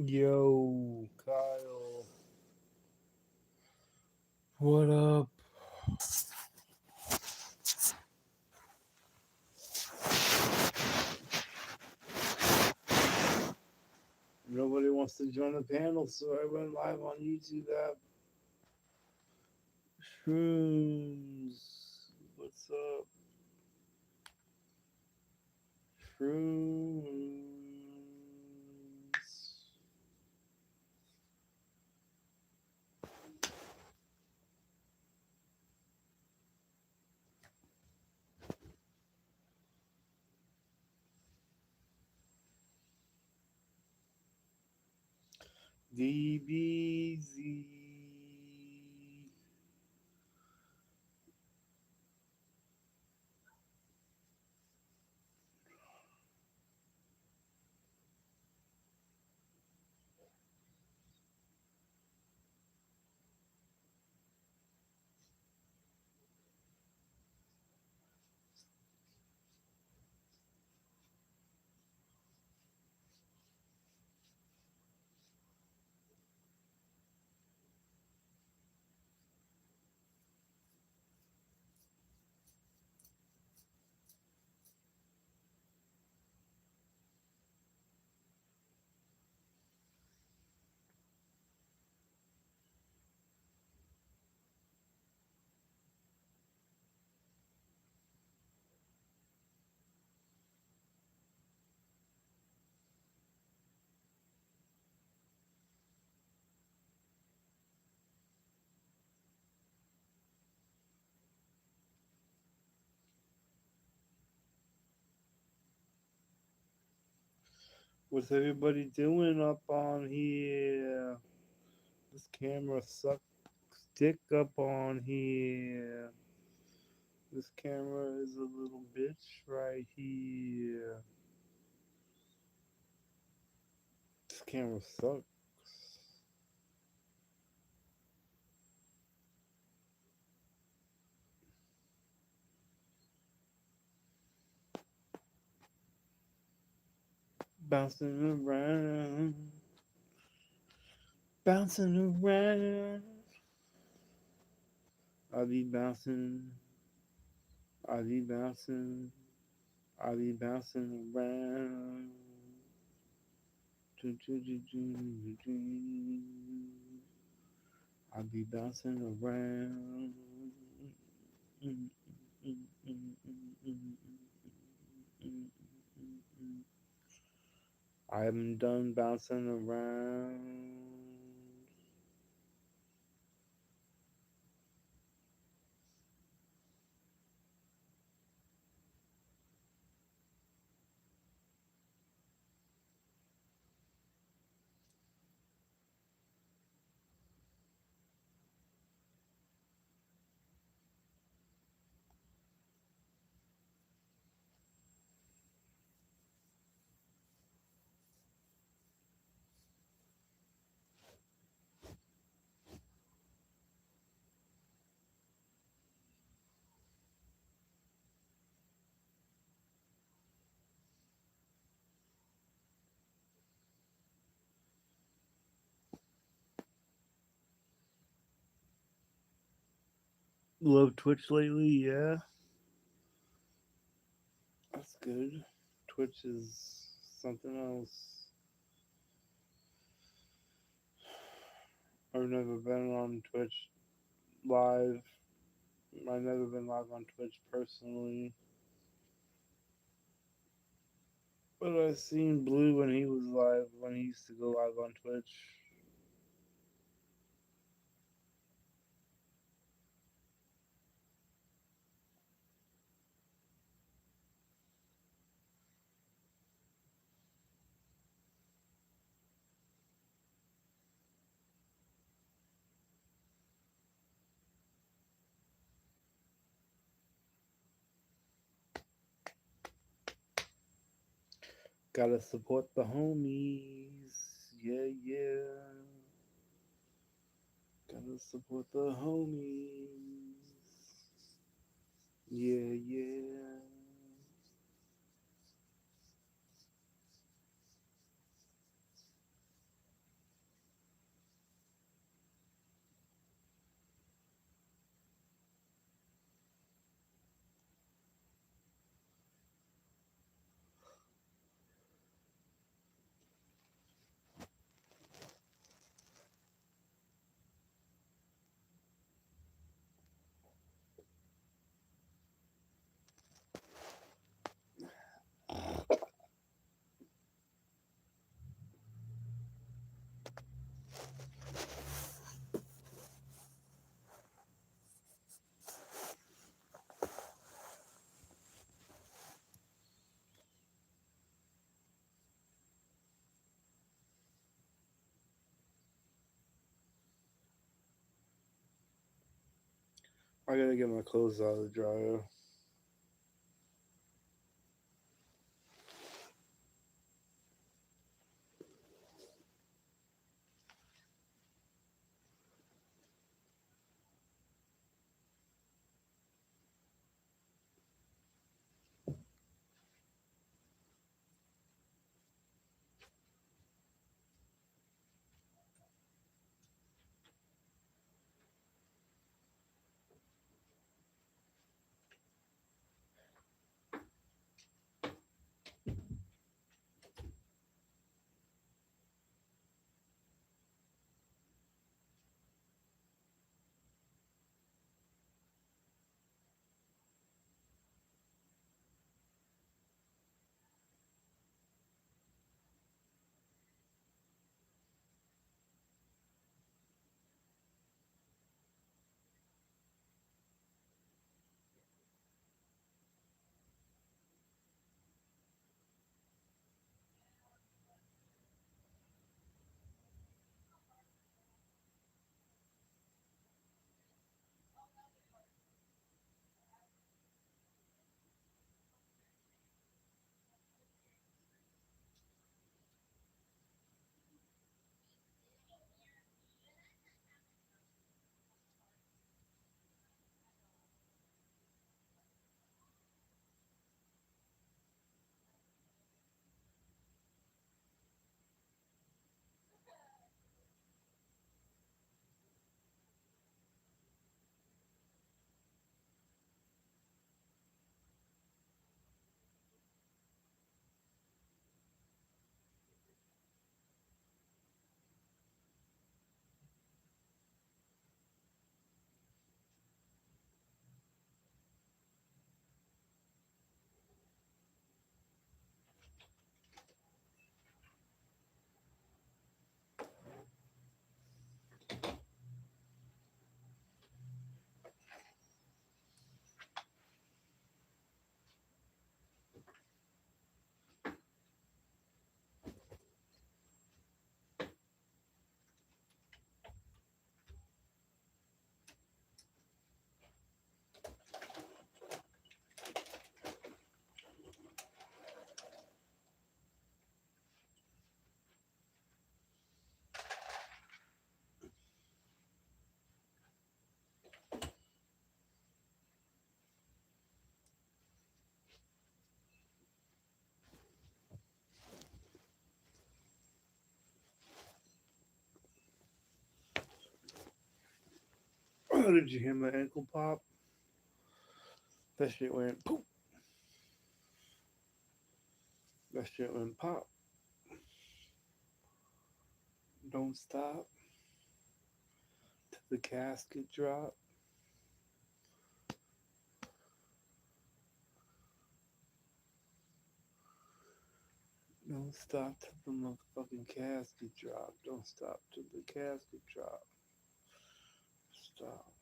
Yo, Kyle. What up? Nobody wants to join the panel, so I went live on YouTube app. Shrooms. What's up? Shrooms. DBZ. What's everybody doing up on here? This camera sucks dick up on here. This camera is a little bitch right here. This camera sucks. Bouncing around, bouncing around. I be bouncing, I be bouncing, I be bouncing around. I be bouncing around. I'm done bouncing around. Love Twitch lately, yeah. That's good. Twitch is something else. I've never been on Twitch live. I've never been live on Twitch personally. But I seen Blue when he was live, when he used to go live on Twitch. Gotta support the homies. Yeah, yeah. Gotta support the homies. Yeah, yeah. I gotta get my clothes out of the dryer. Oh, did you hear my ankle pop? That shit went poop. That shit went pop. Don't stop till the casket drop. Don't stop till the motherfucking casket drop. Don't stop till the casket drop. Stop.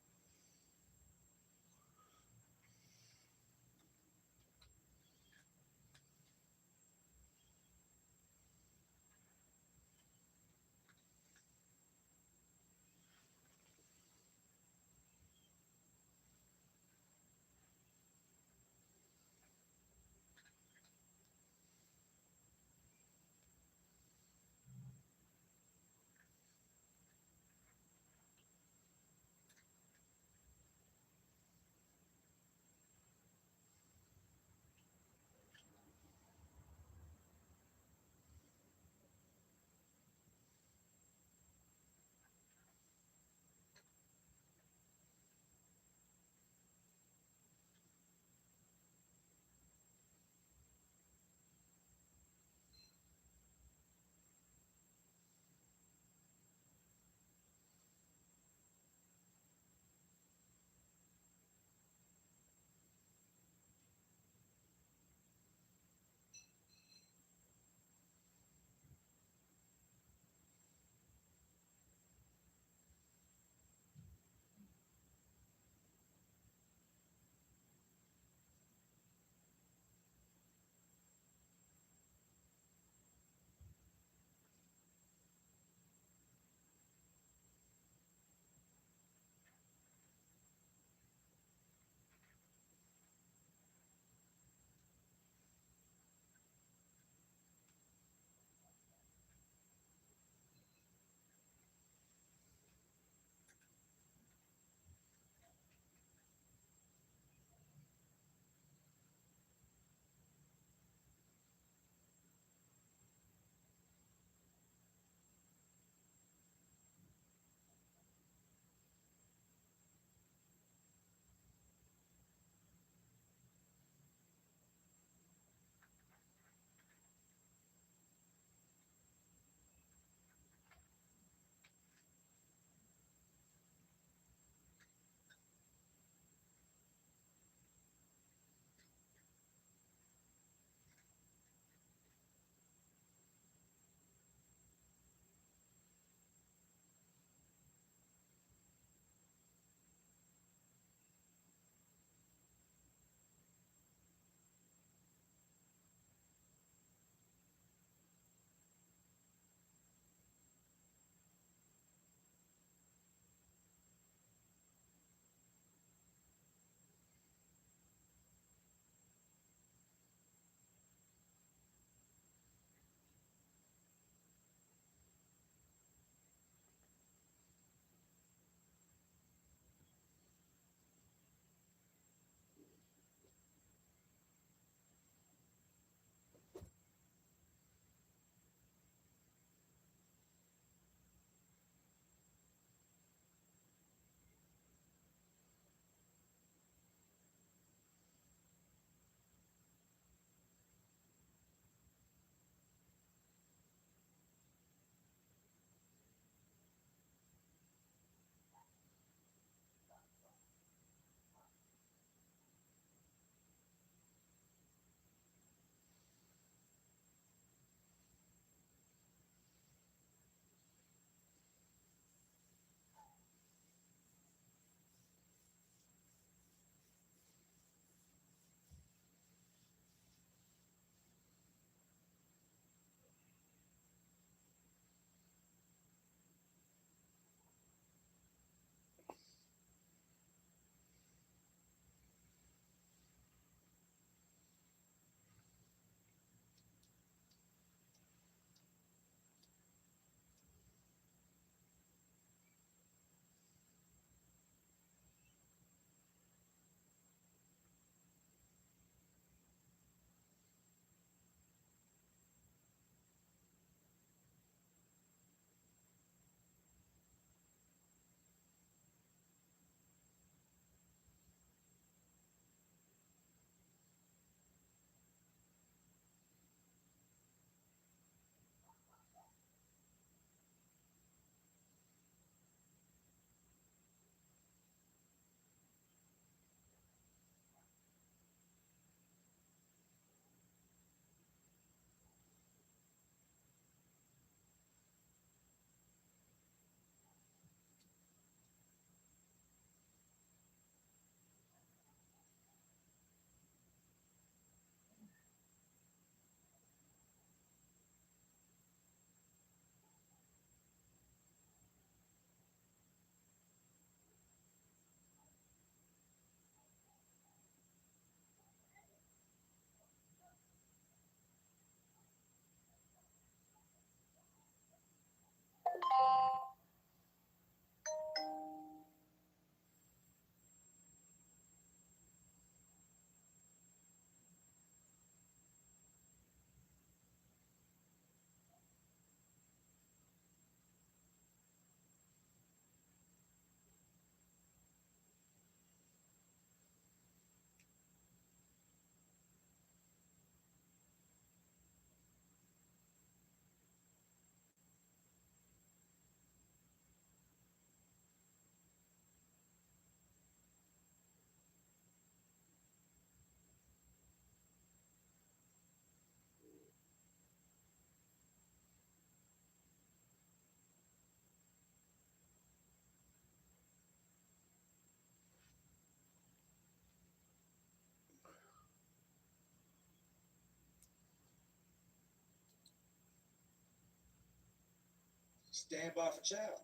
Stand by for child.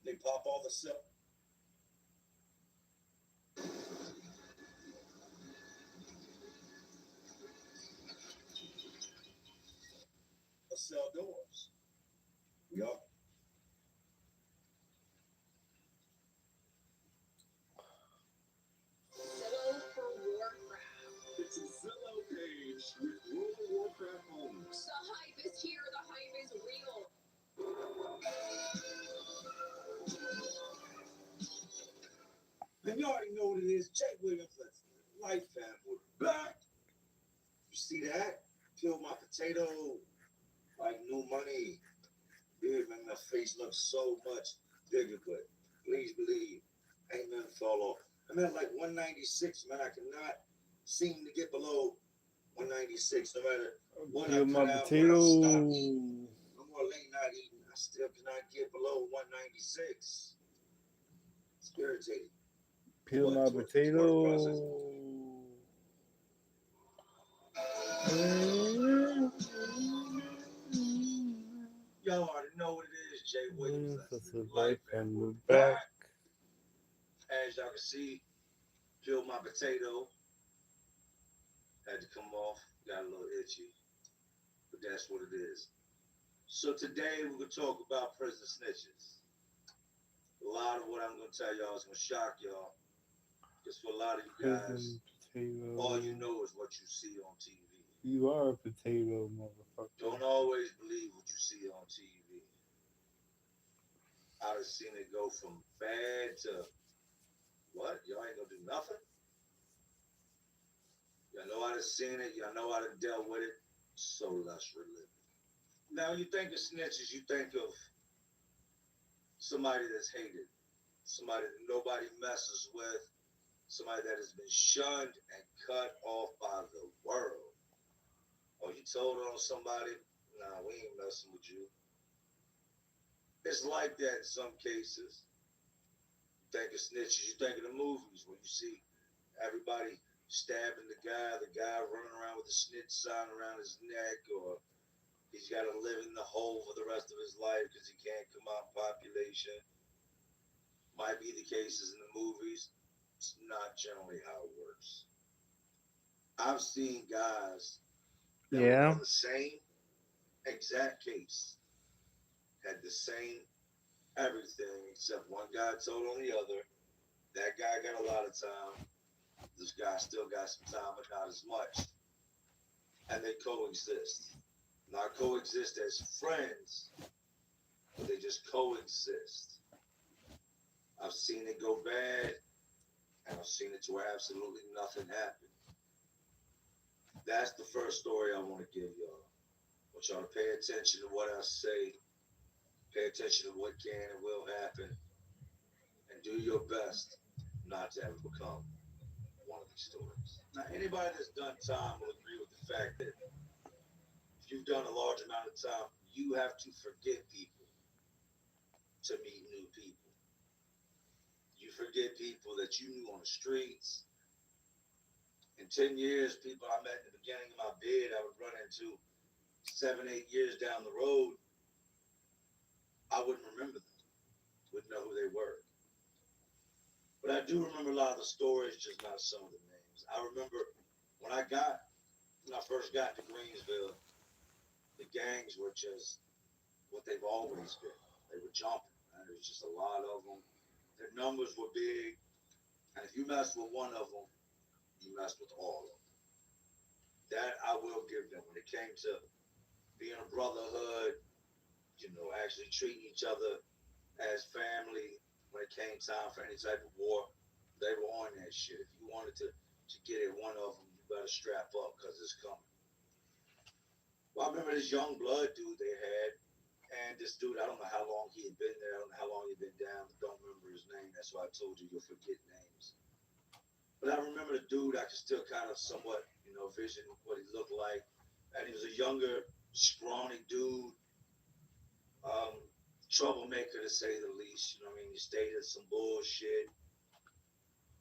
They pop all the cell. The cell doors. We are. Zillow for Warcraft. It's a Zillow page with World of Warcraft homes. The hype is here. The hype is real. And you already know what it is. Jay Williams, Life Fam, we're back. You see that? Peel my potato like new money. Dude, man, my face looks so much bigger, but please believe, ain't nothing fall off. I'm at like 196, man. I cannot seem to get below 196, no matter what I Peel cut my out, when I potato. stop eating. No more late night eating. I still cannot get below 196. It's irritating. Peel What? my It's a work process. potato. Y'all already know what it is, Jay Williams. That's a Life life, and and we're we're back. back. As y'all can see, peeled my potato. Had to come off. Got a little itchy. But that's what it is. So today we're going to talk about prison snitches. A lot of what I'm going to tell y'all is going to shock y'all. Because for a lot of you guys, Prison all you potato. know is what you see on TV. You are a potato, motherfucker. Don't always believe what you see on TV. I've seen it go from bad to, what? Y'all ain't going to do nothing? Y'all know how to seen it. Y'all know how to deal with it. So let's relive it. Now, you think of snitches, you think of somebody that's hated, somebody that nobody messes with, somebody that has been shunned and cut off by the world. Oh, you told on somebody? Nah, we ain't messing with you. It's like that in some cases. You think of snitches, you think of the movies where you see everybody stabbing the guy running around with a snitch sign around his neck, or he's got to live in the hole for the rest of his life because he can't come out in population. Might be the cases in the movies. It's not generally how it works. I've seen guys that were Yeah. on the same exact case, had the same everything, except one guy told on the other. That guy got a lot of time. This guy still got some time, but not as much. And they coexist. Not coexist as friends, but they just coexist. I've seen it go bad, and I've seen it to where absolutely nothing happened. That's the first story I want to give y'all. I want y'all to pay attention to what I say, pay attention to what can and will happen, and do your best not to ever become one of these stories. Now, anybody that's done time will agree with the fact that if you've done a large amount of time, you have to forget people to meet new people. You forget people that you knew on the streets. In 10 years, people I met in the beginning of my bid, I would run into 7, 8 years down the road. I wouldn't remember them, wouldn't know who they were. But I do remember a lot of the stories, just not some of the names. I remember when when I first got to Greensville, the gangs were just what they've always been. They were jumping. Man. There was just a lot of them. Their numbers were big, and if you messed with one of them, you messed with all of them. That I will give them. When it came to being a brotherhood, actually treating each other as family, when it came time for any type of war, they were on that shit. If you wanted to get at one of them, you better strap up because it's coming. Well, I remember this young blood dude they had, and this dude, I don't know how long he had been there, I don't know how long he'd been down, but don't remember his name. That's why I told you you'll forget names. But I remember the dude, I could still kind of somewhat, vision what he looked like. And he was a younger, scrawny dude, um, troublemaker to say the least. You know what I mean? He stated some bullshit,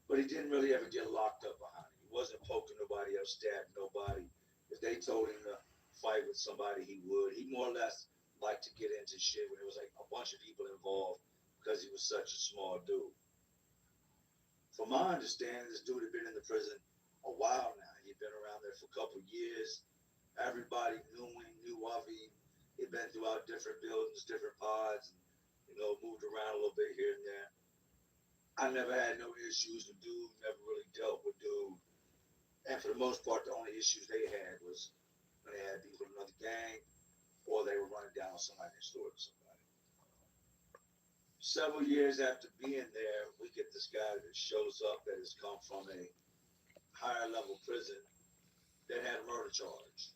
but he didn't really ever get locked up behind it. He wasn't poking nobody up, stabbing nobody. If they told him to fight with somebody, he would. He more or less like to get into shit when there was like a bunch of people involved because he was such a small dude. From my understanding, this dude had been in the prison a while now. He'd been around there for a couple of years. Everybody knew him, knew of him. He'd been throughout different buildings, different pods, and moved around a little bit here and there. I never had no issues with dude, never really dealt with dude. And for the most part, the only issues they had was when they had beef with another gang or they were running down on somebody next door to somebody. Several years after being there, we get this guy that shows up that has come from a higher level prison that had a murder charge,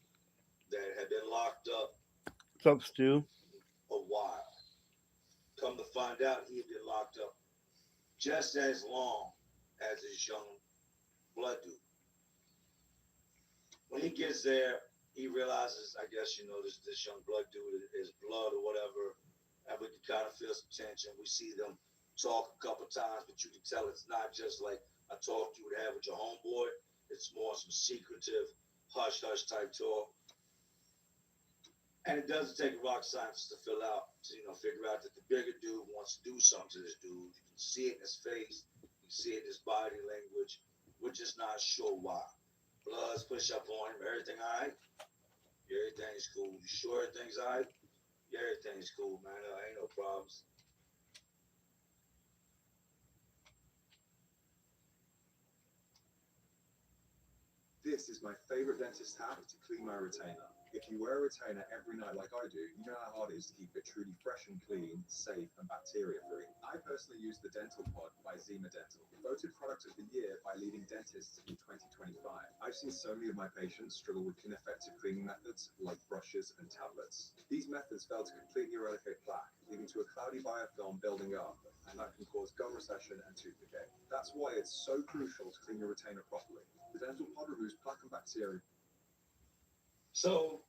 that had been locked up What's up, Stu? a while. Come to find out, he had been locked up just as long as his young blood dude. When he gets there, he realizes, I guess, this young blood dude is blood or whatever, and we can kind of feel some tension. We see them talk a couple times, but you can tell it's not just like a talk you would have with your homeboy. It's more some secretive, hush-hush type talk. And it doesn't take a rock scientist to figure out that the bigger dude wants to do something to this dude. You can see it in his face. You can see it in his body language. We're just not sure why. Bloods push up on him. Everything all right? Yeah, everything's cool. You sure everything's all right? Yeah, everything's cool, man. Ain't no problems. This is my favorite dentist hack to clean my retainer. If you wear a retainer every night like I do, you know how hard it is to keep it truly fresh and clean, safe and bacteria free. I personally use the Dental Pod by Zima Dental, voted product of the year by leading dentists in 2025. I've seen so many of my patients struggle with ineffective cleaning methods like brushes and tablets. These methods fail to completely eradicate plaque, leading to a cloudy biofilm building up, and that can cause gum recession and tooth decay. That's why it's so crucial to clean your retainer properly. The Dental Pod removes plaque and bacteria. So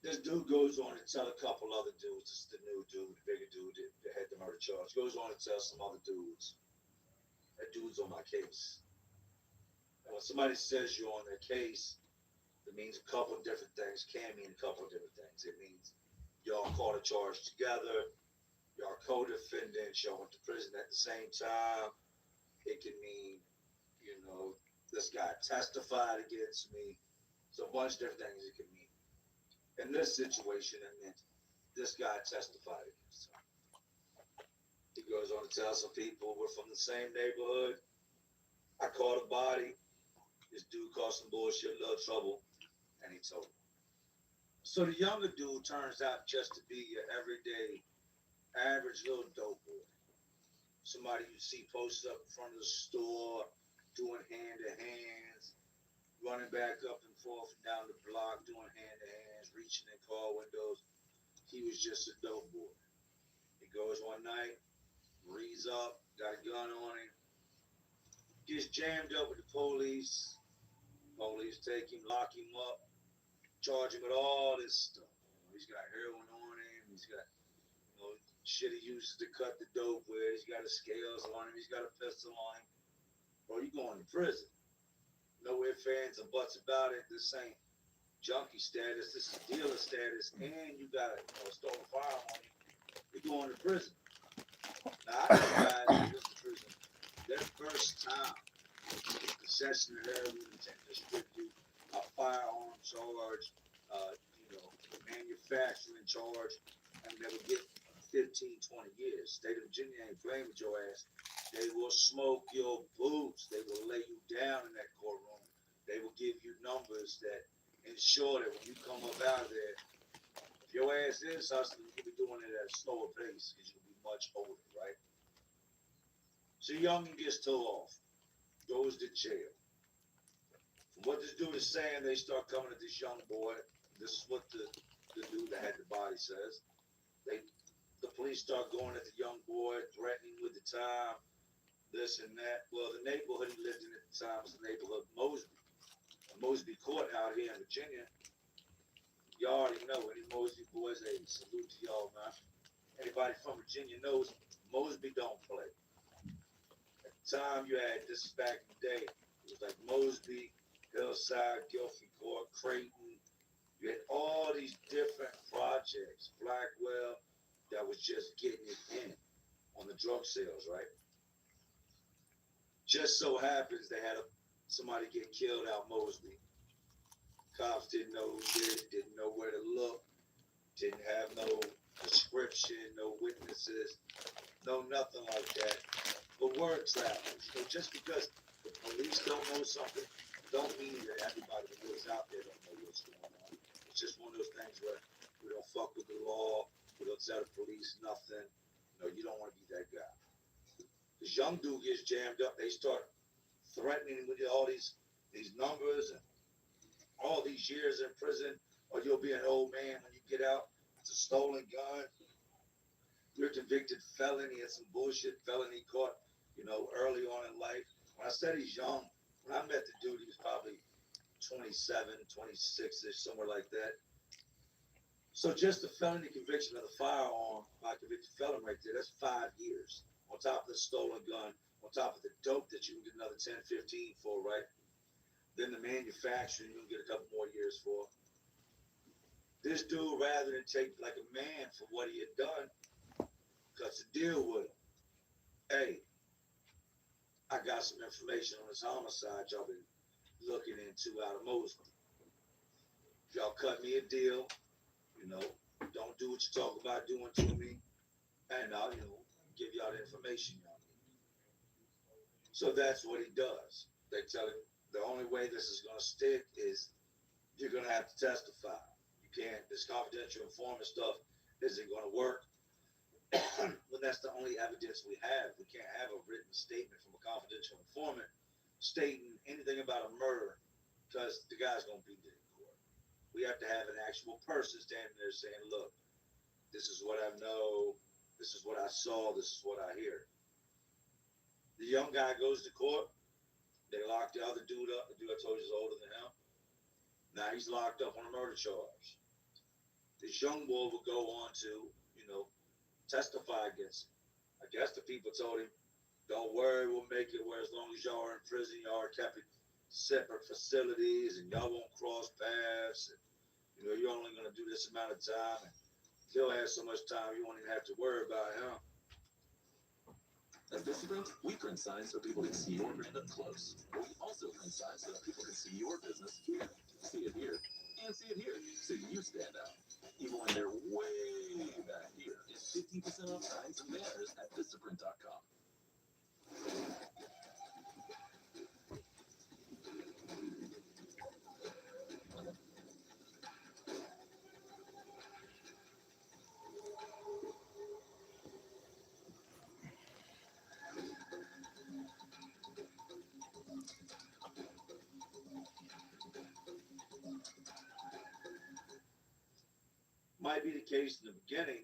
this dude goes on to tell a couple other dudes, this is the new dude, the bigger dude that had the murder charge, goes on to tell some other dudes, that dude's on my case. And when somebody says you're on their case, it means a couple of different things, can mean a couple of different things. It means y'all caught a charge together, y'all co-defendants, y'all went to prison at the same time. It can mean, this guy testified against me. So a bunch of different things it can mean. In this situation, it meant this guy testified against him. He goes on to tell some people we're from the same neighborhood. I caught a body. This dude caused some bullshit, a little trouble, and he told me. So the younger dude turns out just to be your everyday, average little dope boy. Somebody you see posted up in front of the store, doing hand-to-hands, running back up and forth and down the block, doing hand-to-hands, reaching in car windows. He was just a dope boy. He goes one night, reads up, got a gun on him, gets jammed up with the police. Police take him, lock him up, charge him with all this stuff. He's got heroin on him. He's got shit he uses to cut the dope with. He's got his scales on him. He's got a pistol on him. Bro, you going to prison. No ifs, ands, or buts about it. This ain't junkie status. This is dealer status. And you got a stolen firearm on you. You're going to prison. Now, I know guys who went to prison. Their first time, possession of heroin, intent to distribute, a firearm charge, manufacturing charge, and they will get 15, 20 years. State of Virginia ain't playing with your ass. They will smoke your boots. They will lay you down in that courtroom. They will give you numbers that ensure that when you come up out of there, if your ass is hustling, you'll be doing it at a slower pace because you'll be much older, right? So young gets told off, goes to jail. From what this dude is saying, they start coming at this young boy. This is what the dude that had the body says. The police start going at the young boy, threatening with the time, this and that. Well, the neighborhood he lived in at the time was the neighborhood Mosby. Mosby Court out here in Virginia. Y'all already know any Mosby boys, hey, salute to y'all, man. Anybody from Virginia knows Mosby don't play. At the time you had, this is back in the day, it was like Mosby, Hillside, Guilford Court, Creighton. You had all these different projects James Blackwell that was just getting it in on the drug sales, right? Just so happens they had somebody get killed out Mosby. Cops didn't know who did it, didn't know where to look, didn't have no description, no witnesses, no nothing like that. But word travels. So just because the police don't know something, don't mean that everybody who is out there don't know what's going on. It's just one of those things where we don't fuck with the law, we don't tell the police nothing. No, you don't want to be that guy. This young dude gets jammed up, they start threatening with all these numbers and all these years in prison, or you'll be an old man when you get out. It's a stolen gun. You're a convicted felon. He had some bullshit felony caught, early on in life. When I said he's young, when I met the dude, he was probably 27, 26-ish, somewhere like that. So just the felony conviction of the firearm by a convicted felon right there, that's 5 years. On top of the stolen gun, on top of the dope that you can get another 10, 15 for, right? Then the manufacturing, you can get a couple more years for. This dude, rather than take like a man for what he had done, cuts a deal with him. Hey, I got some information on this homicide y'all been looking into out of Mosby. Y'all cut me a deal, don't do what you talk about doing to me, and I'll, give y'all the information y'all need. So that's what he does. They tell him the only way this is going to stick is you're going to have to testify. You can't, this confidential informant stuff isn't going to work. But that's the only evidence we have. We can't have a written statement from a confidential informant stating anything about a murder because the guy's going to be dead in court. We have to have an actual person standing there saying, look, this is what I know, this is what I saw, this is what I hear. The young guy goes to court. They lock the other dude up. The dude I told you is older than him. Now he's locked up on a murder charge. This young boy will go on to, testify against him. I guess the people told him, don't worry, we'll make it where as long as y'all are in prison, y'all are kept in separate facilities and y'all won't cross paths. And, you're only going to do this amount of time. And he'll have so much time, you won't even have to worry about him. At Vistaprint, we print signs so people can see your brand up close. But we also print signs so that people can see your business here, see it here, and see it here, so you stand out. Even when they're way back here, it's 15% off signs and banners at Vistaprint.com. Might be the case in the beginning,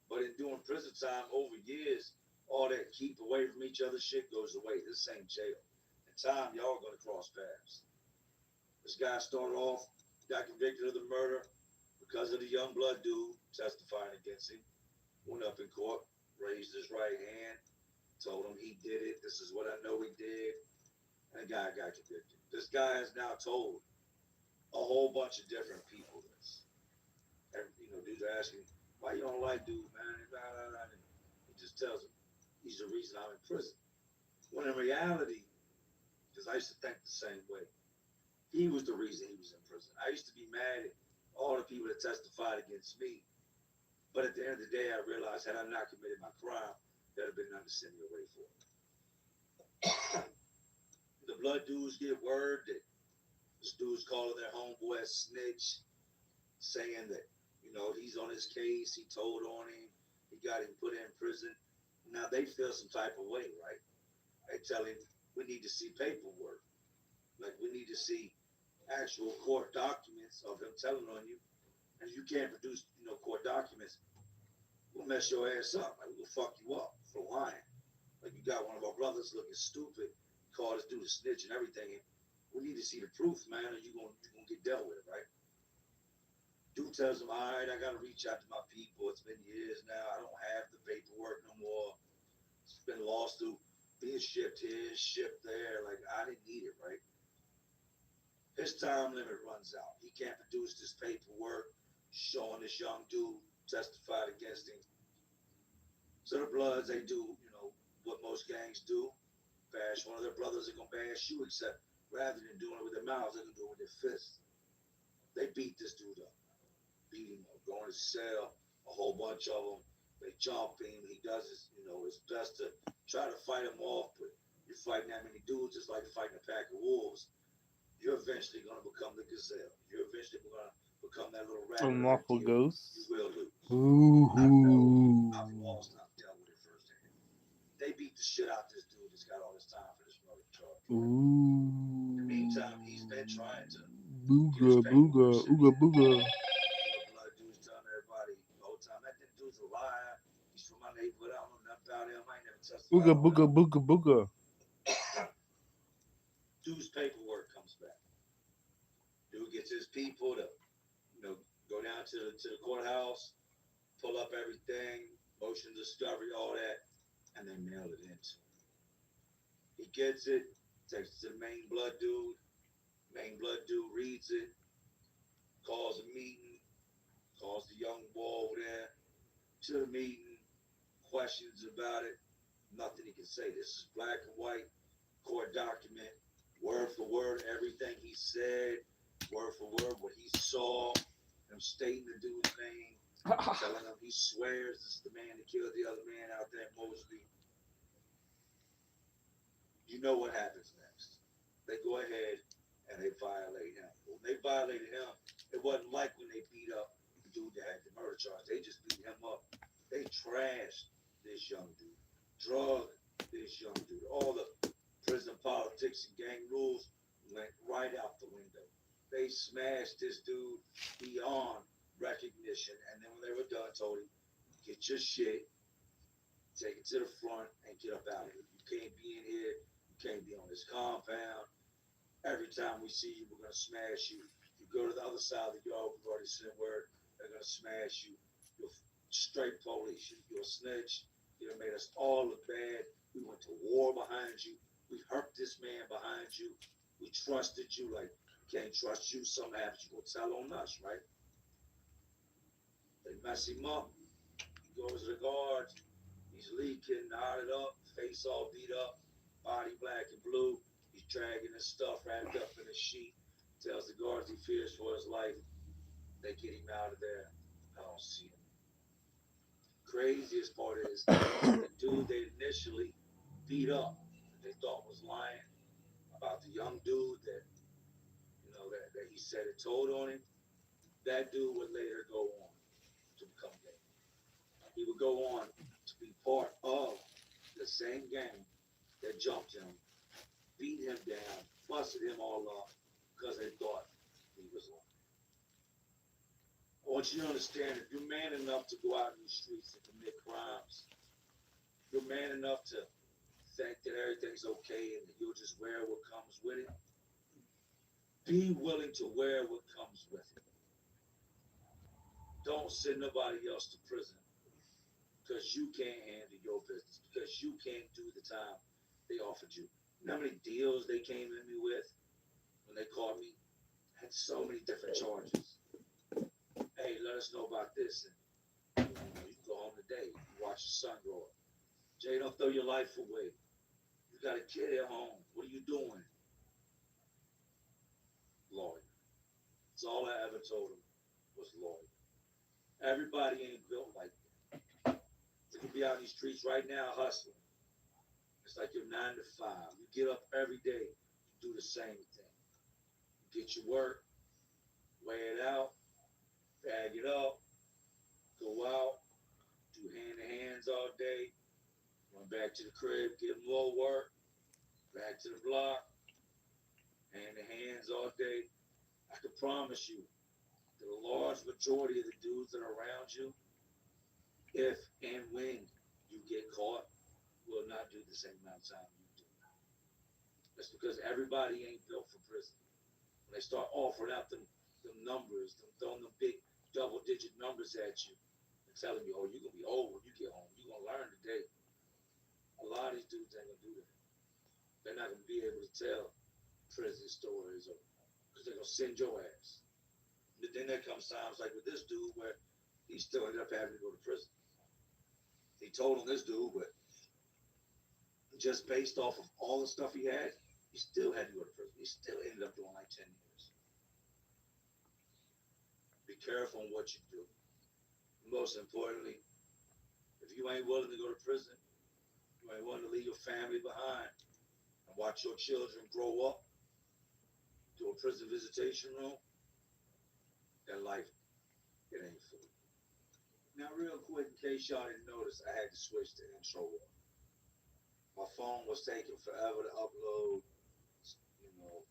but in doing prison time over years, all that keep away from each other shit goes away. This ain't jail. In time, y'all are going to cross paths. This guy started off, got convicted of the murder because of the young blood dude testifying against him. Went up in court, raised his right hand, told him he did it. This is what I know he did. And the guy got convicted. This guy has now told a whole bunch of different people this. And, dudes are asking, why you don't like dude, man? And he just tells them, he's the reason I'm in prison. When in reality, because I used to think the same way, he was the reason he was in prison. I used to be mad at all the people that testified against me. But at the end of the day, I realized had I not committed my crime, there'd have been nothing to send me away for. The blood dudes get word that this dude's calling their homeboy a snitch, saying that, he's on his case, he told on him, he got him put in prison. Now they feel some type of way, right? They tell him, we need to see paperwork. Like, we need to see actual court documents of him telling on you. And if you can't produce, court documents, we'll mess your ass up. Like, we'll fuck you up for lying. Like, you got one of our brothers looking stupid, called this dude a snitch and everything. We need to see the proof, man, or you're gonna get dealt with, right? Dude tells him, all right, I got to reach out to my people. It's been years now. I don't have the paperwork no more. It's been lost through being shipped here, shipped there. Like, I didn't need it, right? His time limit runs out. He can't produce this paperwork, showing this young dude testified against him. So the Bloods, they do, you know, what most gangs do. Bash one of their brothers, they're going to bash you, except rather than doing it with their mouths, they're going to do it with their fists. They beat this dude up. Beat him up, going to cell, a whole bunch of them. They jump him. He does his, you know, his best to try to fight him off, but you're fighting that many dudes, it's like fighting a pack of wolves. You're eventually going to become the gazelle. You're eventually going to become that little rabbit. Unlawful You ghosts. will lose. Ooh. I've lost. I've dealt with it firsthand. They beat the shit out this dude that's got all this time for this murder charge. In the meantime, he's been trying to Booga, booga, ooga, booga. The Blood dude's telling everybody the whole time that dude's a liar. He's from my neighborhood. I don't know nothing about him. I ain't never testified. Ooga, booga, booga, booga. Dude's paperwork comes back. Dude gets his people to, you know, go down to the courthouse, pull up everything, motion discovery, all that, and they mail it in to him. He gets it, takes it to the main Blood dude. Main Blood dude reads it, calls a meeting, calls the young boy over there to the meeting, questions about it. Nothing he can say. This is black and white court document, word for word, everything he said, word for word, what he saw, him stating the dude's name, telling him he swears this is the man that killed the other man out there in Mosley. You know what happens next. They go ahead and they violate him. When they violated him, it wasn't like when they beat up the dude that had the murder charge. They just beat him up. They trashed this young dude, drugged this young dude. All the prison politics and gang rules went right out the window. They smashed this dude beyond recognition. And then when they were done, told him, get your shit, take it to the front, and get up out of here. You can't be in here. You can't be on this compound. Every time we see you, we're going to smash you. You go to the other side of the yard, we've already sent word, they're going to smash you. You're straight police. You're a snitch. You done made us all look bad. We went to war behind you. We hurt this man behind you. We trusted you like can't trust you. Something happens, you go tell on us, right? They mess him up. He goes to the guards. He's leaking, knotted up, face all beat up, body black and blue. He's dragging his stuff wrapped up in a sheet. Tells the guards he fears for his life. They get him out of there. I don't see him. Craziest part is the dude they initially beat up, that they thought was lying about the young dude that, you know, that he said it told on him. That dude would later go on to become gay. He would go on to be part of the same gang that jumped him, beat him down, busted him all up because they thought he was lying. I want you to understand, if you're man enough to go out in the streets and commit crimes, you're man enough to think that everything's okay and that you'll just wear what comes with it, be willing to wear what comes with it. Don't send nobody else to prison because you can't handle your business, because you can't do the time they offered you. You know how many deals they came at me with when they called me? I had so many different charges. Hey, let us know about this. And you can go home today. You watch your son grow up. Jay, don't throw your life away. You got a kid at home. What are you doing? Lawyer. That's all I ever told him was lawyer. Everybody ain't built like that. You can be out in these streets right now hustling. It's like you're 9 to 5. You get up every day, you do the same thing. You get your work, weigh it out, bag it up, go out, do hand to hands all day, run back to the crib, get more work, back to the block, hand to hands all day. I can promise you that a large majority of the dudes that are around you, if and when you get caught, will not do the same amount of time you do. That's because everybody ain't built for prison. When they start offering out them numbers, them throwing them big double-digit numbers at you, and telling you, oh, you're going to be old when you get home. You're going to learn today. A lot of these dudes ain't going to do that. They're not going to be able to tell prison stories because they're going to send your ass. The then there comes times like with this dude where he still ended up having to go to prison. He told on this dude, but just based off of all the stuff he had, he still had to go to prison. He still ended up doing like 10 years. Be careful on what you do. Most importantly, if you ain't willing to go to prison, you ain't willing to leave your family behind and watch your children grow up to a prison visitation room, then life, it ain't for you. Now, real quick, in case y'all didn't notice, I had to switch to intro one. My phone was taking forever to upload. You know,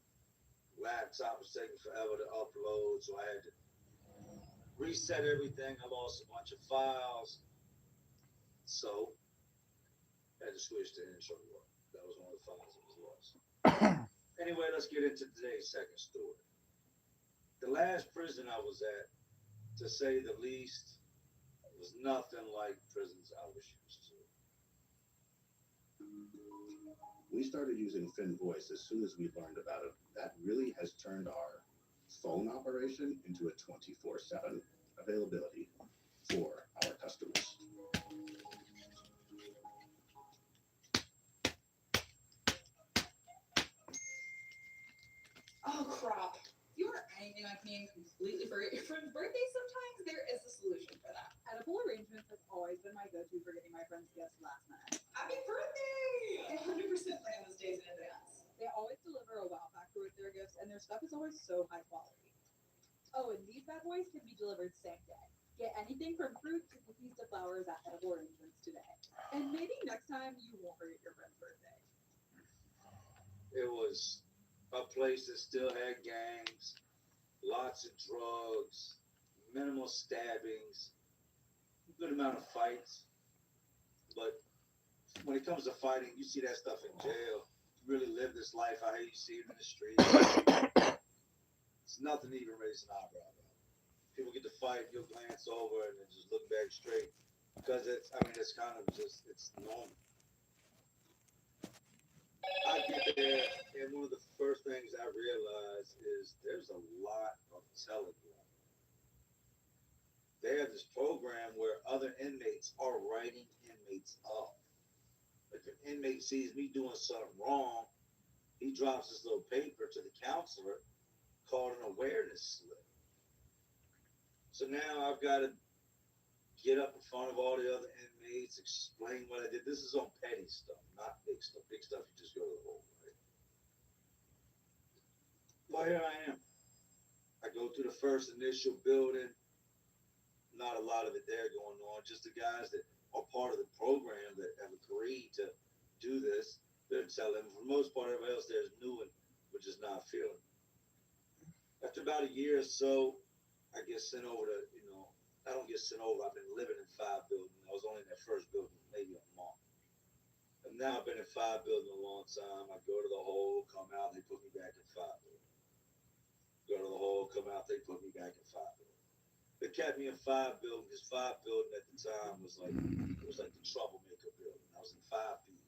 laptop was taking forever to upload, so I had to reset everything. I lost a bunch of files, so I had to switch to intro one. That was one of the files that was lost. Anyway, let's get into today's second story. The last prison I was at, to say the least, was nothing like prisons I was used to. We started using Finn Voice as soon as we learned about it. That really has turned our phone operation into a 24/7 availability for our customers. Oh crap. You order anything I can completely forget your friend's birthday sometimes, there is a solution for that. Edible Arrangements has always been my go-to for getting my friends gifts last minute. Happy birthday! I 100% plan those days in advance. They always deliver a wow factor with their gifts, and their stuff is always so high quality. Oh, and these bad boys can be delivered same day. Get anything from fruit to cookies to flowers at Edible Arrangements today. And maybe next time you won't forget your friend's birthday. It was a place that still had gangs, lots of drugs, minimal stabbings, a good amount of fights. But when it comes to fighting, you see that stuff in jail. You really live this life out here, you see it in the streets. It's nothing to even raise an eyebrow about. People get to fight, you'll glance over and then just look back straight. Because it's kind of just, it's normal. I get there, and one of the first things I realize is there's a lot of Telegram. They have this program where other inmates are writing inmates up. If an inmate sees me doing something wrong, he drops this little paper to the counselor called an awareness slip. So now I've got to get up in front of all the other inmates, explain what I did. This is on petty stuff, not big stuff. Big stuff, you just go to the hole, right? Well, here I am. I go through the first initial building. Not a lot of it there going on. Just the guys that are part of the program that have agreed to do this. They're telling, for the most part, everybody else there is new and we're just not feeling it. After about a year or so, I get sent over to, I don't get sent over. I've been living in 5 buildings. I was only in that first building maybe a month. And now I've been in 5 buildings a long time. I go to the hole, come out, they put me back in 5 buildings. Go to the hole, come out, they put me back in 5 buildings. They kept me in 5 buildings because 5 building at the time was like, it was like the troublemaker building. I was in 5B.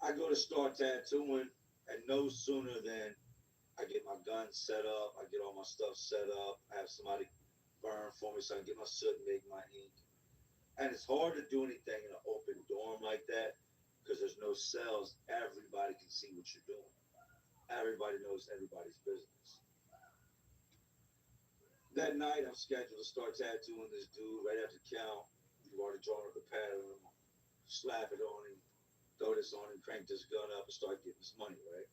I go to start tattooing, and no sooner than I get my gun set up, I get all my stuff set up, I have somebody burn for me so I can get my soot and make my ink. And it's hard to do anything in an open dorm like that because there's no cells. Everybody can see what you're doing. Everybody knows everybody's business. That night, I'm scheduled to start tattooing this dude right after count. You've already drawn up the pattern, slap it on him, throw this on him, crank this gun up, and start getting this money, right?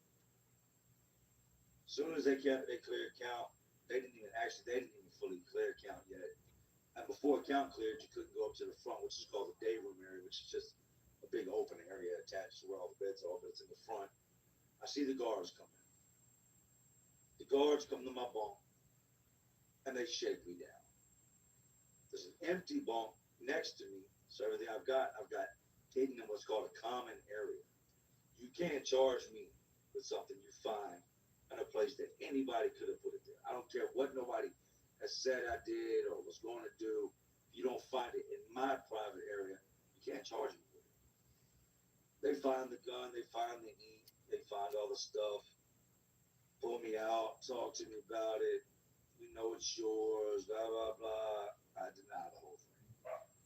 As soon as they cleared count, they didn't even fully clear count yet. And before count cleared, you couldn't go up to the front, which is called the day room area, which is just a big open area attached to where all the beds are, but it's in the front. I see the guards come in. The guards come to my bunk, and they shake me down. There's an empty bunk next to me, so everything I've got hidden in what's called a common area. You can't charge me with something you find in a place that anybody could have put it there. I don't care what nobody has said I did or was going to do. If you don't find it in my private area, you can't charge me with it. They find the gun, they find the ink, they find all the stuff, pull me out, talk to me about it. We know it's yours, blah, blah, blah. I deny the whole thing.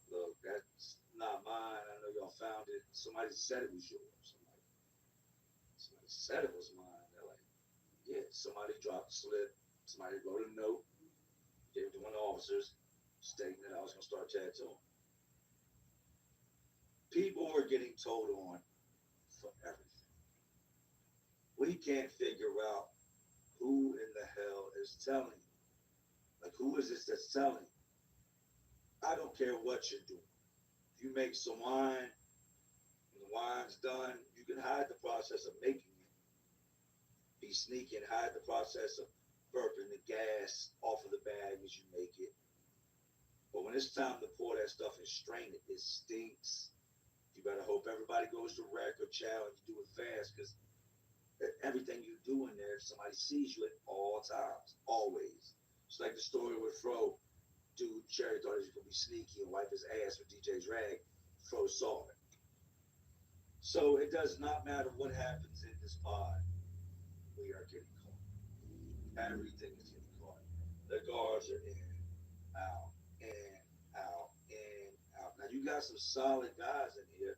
Look, that's not mine. I know y'all found it. Somebody said it was yours. Somebody said it was mine. They're like, yeah, somebody dropped a slip. Somebody wrote a note, gave it to one of the officers, stating that I was going to start tattooing. People are getting told on for everything. We can't figure out who in the hell is telling. Like, who is this that's telling? I don't care what you're doing. If you make some wine, and the wine's done, you can hide the process of making it. Be sneaky and hide the process of burping the gas off of the bag as you make it. But when it's time to pour that stuff and strain it, it stinks. You better hope everybody goes to rec or chow and you do it fast, because everything you do in there, somebody sees you at all times, always. It's like the story with Fro. Dude, Cherry thought he was going to be sneaky and wipe his ass with DJ's rag. Fro saw it. So it does not matter what happens in this pod. We are getting caught. Everything is getting caught. The guards are in, out, in, out, in, out. Now you got some solid guys in here.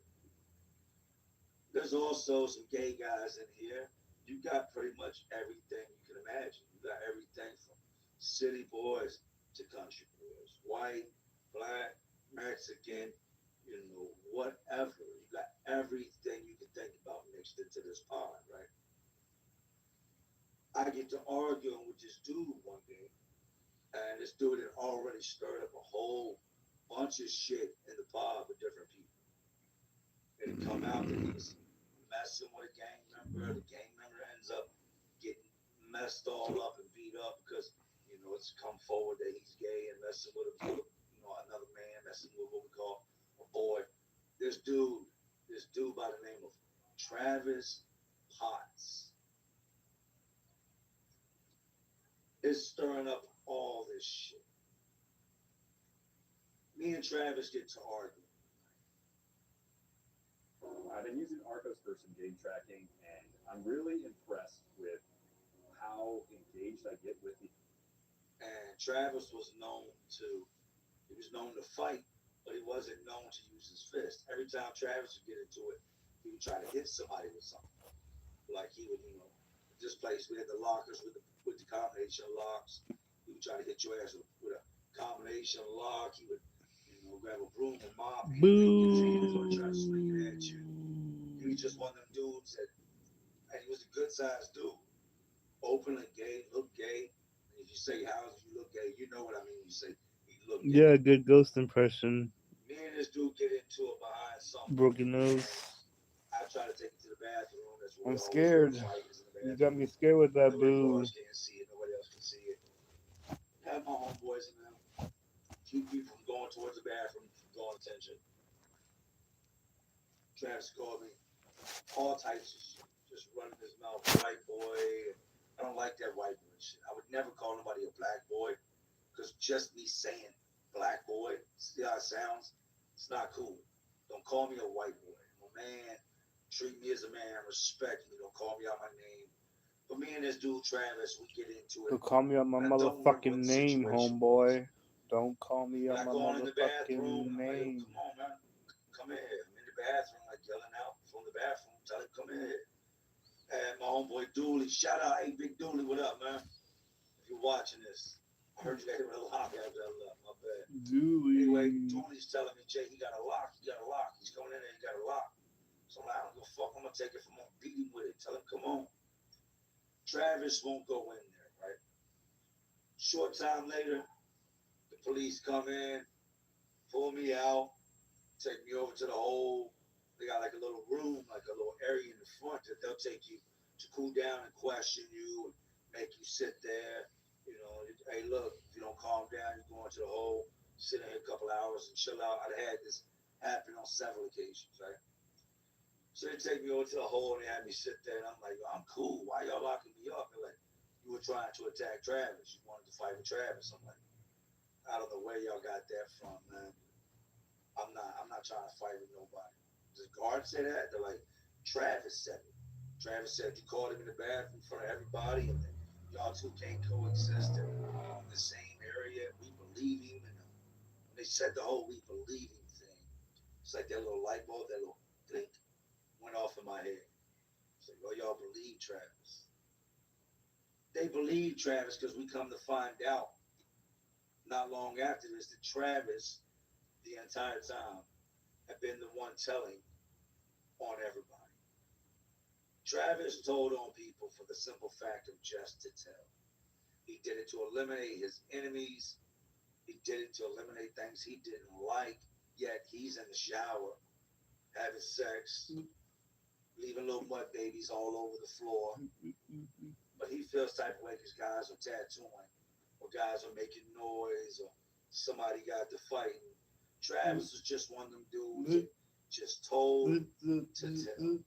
There's also some gay guys in here. You got pretty much everything you can imagine. You got everything from city boys to country boys, white, black, Mexican, whatever. You got everything you can think about mixed into this pod, right? I get to arguing with this dude one day, and this dude had already stirred up a whole bunch of shit in the pod with different people. And it come out that he was messing with a gang member. The gang member ends up getting messed all up and beat up because, it's come forward that he's gay and messing with another man, messing with what we call a boy. This dude by the name of Travis Potts is stirring up all this shit. Me and Travis get to argue. I've been using Arcos for some game tracking, and I'm really impressed with how engaged I get with the. And Travis was known to fight, but he wasn't known to use his fist. Every time Travis would get into it, he would try to hit somebody with something. Like he would, this place we had the lockers with the combination locks. He would try to hit your ass with a combination lock. He would, grab a broom and mop. He would make his hands or try to swing it at you. He was just one of them dudes and he was a good sized dude. Openly gay, looked gay. And if you say how you look gay, you know what I mean. You say he looked gay. Yeah, good ghost impression. Me and this dude get into it behind something. Broken nose. I try to take it to the bathroom. That's I'm scared. You got me scared with that boo. Nobody can't see it. Nobody else can see it. Have my homeboys in them. Keep you from going towards the bathroom, from drawing attention. Travis called me all types of shit. Just running his mouth, white boy. I don't like that white boy shit. I would never call nobody a black boy, because just me saying black boy, see how it sounds? It's not cool. Don't call me a white boy. I'm a man. Treat me as a man. Respect me. Don't call me out my name. But me and this dude Travis, we get into it. Don't call me out my motherfucking name, homeboy. Don't call me out my motherfucking name. Come on, man. Come in here. I'm in the bathroom, like yelling out from the bathroom. Tell him, come in here. And my homeboy Dooley, shout out, hey, Big Dooley, what up, man? If you're watching this, I heard you got hit with a lock after I left, my bad. Dooley. Anyway, Dooley's telling me, Jay, he got a lock. He's coming in there, he got a lock. So I'm like, I don't give a fuck, I'm gonna take it from him, beat him with it, tell him, come on. Travis won't go in there, right? Short time later, the police come in, pull me out, take me over to the hole. They got like a little room, like a little area in the front that they'll take you to cool down and question you and make you sit there. Hey, look, if you don't calm down, you're going to the hole, sit in here a couple hours and chill out. I've had this happen on several occasions, right? So they take me over to the hole and they had me sit there, and I'm like, I'm cool. Why y'all locking me up? They're like, you were trying to attack Travis. You wanted to fight with Travis. I'm like, I don't know where y'all got that from, man. I'm not trying to fight with nobody. The guard said that. They're like, Travis said it. Travis said you called him in the bathroom in front of everybody, and then Y'all two can't coexist in the same area. We believe him. And when they said the whole "we believe him" thing, it's like that little light bulb, that little blink went off in my head. It's like, oh, y'all believe Travis. They believe Travis because we come to find out not long after this that Travis, the entire time, had been the one telling on everybody. Travis told on people for the simple fact of just to tell. He did it to eliminate his enemies. He did it to eliminate things he didn't like. Yet he's in the shower, having sex, leaving little mud babies all over the floor. But he feels type of way because guys are tattooing, or guys are making noise, or somebody got to fighting. Travis was just one of them dudes that just told to tell.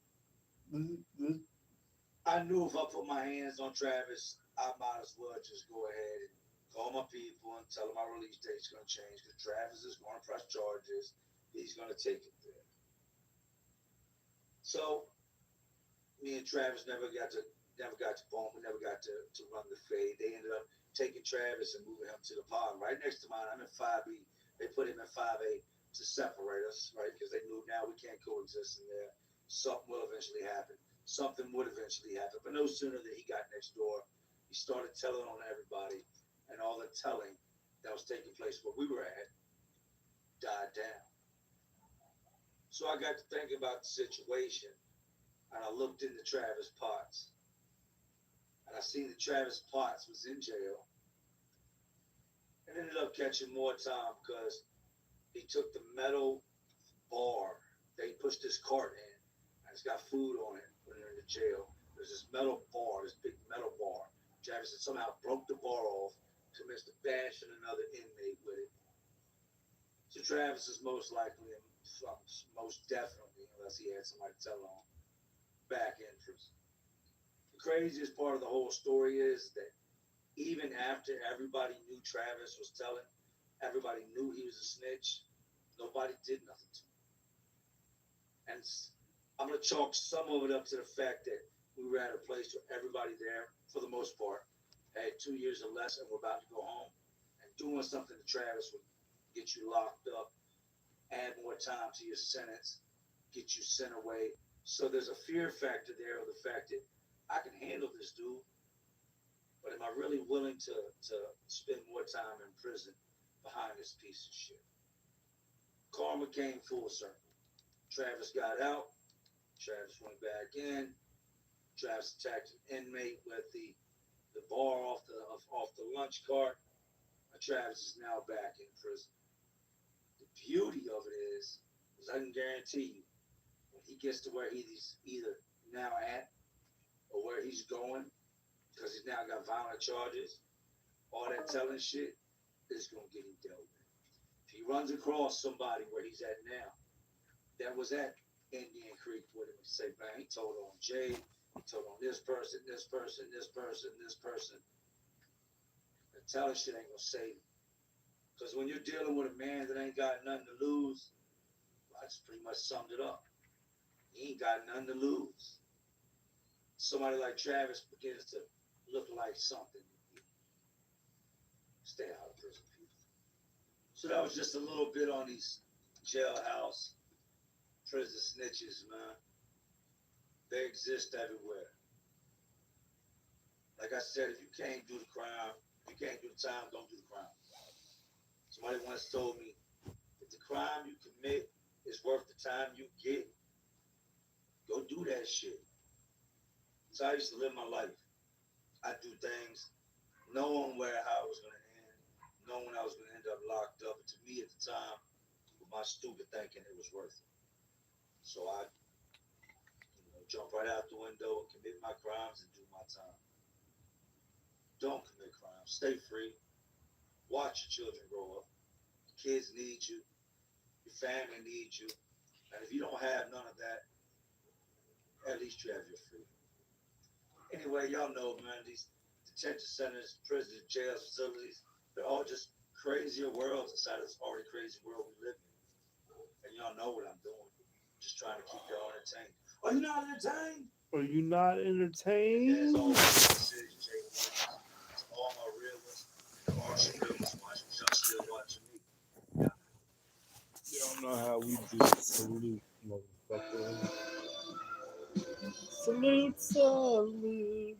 I knew if I put my hands on Travis, I might as well just go ahead and call my people and tell them my release date's going to change because Travis is going to press charges. He's going to take it there. So me and Travis never got to bone. We never got to run the fade. They ended up taking Travis and moving him to the pod right next to mine. I'm in 5B. They put him in 5A to separate us, right? Because they knew now we can't coexist in there. Something will eventually happen. Something would eventually happen. But no sooner than he got next door, he started telling on everybody, and all the telling that was taking place where we were at died down. So I got to thinking about the situation, and I looked into Travis Potts. And I seen that Travis Potts was in jail and ended up catching more time because he took the metal bar. They pushed this cart in, and it's got food on it when they're in the jail. There's this metal bar, this big metal bar. Travis had somehow broke the bar off, commenced to bash another inmate with it. So Travis is most likely, most definitely, unless he had somebody tell on, back in prison. The craziest part of the whole story is that even after everybody knew Travis was telling, everybody knew he was a snitch, nobody did nothing to him. And I'm going to chalk some of it up to the fact that we were at a place where everybody there, for the most part, had 2 years or less and were about to go home. And doing something to Travis would get you locked up, add more time to your sentence, get you sent away. So there's a fear factor there of the fact that I can handle this dude, but am I really willing to spend more time in prison behind this piece of shit? Karma came full circle. Travis got out. Travis went back in. Travis attacked an inmate with the bar off the lunch cart. Travis is now back in prison. The beauty of it is I can guarantee you, when he gets to where he's either now at or where he's going, because he's now got violent charges, all that telling shit is going to get him dealt with. If he runs across somebody where he's at now, that was at Indian Creek with him, and say, man, he told on Jay, he told on this person, this person, this person, this person. The telling shit ain't going to save him. Because when you're dealing with a man that ain't got nothing to lose, I just pretty much summed it up. He ain't got nothing to lose. Somebody like Travis begins to look like something. Stay out of prison, people. So that was just a little bit on these jailhouse prison snitches, man. They exist everywhere. Like I said, if you can't do the crime, if you can't do the time, don't do the crime. Somebody once told me, if the crime you commit is worth the time you get, go do that shit. So I used to live my life. I do things knowing how it was going to end, knowing I was going to end up locked up. And to me at the time, with my stupid thinking, it was worth it. So I jump right out the window and commit my crimes and do my time. Don't commit crimes. Stay free. Watch your children grow up. Kids need you. Your family needs you. And if you don't have none of that, at least you have your freedom. Anyway, y'all know, man, these detention centers, prisons, jails, facilities, they're all just crazier worlds inside of this already crazy world we live in. And y'all know what I'm doing. Just trying to keep y'all entertained. Are you not entertained? Are you not entertained? As always, this is Jay Williams. all my realists, Martian realists watching, y'all still watching me. You don't know how we do salute, motherfucker. Salute, salute.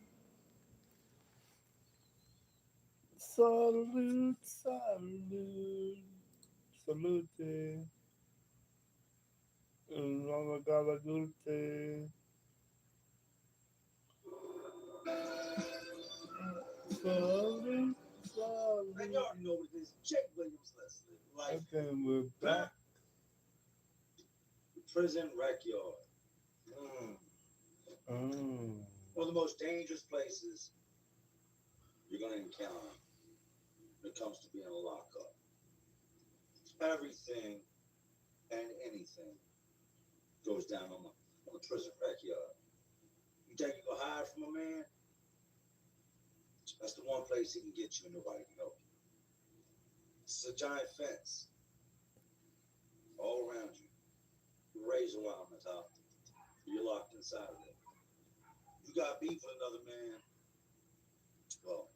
Salute, salute. Salute. Mama Galagute. Salute, Man, salute. y'all already know what it is. Jake Williams, Leslie. Life, Okay, we're back. prison, rec yard. Mm. One of the most dangerous places you're going to encounter when it comes to being a lockup. Everything and anything goes down on the prison rec yard. You think you gonna hide from a man? That's the one place he can get you and nobody can help you. It's a giant fence all around you. Razor wire on the top. You're locked inside of it. You got beef with another man. Well,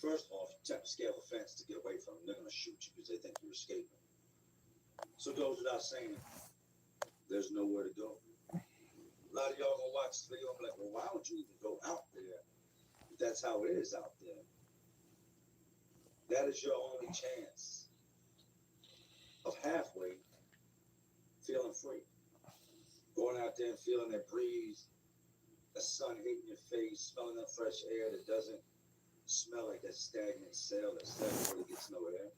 first of all, if you attempt to scale the fence to get away from them, they're gonna shoot you because they think you're escaping. So it goes without saying, there's nowhere to go. A lot of y'all gonna watch this video and be like, well, why would you even go out there? If that's how it is out there. That is your only chance of halfway feeling free. Going out there and feeling that breeze, the sun hitting your face, smelling that fresh air that doesn't smell like that stagnant cell, that cell really gets no air.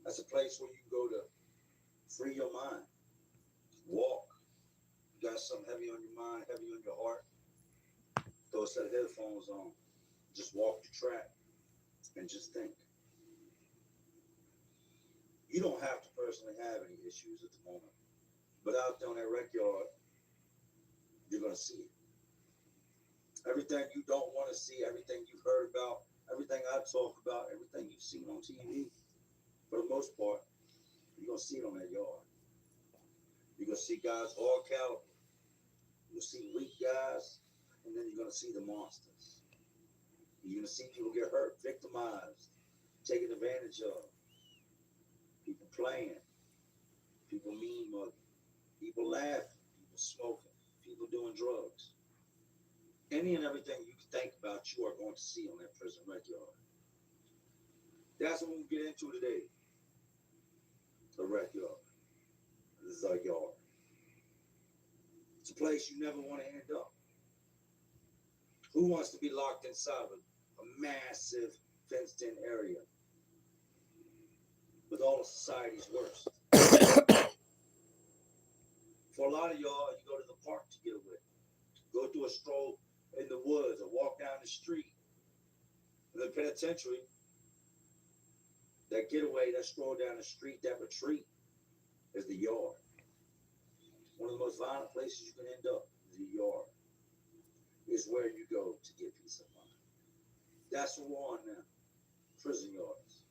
That's a place where you can go to free your mind. Walk. You got something heavy on your mind, heavy on your heart. Throw a set of headphones on. Just walk the track and just think. You don't have to personally have any issues at the moment. But out there on that rec yard, you're going to see it. Everything you don't want to see, everything you've heard about, everything I talk about, everything you've seen on TV, for the most part, you're going to see it on that yard. You're going to see guys all caliber. You'll see weak guys, and then you're going to see the monsters. You're going to see people get hurt, victimized, taken advantage of. People playing, people mean mugging, people laughing, people smoking, people doing drugs. Any and everything you can think about, you are going to see on that prison rec yard. That's what we'll get into today. The rec yard. The yard. It's a place you never want to end up. Who wants to be locked inside of a massive fenced-in area with all of society's worst? For a lot of y'all, you go to the park to get away. Go through a stroll in the woods or walk down the street. In the penitentiary, that getaway, that stroll down the street, that retreat is the yard. One of the most violent places you can end up is the yard. Is where you go to get peace of mind. That's what we're on now. Prison yards.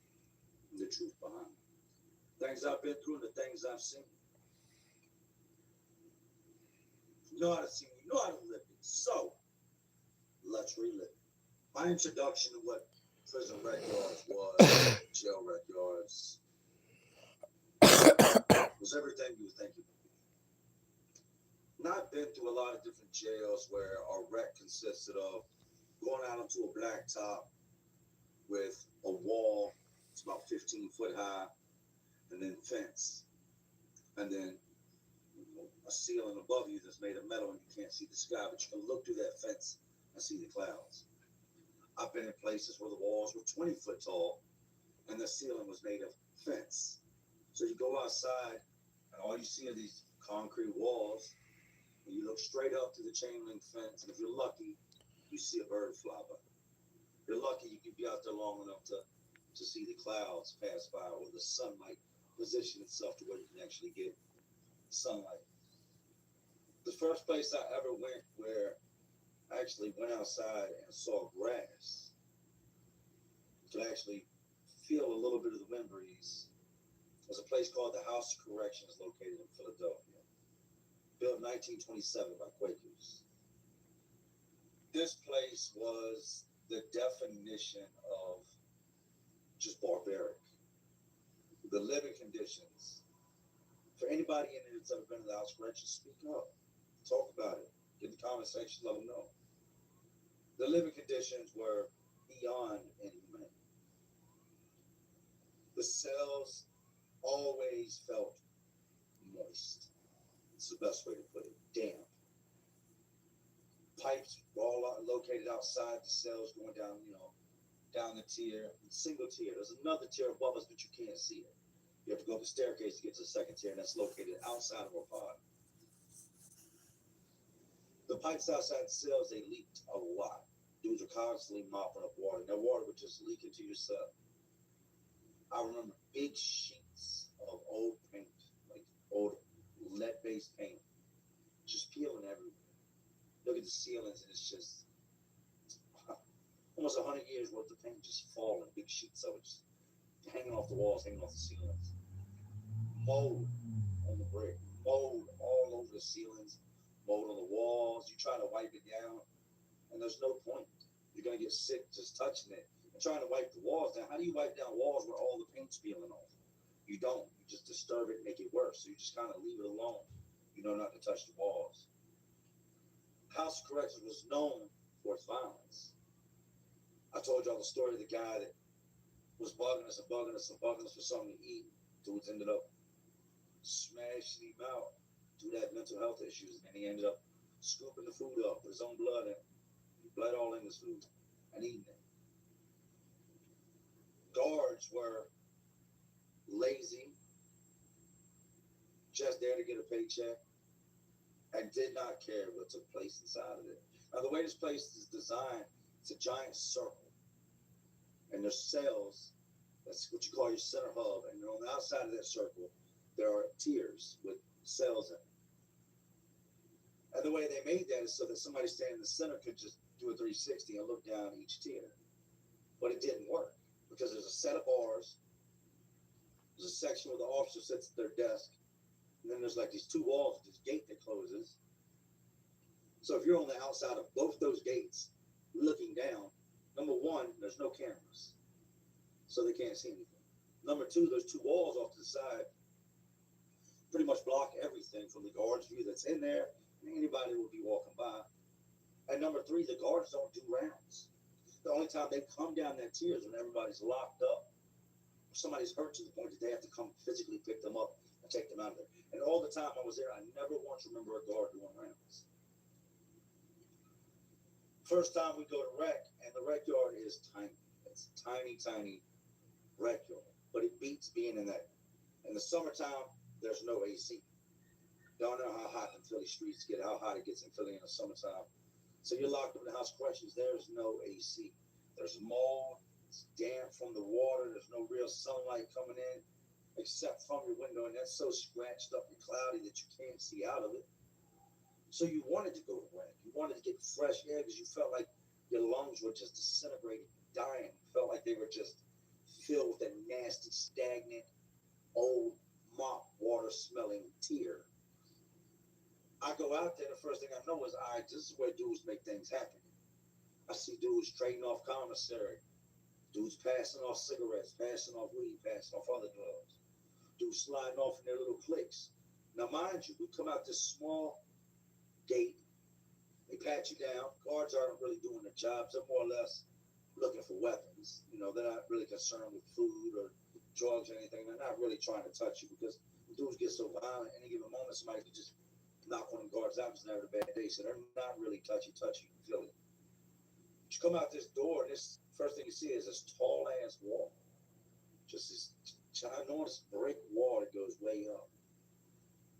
And the truth behind it. Things I've been through and the things I've seen. You know how to see, you know how to live it. So, let's relive it. My introduction to what prison rec yards was, jail rec yards, was everything you would think it would be. And I've been through a lot of different jails where our rec consisted of going out onto a blacktop with a wall, it's about 15 foot high, and then fence. And then a ceiling above you that's made of metal and you can't see the sky, but you can look through that fence and see the clouds. I've been in places where the walls were 20 foot tall and the ceiling was made of fence. So you go outside and all you see are these concrete walls and you look straight up to the chain link fence, and if you're lucky, you see a bird fly by. If you're lucky, you can be out there long enough to see the clouds pass by or the sunlight position itself to where you can actually get sunlight. The first place I ever went where I actually went outside and saw grass, to actually feel a little bit of the wind breeze, was a place called the House of Corrections located in Philadelphia, built in 1927 by Quakers. This place was the definition of just barbaric. The living conditions. For anybody in there that's ever been to the house correction, speak up. Talk about it. Get in the comment section, let them know. The living conditions were beyond inhumane. The cells always felt moist. It's the best way to put it. Damp. Pipes were all located outside the cells going down, down the tier. Single tier. There's another tier above us, but you can't see it. You have to go up the staircase to get to the second tier, and that's located outside of our pod. The pipes outside the cells, they leaked a lot. Dudes were constantly mopping up water, and that water would just leak into your cell. I remember big sheets of old paint, like old lead-based paint, just peeling everywhere. Look at the ceilings, and it's just almost 100 years worth of paint just falling, big sheets of it just hanging off the walls, hanging off the ceilings. Mold on the brick, mold all over the ceilings, mold on the walls. You try to wipe it down, and there's no point. You're going to get sick just touching it and trying to wipe the walls down. How do you wipe down walls where all the paint's peeling off? You don't. You just disturb it and make it worse. So you just kind of leave it alone. You know not to touch the walls. House of Corrections was known for its violence. I told y'all the story of the guy that was bugging us for something to eat. Dudes ended up smashing him out due to that mental health issues, and he ended up scooping the food up with his own blood, and he bled all in his food and eating it. Guards were lazy, just there to get a paycheck, and did not care what took place inside of it. Now, the way this place is designed, it's a giant circle, and there's cells. That's what you call your center hub, and on the outside of that circle, there are tiers with cells in it. And the way they made that is so that somebody standing in the center could just do a 360 and look down each tier. But it didn't work because there's a set of bars, there's a section where the officer sits at their desk, and then there's like these two walls with this gate that closes. So if you're on the outside of both those gates looking down, number one, there's no cameras, so they can't see anything. Number two, those two walls off to the side pretty much block everything from the guard's view that's in there, and anybody will be walking by. And number three, the guards don't do rounds. The only time they come down that tier is when everybody's locked up, or somebody's hurt to the point that they have to come physically pick them up and take them out of there. And all the time I was there, I never once remember a guard doing rounds. First time we go to rec, and the rec yard is tiny. It's a tiny, tiny rec yard, but it beats being in that. In the summertime, there's no AC. Y'all know how hot the Philly streets get, how hot it gets in Philly in the summertime. So you're locked up in the House of Corrections. There's no AC. There's mold. It's damp from the water. There's no real sunlight coming in except from your window, and that's so scratched up and cloudy that you can't see out of it. So you wanted to go to rec. You wanted to get fresh air because you felt like your lungs were just disintegrating, dying. You felt like they were just filled with a nasty, stagnant, old mop water smelling tier. I go out there, the first thing I know is, all right, this is where dudes make things happen. I see dudes trading off commissary, dudes passing off cigarettes, passing off weed, passing off other drugs, dudes sliding off in their little cliques. Now, mind you, we come out this small gate, they pat you down. Guards aren't really doing their jobs. They're more or less looking for weapons. They're not really concerned with food or drugs or anything. They're not really trying to touch you because dudes get so violent at any given moment, somebody could just knock one of the guards out because they're having a bad day. So they're not really touchy. You can feel it. You come out this door, and this first thing you see is this tall ass wall. Just this ginormous brick wall that goes way up.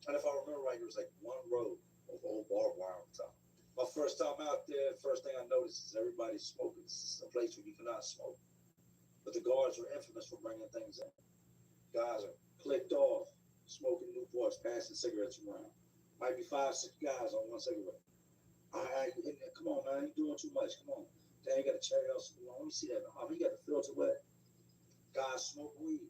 And if I remember right, there was like one row of old barbed wire on top. My first time out there, first thing I noticed is everybody's smoking. This is a place where you cannot smoke. But the guards were infamous for bringing things in. Guys are clicked off, smoking Newports, passing cigarettes around. Might be 5, 6 guys on one cigarette. Come on, man, you doing too much. Come on. Dang, you got a cherry else. Let me see that. Oh, he got the filter wet. Guys smoke weed.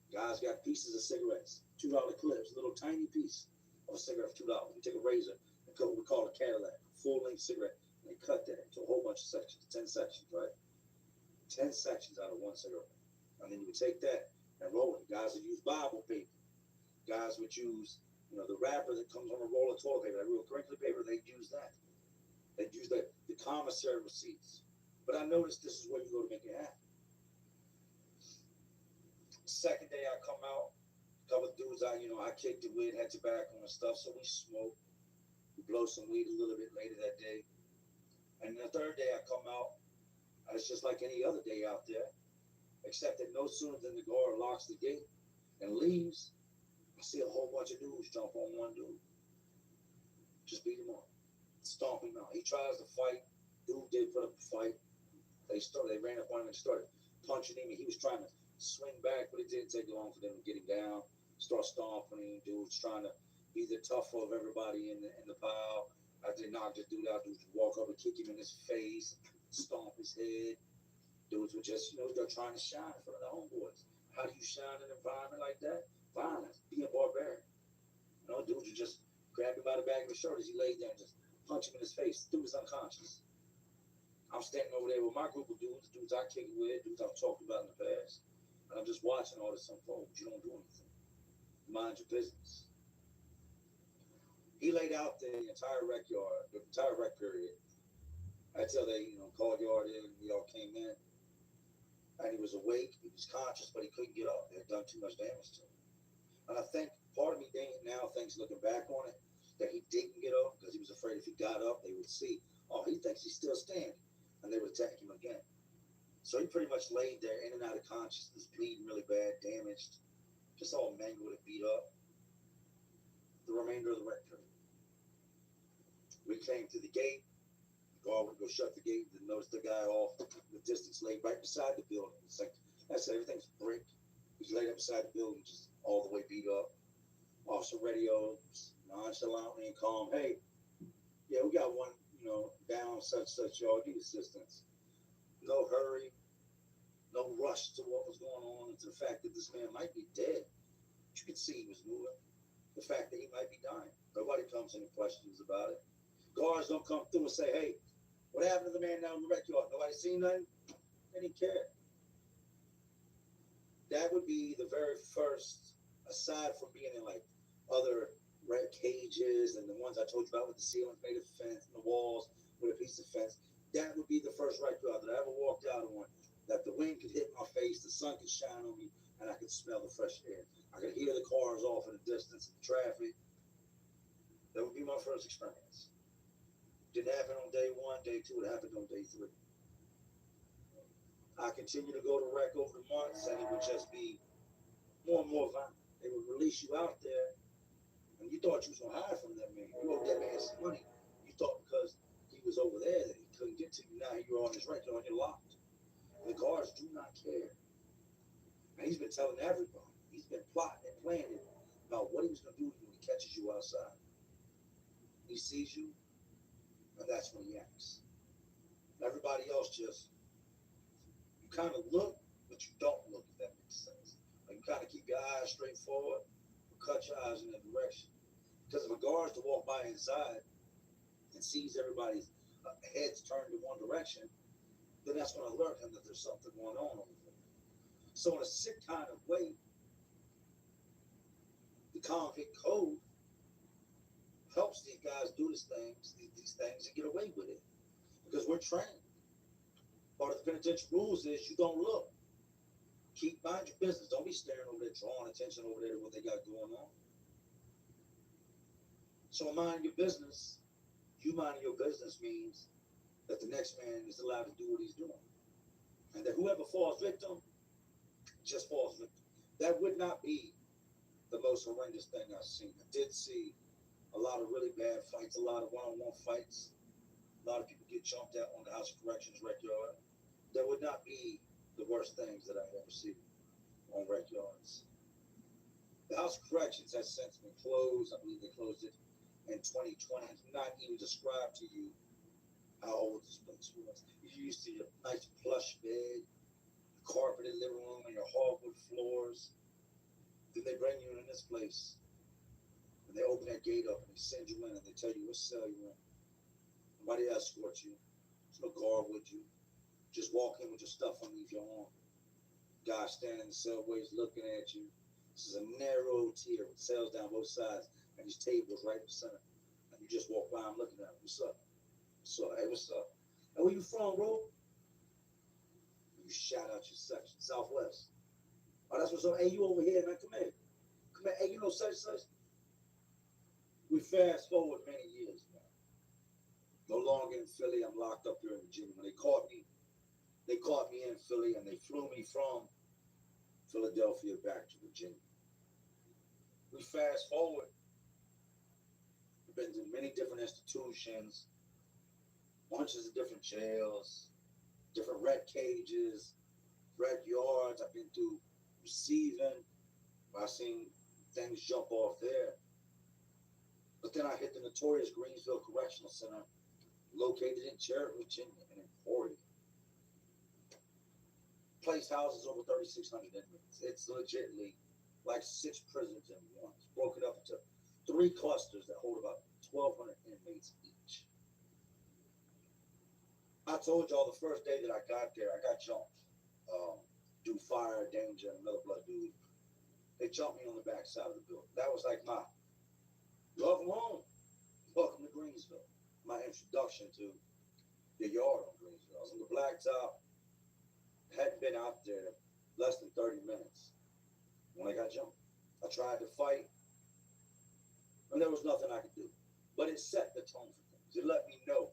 Guys got pieces of cigarettes, $2 clips, a little tiny piece of a cigarette for $2. You take a razor and we call it a Cadillac, full-length cigarette, They cut that into a whole bunch of sections, 10 sections, right? 10 sections out of one cigarette. And then you would take that and roll it. Guys would use Bible paper. Guys would use, the wrapper that comes on a roll of toilet paper, that real crinkly paper, they'd use that. They'd use the commissary receipts. But I noticed this is where you go to make it happen. Second day I come out, a couple of dudes I kicked it with, had tobacco and stuff, so we smoked. We blow some weed a little bit later that day. And the third day I come out, it's just like any other day out there, except that no sooner than the guard locks the gate and leaves, I see a whole bunch of dudes jump on one dude. Just beat him up. Stomp him out. He tries to fight. Dude did put up a fight. They ran up on him and started punching him, and he was trying to swing back, but it didn't take long for them to get him down. Start stomping him. Dude's trying to be the tougher of everybody in the pile. After they knocked this dude out, dudes would walk up and kick him in his face, stomp his head. Dudes were just, they're trying to shine in front of the homeboys. How do you shine in an environment like that? Violence, being barbaric. Dudes would just grab him by the back of his shirt as he laid there and just punch him in his face. Dude was unconscious. I'm standing over there with my group of dudes I kick it with, dudes I've talked about in the past. And I'm just watching all this unfold. You don't do anything. Mind your business. He laid out the entire rec yard, the entire rec period. Until they, called yard in, we all came in. And he was awake, he was conscious, but he couldn't get up. They had done too much damage to him. And I think part of me now thinks, looking back on it, that he didn't get up because he was afraid if he got up, they would see, oh, he thinks he's still standing. And they would attack him again. So he pretty much laid there in and out of consciousness, bleeding really bad, damaged, just all mangled and beat up. The remainder of the rec period. We came to the gate. The guard would go shut the gate and notice the guy off the distance laid right beside the building. It's like, that's it, everything's brick. He's laid up beside the building, just all the way beat up. Officer radio, nonchalantly and calm. Hey, yeah, we got one, down such, y'all need assistance. No hurry, no rush to what was going on, and to the fact that this man might be dead. You could see he was moving. The fact that he might be dying. Nobody comes in and questions about it. Guards don't come through and say, hey, what happened to the man down in the rec yard? Nobody seen nothing? They didn't care. That would be the very first, aside from being in like other red cages and the ones I told you about with the ceilings made of fence and the walls with a piece of fence, that would be the first rec yard that I ever walked out on, that the wind could hit my face, the sun could shine on me, and I could smell the fresh air. I could hear the cars off in the distance, the traffic. That would be my first experience. Didn't happen on day one, day two, it happened on day three. I continued to go to rec over the months, and it would just be more and more violent. They would release you out there, and you thought you was going to hide from that man. You owed that man some money. You thought because he was over there that he couldn't get to you. Now you're on his rec yard and you're locked. The guards do not care. And he's been telling everybody. He's been plotting and planning about what he was going to do when he catches you outside. He sees you, and that's when he acts. Everybody else just, you kind of look, but you don't look, if that makes sense. Like you kind of keep your eyes straight forward, but cut your eyes in that direction. Because if a guard's to walk by inside and sees everybody's heads turned in one direction, then that's going to alert him that there's something going on over there. So in a sick kind of way, the convict code helps these guys do these things and get away with it. Because we're trained. Part of the penitentiary rules is you don't look. Mind your business. Don't be staring over there, drawing attention over there to what they got going on. So mind your business. You minding your business means that the next man is allowed to do what he's doing. And that whoever falls victim, just falls victim. That would not be the most horrendous thing I've seen. I did see a lot of really bad fights, a lot of one-on-one fights. A lot of people get jumped out on the House of Corrections rec yard. That would not be the worst things that I've ever seen on rec yards. The House of Corrections has since been closed. I believe they closed it in 2020. I cannot even describe to you how old this place was. You used to see a nice plush bed, a carpeted living room, and your hardwood floors. Then they bring you in this place, and they open that gate up, and they send you in, and they tell you what cell you're in. And Why they escort you? There's no guard with you. Just walk in with your stuff underneath your arm. Guy standing in the subways looking at you. This is a narrow tier with cells down both sides and these tables right in the center. And you just walk by, I'm looking at them. What's up? What's up? Hey, what's up? Hey, where you from, bro? You shout out your section, Southwest. Oh, that's what's up. Hey, you over here, man. Come here. Come here. Hey, you know such and such? We fast forward many years, man. No longer in Philly. I'm locked up here in Virginia. When they caught me in Philly and they flew me from Philadelphia back to Virginia. We fast forward. I've been to many different institutions, bunches of different jails, different red cages, red yards. I've been through receiving. I've seen things jump off there. But then I hit the notorious Greensville Correctional Center, located in Cherry, Virginia, and Emporia. Place houses over 3,600 inmates. It's legitimately like 6 prisons in one. It's broken up into 3 clusters that hold about 1,200 inmates each. I told y'all the first day that I got there, I got jumped. Due fire, danger, and another blood dude. They jumped me on the back side of the building. That was like my welcome home. Welcome to Greensville. My introduction to the yard on Greensville. I was on the blacktop. Hadn't been out there less than 30 minutes when I got jumped. I tried to fight, and there was nothing I could do. But it set the tone for things. It let me know,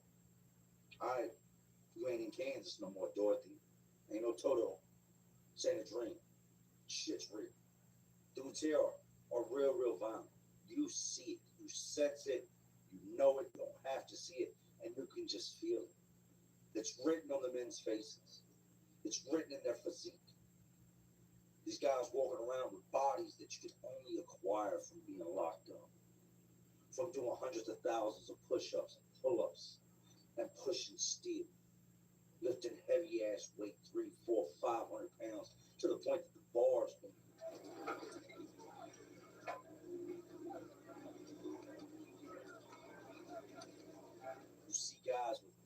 all right, you ain't in Kansas no more, Dorothy. Ain't no Toto. This ain't a dream. Shit's real. Dudes here are real violent. You see it. You sense it. You know it. You don't have to see it. And you can just feel it. It's written on the men's faces. It's written in their physique. These guys walking around with bodies that you can only acquire from being locked up. From doing hundreds of thousands of push-ups and pull-ups and pushing steel. Lifting heavy ass weight, 300, 400, 500 pounds, to the point that the bars been. You see guys with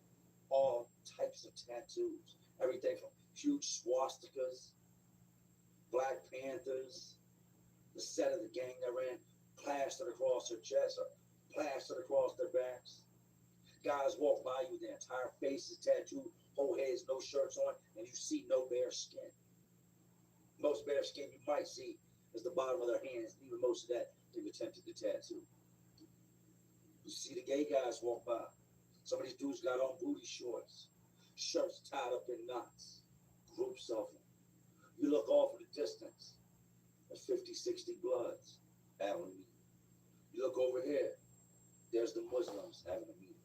all types of tattoos, everything from huge swastikas, Black Panthers, the set of the gang they're in, plastered across their chest or plastered across their backs. Guys walk by you with their entire faces tattooed, whole heads, no shirts on, and you see no bare skin. Most bare skin you might see is the bottom of their hands, and even most of that they've attempted to tattoo. You see the gay guys walk by. Some of these dudes got on booty shorts, shirts tied up in knots, groups of them. You look off in the distance, there's 50, 60 bloods having a meeting. You look over here, there's the Muslims having a meeting.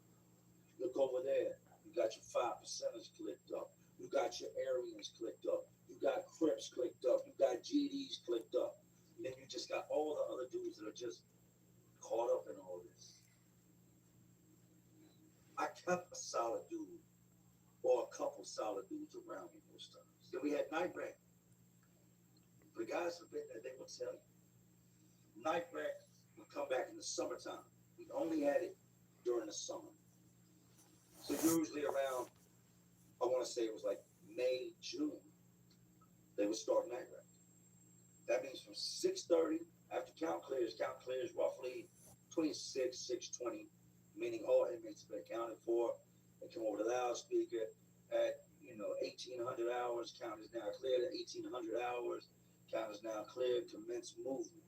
Look over there, you got your 5%ers clicked up. You got your Aryans clicked up. You got Crips clicked up. You got GDs clicked up. And then you just got all the other dudes that are just caught up in all this. I kept a solid dude or a couple solid dudes around me most times. Then we had Night Rack. The guys have been there, they will tell you. Night Rack would come back in the summertime. We only had it during the summer. So usually around, I want to say it was like May, June, they would start Night Rack. That means from 6:30 after count clears roughly between 6:20, meaning all inmates have been accounted for. They come over the loudspeaker at 1800 hours. Count is now cleared at 1800 hours. Count is now cleared. Commence movement.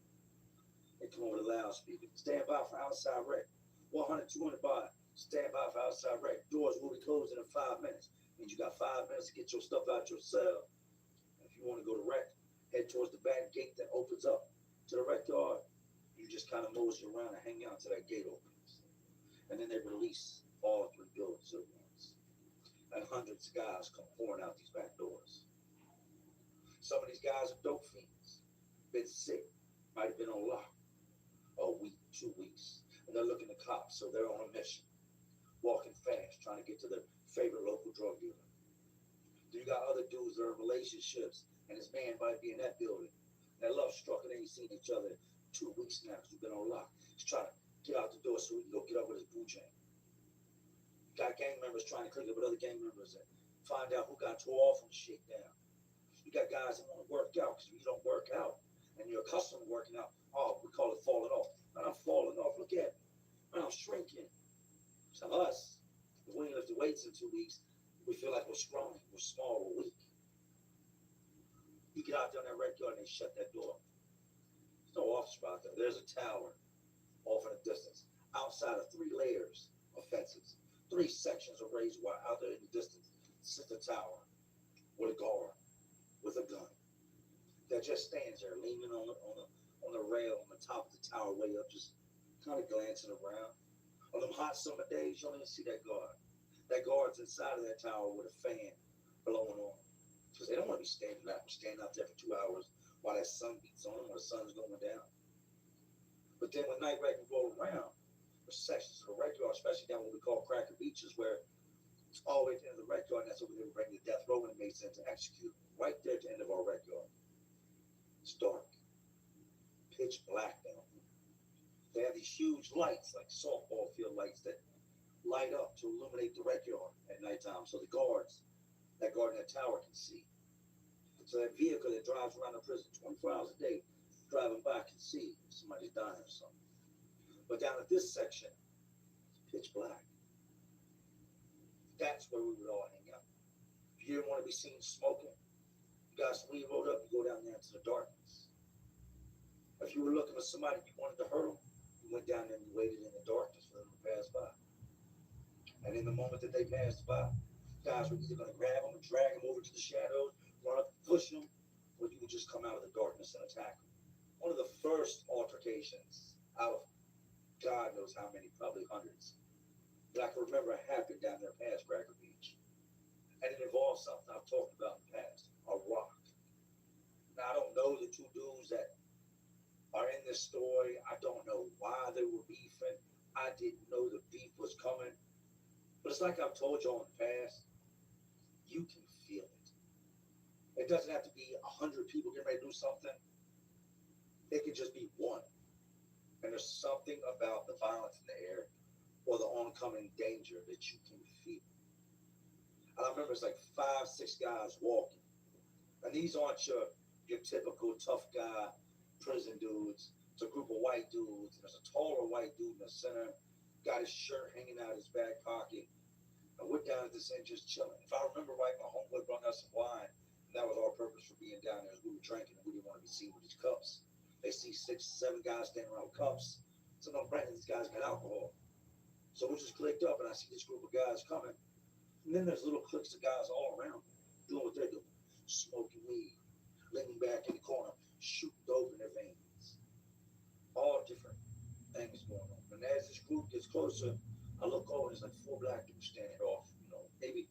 They come over the loudspeaker. Stand by for outside rec. 100, 200 by. Stand by for outside rec. Doors will be closing in 5 minutes. Means you got 5 minutes to get your stuff out your cell. And if you want to go to rec, head towards the back gate that opens up to the rec yard. You just kind of mosey around and hang out till that gate opens. And then they release all 3 buildings at once. And hundreds of guys come pouring out these back doors. Some of these guys are dope fiends. Been sick. Might have been on lock. A week, 2 weeks. And they're looking to cops, so they're on a mission. Walking fast, trying to get to their favorite local drug dealer. Then you got other dudes that are in relationships, and his man might be in that building. That love struck and they ain't seen each other in 2 weeks now because we've been on lock. He's trying to get out the door so he can go get up with his boo chain. Got gang members trying to click up with other gang members and find out who got tore off on the shakedown. You got guys that want to work out because if you don't work out and you're accustomed to working out, oh, we call it falling off. Man, I'm falling off. Look at me. Man, I'm shrinking. To us, if we ain't lift the weights in 2 weeks, we feel like we're scrawny, we're small, we're weak. You get out there in that red yard and they shut that door. There's no office out there. There's a tower off in the distance, outside of 3 layers of fences, 3 sections of razor wire out there in the distance. Sits a tower with a guard with a gun that just stands there, leaning on the rail on the top of the tower, way up, just kind of glancing around. On them hot summer days, you don't even see that guard. That guard's inside of that tower with a fan blowing on. Because they don't want to be standing out there for 2 hours while that sun beats on them, while the sun's going down. But then when night rain roll around, there's sections of the wreck yard, especially down what we call Cracker Beaches, where it's all the way to the end of the wreck yard, and that's what we bring the death row inmates in to execute. Right there at the end of our wreck yard. It's dark. Pitch black down there. They have these huge lights, like softball field lights, that light up to illuminate the wreck yard at nighttime, so the guards that guard in that tower can see. So that vehicle that drives around the prison 24 hours a day, driving by, can see if somebody's dying or something. But down at this section, it's pitch black. That's where we would all hang out. If you didn't want to be seen smoking, you got some weed rolled up, you go down there into the darkness. If you were looking for somebody you wanted to hurt them, you went down there and you waited in the darkness for them to pass by. And in the moment that they passed by, guys were either going to grab them and drag them over to the shadows, run up and push them, or you would just come out of the darkness and attack them. One of the first altercations out of God knows how many, probably hundreds, that I can remember happened down there past Cracker Beach. And it involves something I've talked about in the past, a rock. Now, I don't know the 2 dudes that are in this story. I don't know why they were beefing. I didn't know the beef was coming. But it's like I've told y'all in the past, you can feel it. It doesn't have to be 100 people getting ready to do something. It could just be one. And there's something about the violence in the air or the oncoming danger that you can feel. And I remember it's like 5, 6 guys walking. And these aren't your typical tough guy prison dudes. It's a group of white dudes. There's a taller white dude in the center, got his shirt hanging out of his back pocket. And we're down at this end just chilling. If I remember right, my homeboy brought us some wine. And that was our purpose for being down there, as we were drinking, and we didn't want to be seen with these cups. They see 6, 7 guys standing around with cups. So no, Brandon, these guys got alcohol. So we just clicked up, and I see this group of guys coming. And then there's little cliques of guys all around doing what they're doing, smoking weed, leaning back in the corner, shooting dope in their veins. All different things going on. And as this group gets closer, I look over, and there's like 4 black dudes standing off, maybe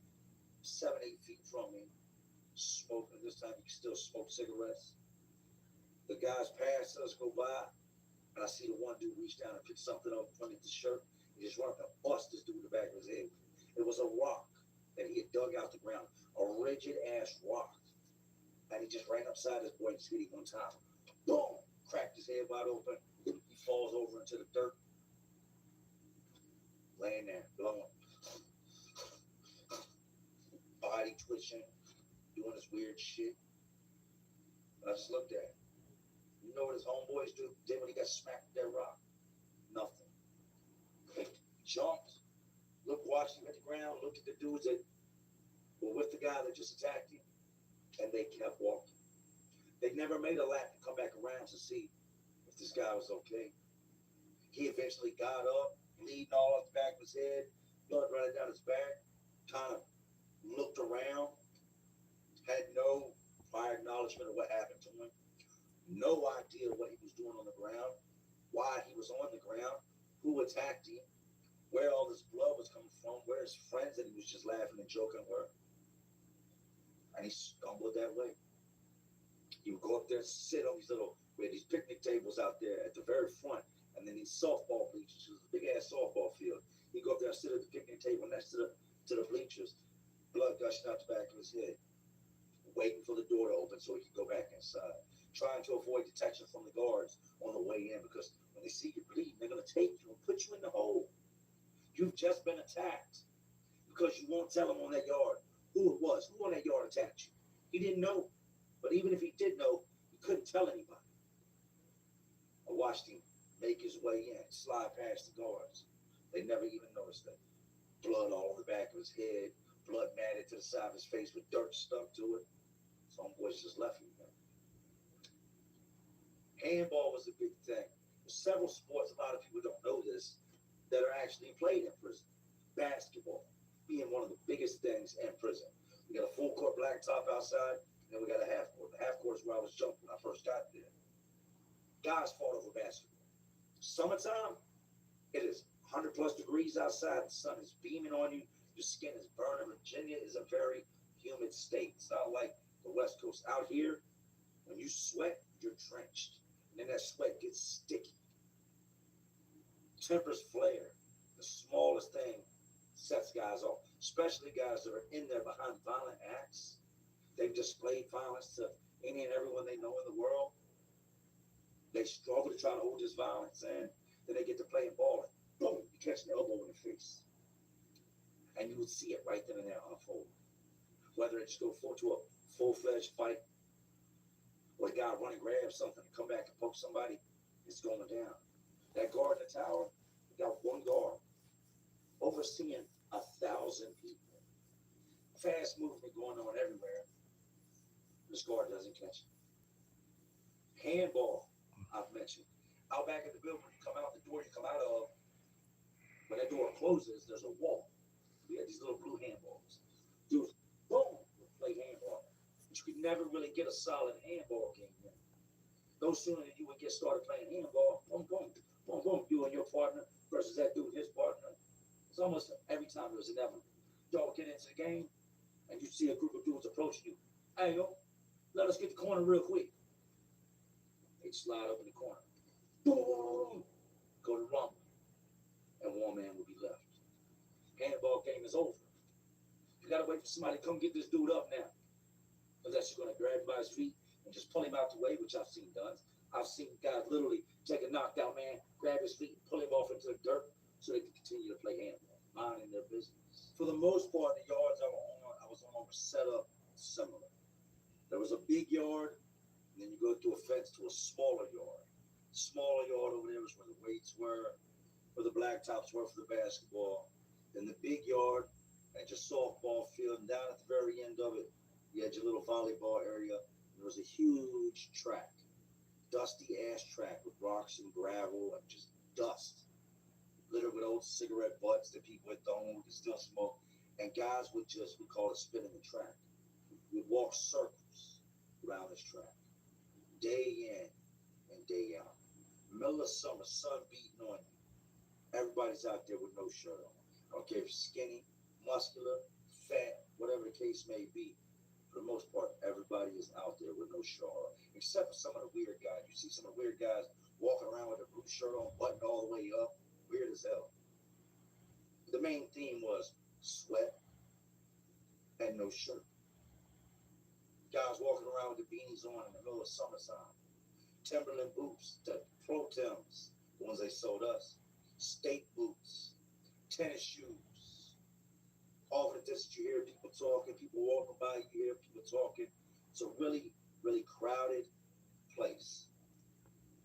7, 8 feet from me, smoking. This time you can still smoke cigarettes. The guys pass us, go by, and I see the one dude reach down and pick something up underneath the shirt. He just run up and bust this dude in the back of his head. It was a rock that he had dug out the ground, a rigid ass rock. And he just ran upside this boy and just hit him one time. Boom! Cracked his head wide open. He falls over into the dirt. Laying there, blowing. Body twitching, doing this weird shit. And I just looked at him. You know what his homeboys did when he got smacked with that rock? Nothing. They jumped, watched him hit the ground, looked at the dudes that were with the guy that just attacked him, and they kept walking. They never made a lap to come back around to see if this guy was okay. He eventually got up, bleeding all off the back of his head, blood running down his back, kind of looked around, had no prior acknowledgement of what happened to him, no idea what he was doing on the ground, why he was on the ground, who attacked him, where all this blood was coming from, where his friends that he was just laughing and joking were. And he stumbled that way. He would go up there and sit on we had these picnic tables out there at the very front, and then these softball bleachers. It was a big ass softball field. He'd go up there and sit at the picnic table next to the bleachers, blood gushing out the back of his head, waiting for the door to open so he could go back inside, trying to avoid detection from the guards on the way in, because when they see you bleeding, they're going to take you and put you in the hole. You've just been attacked. because you won't tell him on that yard who it was, who on that yard attacked you. He didn't know. But even if he did know, he couldn't tell anybody. I watched him make his way in, slide past the guards. They never even noticed that. Blood all over the back of his head, blood matted to the side of his face with dirt stuck to it. Some boys just left him there. Handball was a big thing. There's several sports, a lot of people don't know this, that are actually played in prison. Basketball being one of the biggest things in prison. We got a full court blacktop outside, and then we got a half court. The half court is where I was jumping when I first got there. Guys fought over basketball. Summertime, it is 100 plus degrees outside. The sun is beaming on you. Your skin is burning. Virginia is a very humid state. It's not like the West Coast. Out here, when you sweat, you're drenched. And then that sweat gets sticky. Tempers flare. The smallest thing sets guys off, especially guys that are in there behind violent acts. They've displayed violence to any and everyone they know in the world. They struggle to try to hold this violence in. Then they get to playing ball. Boom, you catch an elbow in the face. And you would see it right then and there unfold. Whether it's go to a full-fledged fight, or the guy run and grab something and come back and poke somebody, it's going down. That guard in the tower, we got one guard overseeing 1,000 people. Fast movement going on everywhere. This guard doesn't catch it. Handball, I've mentioned. Out back in the building, you come out the door you come out of, when that door closes, there's a wall. We had these little blue handballs. Dudes, boom, would play handball. But you could never really get a solid handball game in. No sooner than you would get started playing handball, boom, boom, boom, boom, you and your partner versus that dude and his partner. It's almost every time it was inevitable. Y'all get into the game, and you see a group of dudes approaching you. Hey, yo, let us get the corner real quick. They'd slide up in the corner. Boom! Go to rumble. And one man will be left. Handball game is over. You gotta wait for somebody to come get this dude up now. Unless you're gonna grab him by his feet and just pull him out the way, which I've seen done. I've seen guys literally take a knocked out man, grab his feet, and pull him off into the dirt so they can continue to play handball, minding their business. For the most part, the yards I was on were set up similar. There was a big yard, and then you go through a fence to a smaller yard. Smaller yard over there was where the weights were, where the blacktops were for the basketball. Then the big yard and your softball field, and down at the very end of it, you had your little volleyball area. There was a huge track, dusty ass track with rocks and gravel and just dust, littered with old cigarette butts that people had thrown, could still smoke. And guys would we call it spinning the track. We'd walk circles around this track, day in and day out. Middle of summer, sun beating on you. Everybody's out there with no shirt on. I don't care if you're skinny, muscular, fat, whatever the case may be. For the most part, everybody is out there with no shirt on, except for some of the weird guys. You see some of the weird guys walking around with a blue shirt on, buttoned all the way up. Weird as hell. The main theme was sweat and no shirt. Guys walking around with the beanies on in the middle of summertime. Timberland boots, the Pro Tims, the ones they sold us. State boots, tennis shoes. All of the distance you hear people talking, people walking by, you hear people talking. It's a really, really crowded place.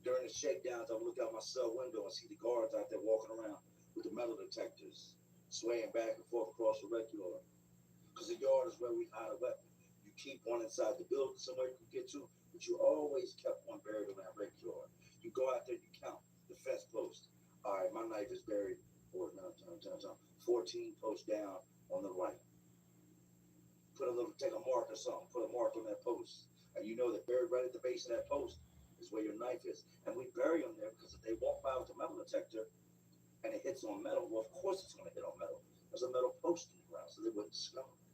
During the shakedowns, I would look out my cell window and see the guards out there walking around with the metal detectors, swaying back and forth across the regular. Because the yard is where we hide a weapon. You keep one inside the building somewhere you can get to, but you always kept one buried in that regular. You go out there, you count the fence post. All right, my knife is buried 14 posts down on the right. Take a mark or something, put a mark on that post. And you know that buried right at the base of that post is where your knife is. And we bury them there because if they walk by with a metal detector and it hits on metal, well, of course it's going to hit on metal. There's a metal post in the ground, so they wouldn't discover it.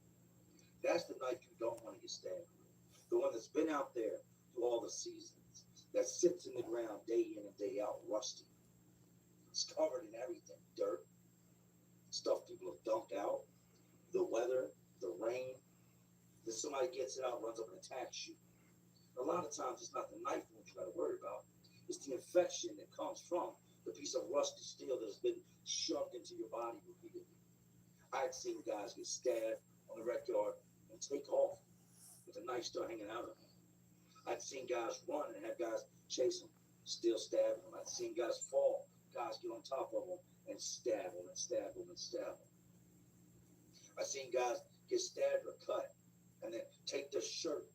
That's the knife you don't want to get stabbed with. The one that's been out there through all the seasons, that sits in the ground day in and day out, rusty. It's covered in everything, dirt, stuff people have dumped out, the weather, the rain. Then somebody gets it out, runs up and attacks you. A lot of times it's not the knife that you got to worry about. It's the infection that comes from the piece of rusty steel that has been shoved into your body repeatedly. I'd seen guys get stabbed on the rec yard and take off with a knife still hanging out of them. I'd seen guys run and have guys chase them, still stab them. I'd seen guys fall, guys get on top of them and stab them and stab them and stab them. I've seen guys get stabbed or cut and then take their shirt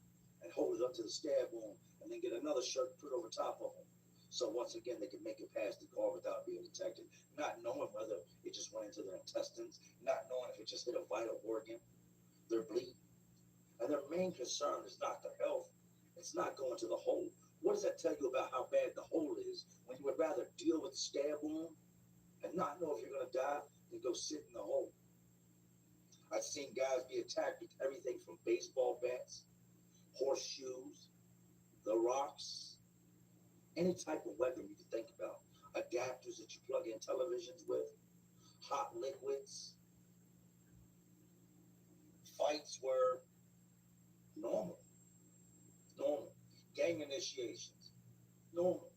and hold it up to the stab wound and then get another shirt put over top of them. So once again, they can make it past the car without being detected, not knowing whether it just went into their intestines, not knowing if it just hit a vital organ, their bleed. And their main concern is not their health. It's not going to the hole. What does that tell you about how bad the hole is when you would rather deal with the stab wound and not know if you're going to die than go sit in the hole? I've seen guys be attacked with everything from baseball bats, horseshoes, the rocks, any type of weapon you can think about. Adapters that you plug in televisions with, hot liquids. Fights were normal. Gang initiations, normal.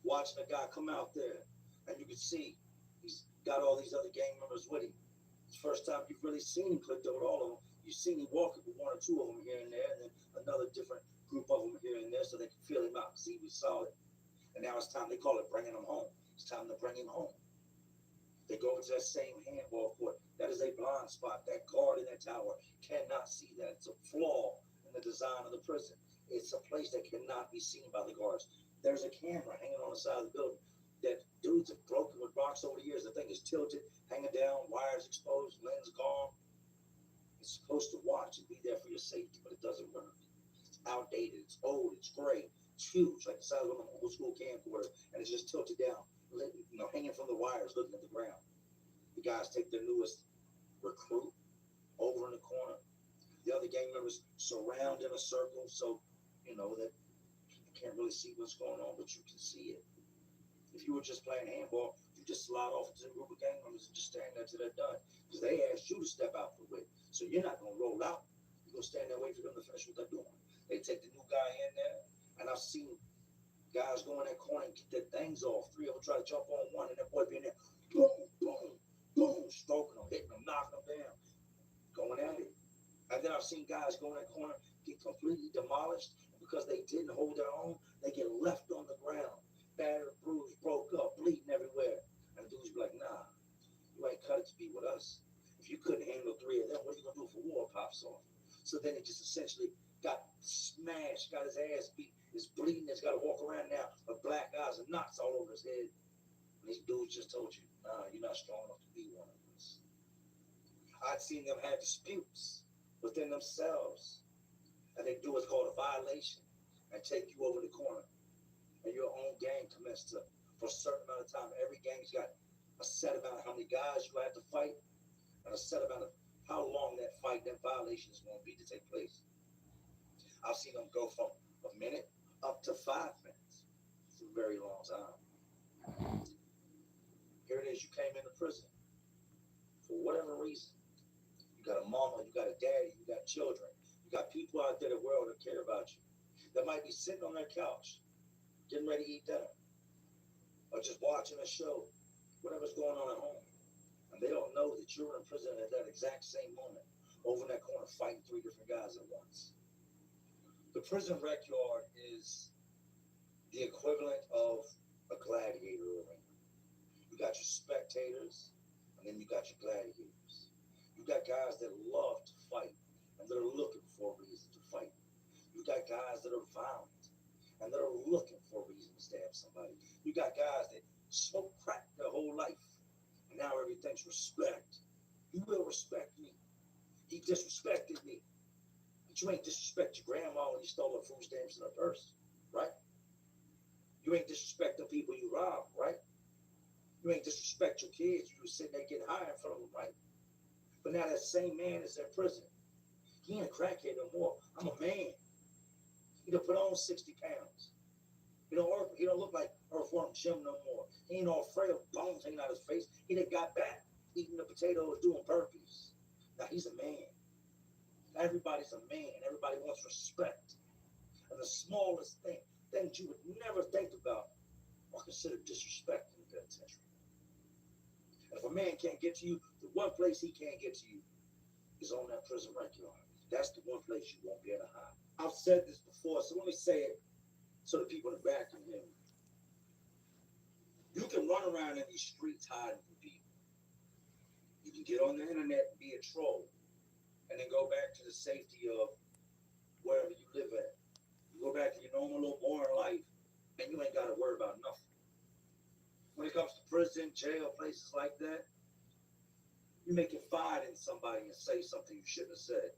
Watching a guy come out there and you can see he's got all these other gang members with him. It's the first time you've really seen him clicked over all of them. You've seen him walking with one or two of them here and there, and then another different group of them here and there so they can feel him out and see he was solid. And now it's time, they call it bringing him home. It's time to bring him home. They go over to that same handball court. That is a blind spot. That guard in that tower cannot see that. It's a flaw in the design of the prison. It's a place that cannot be seen by the guards. There's a camera hanging on the side of the building that dudes have broken with rocks over the years. The thing is tilted, hanging down, wires exposed, lens gone. It's supposed to watch and be there for your safety, but it doesn't work. It's outdated, it's old, it's gray, it's huge, like the size of an old school camcorder, and it's just tilted down, hanging from the wires, looking at the ground. The guys take their newest recruit over in the corner. The other gang members surround in a circle, so that you can't really see what's going on, but you can see it. If you were just playing handball, you just slide off into the group of gang members and just stand there till they're done. Because they asked you to step out for it. So you're not going to roll out. You're going to stand there waiting for them to finish what they're doing. They take the new guy in there, and I've seen guys go in that corner and get their things off. 3 of them try to jump on one, and that boy be in there, boom, boom, boom, stroking them, hitting them, knocking them down, going at it. And then I've seen guys go in that corner, get completely demolished. Because they didn't hold their own, they get left on the ground, battered, bruised, broke up, bleeding everywhere. And the dudes be like, nah, you ain't cut it to be with us. If you couldn't handle 3 of them, what are you going to do if a war pops off? So then it just essentially got smashed, got his ass beat, is bleeding, he's got to walk around now with black eyes and knots all over his head. And these dudes just told you, nah, you're not strong enough to be one of us. I'd seen them have disputes within themselves. And they do what's called a violation and take you over the corner. And your own gang commences for a certain amount of time. Every gang's got a set amount of how many guys you have to fight and a set amount of how long that fight, that violation is going to be to take place. I've seen them go from a minute up to 5 minutes. It's a very long time. Here it is, you came into prison. For whatever reason, you got a mama, you got a daddy, you got children. You got people out there in the world that care about you, that might be sitting on their couch, getting ready to eat dinner, or just watching a show, whatever's going on at home. And they don't know that you're in prison at that exact same moment, over in that corner fighting 3 different guys at once. The prison rec yard is the equivalent of a gladiator arena. You got your spectators, and then you got your gladiators. You got guys that love to fight, and that are looking for a reason to fight. You got guys that are violent and that are looking for a reason to stab somebody. You got guys that smoke crack their whole life, and now everything's respect. You will respect me. He disrespected me. But you ain't disrespect your grandma when you stole her food stamps in her purse, right? You ain't disrespect the people you robbed, right? You ain't disrespect your kids. You were sitting there getting high in front of them, right? But now that same man is in prison. He ain't a crackhead no more. I'm a man. He done put on 60 pounds. He don't look like Earthworm Jim no more. He ain't all frail, bones hanging out his face. He done got back, eating the potatoes, doing burpees. Now he's a man. Everybody's a man. Everybody wants respect. And the smallest things you would never think about are considered disrespect in the penitentiary. And if a man can't get to you, the one place he can't get to you is on that prison record. That's the one place you won't be able to hide. I've said this before, so let me say it so the people in the back can hear me. You can run around in these streets hiding from people. You can get on the internet and be a troll, and then go back to the safety of wherever you live at. You go back to your normal little boring life, and you ain't got to worry about nothing. When it comes to prison, jail, places like that, you may confide in somebody and say something you shouldn't have said.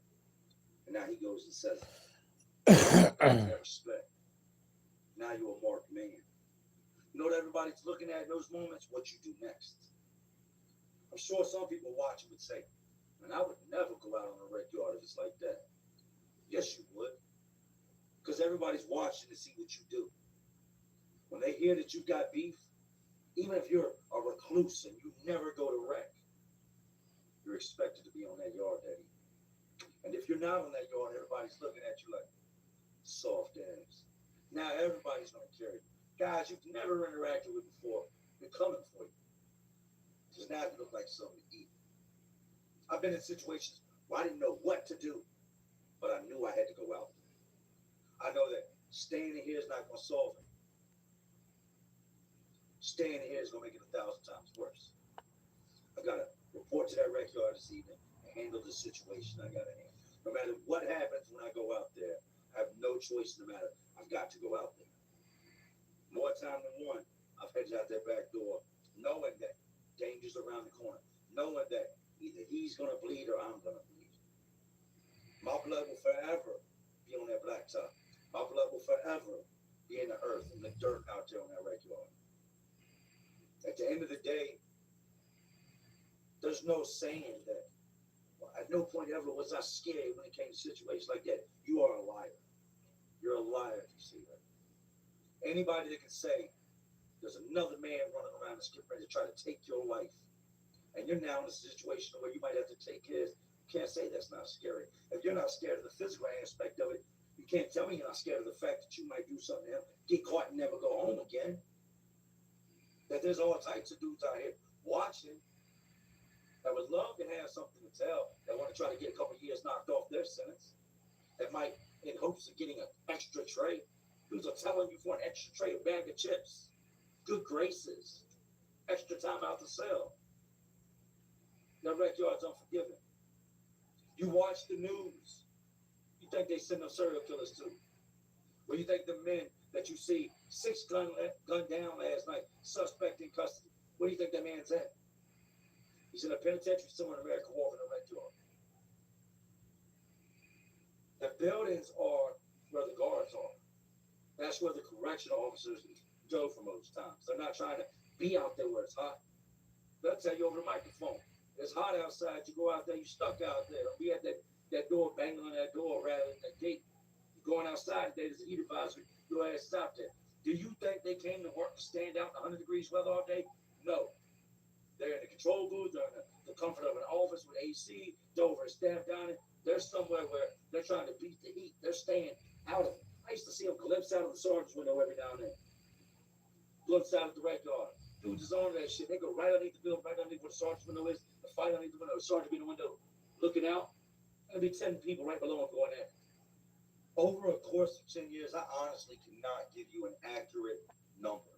And now he goes and says it. Respect. Now you're a marked man. You know what everybody's looking at in those moments? What you do next. I'm sure some people watching would say, man, I would never go out on a red yard if it's like that. Yes, you would. Because everybody's watching to see what you do. When they hear that you got beef, even if you're a recluse and you never go to rec, you're expected to be on that yard that evening. And if you're not on that yard, everybody's looking at you like soft ass. Now everybody's going to carry you. Guys you've never interacted with before, they're coming for you. Because now you look like something to eat. I've been in situations where I didn't know what to do, but I knew I had to go out there. I know that staying in here is not going to solve it. Staying in here is going to make it 1,000 times worse. I got to report to that rec yard this evening and handle the situation I got to handle. No matter what happens when I go out there, I have no choice in the matter. I've got to go out there. More time than one, I've headed out that back door, knowing that danger's around the corner, knowing that either he's going to bleed or I'm going to bleed. My blood will forever be on that blacktop. My blood will forever be in the earth, in the dirt out there on that rec yard. At the end of the day, there's no saying that. At no point ever was I scared when it came to situations like that. You are a liar. You're a liar if you say that. Anybody that can say there's another man running around that's getting ready to try to take your life, and you're now in a situation where you might have to take his, you can't say that's not scary. If you're not scared of the physical aspect of it, you can't tell me you're not scared of the fact that you might do something to him, get caught and never go home again. That there's all types of dudes out here watching that would love to have something to tell, that want to try to get a couple of years knocked off their sentence, that might, in hopes of getting an extra tray. Dudes are telling you for an extra tray, a bag of chips, good graces, extra time out the cell. That rec yard's unforgiving. You watch the news. You think they send them serial killers too? Or you think the men that you see 6 gunned down last night, suspect in custody, where do you think that man's at? He's in a penitentiary somewhere in America, walking a red yard. The buildings are where the guards are. That's where the correctional officers go for most times. They're not trying to be out there where it's hot. They'll tell you over the microphone. It's hot outside. You go out there, you stuck out there. Don't be at that door, banging on that door rather than that gate. You're going outside today, there's a heat advisory. Your ass stop there. Do you think they came to work to stand out in 100 degrees weather all day? No. They're in the control booth, they're in the comfort of an office with AC, Dover is staffed down it. They're somewhere where they're trying to beat the heat. They're staying out of it. I used to see them glimpse out of the sergeant's window every now and then. Glimpse out of the rec yard. Dudes is on that shit. They go right underneath the building, right underneath where the sergeant's window is. The fight underneath the window. The sergeant be in the window looking out. There'll be 10 people right below him going in. Over a course of 10 years, I honestly cannot give you an accurate number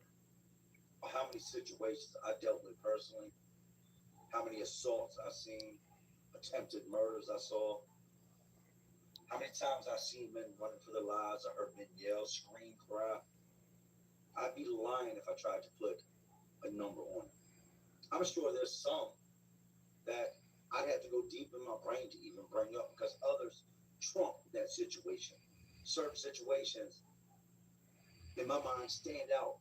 of how many situations I dealt with personally, how many assaults I've seen, attempted murders I saw, how many times I've seen men running for their lives, I heard men yell, scream, cry. I'd be lying if I tried to put a number on it. I'm sure there's some that I'd have to go deep in my brain to even bring up because others trump that situation. Certain situations, in my mind, stand out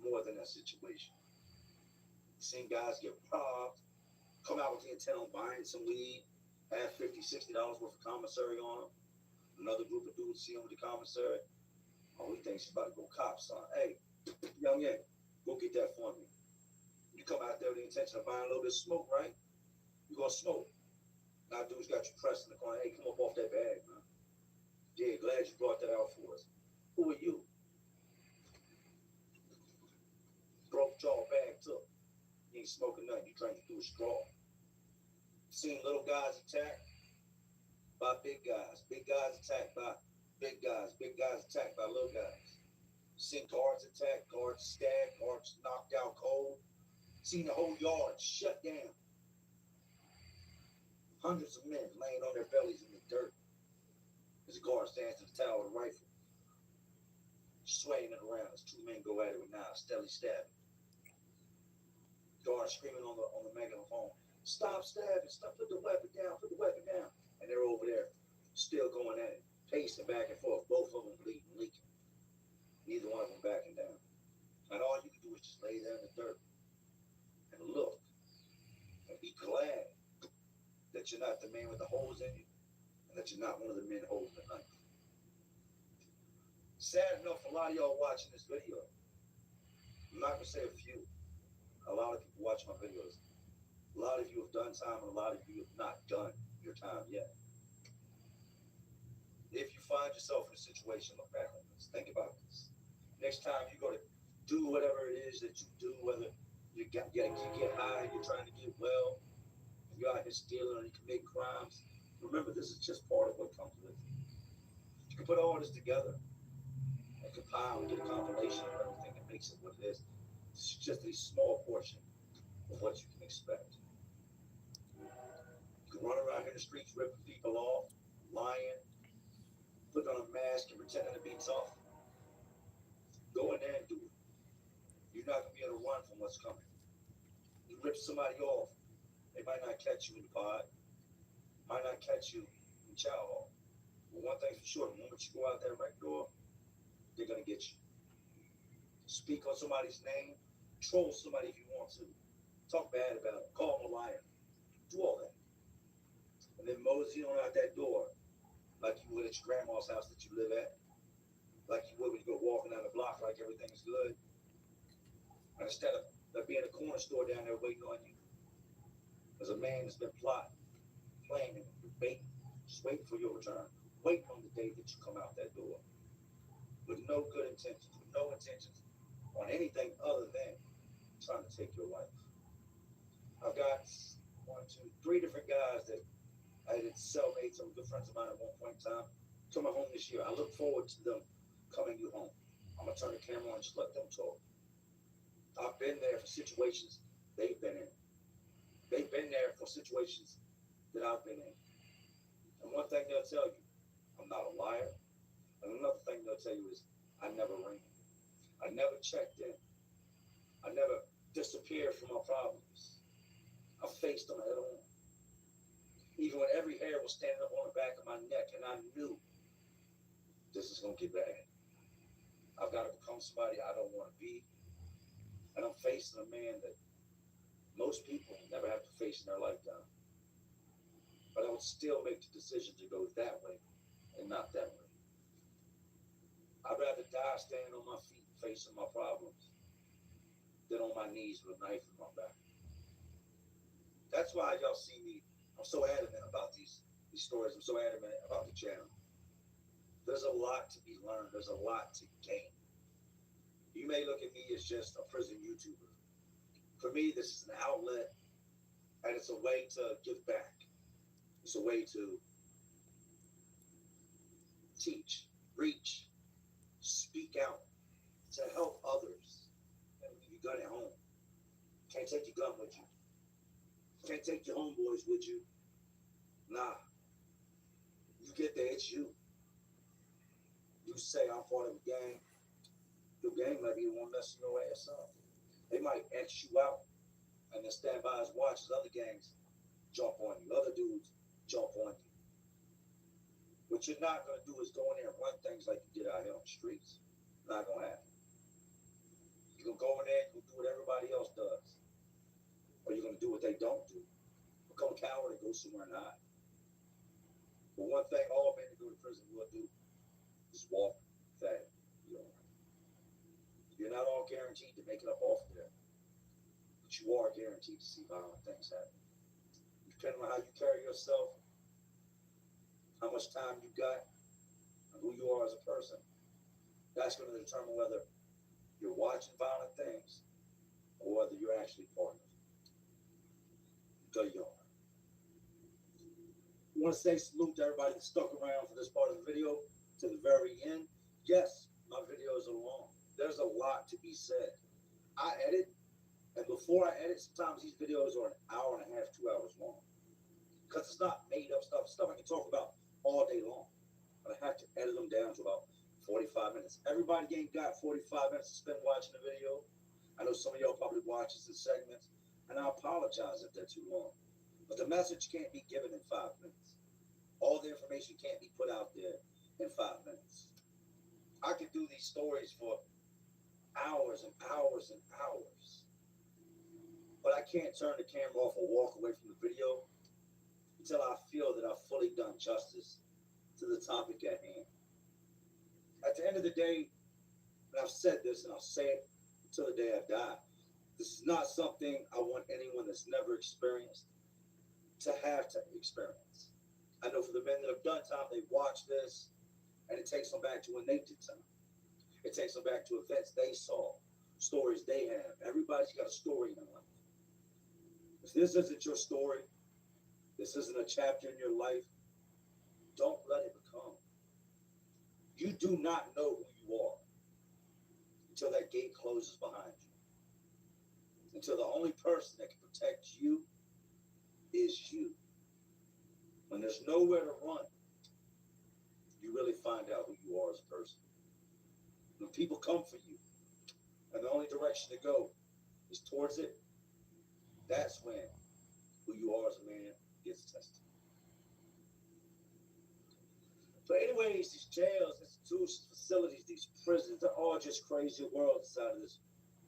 more than that situation. Seeing guys get robbed, come out with the intent on buying some weed, have $50, $60 worth of commissary on them. Another group of dudes see them with the commissary. Oh, he thinks he's about to go cop, son. Hey, young man, go get that for me. You come out there with the intention of buying a little bit of smoke, right? You're going to smoke. Now dudes got you pressed in the corner. Hey, come up off that bag, man. Yeah, glad you brought that out for us. Who are you? Broke jaw bag took. You ain't smoking nothing. You drank it through a straw. Seen little guys attacked by big guys attacked by big guys attacked by little guys. Seen guards attacked, guards stabbed, guards knocked out cold. Seen the whole yard shut down. Hundreds of men laying on their bellies in the dirt as the guard stands to the tower with a rifle, swaying it around as two men go at it with knives, steadily stabbing. Guard screaming on the megaphone, "Stop stabbing! Stop! Put the weapon down! Put the weapon down!" And they're over there, still going at it, pacing back and forth. Both of them bleeding, leaking. Neither one of them backing down. And all you can do is just lay there in the dirt and look and be glad that you're not the man with the holes in you and that you're not one of the men holding the knife. Sad enough, a lot of y'all watching this video, I'm not going to say a few, a lot of people watch my videos. A lot of you have done time and a lot of you have not done your time yet. If you find yourself in a situation, look back on this, think about this. Next time you go to do whatever it is that you do, whether you get high, you're trying to get well, you're out here stealing or you commit crimes, remember this is just part of what comes with it. You can put all this together and compile and get a compilation of everything that makes it what it is. It's just a small portion of what you can expect. You can run around in the streets ripping people off, lying, putting on a mask and pretending to be tough. Go in there and do it. You're not going to be able to run from what's coming. You rip somebody off, they might not catch you in the pod, might not catch you in chow hall. But one thing's for sure, the moment you go out there right door, they're going to get you. Speak on somebody's name, troll somebody if you want to, talk bad about them, call them a liar, do all that. And then mosey on out that door like you would at your grandma's house that you live at, like you would when you go walking down the block like everything's good. And instead of there being a corner store down there waiting on you, there's a man that's been plotting, planning, baiting, just waiting for your return, waiting on the day that you come out that door with no good intentions, with no intentions on anything other than trying to take your life. I've got 3 different guys that I had cellmates or good friends of mine at one point in time to my home this year. I look forward to them coming you home. I'm gonna turn the camera on and just let them talk. I've been there for situations they've been in. They've been there for situations that I've been in. And one thing they'll tell you, I'm not a liar. And another thing they'll tell you is I never ran. I never checked in. I never disappeared from my problems. I faced them head on. Even when every hair was standing up on the back of my neck and I knew this is going to get bad. I've got to become somebody I don't want to be. And I'm facing a man that most people never have to face in their lifetime. But I would still make the decision to go that way and not that way. I'd rather die standing on my feet facing my problems than on my knees with a knife in my back. That's why y'all see me, I'm so adamant about these stories. I'm so adamant about the channel. There's a lot to be learned. There's a lot to gain. You may look at me as just a prison YouTuber. For me, this is an outlet, and it's a way to give back. It's a way to teach, reach, speak out, to help others. And leave your gun at home. Can't take your gun with you. Can't take your homeboys with you. Nah. You get there, it's you. You say I'm part of a gang. Your gang might be the one messing your ass up. They might X you out and then stand by as watch as other gangs jump on you. Other dudes jump on you. What you're not going to do is go in there and run things like you did out here on the streets. Not going to happen. You're going to go in there and you're going to do what everybody else does. Or you're going to do what they don't do. Become a coward and go somewhere and hide. But one thing all men that go to prison will do is walk that. You're not all guaranteed to make it up off of there. But you are guaranteed to see violent things happen. Depending on how you carry yourself, how much time you got, and who you are as a person, that's going to determine whether you're watching violent things or whether you're actually part of it. Until you are. want to say salute to everybody that stuck around for this part of the video to the very end. Yes, my videos are long. There's a lot to be said. I edit, and before I edit, sometimes these videos are an hour and a half, 2 hours long. Because it's not made up stuff, stuff I can talk about all day long. But I have to edit them down to about 45 minutes. Everybody ain't got 45 minutes to spend watching the video. I know some of y'all probably watch this in segments, and I apologize if they're too long. But the message can't be given in 5 minutes. All the information can't be put out there in 5 minutes. I could do these stories for hours and hours and hours. But I can't turn the camera off or walk away from the video until I feel that I've fully done justice to the topic at hand. At the end of the day, and I've said this and I'll say it until the day I die, this is not something I want anyone that's never experienced to have to experience. I know for the men that have done time, they watch this and it takes them back to when they did time. It takes them back to events they saw, stories they have. Everybody's got a story in their life. If this isn't your story, this isn't a chapter in your life, don't let it become. You do not know who you are until that gate closes behind you. Until the only person that can protect you is you. When there's nowhere to run, you really find out who you are as a person. When people come for you, and the only direction to go is towards it, that's when who you are as a man gets tested. So anyways, these jails, institutions, facilities, these prisons, they're all just crazy worlds inside of this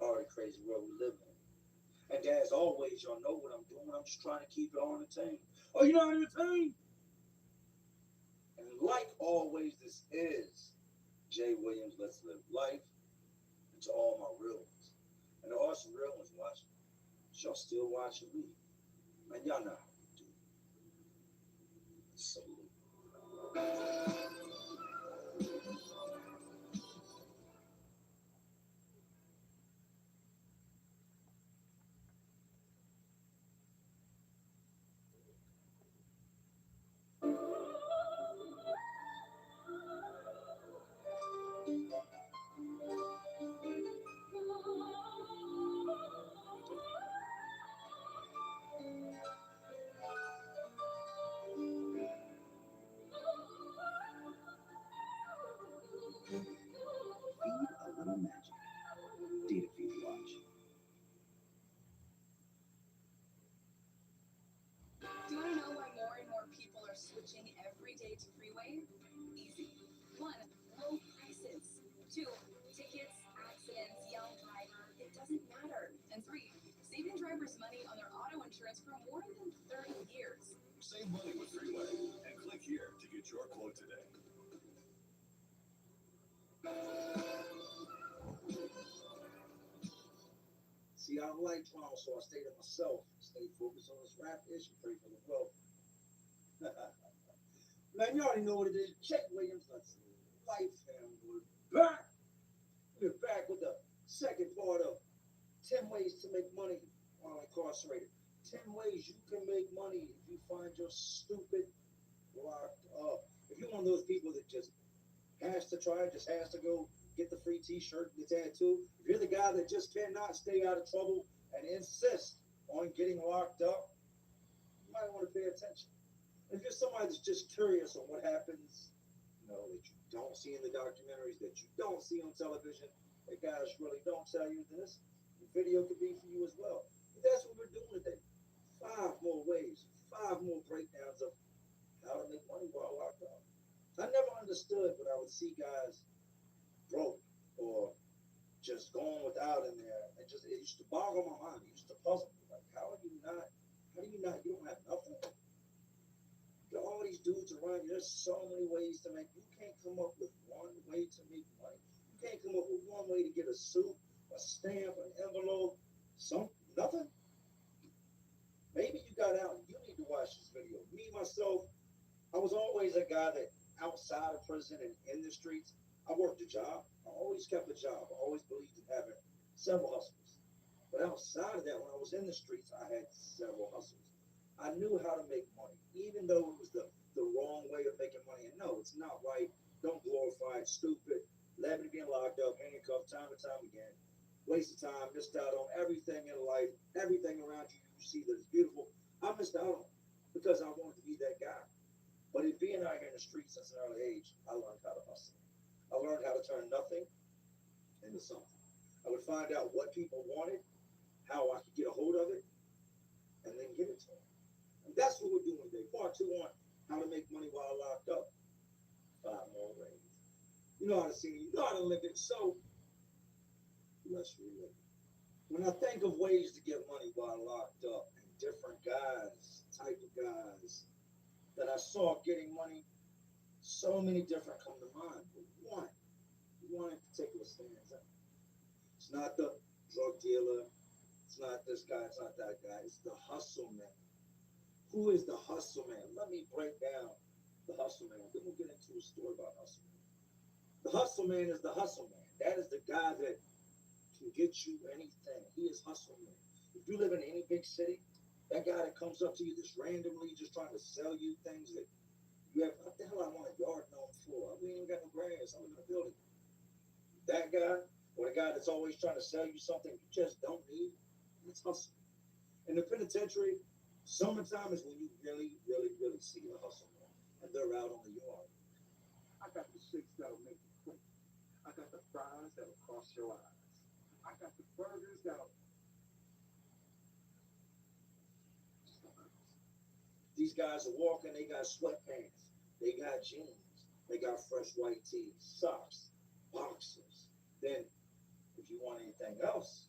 already crazy world we live in. And as always, y'all know what I'm doing. I'm just trying to keep it all entertained. Oh, you're not entertained? And like always, this is Jay Williams, Let's Live Life. And to all my real ones. And there are some real ones watching. Y'all still watching me. Man, y'all know how to do it. Salute. Feed a little magic. Data Feed Watch. Do you want to know why more and more people are switching every day to Freeway? Easy. 1. Low prices. 2. Tickets, accidents, young driver, it doesn't matter. And 3. Saving drivers money on their auto insurance for more than 30 years. Save money with Freeway and click here to get your quote today. See, I don't like drama, so I stay to myself. Stay focused on this rap issue. Pray for the world. Man, you already know what it is. Check Williams. Let's life, and we're back. We're back with the second part of 10 ways to make money while incarcerated. 10 ways you can make money if you find your stupid locked up. If you're one of those people that just has to try, just has to go get the free t-shirt, the tattoo. If you're the guy that just cannot stay out of trouble and insist on getting locked up, you might want to pay attention. If you're somebody that's just curious on what happens, that you don't see in the documentaries, that you don't see on television, that guys really don't tell you this, the video could be for you as well. But that's what we're doing today. 5 more ways, 5 more breakdowns of how to make money while locked up. I never understood when I would see guys broke or just going without in there, and just it used to boggle my mind. It used to puzzle me. Like, how do you not? You don't have nothing. You got all these dudes around you. There's so many ways to make. You can't come up with one way to make money. You can't come up with one way to get a suit, a stamp, an envelope, nothing. Maybe you got out. You need to watch this video. Me myself, I was always a guy that outside of prison and in the streets, I worked a job. I always kept a job. I always believed in having several hustles. But outside of that, when I was in the streets, I had several hustles. I knew how to make money, even though it was the the wrong way of making money. And no, it's not right. Don't glorify it. Stupid. Levity being locked up, handcuffed time and time again. Wasted time, missed out on everything in life, everything around you you see that's beautiful. I missed out on because I wanted to be that guy. But in being out here in the streets since an early age, I learned how to hustle. I learned how to turn nothing into something. I would find out what people wanted, how I could get a hold of it, and then give it to them. And that's what we're doing today. Part 2 on how to make money while locked up. 5 more ways. You know how to see it. You know how to live it. So let's relive it. When I think of ways to get money while locked up and different guys, type of guys that I saw getting money, so many different come to mind. But one in particular stands out. It's not the drug dealer. It's not this guy. It's not that guy. It's the hustle man. Who is the hustle man? Let me break down the hustle man. Then we'll get into a story about hustle man. The hustle man is the hustle man. That is the guy that can get you anything. He is hustle man. If you live in any big city, that guy that comes up to you just randomly just trying to sell you things that you have, what the hell I want a yard known for? We ain't got no grass. I'm in a building. That guy, or the guy that's always trying to sell you something you just don't need, it's hustle. In the penitentiary, summertime is when you really, really, really see the hustle man. And they're out on the yard. I got the shakes that'll make you quick. I got the fries that'll cross your eyes. I got the burgers that'll. These guys are walking, they got sweatpants, they got jeans, they got fresh white tees, socks, boxers. Then, if you want anything else,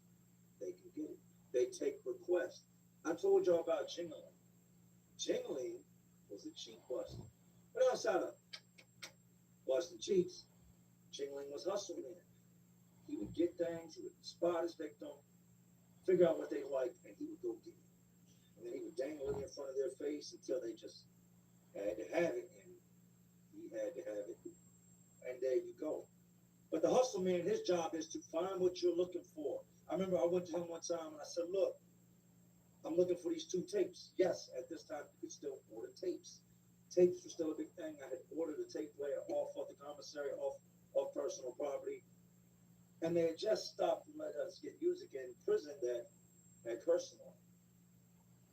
they can get it. They take requests. I told y'all about Jingling. Jingling was a cheek buster. But outside of busting cheeks, Jingling was hustling in. He would get things, he would spot his victim, figure out what they liked, and he would go get it. And then he would dangle it in front of their face until they just had to have it, and he had to have it. And there you go. But the hustle man, his job is to find what you're looking for. I remember I went to him one time and I said, look, I'm looking for these 2 tapes. Yes, at this time you could still order tapes. Tapes were still a big thing. I had ordered a tape player off of the commissary, off personal property. And they had just stopped and let us get music in prison that had cursing on it.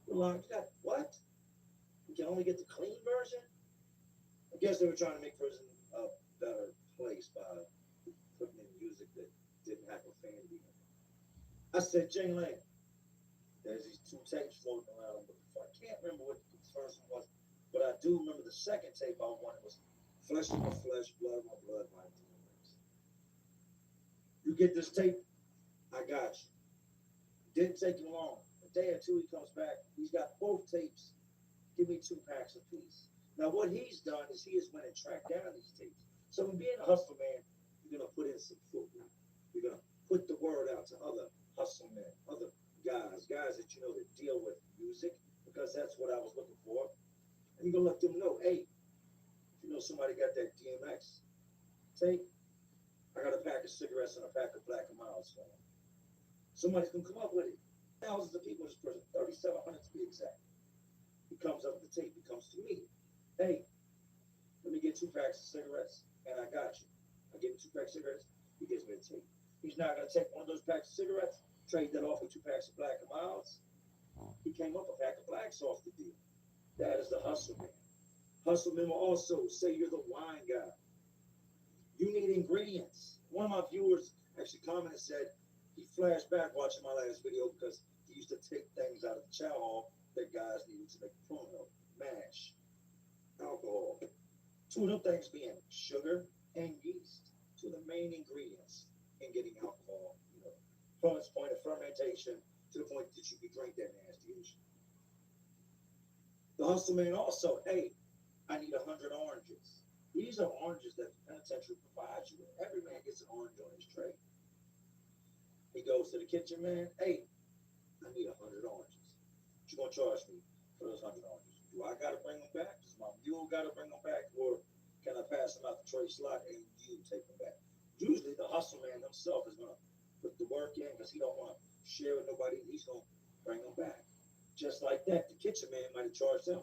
We're like, what? We can only get the clean version? I guess they were trying to make prison a better place by putting in music that didn't have profanity in it. I said, Jane Lane, there's these 2 tapes floating around. I can't remember what the first one was, but I do remember the second tape I wanted was Flesh of My Flesh, Blood of My Blood, My DMX. You get this tape, I got you. Didn't take him long. A day or 2 he comes back. He's got both tapes. Give me 2 packs apiece. Now what he's done is he has went and tracked down these tapes. So in being a hustler man, you're gonna put in some footwork. You're gonna put the word out to other hustle men, other guys that you know that deal with music, because that's what I was looking for. And you're gonna let them know, hey, if you know somebody got that DMX tape, I got a pack of cigarettes and a pack of Black and Milds for them. Somebody's gonna come up with it. Thousands of people in this prison, 3,700 to be exact. He comes up with the tape. He comes to me. Hey, let me get 2 packs of cigarettes, and I got you. I give him 2 packs of cigarettes. He gives me the tape. He's not gonna take one of those packs of cigarettes, trade that off with 2 packs of Black and Milds. He came up a pack of blacks off the deal. That is the hustle man. Hustle men will also say you're the wine guy. You need ingredients. One of my viewers actually commented, said he flashed back watching my last video because he used to take things out of the chow hall that guys needed to make pruno, mash, alcohol. 2 of them things being sugar and yeast. 2 of the main ingredients in getting alcohol, from its point of fermentation to the point that you can drink that nasty issue. The hustle man also, hey, I need 100 oranges. These are oranges that the penitentiary provides you with. Every man gets an orange on his tray. He goes to the kitchen man, hey, I need 100 oranges. What you gonna charge me for those 100 oranges? Do I gotta bring them back? Does my mule gotta bring them back? Or can I pass them out the tray slot and you take them back? Usually the hustle man himself is gonna put the work in because he don't want to share with nobody. He's gonna bring them back. Just like that, the kitchen man might have charged him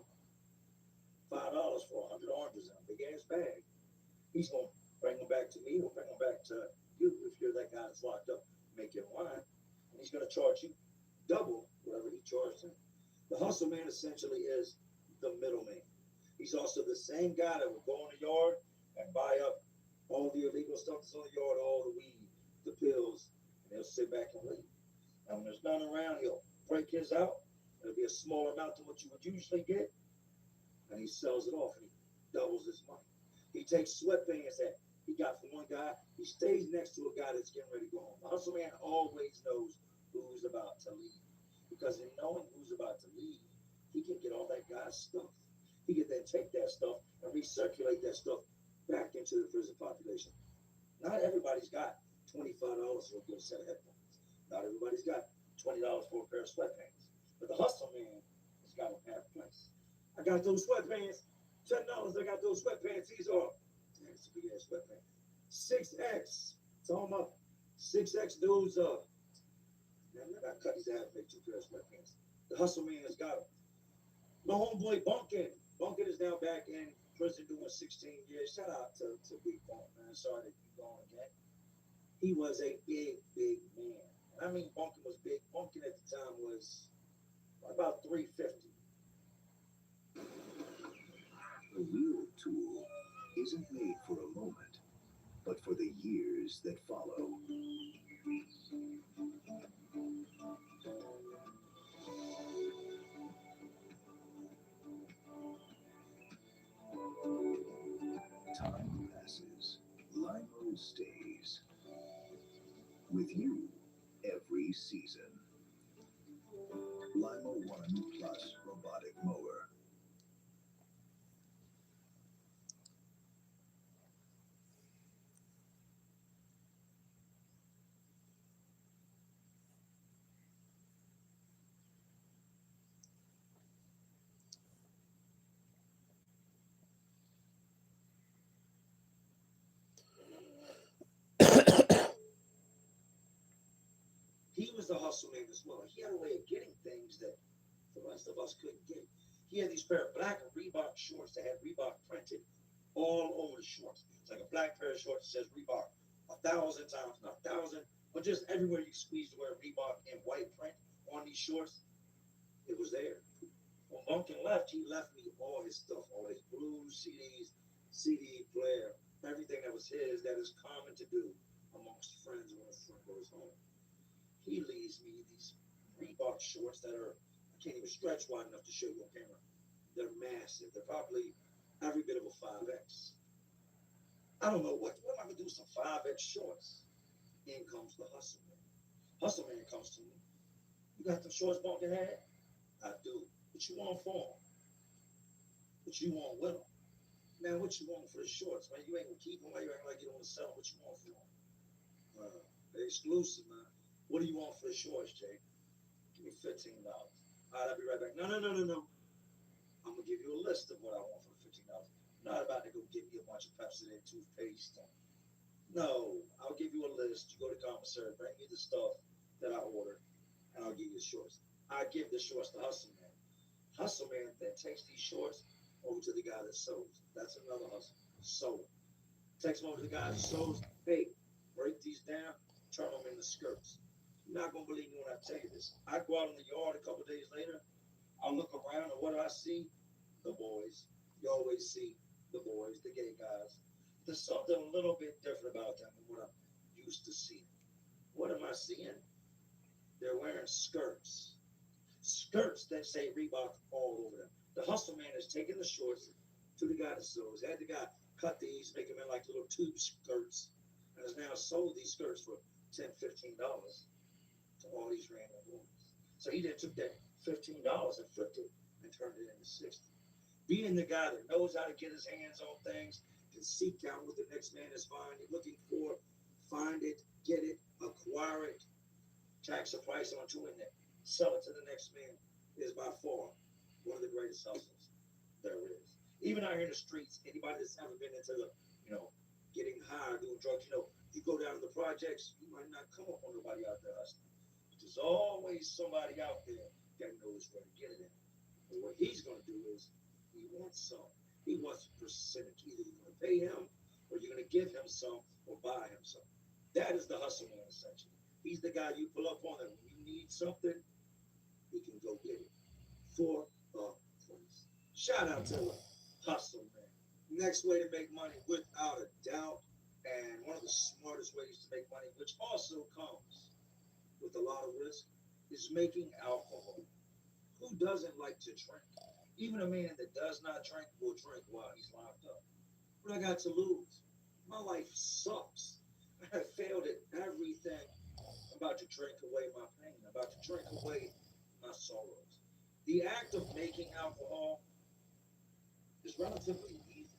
$5 for 100 oranges in a big ass bag. He's gonna bring them back to me or bring them back to you if you're that guy that's locked up, make your line, and he's gonna charge you double whatever he charged him. The hustle man essentially is the middleman. He's also the same guy that will go in the yard and buy up all the illegal stuff that's on the yard, all the weed, the pills, and he'll sit back and wait. And when there's none around, he'll break his out. It'll be a smaller amount than what you would usually get, and he sells it off and he doubles his money. He takes sweatpants that he got from one guy. He stays next to a guy that's getting ready to go home. The hustle man always knows who's about to leave, because in knowing who's about to leave, he can get all that guy's stuff. He can then take that stuff and recirculate that stuff back into the prison population. Not everybody's got $25 for a good set of headphones. Not everybody's got $20 for a pair of sweatpants. But the hustle man has got them half price. I got those sweatpants. $10. I got those sweatpants. These are, damn, it's a big ass sweatpants. 6X. Tell them up. 6X dudes up. Now, I got cut these half, make 2 pairs of sweatpants. The hustle man has got them. My homeboy Bunkin. Bunkin is now back in prison doing 16 years. Shout out to Big Bunk, man. Sorry that you're gone again. He was a big, big man. And I mean, Bunkin was big. Bunkin at the time was about 350. The real tool isn't made for a moment, but for the years that follow. Time passes, Limo stays. With you every season. Limo One Plus Robotic Mower. He was the hustle man as well. He had a way of getting things that the rest of us couldn't get. He had these pair of black Reebok shorts that had Reebok printed all over the shorts. It's like a black pair of shorts that says Reebok 1,000 times, not 1,000, but just everywhere you squeeze the word Reebok in white print on these shorts, it was there. When Bunkin left, he left me all his stuff, all his blues, CDs, CD player, everything that was his that is common to do amongst friends when a friend goes home. He leaves me these Reebok shorts that are, I can't even stretch wide enough to show you on camera. They're massive. They're probably every bit of a 5X. I don't know what am I gonna do with some 5X shorts? In comes the hustle man. Hustle man comes to me. You got the shorts Bunkin had? I do. What you want for them? What you want with them? Man, what you want for the shorts, man? You ain't gonna keep them. Why you acting like you don't want to sell them? What you want for them? They're exclusive, man. What do you want for the shorts, Jay? Give me $15. All right, I'll be right back. No. I'm gonna give you a list of what I want for $15. I'm not about to go get me a bunch of Pepsodent toothpaste. No, I'll give you a list. You go to commissary, bring me the stuff that I ordered, and I'll give you the shorts. I give the shorts to Hustle Man. Hustle Man then takes these shorts over to the guy that sews. That's another hustle. Sew. Takes them over to the guy that sews. Hey, break these down, turn them into skirts. You're not gonna believe me when I tell you this. I go out in the yard a couple days later. I look around, and what do I see? The boys. You always see the boys, the gay guys. There's something a little bit different about them than what I'm used to seeing. What am I seeing? They're wearing skirts. Skirts that say Reebok all over them. The hustle man is taking the shorts to the guy that sews. Had the guy cut these, make them in like little tube skirts, and has now sold these skirts for $10, $15 to all these random boys. So he then took that $15 and flipped it and turned it into 60. Being the guy that knows how to get his hands on things, can seek out what the next man is looking for, find it, get it, acquire it, tax a price onto it, and sell it to the next man is by far one of the greatest hustles there is. Even out here in the streets, anybody that's ever been into the, getting high, doing drugs, you go down to the projects, you might not come up on nobody out there hustling. But there's always somebody out there that knows where to get it in. And what he's going to do is, he wants some. He wants a percentage. Either you're going to pay him or you're going to give him some or buy him some. That is the hustle man, essentially. He's the guy you pull up on that when you need something, he can go get it for a price. Shout out to the hustle man. Next way to make money, without a doubt, and one of the smartest ways to make money, which also comes with a lot of risk, is making alcohol. Who doesn't like to drink? Even a man that does not drink will drink while he's locked up. What I got to lose? My life sucks. I have failed at everything. I'm about to drink away my pain. I'm about to drink away my sorrows. The act of making alcohol is relatively easy.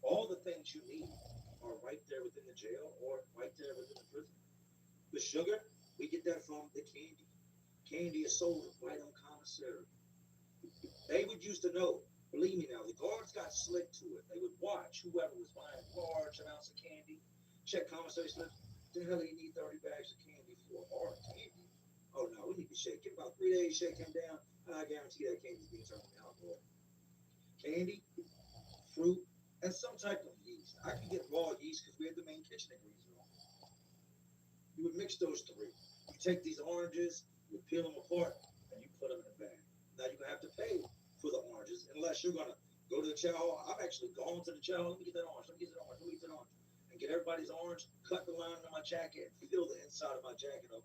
All the things you need are right there within the jail or right there within the prison. The sugar, we get that from the candy. Candy is sold right on commissary. They would used to know. Believe me now, the guards got slick to it. They would watch whoever was buying large amounts of candy, check commissary slips. The hell do you need 30 bags of candy for? Hard candy. Oh no, we need to shake it. About 3 days, shake him down. I guarantee that candy's being turned into alcohol. Candy, fruit, and some type of yeast. I can get raw yeast because we had the main kitchen ingredients wrong. You would mix those three. You take these oranges, you peel them apart, and you put them in a bag. Now you're gonna have to pay for the oranges unless you're gonna go to the chow hall. I've actually gone to the chow hall. Let me get that orange. Let me get that orange. Let me get that orange. And get everybody's orange, cut the line on my jacket, and fill the inside of my jacket up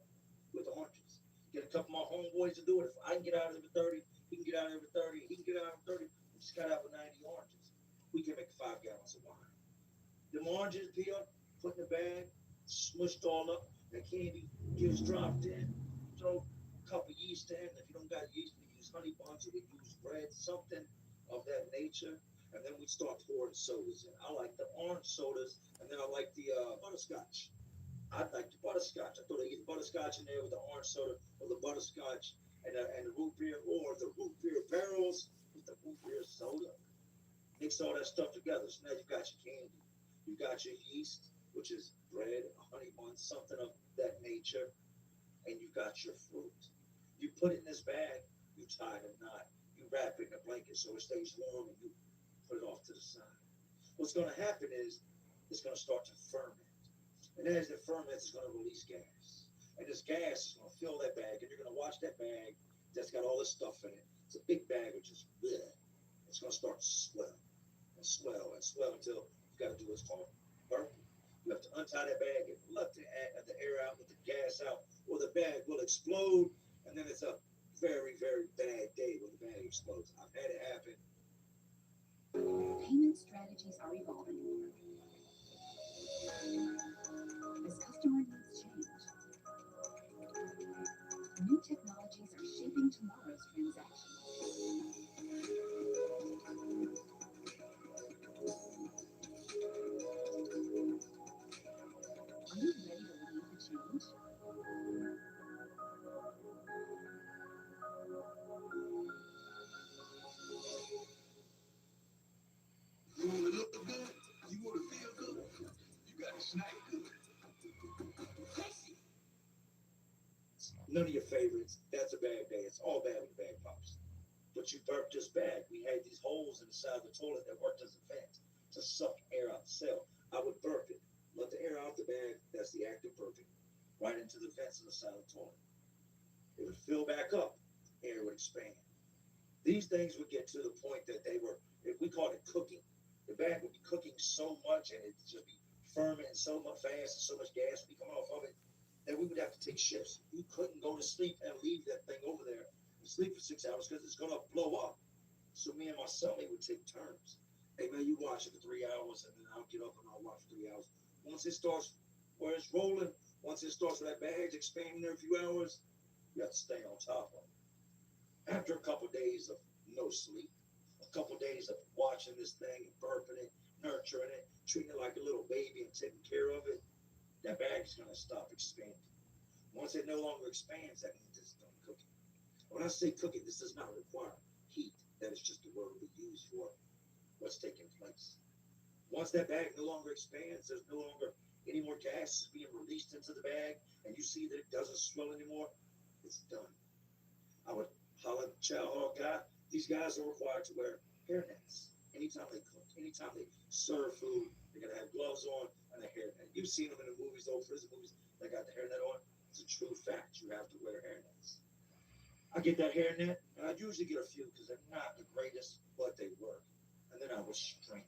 with oranges. Get a couple of my homeboys to do it. If I can get out of it with 30, he can get out of it with 30, he can get out of it with 30. We just got out with 90 oranges. We can make 5 gallons of wine. Them oranges peeled, put in the bag, smushed all up. That candy gets dropped in. Throw a cup of yeast in. If you don't got yeast, we use honey buns or we use bread, something of that nature. And then we start pouring sodas in. I like the orange sodas, and then I like the butterscotch. I like the butterscotch. I thought they get butterscotch in there with the orange soda or the butterscotch and the root beer or the root beer barrels with the root beer soda. Mix all that stuff together. So now you got your candy. You got your yeast, which is bread, a honey bun, something of that nature. And you got your fruit. You put it in this bag, you tie it in a knot, you wrap it in a blanket so it stays warm, and you put it off to the side. What's going to happen is it's going to start to ferment. And as it ferments, it's going to release gas. And this gas is going to fill that bag, and you're going to watch that bag that's got all this stuff in it. It's a big bag of just bleh. It's going to start to swell and swell and swell until you got to do what's called burping. You have to untie that bag and let the air out, let the gas out, or the bag will explode, and then it's a very, very bad day when the bag explodes. I've had it happen. Payment strategies are evolving. As customer needs change, new technologies are shaping tomorrow's transactions. Are you ready to lead the change? You want to look good? You want to feel good? You got to snack good. None of your favorites. That's a bad day. It's all bad when the bag pops. But you burped this bag. We had these holes in the side of the toilet that worked as a vent to suck air out the cell. I would burp it. Let the air out the bag. That's the act of burping. Right into the vents on the side of the toilet. It would fill back up. Air would expand. These things would get to the point that they were, we called it cooking. The bag would be cooking so much and it'd just be fermenting so much fast and so much gas would be coming off of it that we would have to take shifts. You couldn't go to sleep and leave that thing over there and sleep for 6 hours because it's going to blow up. So me and my cellmate would take turns. Hey man, you watch it for 3 hours and then I'll get up and I'll watch for 3 hours. Once it starts where it's rolling, once it starts with that bag expanding every few hours, you have to stay on top of it. After a couple of days of no sleep, a couple of days of watching this thing and burping it, nurturing it, treating it like a little baby and taking care of it, that bag is going to stop expanding. Once it no longer expands, that means it's done cooking. When I say cooking, this does not require heat. That is just the word we use for what's taking place. Once that bag no longer expands, there's no longer any more gas being released into the bag, and you see that it doesn't swell anymore, it's done. I would holler at the chow hall guy. These guys are required to wear hairnets. Anytime they cook, anytime they serve food, they gotta have gloves on and a hairnet. You've seen them in the movies, old prison movies. They got the hairnet on. It's a true fact. You have to wear hairnets. I get that hairnet, and I usually get a few because they're not the greatest, but they work. And then I was strained.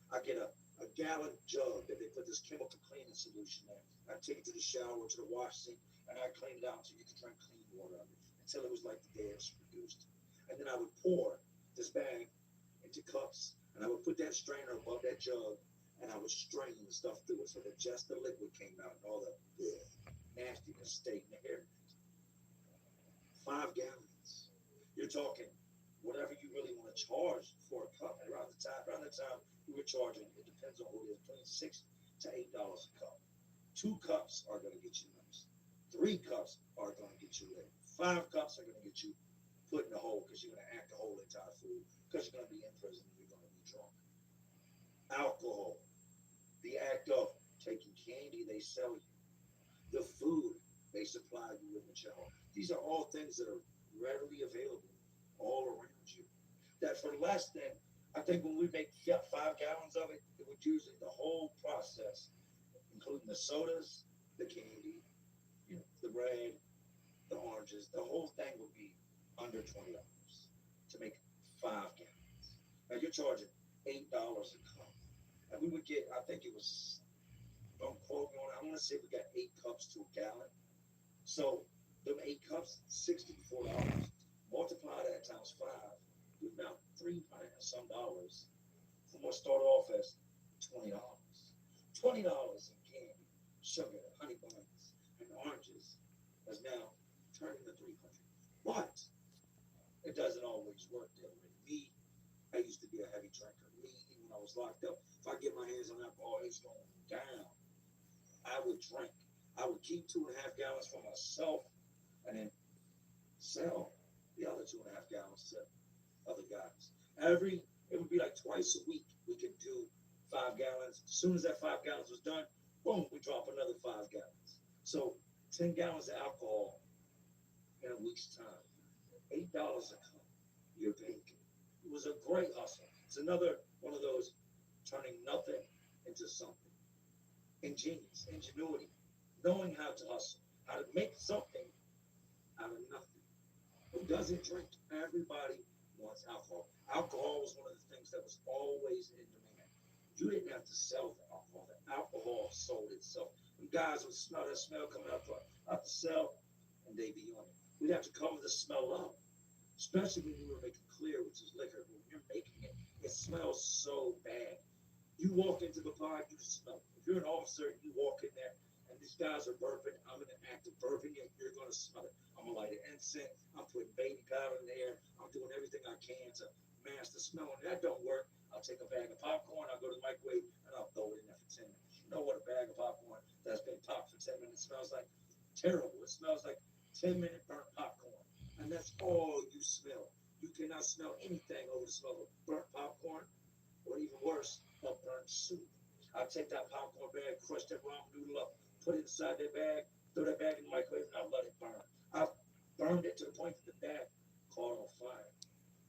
I get a gallon jug that they put this chemical cleaning solution in. I take it to the shower, to the wash sink, and I clean it out until you could drink clean water of it, until it was like the day it was produced. And then I would pour this bag into cups, and I would put that strainer above that jug, and I would strain the stuff through it so that just the liquid came out and all the nastiness stayed in the hair. 5 gallons. You're talking whatever you really want to charge for a cup. And around the time we were charging, it depends on who it is, between $6 to $8 a cup. 2 cups are going to get you nice. 3 cups are going to get you lit. 5 cups are going to get you put in the hole because you're going to act the whole entire food because you're going to be in prison and you're going to be drunk. Alcohol, the act of taking candy they sell you, the food they supply you with at your home. These are all things that are readily available all around you. That for less than, I think when we make 5 gallons of it, it would usually the whole process, including the sodas, the candy, the bread, the oranges, the whole thing would be under $20 to make 5 gallons. Now you're charging $8 a cup. And we would get, I think it was, don't quote me on it, I want to say we got 8 cups to a gallon. So them 8 cups, $64. Multiply that times 5, you're now $300 and some dollars from what started off as $20. $20 in candy, sugar, honey buns, and oranges is now turning to $300. But it doesn't always work that way. Me, I used to be a heavy drinker. Me, even when I was locked up, if I get my hands on alcohol, it's going down. I would drink. I would keep 2.5 gallons for myself and then sell the other 2.5 gallons to other guys. It would be like twice a week we could do 5 gallons. As soon as that 5 gallons was done, boom, we drop another 5 gallons. So 10 gallons of alcohol in a week's time. $8 a cup. You're banking. It was a great hustle. It's another one of those turning nothing into something. Ingenious, ingenuity, knowing how to hustle, how to make something out of nothing. Who doesn't drink? Everybody wants alcohol. Alcohol was one of the things that was always in demand. You didn't have to sell the alcohol. The alcohol sold itself. When guys would smell that smell coming out the cell, and they'd be on it. We'd have to cover the smell up, especially when we were making clear, which is liquor. When you're making it, it smells so bad. You walk into the bar, you smell it. If you're an officer, you walk in there, and these guys are burping. I'm in the act of burping it. You're going to smell it. I'm going to light an incense. I'm putting baby powder in the air. I'm doing everything I can to mask the smell. And that don't work. I'll take a bag of popcorn. I'll go to the microwave, and I'll throw it in there for 10 minutes. You know what a bag of popcorn that's been popped for 10 minutes smells like? Terrible. It smells like 10-minute burnt popcorn. And that's all you smell. You cannot smell anything over the smell of burnt popcorn, or even worse, a burnt soup. I'll take that popcorn bag, crush that ramen noodle up, put it inside that bag, throw that bag in the microwave, and I'll let it burn. I've burned it to the point that the bag caught on fire.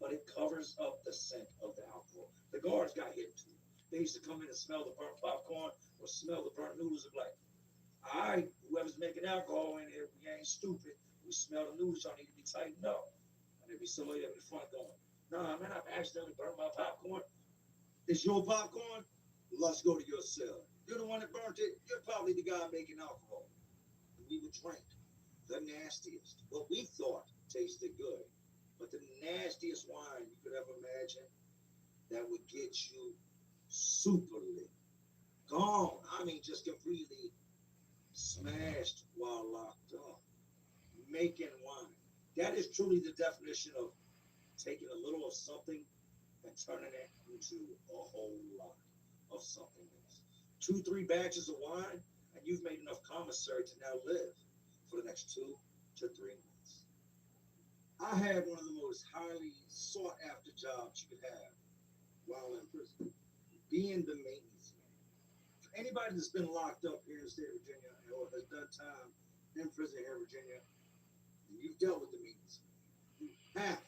But it covers up the scent of the alcohol. The guards got hit too. They used to come in and smell the burnt popcorn or smell the burnt noodles and be like, all right, whoever's making alcohol in here, we ain't stupid. We smell the noodles, y'all need to be tightened up. And there'd be somebody up in the front going, nah, man, I've accidentally burnt my popcorn. It's your popcorn? Let's go to your cell. You're the one that burnt it. You're probably the guy making alcohol. And we would drink the nastiest, what we thought tasted good, but the nastiest wine you could ever imagine that would get you super lit. Gone. I mean, just completely smashed while locked up. Making wine. That is truly the definition of taking a little of something and turning it into a whole lot of something else. 2-3 batches of wine, and you've made enough commissary to now live for the next 2 to 3 months. I had one of the most highly sought after jobs you could have while in prison, being the maintenance man. For anybody that's been locked up here in the state of Virginia or has done time in prison here in Virginia, you've dealt with the maintenance man. You have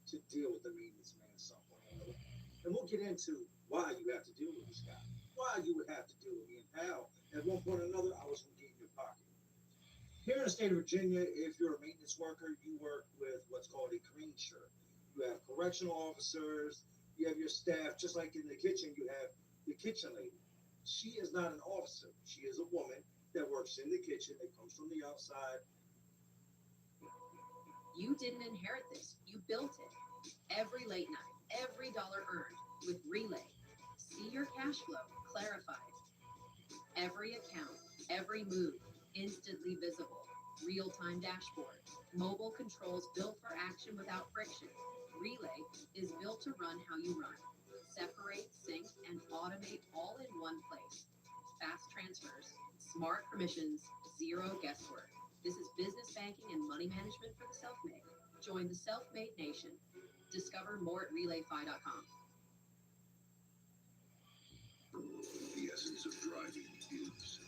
to deal with the maintenance man at some point or another. And we'll get into why you have to deal with this guy, why you would have to deal with me, and how at one point or another I was going to get in your pocket. Here in the state of Virginia, if you're a maintenance worker, you work with what's called a green shirt. You have correctional officers, you have your staff, just like in the kitchen, you have the kitchen lady. She is not an officer. She is a woman that works in the kitchen, that comes from the outside. You didn't inherit this, you built it. Every late night, every dollar earned with Relay. See your cash flow clarified. Every account, every move, instantly visible. Real-time dashboard. Mobile controls built for action without friction. Relay is built to run how you run. Separate, sync, and automate all in one place. Fast transfers, smart permissions, zero guesswork. This is business banking and money management for the self-made. Join the self-made nation. Discover more at relayfi.com. The essence of driving is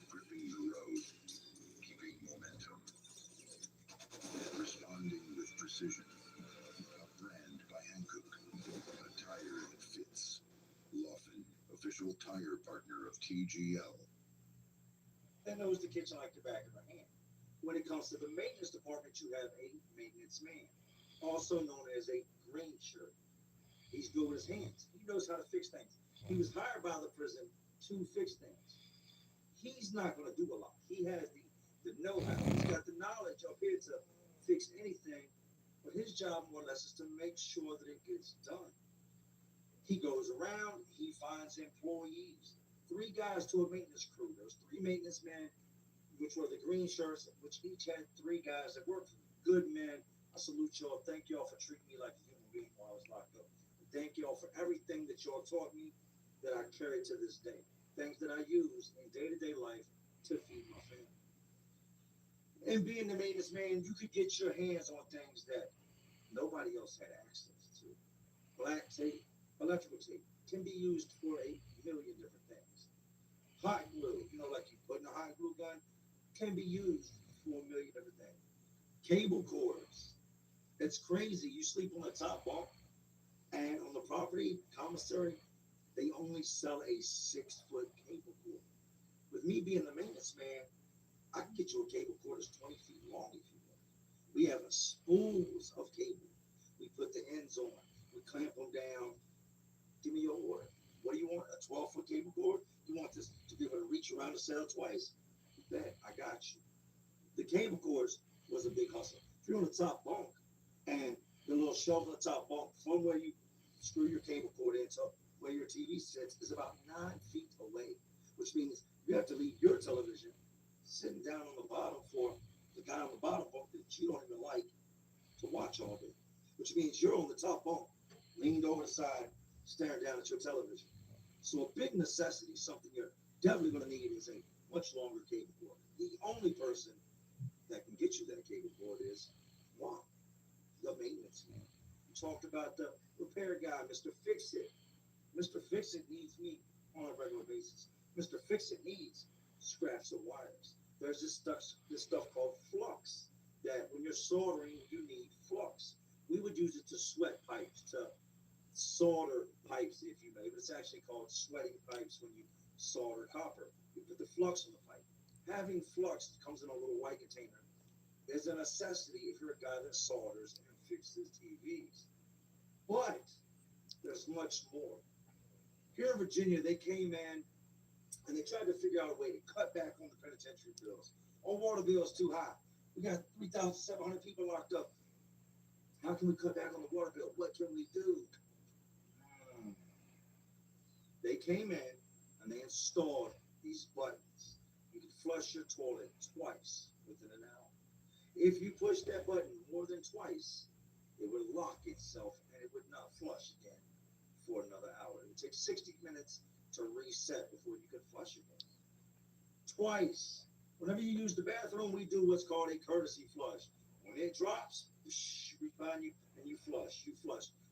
gripping the road, keeping momentum, responding with precision. A brand by Hankook, a tire that fits. Laughing, official tire partner of TGL. That knows the kitchen like the back of her hand. When it comes to the maintenance department, you have a maintenance man, also known as a green shirt. He's good with his hands. He knows how to fix things. He was hired by the prison to fix things. He's not going to do a lot. He has the know-how. He's got the knowledge up here to fix anything, but his job more or less is to make sure that it gets done. He goes around, he finds employees. 3 guys to a maintenance crew. There was 3 maintenance men, which were the green shirts, which each had 3 guys that worked for me. Good men. I salute y'all. Thank y'all for treating me like a human being while I was locked up. Thank y'all for everything that y'all taught me that I carry to this day. Things that I use in day-to-day life to feed my family. And being the maintenance man, you could get your hands on things that nobody else had access to. Black tape, electrical tape, can be used for a million different things. Hot glue, like you put in a hot glue gun, can be used for a million different things. Cable cords. It's crazy. You sleep on the top bunk, and on the property commissary, they only sell a 6-foot cable cord. With me being the maintenance man, I can get you a cable cord that's 20 feet long if you want. We have spools of cable. We put the ends on. We clamp them down. Give me your order. What do you want? A 12-foot cable cord? You want this to be able to reach around the cell twice? Bet, I got you. The cable cords was a big hustle. If you're on the top bunk and the little shelf on the top bunk, from where you screw your cable cord into where your TV sits, is about 9 feet away, which means you have to leave your television sitting down on the bottom for the guy on the bottom bunk that you don't even like to watch all day, which means you're on the top bunk, leaned over the side, staring down at your television. So a big necessity, something you're definitely going to need, is a much longer cable cord. The only person that can get you that cable cord is one, the maintenance man. We talked about the repair guy, Mr. Fix-It. Mr. Fix-It needs me on a regular basis. Mr. Fix-It needs scraps of wires. There's this stuff called flux, that when you're soldering, you need flux. We would use it to sweat pipes, to solder pipes, if you may, but it's actually called sweating pipes when you solder copper. You put the flux on the pipe. Having flux that comes in a little white container is a necessity if you're a guy that solders and fixes TVs. But there's much more. Here in Virginia, they came in and they tried to figure out a way to cut back on the penitentiary bills. Our water bill is too high. We got 3,700 people locked up. How can we cut back on the water bill? What can we do? They came in and they installed these buttons. You can flush your toilet twice within an hour. If you push that button more than twice, it would lock itself and it would not flush again for another hour. It would take 60 minutes to reset before you can flush again. Twice. Whenever you use the bathroom, we do what's called a courtesy flush. When it drops, we find you and you flush.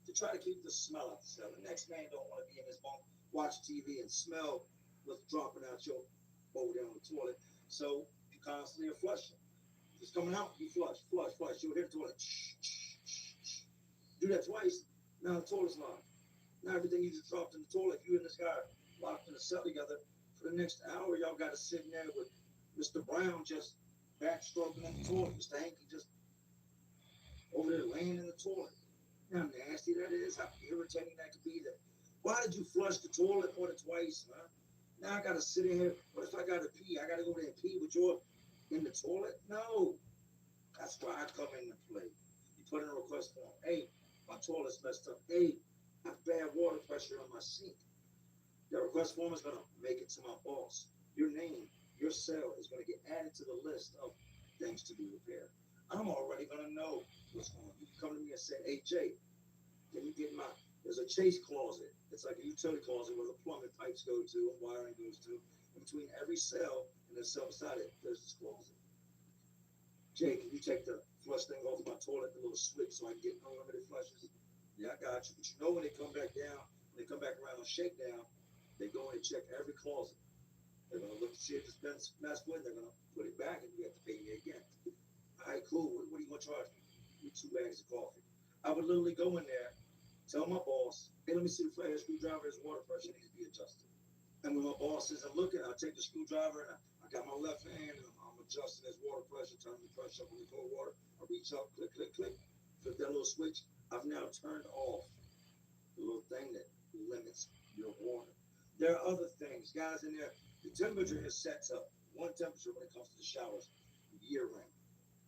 To try to keep the smell out the cell. The next man don't want to be in his bunk, watch TV, and smell what's dropping out your bowl down the toilet. So you constantly are flushing. If it's coming out, you flush. You'll hear the toilet. Do that twice. Now the toilet's locked. Now everything you just dropped in the toilet, you and this guy locked in a cell together for the next hour. Y'all got to sit in there with Mr. Brown just backstroking in the toilet. Mr. Hanky just over there laying in the toilet. You know how nasty that is, how irritating that could be. That why did you flush the toilet more than twice, man? Now I gotta sit in here. What if I gotta pee? I gotta go there and pee with your in the toilet? No. That's why I come into play. You put in a request form. Hey, my toilet's messed up. Hey, I have bad water pressure on my sink. That request form is gonna make it to my boss. Your name, your cell is gonna get added to the list of things to be repaired. I'm already gonna know what's going on. You can come to me and say, hey Jay, can you get my there's a chase closet. It's like a utility closet where the plumbing pipes go to and wiring goes to. In between every cell and the cell beside it, there's this closet. Jay, can you take the flush thing off my toilet, the little switch, so I can get unlimited flushes? Yeah, I got you. But you know when they come back down, when they come back around on shakedown, they go in and check every closet. They're gonna look to see if it's been messed with. They're gonna put it back, and you have to pay me again. All right, cool. What are you gonna charge me? Give 2 bags of coffee. I would literally go in there, tell my boss, hey, let me see the flathead screwdriver. His water pressure needs to be adjusted. And when my boss isn't looking, I take the screwdriver and I got my left hand and I'm adjusting his water pressure, turning the pressure up on the cold water. I reach up, click, click, click, flip that little switch. I've now turned off the little thing that limits your water. There are other things, guys, in there. The temperature is set to one temperature when it comes to the showers year round.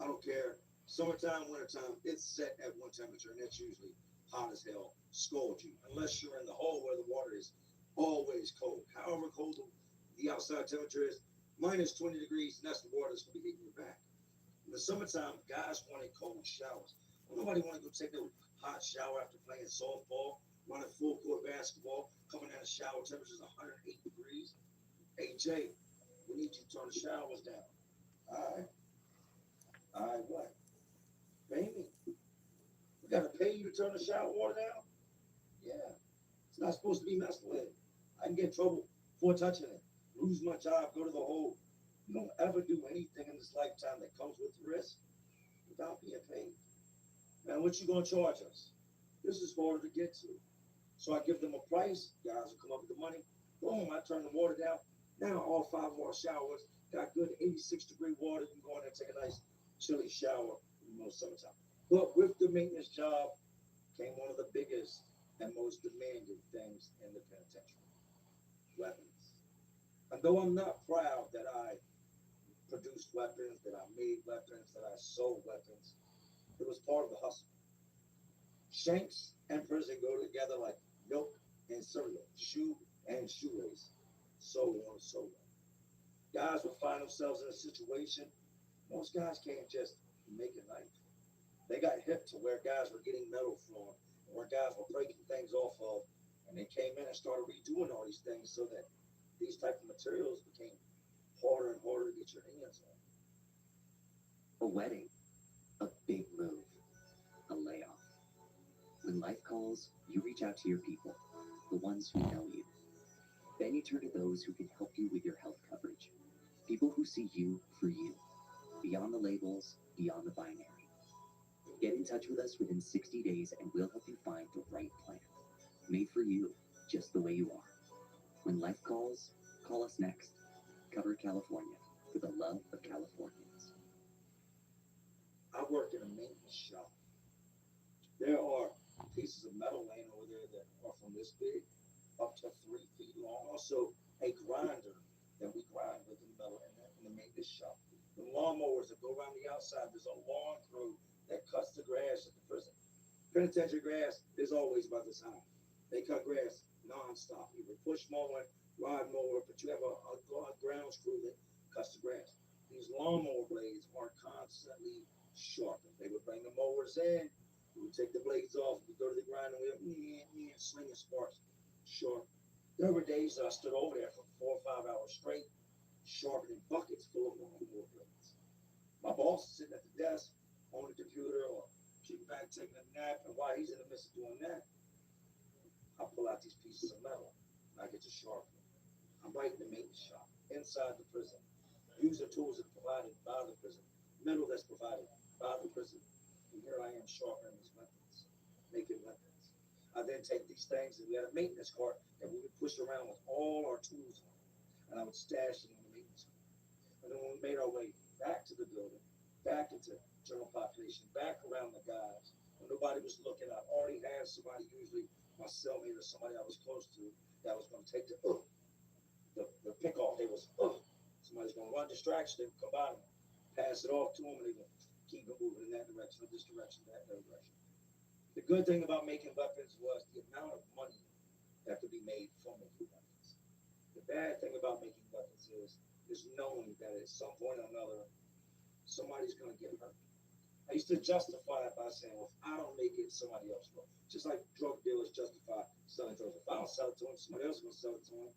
I don't care. Summertime, wintertime, it's set at one temperature, and that's usually hot as hell, scald you, unless you're in the hole where the water is always cold. However cold the outside temperature is, minus 20 degrees, and that's the water that's going to be hitting your back. In the summertime, guys wanted cold showers. Nobody want to go take a hot shower after playing softball, running full court basketball, coming out of shower temperatures 108 degrees. Hey, Jay, we need you to turn the showers down. All right. All right, what? Pay me. We got to pay you to turn the shower water down? Yeah. It's not supposed to be messed with. I can get in trouble for touching it, lose my job, go to the hole. You don't ever do anything in this lifetime that comes with risk without being paid. Man, what you gonna charge us? This is harder to get to. So I give them a price, guys will come up with the money. Boom, I turn the water down. Now all 5 more showers got good 86-degree water. You can go in there and take a nice chilly shower in the summertime. But with the maintenance job came one of the biggest and most demanding things in the penitentiary: weapons. And though I'm not proud that I produced weapons, that I made weapons, that I sold weapons, it was part of the hustle. Shanks and prison go together like milk and cereal, shoe and shoelace, so on and so on. Guys will find themselves in a situation most guys can't just make a knife. They got hip to where guys were getting metal from, where guys were breaking things off of, and they came in and started redoing all these things so that these type of materials became harder and harder to get your hands on. A wedding, a big move, a layoff. When life calls, you reach out to your people, the ones who know you. Then you turn to those who can help you with your health coverage. People who see you for you, beyond the labels, beyond the binary. Get in touch with us within 60 days and we'll help you find the right plan. Made for you, just the way you are. When life calls, call us next. Cover California, for the love of Californians. I work in a maintenance shop. There are pieces of metal laying over there that are from this big up to 3 feet long. Also, a grinder that we grind with the metal in the maintenance shop. The lawnmowers that go around the outside. There's a lawn crew that cuts the grass at the prison. Penitentiary grass is always about this high. They cut grass nonstop, either push mower, rod mower, but you have a grounds crew that cuts the grass. These lawnmower blades are constantly sharpened. They would bring the mowers in, we would take the blades off, we go to the grinding wheel, slinging sparks, sharp. There were days that I stood over there for 4 or 5 hours straight, sharpening buckets full of lawnmower blades. My boss is sitting at the desk on the computer or kicking back, taking a nap, and while he's in the midst of doing that, I pull out these pieces of metal and I get to sharpen them. I'm right in the maintenance shop, inside the prison, using tools that are provided by the prison, metal that's provided by the prison. And here I am sharpening these weapons, making weapons. I then take these things and we we had a maintenance cart that we would push around with all our tools on it. And I would stash them on the maintenance cart. And then when we made our way back to the building, back into general population, back around the guys, when nobody was looking, I already had somebody, usually my cellmate or somebody I was close to, that was going to take the pick off. They was, somebody's going to run distraction, they would come by and pass it off to them, and they would keep it moving in that direction, or this direction, that direction. The good thing about making weapons was the amount of money that could be made from making weapons. The bad thing about making weapons is knowing that at some point or another, somebody's going to get hurt. I used to justify it by saying, well, if I don't make it, somebody else will. Just like drug dealers justify selling drugs. If I don't sell it to them, somebody else is going to sell it to them.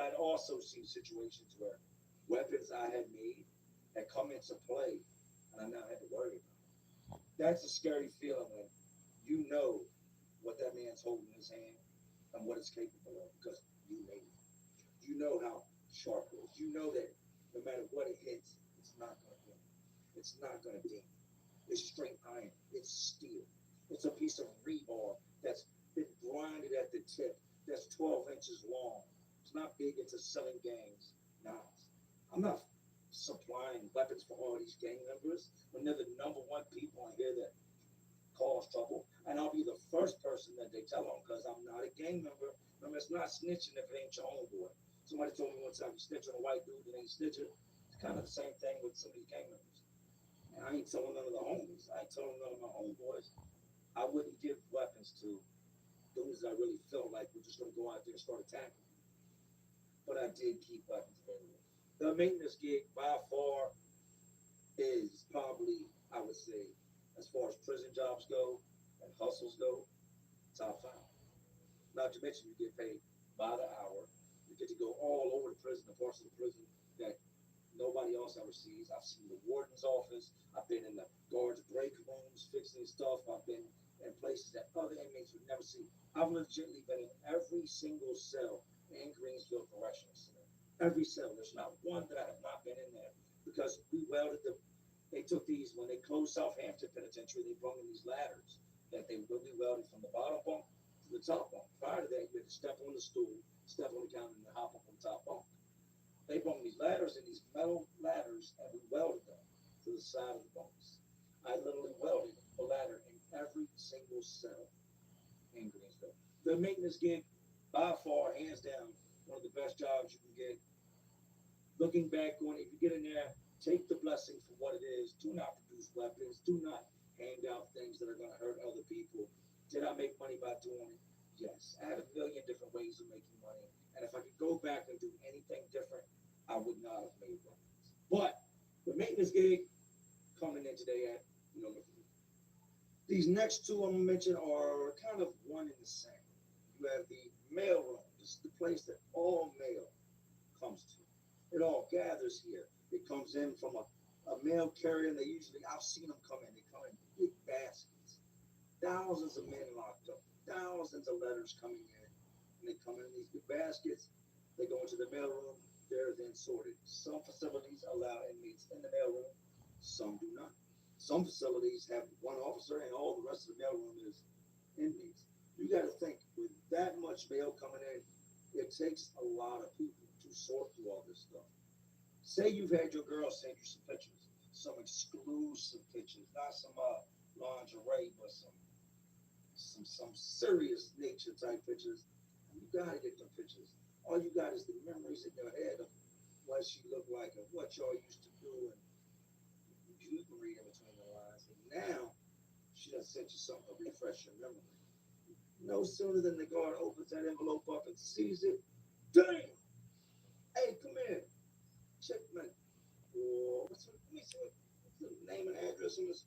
I'd also seen situations where weapons I had made had come into play, and I now had to worry about it. That's a scary feeling when you know what that man's holding in his hand and what it's capable of because you made it. You know how sharp it is. You know that no matter what it hits, it's not going to hit. It's not going to ding. It's straight iron. It's steel. It's a piece of rebar that's been grinded at the tip that's 12 inches long. It's not big into selling gangs. Nah, I'm not supplying weapons for all these gang members when they're the number one people in here that cause trouble, and I'll be the first person that they tell on because I'm not a gang member. Remember, it's not snitching if it ain't your homeboy. Somebody told me one time, you snitch on a white dude that ain't snitching. It's kind of the same thing with some of these gang members. And I ain't telling none of the homies. I ain't telling none of my homeboys. I wouldn't give weapons to dudes that I really felt like were just going to go out there and start attacking. But I did keep weapons available. The maintenance gig by far is probably, I would say, as far as prison jobs go and hustles go, top 5. Not to mention you get paid by the hour. You get to go all over the prison, the parts of the prison that nobody else ever sees. I've seen the warden's office. I've been in the guards' break rooms fixing stuff. I've been in places that other inmates would never see. I've legitimately been in every single cell in Greensville Correctional Center. Every cell. There's not one that I have not been in there because we welded the. They took these when they closed Southampton Penitentiary. They brought in these ladders that they really welded from the bottom bunk to the top bunk. Prior to that, you had to step on the stool, step on the counter, and then hop up on the top bunk. They brought these ladders and these metal ladders, and we welded them to the side of the bunks. I literally welded a ladder in every single cell in Greensville. The maintenance gig, by far, hands down, one of the best jobs you can get. Looking back on it, if you get in there, take the blessing for what it is. Do not produce weapons. Do not hand out things that are going to hurt other people. Did I make money by doing it? Yes. I had a million different ways of making money. And if I could go back and do anything different, I would not have made weapons. But the maintenance gig coming in today at, these next two I'm going to mention are kind of one and the same. You have the mail room. This is the place that all mail comes to. It all gathers here. It comes in from a mail carrier, and I've seen them come in. They come in big baskets. Thousands of men locked up. Thousands of letters coming in. And they come in these big baskets. They go into the mail room. They're then sorted. Some facilities allow inmates in the mail room. Some do not. Some facilities have one officer and all the rest of the mail room is inmates. You got to think, with that much mail coming in, it takes a lot of people to sort through all this stuff. Say you've had your girl send you some pictures, some exclusive pictures, not some lingerie, but some serious nature type pictures. You gotta get them pictures. All you got is the memories in your head of what she looked like and what y'all used to do, and you can read in between the lines. And now she done sent you something to refresh your memory. No sooner than the guard opens that envelope up and sees it, damn! Hey, come here. Check my. Let me see what's the name and address on this.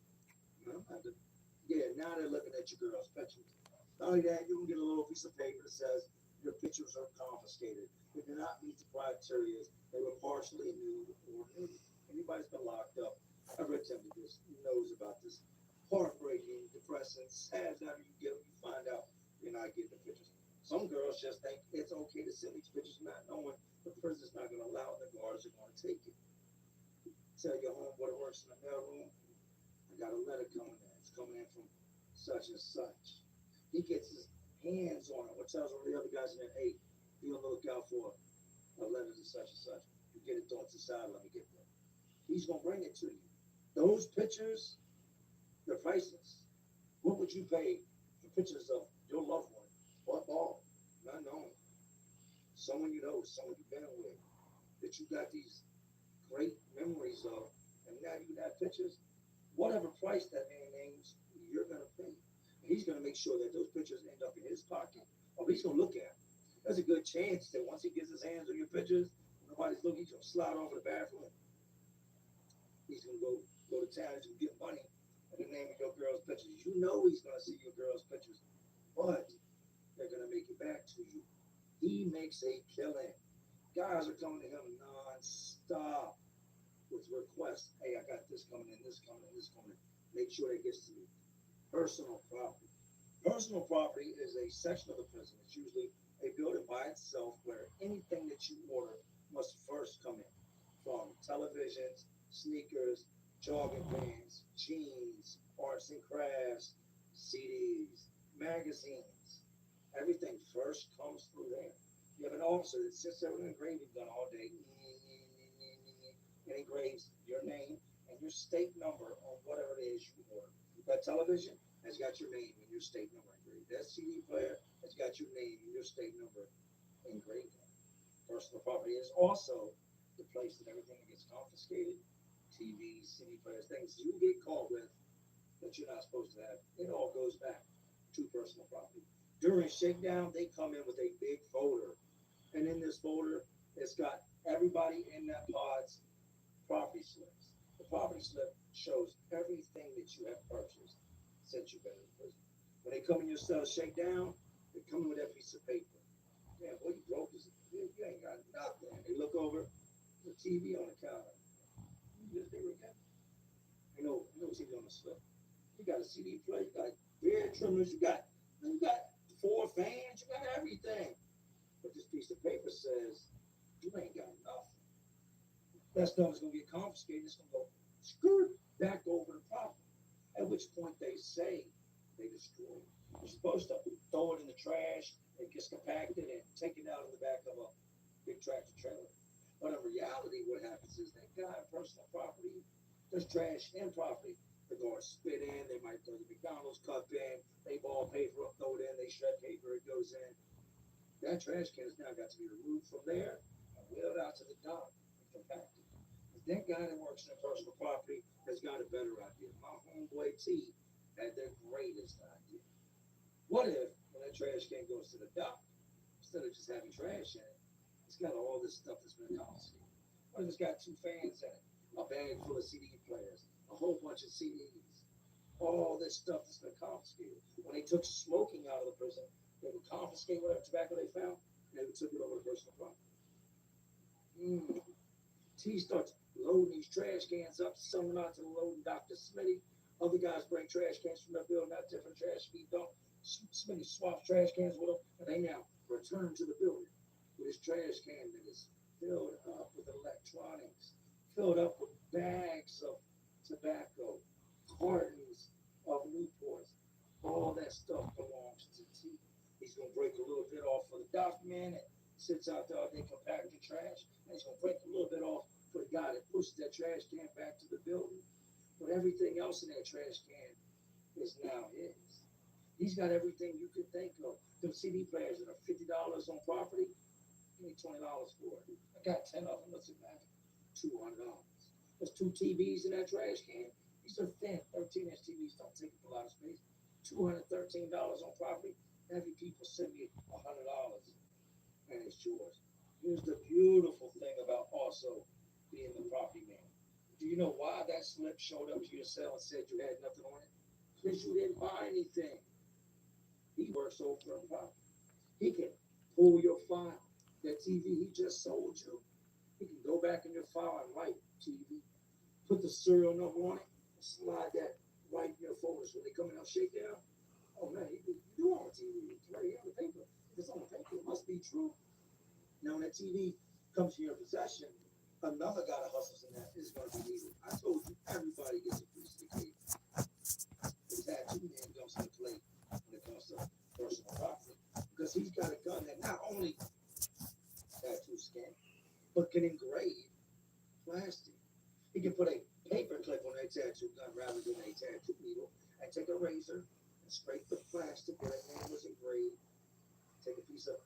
Yeah, now they're looking at your girl's pictures. Not only that, you can get a little piece of paper that says your pictures are confiscated. They do not meet the criteria. They were partially nude or nude. Anybody's been locked up, ever attempted this, knows about this heartbreaking, depressing, sad time you get when you find out you're not getting the pictures. Some girls just think it's okay to send these pictures not knowing the prison's not going to allow it, the guards are going to take it. Tell your homeboy that works in the mail room, I got a letter coming in. It's coming in from such and such. He gets his hands on it, or tells one of the other guys in there, hey, be on the lookout for a letter to such and such. You get it thrown to the side, let me get there. He's gonna bring it to you. Those pictures, they're priceless. What would you pay for pictures of your loved one? What ball? Not known. Someone you know, someone you've been with, that you got these great memories of, and now you got pictures. Whatever price that man names, you're gonna pay. And he's gonna make sure that those pictures end up in his pocket, or he's gonna look at them. There's a good chance that once he gets his hands on your pictures, nobody's looking, he's gonna slide over the bathroom. He's gonna go to town and get money in the name of your girl's pictures. You know he's gonna see your girl's pictures, but they're gonna make it back to you. He makes a killing. Guys are coming to him non-stop with requests. Hey, I got this coming in, this coming in, this coming in. Make sure it gets to you. Personal property. Personal property is a section of the prison. It's usually a building by itself where anything that you order must first come in. From televisions, sneakers, jogging pants, jeans, arts and crafts, CDs, magazines. Everything first comes through there. You have an officer that sits there with an engraving gun all day and engraves your name and your state number on whatever it is you order. That television has got your name and your state number engraved. That CD player has got your name and your state number engraved on it. Personal property is also the place that everything gets confiscated. TVs, CD players, things you get caught with that you're not supposed to have. It all goes back to personal property. During shakedown, they come in with a big folder. And in this folder, it's got everybody in that pod's property slips. The property slip shows everything that you have purchased since you've been in prison. When they come in your cell shakedown, they come in with that piece of paper. Man, boy, you broke this. You ain't got nothing. They look over the TV on the counter. You just there again. You know TV on the slip. You got a CD player, you got beard trimmers, you got 4 fans, you got everything. But this piece of paper says you ain't got nothing. That stuff is gonna get confiscated. It's gonna go skirt back over the property. At which point they say they destroy it. You're supposed to throw it in the trash. It gets compacted and taken out in the back of a big tractor trailer. But in reality, what happens is that guy in personal property, there's trash in property. They're going to spit in. They might throw the McDonald's cup in. They ball paper up, throw it in. They shred paper. It goes in. That trash can has now got to be removed from there and wheeled out to the dock and compacted. That guy that works in personal property has got a better idea. My homeboy T had the greatest idea. What if when that trash can goes to the dock, instead of just having trash in it, it's got all this stuff that's been confiscated? What if it's got 2 fans in it, a bag full of CD players, a whole bunch of CDs, all this stuff that's been confiscated? When they took smoking out of the prison, they would confiscate whatever tobacco they found, and they would took it over to personal property. T starts loading these trash cans up, some out to the loading Dr. Smitty. Other guys bring trash cans from their building, not different trash be dumped. Smitty swaps trash cans with them, and they now return to the building with his trash can that is filled up with electronics, filled up with bags of tobacco, cartons of Newports. All that stuff belongs to T. He's gonna break a little bit off for the document that sits out there all day compacting trash, and he's gonna break a little bit off for the guy that pushes that trash can back to the building. But everything else in that trash can is now his. He's got everything you could think of. Them CD players that are $50 on property, give me $20 for it. I got 10 of them. What's it matter? $200. There's 2 TVs in that trash can. These are thin 13-inch TVs. Don't take up a lot of space. $213 on property. Every people send me $100, and it's yours. Here's the beautiful thing about also being the property man. Do you know why that slip showed up to your cell and said you had nothing on it? Because you didn't buy anything. He works over in property. He can pull your file. That TV he just sold you, he can go back in your file and write TV, put the serial number on it, and slide that right in your folders. When they come in on shakedown, oh man, you do own a TV. It's right here on the paper. If it's on the paper, it must be true. Now, when that TV comes to your possession, another guy that hustles in that is going to be needed. I told you, everybody gets a piece of the cake. The tattoo man comes into play when it comes to personal property. can engrave plastic. He can put a paper clip on a tattoo gun rather than a tattoo needle and take a razor and scrape the plastic where that name was engraved. Take a piece of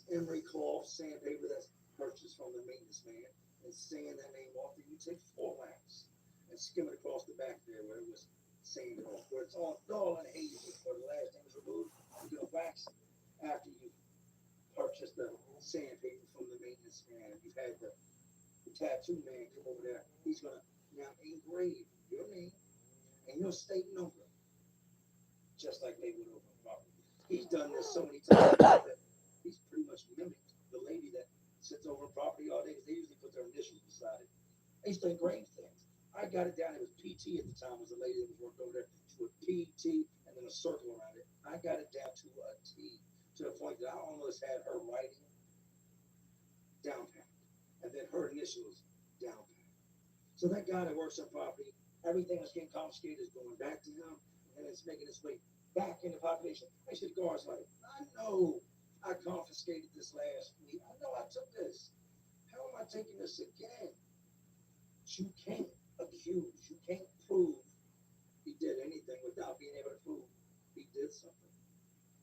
emery cloth, sandpaper that's purchased from the maintenance man, and sand that name off. Then you take 4 wax and skim it across the back there where it was sanded off, where it's all dull and hazy, where the last thing was removed. You're gonna wax it after you purchase the sandpaper from the maintenance man. You've had the tattoo man come over there. He's gonna now engrave your name and your state number, just like they would over the property. He's done this so many times that he's pretty much mimicked the lady that sits over a property all day, because they usually put their initials beside it. They used to engrave things. I got it down. It was PT at the time. Was a lady that was worked over there. She put PT and then a circle around it. I got it down to a T, to the point that I almost had her writing down pat, and then her initials down pat. So that guy that works on property, everything that's getting confiscated is going back to him, and it's making its way back in the population. Actually, the guard's like, I know I confiscated this last week. I know I took this. How am I taking this again? You can't accuse, you can't prove he did anything without being able to prove he did something.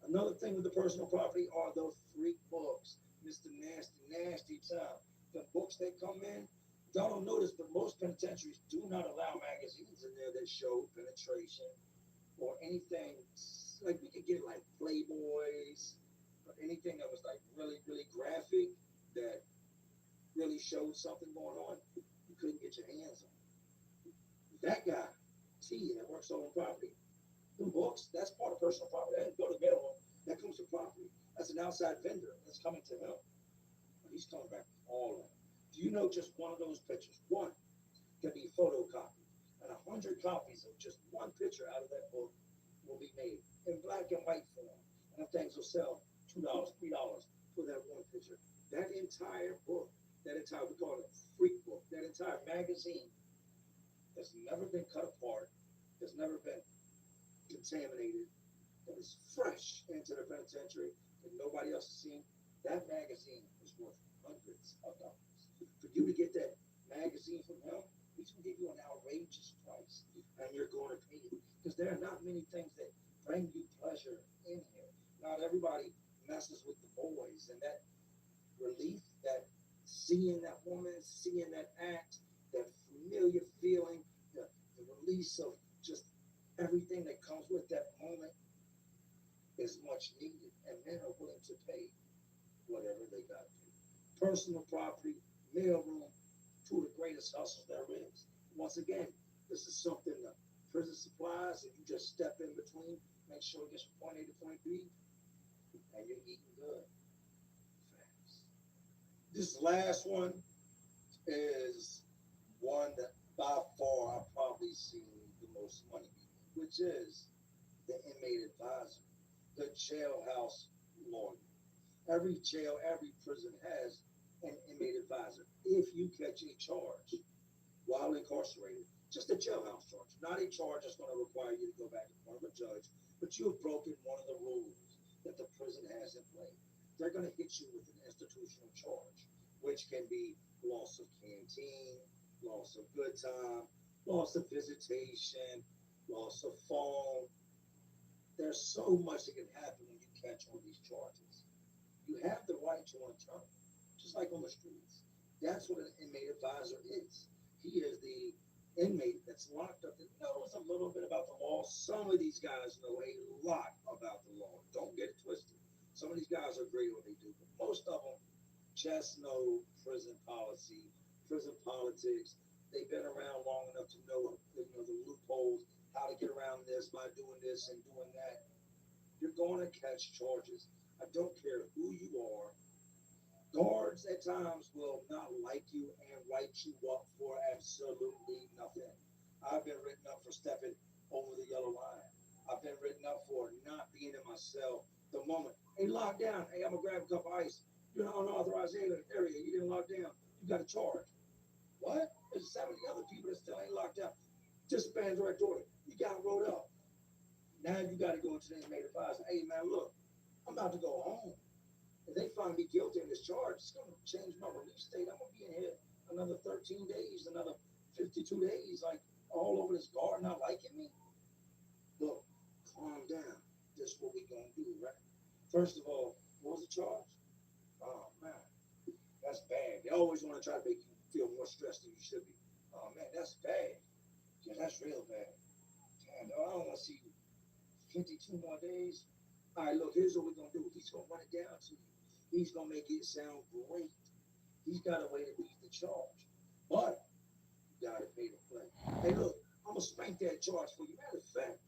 Another thing with the personal property are those freak books. Mr. Nasty Time. The books that come in, y'all don't notice, but most penitentiaries do not allow magazines in there that show penetration or anything. Like we could get like Playboys or anything that was like really, really graphic that really showed something going on. You couldn't get your hands on. That guy, T, that works on property, the books, that's part of personal property. That doesn't go to mail. That comes to property. That's an outside vendor that's coming to him. He's coming back with all of them. Do you know just one of those pictures, one, can be photocopied, and 100 copies of just one picture out of that book will be made in black and white form, and things will sell $2, $3 for that one picture. That entire book, that entire, we call it a freak book, that entire magazine has never been cut apart, has never been contaminated, that is fresh into the penitentiary that nobody else has seen. That magazine is worth hundreds of dollars. For you to get that magazine from him, he's going to give you an outrageous price, and you're going to pay it, because there are not many things that bring you pleasure in here. Not everybody messes with the boys, and that relief, that seeing that woman, seeing that act, that familiar feeling, the release of just everything that comes with that moment is much needed, and men are willing to pay whatever they got to. Personal property, mailroom, two of the greatest hustles there is. Once again, this is something that prison supplies, and you just step in between, make sure it gets from point A to point B, and you're eating good. Fast. This last one is one that by far I've probably seen the most money, which is the inmate advisor, the jailhouse lawyer. Every jail, every prison has an inmate advisor. If you catch a charge while incarcerated, just a jailhouse charge, not a charge that's going to require you to go back in front of a judge, but you have broken one of the rules that the prison has in play, they're going to hit you with an institutional charge, which can be loss of canteen, loss of good time, loss of visitation, loss of phone. There's so much that can happen when you catch one of these charges. You have the right to an attorney, just like on the streets. That's what an inmate advisor is. He is the inmate that's locked up that knows a little bit about the law. Some of these guys know a lot about the law. Don't get it twisted. Some of these guys are great at what they do, but most of them just know prison policy, prison politics. They've been around long enough to know, the loopholes, how to get around this by doing this and doing that. You're going to catch charges. I don't care who you are. Guards at times will not like you and write you up for absolutely nothing. I've been written up for stepping over the yellow line. I've been written up for not being in my cell the moment. Hey, lock down. Hey, I'm going to grab a cup of ice. You're in an unauthorized area. You didn't lock down. You got a charge. What? There's 70 other people that still ain't locked down. Disband direct order. You got rolled up. Now you got to go into the inmate advisor. Hey, man, look, I'm about to go home. If they find me guilty in this charge, it's gonna change my release date. I'm gonna be in here another 13 days, another 52 days, like all over this guard not liking me. Look, calm down. This is what we gonna do, right? First of all, what was the charge? Oh man, that's bad. They always want to try to make you feel more stressed than you should be. Oh man, that's bad. Yeah, that's real bad. Damn, I don't want to see you 52 more days. All right, look, here's what we're gonna do. He's gonna run it down to you. He's gonna make it sound great. He's got a way to beat the charge, but you gotta pay to play. Hey, look, I'm gonna spank that charge for you. Matter of fact,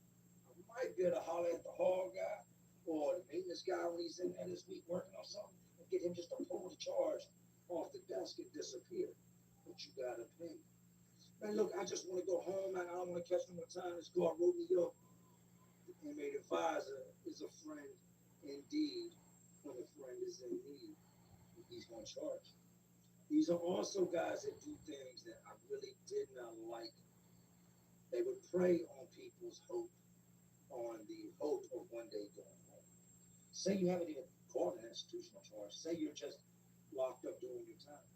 I might be able to holler at the hall guy or the maintenance guy when he's in there this week working on something and get him just to pull the charge off the desk and disappear. But you gotta pay. Man, look, I just want to go home, man. I don't want to catch no more time. This guard wrote me up. The inmate advisor is a friend indeed when a friend is in need. He's going to charge. These are also guys that do things that I really did not like. They would prey on people's hope, on the hope of one day going home. Say you haven't even caught an institutional charge. Say you're just locked up doing your time.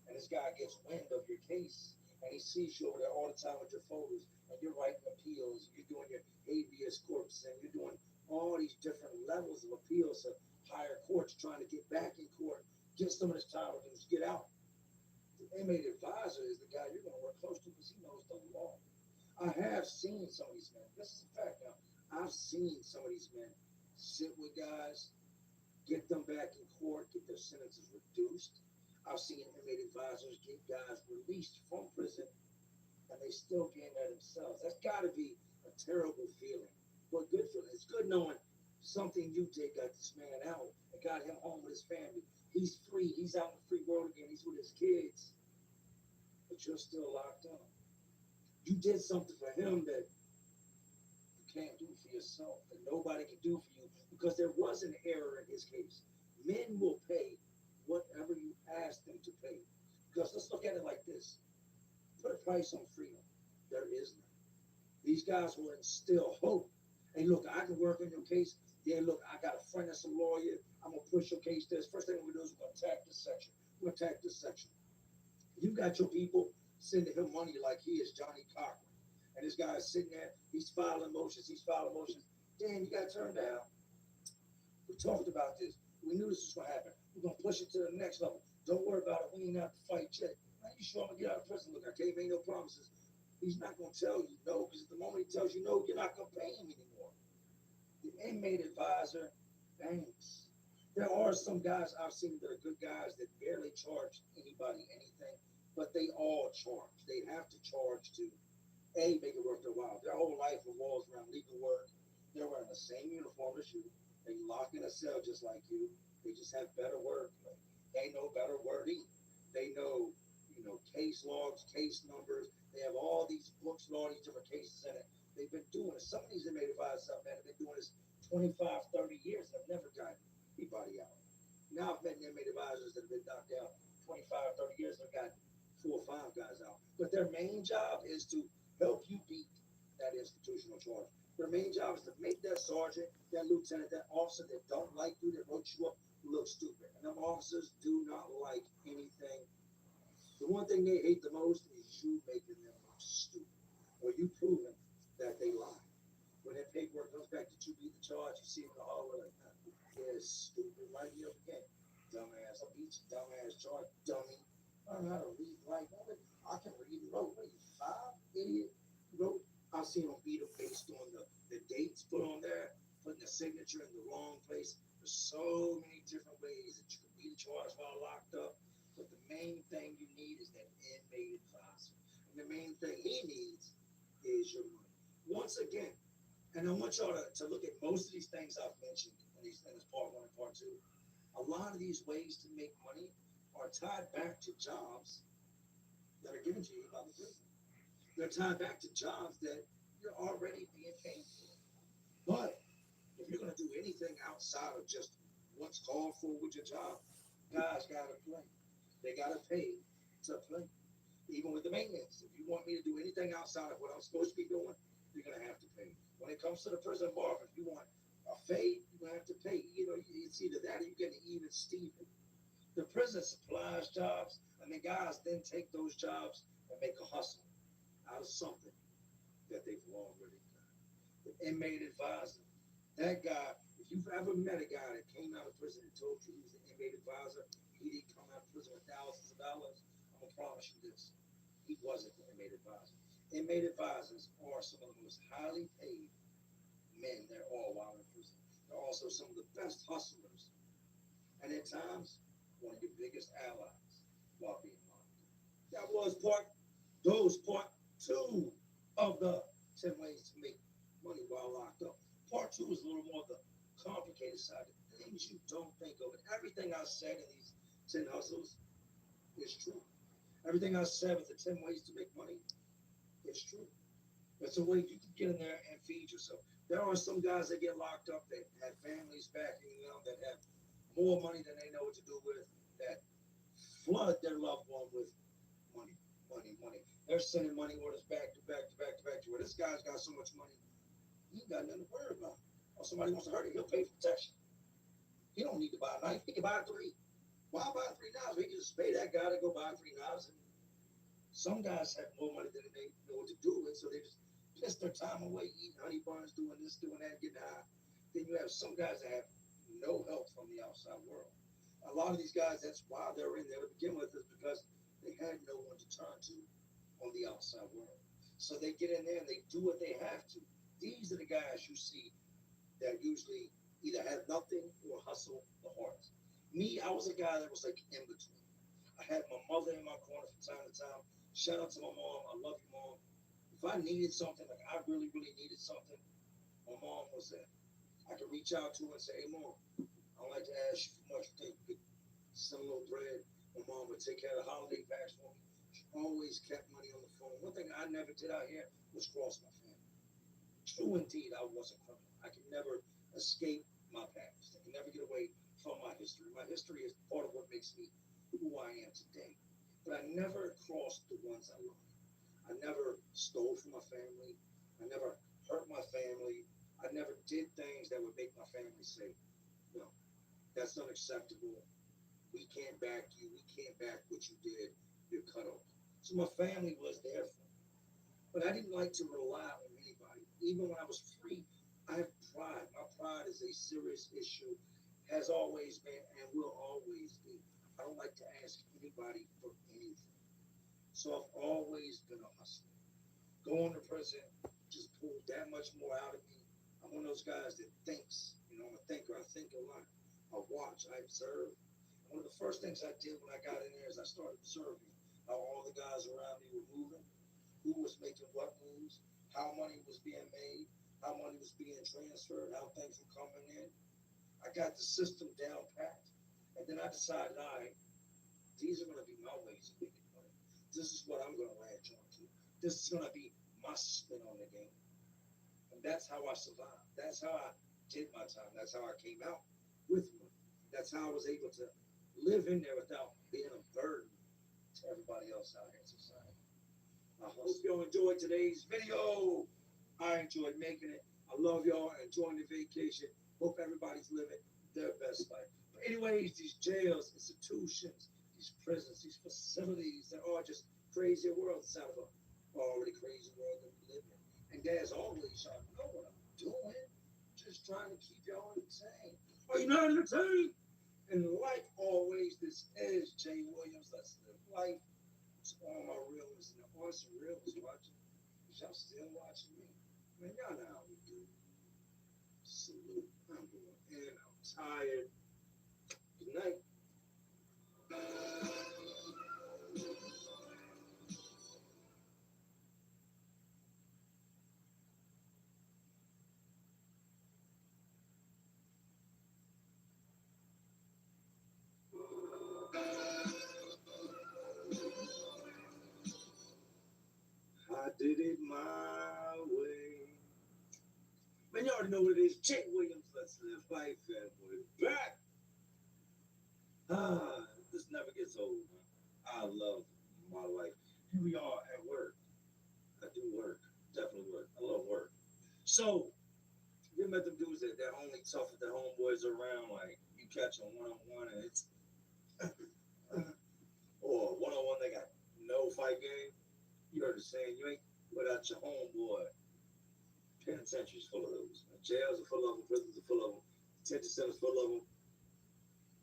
And this guy gets wind of your case and he sees you over there all the time with your folders and you're writing appeals, you're doing your habeas corpus, and you're doing all these different levels of appeals to higher courts trying to get back in court, get some of this time with them, just get out. The inmate advisor is the guy you're going to work close to because he knows the law. I have seen some of these men. This is a fact now. I've seen some of these men sit with guys, get them back in court, get their sentences reduced. I've seen inmate advisors get guys released from prison and they still be in there themselves. That's got to be a terrible feeling. But good feeling. It's good knowing something you did got this man out and got him home with his family. He's free. He's out in the free world again. He's with his kids. But you're still locked up. You did something for him that you can't do for yourself, that nobody can do for you because there was an error in his case. Men will pay whatever you ask them to pay. Because let's look at it like this. Put a price on freedom. There is none. These guys will instill hope. Hey, look, I can work on your case. Yeah, look, I got a friend that's a lawyer. I'm going to push your case this. First thing we're going to do is we're going to attack this section. We're going to attack this section. You got your people sending him money like he is Johnny Cochran. And this guy is sitting there. He's filing motions. Damn, you got turned down. We talked about this. We knew this was going to happen. We're going to push it to the next level. Don't worry about it. We ain't out to fight yet. Man, you sure I'm going to get out of prison? Look, I can't make no promises. He's not going to tell you no, because at the moment he tells you no, you're not going to pay him anymore. The inmate advisor banks. There are some guys I've seen that are good guys that barely charge anybody anything, but they all charge. They have to charge to, A, make it worth their while. Their whole life revolves around legal work. They're wearing the same uniform as you. They lock in a cell just like you. They just have better work. They know better wording. They know, case logs, case numbers. They have all these books with all these different cases in it. They've been doing it. Some of these inmate advisors out there have been doing this 25, 30 years and have never gotten anybody out. Now I've met inmate advisors that have been knocked out 25, 30 years and have gotten 4 or 5 guys out. But their main job is to help you beat that institutional charge. Their main job is to make that sergeant, that lieutenant, that officer that don't like you, that wrote you up, look stupid. And them officers do not like anything. The one thing they hate the most is you making them look stupid, or you proving that they lie. When that paperwork comes back that you beat the charge, you see it in the hallway like, yeah, stupid, right here again. Dumbass, I beat you, dumbass charge, dummy. Learn how to read like woman. I can read and wrote. What are you, 5, idiot? Wrote. I've seen them beat them based on the dates put on there, putting the signature in the wrong place. There's so many different ways that you can beat a charge while locked up. But the main thing you need is that inmate advisor. And the main thing he needs is your money. Once again, and I want y'all to look at most of these things I've mentioned in this part 1 and part 2. A lot of these ways to make money are tied back to jobs that are given to you by the prison. They're tied back to jobs that you're already being paid for. But if you're going to do anything outside of just what's called for with your job, guys got to play. They got to pay to play. Even with the maintenance, if you want me to do anything outside of what I'm supposed to be doing, you're going to have to pay. When it comes to the prison bar, if you want a fade, you're gonna have to pay. You know, it's either that or you get an even Steven. The prison supplies jobs, and the guys then take those jobs and make a hustle out of something that they've already done. The inmate advisor, that guy, if you've ever met a guy that came out of prison and told you he was an inmate advisor, he didn't come out of prison with thousands of dollars, I'm gonna promise you this, he wasn't an inmate advisor. Inmate advisors are some of the most highly paid men there are while in prison. They're also some of the best hustlers, and at times, one of your biggest allies while being locked up. That was part two of the 10 ways to make money while locked up. Part two is a little more the complicated side, the things you don't think of. And everything I said in these 10 hustles is true. Everything I said with the 10 ways to make money is true. That's a way you can get in there and feed yourself. There are some guys that get locked up that have families backing them, that have more money than they know what to do with, that flood their loved one with money, money, money. They're sending money orders back to back to back to back to where this guy's got so much money, he ain't got nothing to worry about. Or somebody wants to hurt him, he'll pay for protection. He don't need to buy a knife, he can buy 3. Why buy 3 knives? He can just pay that guy to go buy 3 knives. And some guys have more money than they know what to do with, so they just piss their time away eating honey buns, doing this, doing that, getting high. Then you have some guys that have no help from the outside world. A lot of these guys, that's why they're in there to begin with, is because they had no one to turn to on the outside world. So they get in there and they do what they have to. These are the guys you see that usually either have nothing or hustle the hardest. Me, I was a guy that was like in between. I had my mother in my corner from time to time. Shout out to my mom. I love you, Mom. If I needed something, like I really, really needed something, my mom was there. I could reach out to her and say, hey, Mom, I don't like to ask you for much. You think you could send a little bread? My mom would take care of the holiday packs for me. She always kept money on the phone. One thing I never did out here was cross my family. True indeed, I was a criminal. I could never escape my past. I could never get away from my history. My history is part of what makes me who I am today. But I never crossed the ones I loved. I never stole from my family. I never hurt my family. I never did things that would make my family say, no, that's unacceptable. We can't back you. We can't back what you did. You're cut off. So my family was there for me. But I didn't like to rely on anybody. Even when I was free, I have pride. My pride is a serious issue, has always been and will always be. I don't like to ask anybody for anything. So I've always been a hustler. Going to prison just pulled that much more out of me. I'm one of those guys that thinks, I'm a thinker. I think a lot. I watch, I observe. One of the first things I did when I got in there is I started observing how all the guys around me were moving, who was making what moves, how money was being made, how money was being transferred, how things were coming in. I got the system down packed. And then I decided, all right, these are going to be my ways of making money. This is what I'm going to latch on to. This is going to be my spin on the game. And that's how I survived. That's how I did my time. That's how I came out with money. That's how I was able to live in there without being a burden to everybody else out here in society. I hope y'all enjoyed today's video. I enjoyed making it. I love y'all enjoying the vacation. Hope everybody's living their best life. But anyways, these jails, institutions, these prisons, these facilities that are just crazy worlds out of a already crazy world that we live in. And as always, y'all know what I'm doing. Just trying to keep y'all entertained. Are you not entertained? And like always, this is Jay Williams. Let's live life. To all my realists and the awesome realists watching. Y'all still watching me? Man, y'all know how we do. Salute. I'm going in. I'm tired. Good night. I did it my way. Man, you already know what it is. Jay Williams, let's live life, and we're back. This never gets old. Huh? I love my life. Here we are at work. I do work. Definitely work. I love work. So, You met them dudes that only tough with the homeboys around, like you catch them one-on-one and it's or one-on-one they got no fight game. You heard the saying, you ain't without your homeboy. Penitentiary's full of those. Jails are full of them, prisons are full of them, detention centers full of them.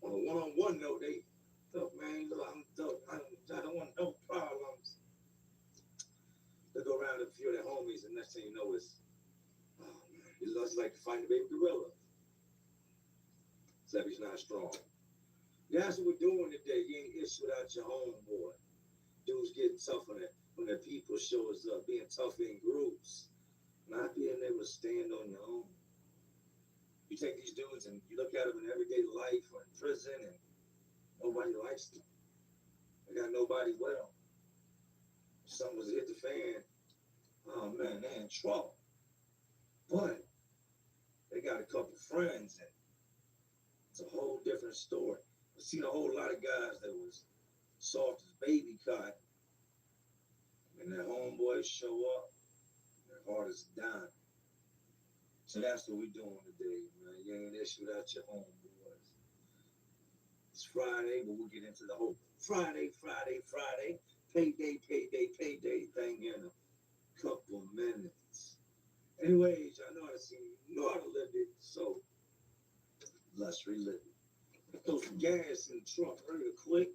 On a one-on-one note, they tough, man, look, I'm tough. I don't want no problems. They go around and a few of their homies, and next thing you know is, oh man, it's just like fighting a baby gorilla. Except he's not strong. That's what we're doing today. You ain't issue without your homeboy. Dudes getting tough when their people show us up, being tough in groups, not being able to stand on your own. You take these dudes and you look at them in everyday life or in prison, and nobody likes them. They got nobody well. If something was to hit the fan, oh man, they're in trouble. But they got a couple friends, and it's a whole different story. I've seen a whole lot of guys that was soft as baby cotton, and their homeboys show up, their heart is dying. So that's what we're doing today, man. You ain't issue without your homeboys. It's Friday, but we'll get into the whole Friday, payday thing in a couple minutes. Anyways, I know how to see you, know how to live it, so let's relive it. Throw some gas in the trunk real quick.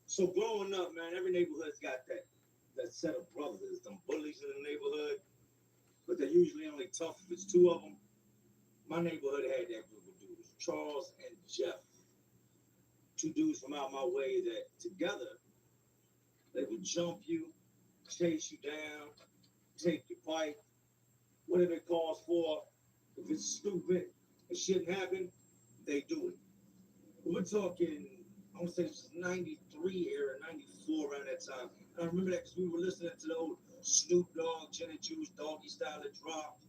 So growing up, man, every neighborhood's got that set of brothers, them bullies in the neighborhood, but they're usually only tough if it's two of them. My neighborhood had that group of dudes, Charles and Jeff. Two dudes from out my way that together, they would jump you, chase you down, take your bike, whatever it calls for. If it's stupid, it shouldn't happen, they do it. We're talking, I want to say this was 93 era, 94 around that time. And I remember that because we were listening to the old Snoop Dogg, Gin and Juice, Doggy Style that dropped,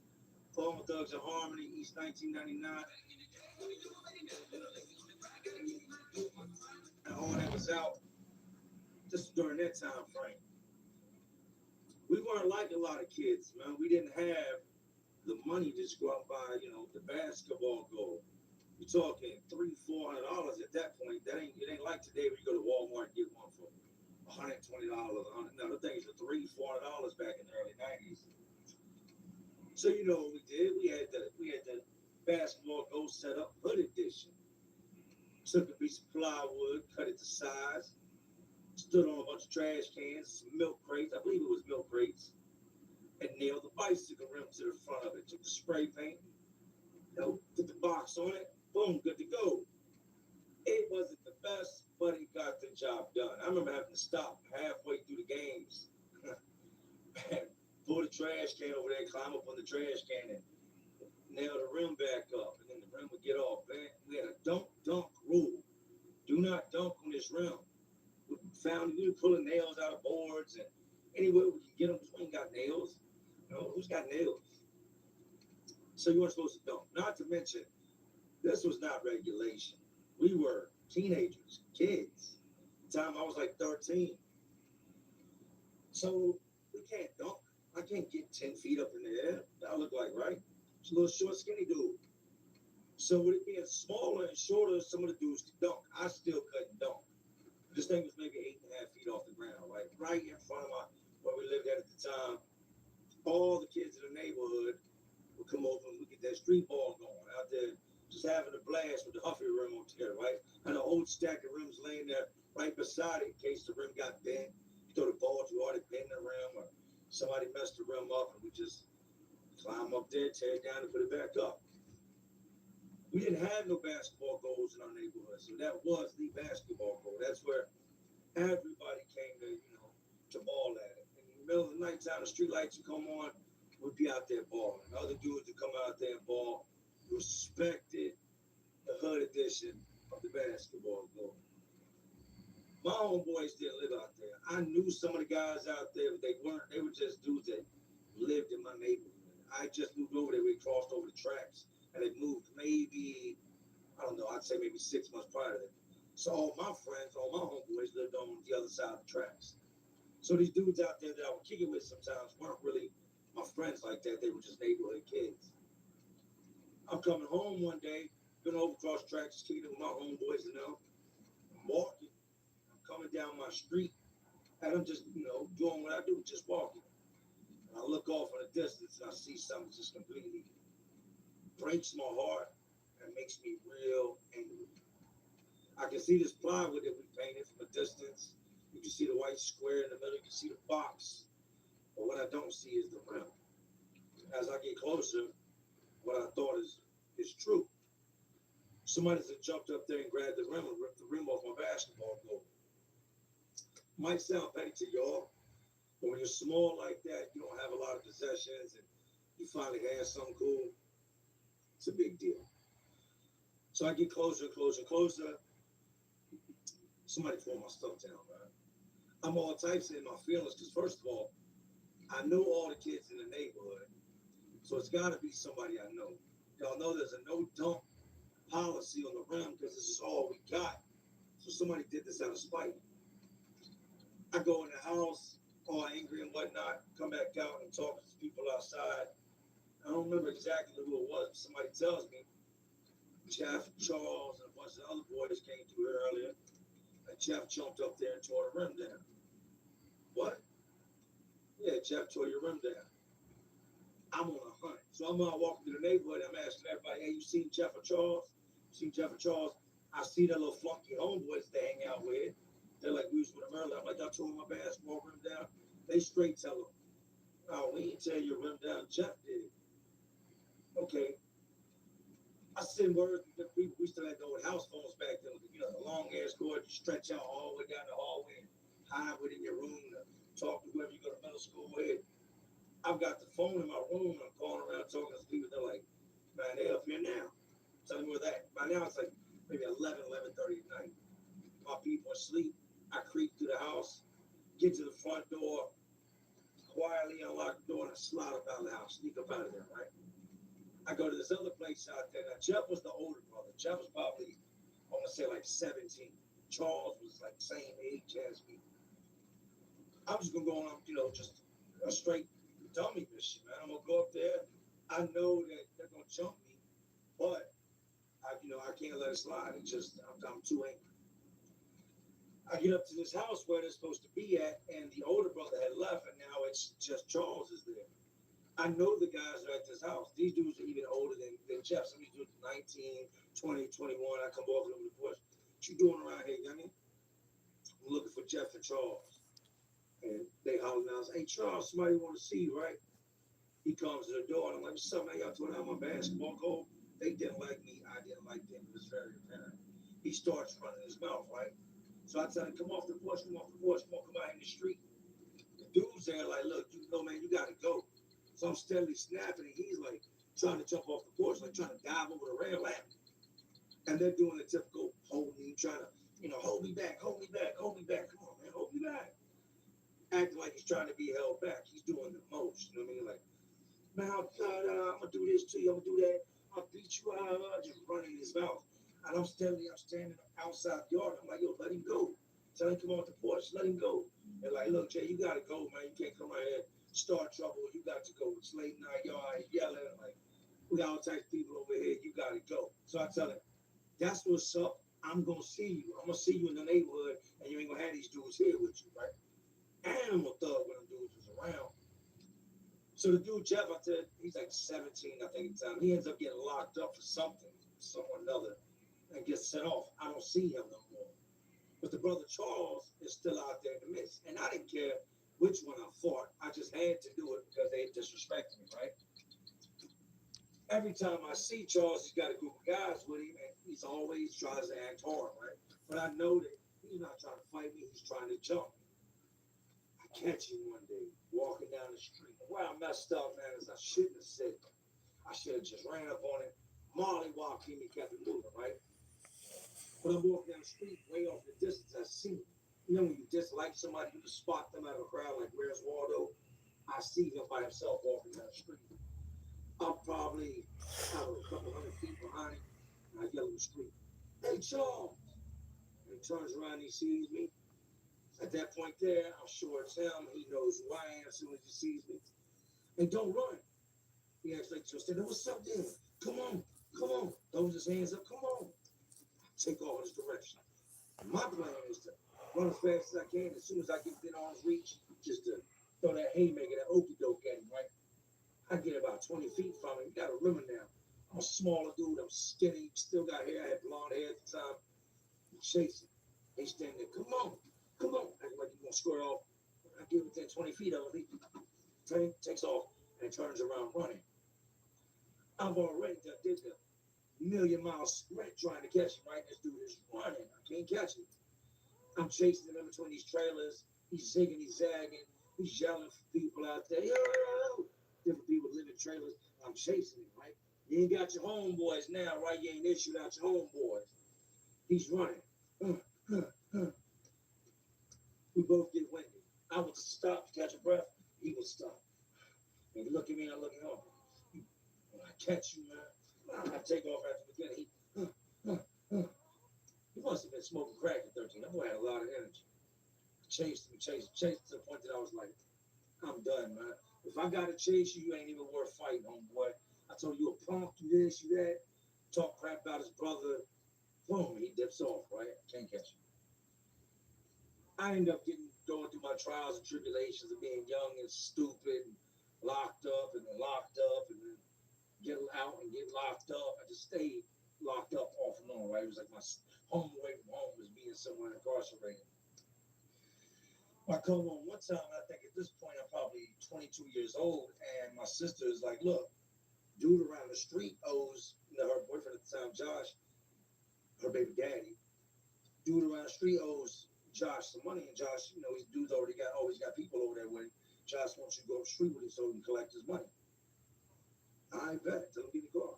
Palmer Thugs and Harmony, East 1999. And all that was out just during that time frame. We weren't like a lot of kids, man. We didn't have the money to just go out and buy, the basketball goal. You're talking $300-$400 at that point. It ain't like today where you go to Walmart and get one for $120. No, the things were $300-$400 back in the early 90s. So you know what we did? We had the basketball goal set up, hood edition. Took a piece of plywood, cut it to size, stood on a bunch of trash cans, some milk crates, I believe it was milk crates, and nailed the bicycle rim to the front of it. Took the spray paint, put the box on it, boom, good to go. It wasn't the best, but it got the job done. I remember having to stop halfway through the games, pull the trash can over there, climb up on the trash can, and nail the rim back up, and then the rim would get off. Man, we had a dunk rule. Do not dunk on this rim. We were pulling nails out of boards, and anywhere we could get them, because we ain't got nails. Who's got nails? So you weren't supposed to dunk. Not to mention, this was not regulation. We were teenagers, kids. At the time I was like 13. So we can't dunk. I can't get 10 feet up in the air. I look like, right? It's a little short, skinny dude. So with it being smaller and shorter, some of the dudes could dunk. I still couldn't dunk. This thing was maybe 8.5 feet off the ground, right in front of where we lived at the time. All the kids in the neighborhood would come over and we get that street ball going out there, just having a blast with the Huffy rim on there, right? And an old stack of rims laying there right beside it in case the rim got bent. You throw the ball too hard, it bent the rim, or somebody messed the rim up, and we just climb up there, tear it down, and put it back up. We didn't have no basketball goals in our neighborhood, so that was the basketball goal. That's where everybody came to ball at it. In the middle of the nighttime, the street lights would come on, we'd be out there balling. Other dudes would come out there and ball. Respected the hood edition of the basketball goal. My homeboys didn't live out there. I knew some of the guys out there, but they weren't. They were just dudes that lived in my neighborhood. I just moved over there. We crossed over the tracks. And they moved maybe, I don't know, I'd say maybe 6 months prior to that. So all my friends, all my homeboys lived on the other side of the tracks. So these dudes out there that I would kick it with sometimes weren't really my friends. friends like that. They were just neighborhood kids. I'm coming home one day, been over across the tracks, kicking it with my homeboys and them. I'm walking. I'm coming down my street, and I'm just, doing what I do, just walking. And I look off in the distance, and I see something just completely breaks my heart and makes me real angry. I can see this plywood that we painted from a distance. You can see the white square in the middle. You can see the box. But what I don't see is the rim. As I get closer, what I thought is true. Somebody's jumped up there and grabbed the rim and ripped the rim off my basketball goal. Might sound petty to y'all, but when you're small like that, you don't have a lot of possessions, and you finally have something cool, it's a big deal. So I get closer and closer and closer. Somebody pull my stuff down, man. I'm all types in my feelings because, first of all, I know all the kids in the neighborhood, so it's got to be somebody I know. Y'all know there's a no dump policy on the rim because this is all we got. So somebody did this out of spite. I go in the house, all angry and whatnot, come back out and talk to people outside. I don't remember exactly who it was. Somebody tells me Jeff, Charles, and a bunch of other boys came through here earlier. And Jeff jumped up there and tore the rim down. What? Yeah, Jeff tore your rim down. I'm on a hunt. So I'm out walking through the neighborhood. I'm asking everybody, hey, you seen Jeff or Charles? You seen Jeff or Charles? I see that little flunky homeboys they hang out with. They're like, we was with them earlier. I'm like, I tore my basketball rim down. They straight tell them, oh, we didn't tear your rim down. Jeff did it. Okay. I send word to the people. We still had the old house phones back then. The long ass cord, you stretch out all the way down the hallway and hide within your room to talk to whoever you go to middle school with. I've got the phone in my room. I'm calling around talking to people. They're like, man, they up here now. Tell me where that. By now it's like maybe 11:30 at night. My people are asleep. I creep through the house, get to the front door, quietly unlock the door, and I slide up out of the house, sneak up out of there, right? I go to this other place out there. Now, Jeff was the older brother. Jeff was probably, I want to say, like 17. Charles was like the same age as me. I'm just going to go on, just a straight dummy mission, man. I'm going to go up there. I know that they're going to jump me, but, I can't let it slide. It's just, I'm too angry. I get up to this house where they're supposed to be at, and the older brother had left, and now it's just Charles is there. I know the guys are at this house. These dudes are even older than Jeff. Some of these dudes are 19, 20, 21. I come over to them with the voice. What you doing around here, youngin? I'm looking for Jeff and Charles. And they holler now, hey, Charles, somebody want to see you, right? He comes to the door, and I'm like, what's up, man? Y'all throwing out my basketball goal? They didn't like me. I didn't like them. It was very apparent. He starts running his mouth, right? So I tell him, come off the porch, come out in the street. The dude's there like, look, man, you got to go. So I'm steadily snapping, and he's like trying to jump off the porch, like trying to dive over the rail at me. And they're doing the typical hold me, trying to, hold me back. Come on, man, hold me back. Acting like he's trying to be held back. He's doing the most, you know what I mean? Like, man, I'm going to do this to you, I'm going to do that. I'll beat you out, just running his mouth. And I'm standing outside the yard. I'm like, yo, let him go. Tell him come off the porch, let him go. They're like, look, Jay, you got to go, man. You can't come right here, start trouble. You got to go. It's late night, y'all yelling. Like, we got all types of people over here. You got to go. So I tell him, that's what's up. I'm going to see you. I'm going to see you in the neighborhood, and you ain't going to have these dudes here with you, right? And I'm a thug when them dudes was around. So the dude, Jeff, I said, he's like 17, I think, at the time. He ends up getting locked up for something, someone or another, and gets sent off. I don't see him no more. But the brother Charles is still out there in the midst. And I didn't care which one I fought. I just had to do it because they disrespected me, right? Every time I see Charles, he's got a group of guys with him, and he's always tries to act hard, right? But I know that he's not trying to fight me. He's trying to jump me. I catch him one day walking down the street. Where I messed up, man, is I shouldn't have said that. I should have just ran up on him. Molly walked him and kept it moving, right? But I'm walking down the street, way off in the distance, I see him. When you dislike somebody, you can spot them out of a crowd, like, where's Waldo? I see him by himself walking down the street. I'm probably, a couple hundred feet behind him, and I yell in the street, hey, Charles! And he turns around and he sees me. At that point there, I'm sure it's him. He knows who I am as soon as he sees me. And don't run. He acts like just said, what's up there? Come on, come on. Throws his hands up, come on. Take off in his direction. My plan is to run as fast as I can. As soon as I get within arm's reach, just to throw that haymaker, that okey doke at him, right? I get about 20 feet from him. You gotta remember now, I'm a smaller dude, I'm skinny, still got hair, I had blonde hair at the time. I'm chasing. He's standing there, come on, acting like he's gonna square off. I get within 20 feet of him, he takes off and turns around running. I've already did the million-mile sprint trying to catch him, right? This dude is running. I can't catch him. I'm chasing him in between these trailers. He's zigging, he's zagging. He's yelling for people out there. Yo! Different people live in trailers. I'm chasing him, right? You ain't got your homeboys now, right? You ain't issued out your homeboys. He's running. We both get winded. I would stop to catch a breath. He would stop. And he look at me, I look at him. When I catch you, man, I take off after the beginning. He must have been smoking crack at 13. That boy had a lot of energy. Chased him to the point that I was like, I'm done, man. If I gotta chase you, you ain't even worth fighting, homeboy. I told you a punk, you this, you that. Talk crap about his brother. Boom, he dips off, right? Can't catch him. I end up going through my trials and tribulations of being young and stupid, and locked up, and then get out and get locked up. I just stayed locked up off and on, right? It was like my home away from home was being somewhere incarcerated. I come home one time, and I think at this point I'm probably 22 years old, and my sister is like, look, dude around the street owes, her boyfriend at the time, Josh, her baby daddy, dude around the street owes Josh some money, and Josh, his dude's always got people over there with him. Josh wants you to go to the street with him so he can collect his money. I bet. Tell him to get in the car.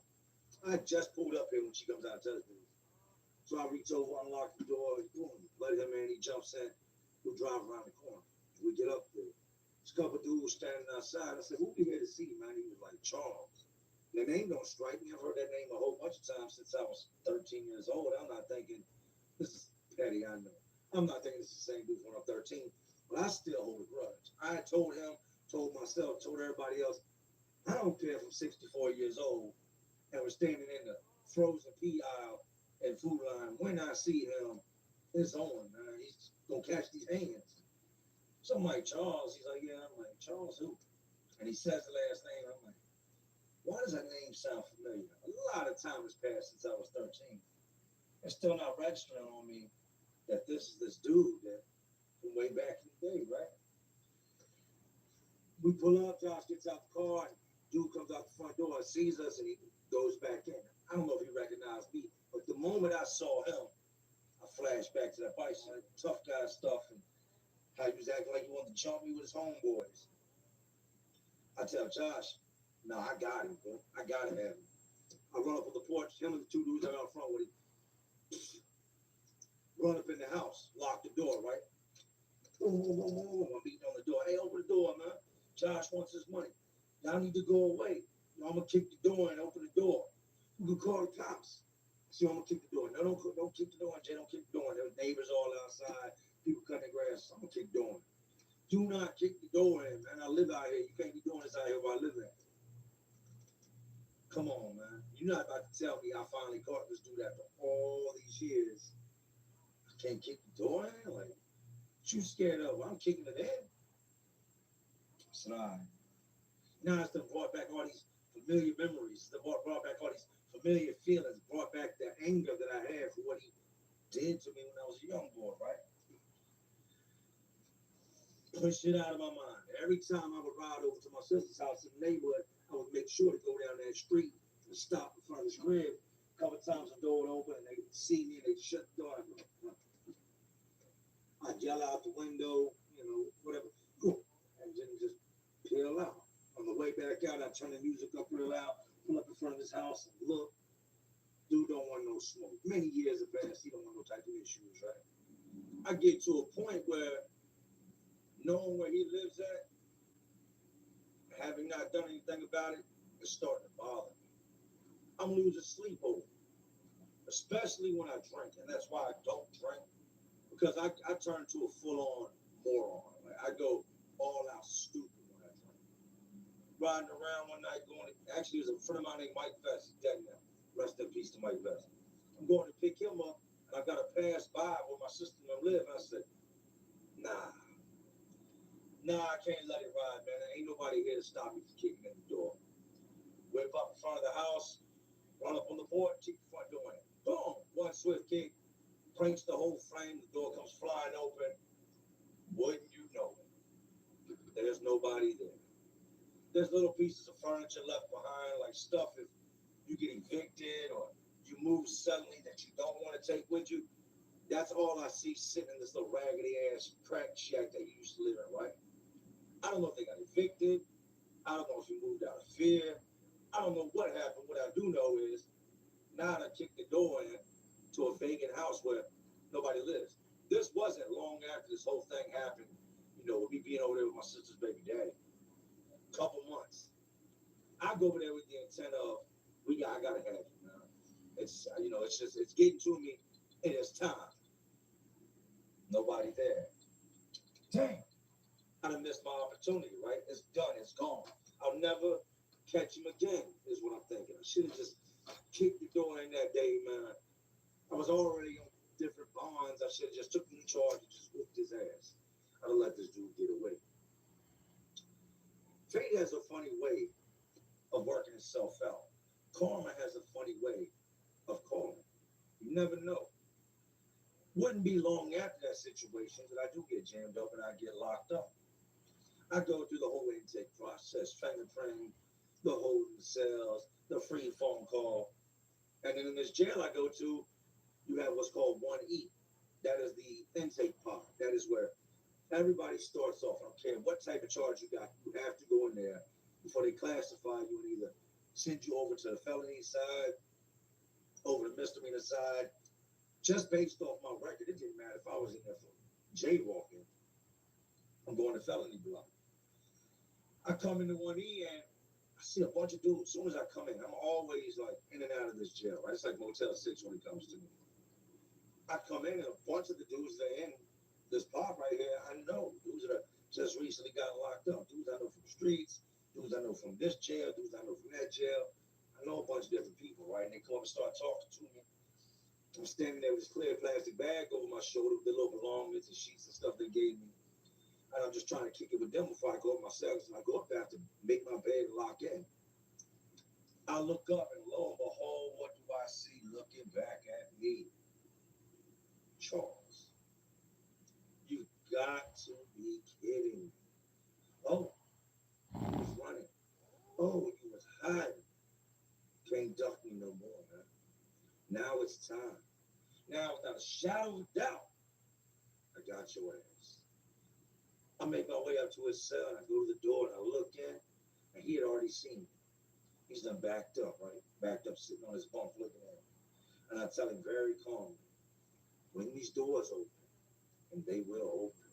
I just pulled up here when she comes out and tells me. So I reach over, unlock the door, boom, let him in, he jumps in. We drive around the corner. We get up there. There's a couple dudes standing outside. I said, who be here to see, man? He was like, Charles. The name don't strike me. I've heard that name a whole bunch of times since I was 13 years old. I'm not thinking, this is petty, I know. I'm not thinking it's the same dude when I'm 13, but I still hold a grudge. I told him, told myself, told everybody else, I don't care if I'm 64 years old and we're standing in the frozen pea aisle and Food Line. When I see him, it's on, man. He's gonna catch these hands. So I'm like, Charles. He's like, yeah. I'm like, Charles who? And he says the last name. I'm like, why does that name sound familiar? A lot of time has passed since I was 13. It's still not registering on me that this is this dude that from way back in the day, right? We pull up, Josh gets out the car, and dude comes out the front door and sees us, and he goes back in. I don't know if he recognized me, but the moment I saw him, I flashed back to that bicycle, tough guy stuff, and how he was acting like he wanted to jump me with his homeboys. I tell Josh, no, I got him, bro. I got him. I run up on the porch, him and the two dudes that are out front with him. Run up in the house, lock the door, right? I'm beating on the door. Hey, open the door, man. Josh wants his money. Y'all need to go away. I'm gonna kick the door and open the door. You can call the cops. So I'm gonna kick the door. No, don't kick the door, Jay. Don't kick the door. There were neighbors all outside, people cutting their grass. I'm gonna kick the door. Do not kick the door in, man. I live out here. You can't be doing this out here where I live at. Come on, man. You're not about to tell me I finally caught this dude after all these years. I can't kick the door in? Like, what you scared of? I'm kicking it in. I said, all right. Now it's brought back all these familiar memories. It's brought back all these familiar feelings. Brought back the anger that I had for what he did to me when I was a young boy, right? Push it out of my mind. Every time I would ride over to my sister's house in the neighborhood, I would make sure to go down that street and stop in front of his crib. A couple of times the door would open and they would see me and they'd shut the door. I'd yell out the window, whatever, and then just peel out. On the way back out, I'd turn the music up real loud, pull up in front of his house and look. Dude don't want no smoke. Many years have passed, he don't want no type of issues, right? I get to a point where knowing where he lives at, having not done anything about it, it's starting to bother me. I'm losing sleep over it, especially when I drink, and that's why I don't drink, because I turn to a full-on moron. Like, I go all out stupid when I drink. riding around one night going to, actually, it was a friend of mine named Mike Vest. He's dead now. Rest in peace to Mike Vest. I'm going to pick him up, and I got to pass by where my sister and them live. And I said, nah, I can't let it ride, man. There ain't nobody here to stop me from kicking in the door. Whip up in front of the house, run up on the board, kick the front door in. Boom! One swift kick, breaks the whole frame. The door comes flying open. Wouldn't you know it? There's nobody there. There's little pieces of furniture left behind, like stuff if you get evicted or you move suddenly that you don't want to take with you. That's all I see sitting in this little raggedy ass crack shack that you used to live in, right? I don't know if they got evicted. I don't know if you moved out of fear. I don't know what happened. What I do know is now I kicked the door in to a vacant house where nobody lives. This wasn't long after this whole thing happened, with me being over there with my sister's baby daddy. Couple months. I go over there with the intent of, I gotta have you, man. It's, it's getting to me, and it's time. Nobody there. Damn. I done missed my opportunity, right? It's done. It's gone. I'll never catch him again, is what I'm thinking. I should have just kicked the door in that day, man. I was already on different bonds. I should have just took him in charge and just whooped his ass. I'd have let this dude get away. Fate has a funny way of working itself out. Karma has a funny way of calling. You never know. Wouldn't be long after that situation that I do get jammed up and I get locked up. I go through the whole intake process, fingerprinting, the holding cells, the free phone call. And then in this jail I go to, you have what's called 1E. That is the intake part. That is where everybody starts off. I don't care what type of charge you got. You have to go in there before they classify you and either send you over to the felony side, over the misdemeanor side. Just based off my record, it didn't matter if I was in there for jaywalking. I'm going to felony block. I come into 1E and I see a bunch of dudes. As soon as I come in, I'm always like in and out of this jail, right? It's like Motel 6 when it comes to me. I come in and a bunch of the dudes that are in this pop right here, I know. Dudes that just recently got locked up. Dudes I know from the streets. Dudes I know from this jail. Dudes I know from that jail. I know a bunch of different people, right? And they come up and start talking to me. I'm standing there with this clear plastic bag over my shoulder with the little belongings and sheets and stuff they gave me. And I'm just trying to kick it with them before I go up myself. And I go up there to make my bed and lock in. I look up and lo and behold, what do I see looking back at me? Charles. You got to be kidding me. Oh, you was running. Oh, you was hiding. Can't duck me no more, man. Now it's time. Now, without a shadow of doubt, I got your ass. I make my way up to his cell, and I go to the door, and I look in, and he had already seen me. He's done backed up, right? Backed up, sitting on his bunk, looking at me. And I tell him very calmly, when these doors open, and they will open,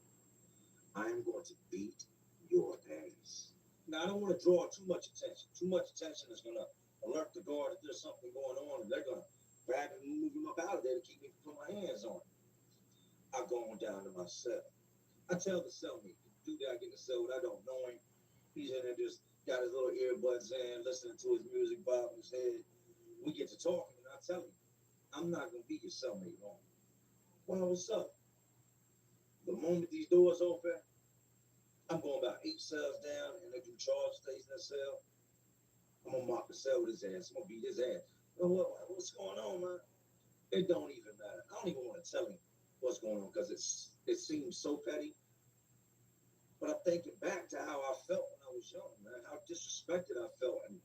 I am going to beat your ass. Now, I don't want to draw too much attention. Too much attention is going to alert the guard that there's something going on, and they're going to grab him and move him up out of there to keep me from putting my hands on him. I go on down to my cell. I tell the cellmate, the dude that I get in the cell with, I don't know him. He's in there just got his little earbuds in, listening to his music, bobbing his head. We get to talking, and I tell him, I'm not going to be your cellmate long. Well, what's up? The moment these doors open, I'm going about 8 cells down, and if Charles stays in the cell, I'm going to mop the cell with his ass. I'm going to beat his ass. Well, what's going on, man? It don't even matter. I don't even want to tell him what's going on because it seems so petty. But I'm thinking back to how I felt when I was young, man, how disrespected I felt and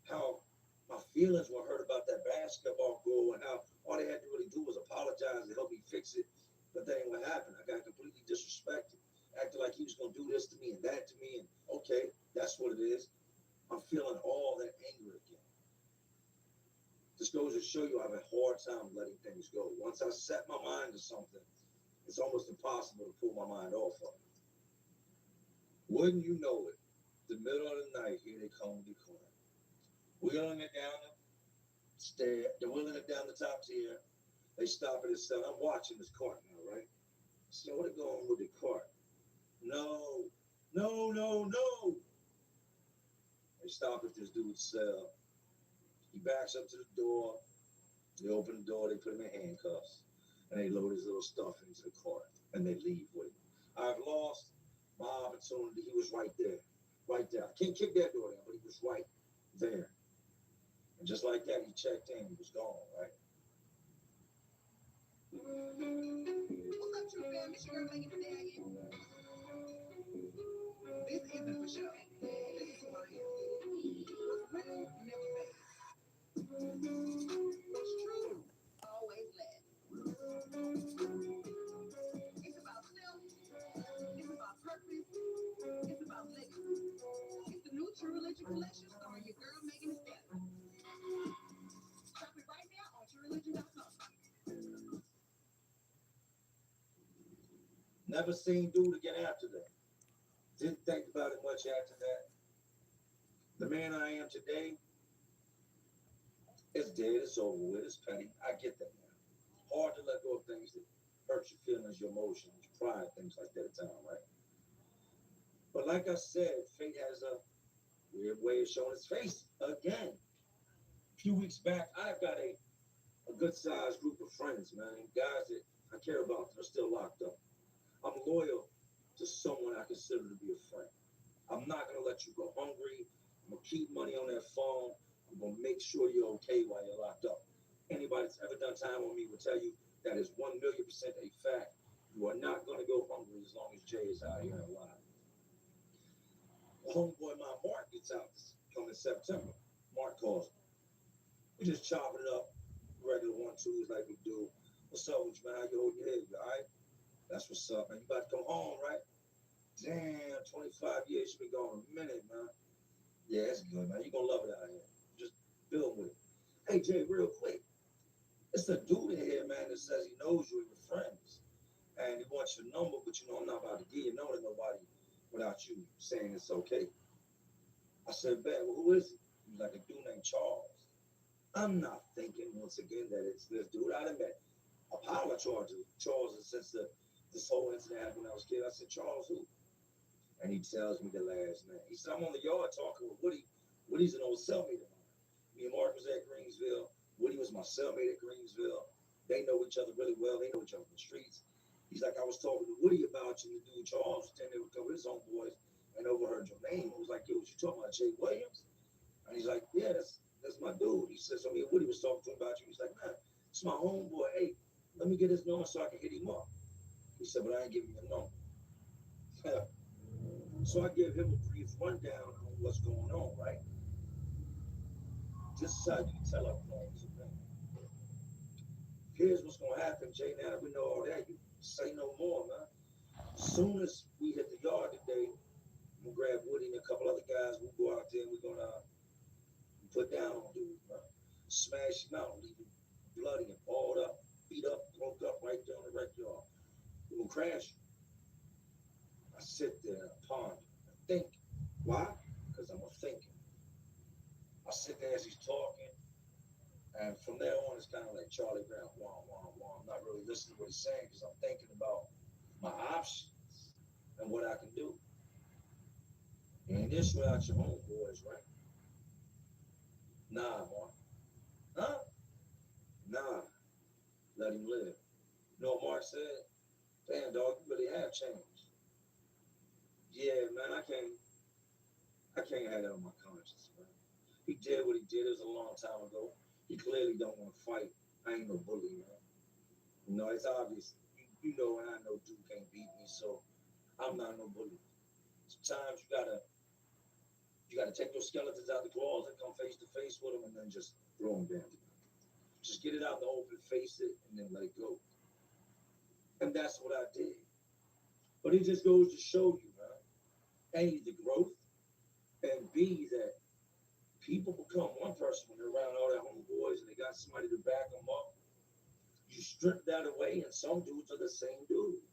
how my feelings were hurt about that basketball goal and how all they had to really do was apologize and help me fix it. But that ain't what happened. I got completely disrespected. Acted like he was going to do this to me and that to me. And okay, that's what it is. I'm feeling all that anger again. This goes to show you I have a hard time letting things go. Once I set my mind to something, it's almost impossible to pull my mind off of it. Wouldn't you know it, the middle of the night, here they come with the car. Wheeling it down the stair, they're wheeling it down the top tier. They stop at his cell. I'm watching this cart now, right? So what are going on with the cart? No. stop at this dude's cell. He backs up to the door. They open the door, they put him in handcuffs, and they load his little stuff into the car, and they leave with him. I've lost my opportunity. He was right there. Right there. I can't kick that door down, but he was right there. And just like that, he checked in. He was gone, right? What's up, True Fam? It's your girl, Megan Medallion. This isn't for show. This is who I am. What's real, never fake. What's true, always last. It's about self. It's about purpose. It's about legacy. It's the new True Religion collection starring your girl, Megan Medallion. Shop it right now on TrueReligion.com. Never seen dude again after that. Didn't think about it much after that. The man I am today is dead, it's over with, it's petty. I get that now. Hard to let go of things that hurt your feelings, your emotions, your pride, things like that at times, right? But like I said, fate has a weird way of showing its face again. A few weeks back, I've got a good sized group of friends, man, guys that I care about that are still locked up. I'm loyal to someone I consider to be a friend. I'm not going to let you go hungry. I'm going to keep money on that phone. I'm going to make sure you're okay while you're locked up. Anybody that's ever done time on me will tell you that is 1,000,000% a fact. You are not going to go hungry as long as Jay is out here alive. Homeboy, my Mark gets out this coming September. Mark calls me. We just chopping it up, regular 1-2s like we do. What's up with you, man? How you hold your head? You all right? That's what's up, man. You about to come home, right? Damn, 25 years. You been gone a minute, man. Yeah, it's good, man. You're going to love it out here. Just build with it. Hey, Jay, real quick. It's a dude in here, man, that says he knows you and your friends. And he wants your number, but you know I'm not about to give your number to nobody without you saying it's okay. I said, bet. Well, who is he? He was like a dude named Charles. I'm not thinking, once again, that it's this dude. I done met Apollo Charles since this whole incident happened when I was a kid. I said, Charles, who? And he tells me the last name. He said, I'm on the yard talking with Woody. Woody's an old cellmate of mine. Me and Mark was at Greensville. Woody was my cellmate at Greensville. They know each other really well. They know each other in the streets. He's like, I was talking to Woody about you, the dude Charles, and they would come with his own boys and overheard your name. He was like, yo, what you talking about, Jay Williams? And he's like, yeah, that's my dude. He said, so me and Woody was talking to him about you. He's like, man, it's my homeboy. Hey, let me get his number so I can hit him up. He said, but I ain't giving you a number. So I give him a brief rundown on what's going on, right? Just so you can tell up things. Here's what's going to happen, Jay. Now that we know all that, you say no more, man. As soon as we hit the yard today, we'll grab Woody and a couple other guys. We'll go out there and we're going to put down on dude, man. Smash him out, leave him bloody and balled up, beat up, broke up right there on the rec yard. We're going to crash him. I sit there and ponder and think. Why? Because I'm a thinker. I sit there as he's talking, and from there on, it's kind of like Charlie Brown, wah, wah, wah. I'm not really listening to what he's saying because I'm thinking about my options and what I can do. And this without your homeboys, right? Nah, Mark. Huh? Nah. Let him live. You know what Mark said? Damn, dog, you really have changed. Yeah, man, I can't have that on my conscience, man. He did what he did. It was a long time ago. He clearly don't want to fight. I ain't no bully, man. You know, it's obvious. You know, and I know dude can't beat me, so I'm not no bully. Sometimes you gotta take those skeletons out the closet, come face to face with them, and then just throw them down. Just get it out in the open, face it, and then let it go. And that's what I did. But it just goes to show you, man. A, the growth, and B, that people become one person when they're around all their homeboys and they got somebody to back them up. You strip that away, and some dudes are the same dude.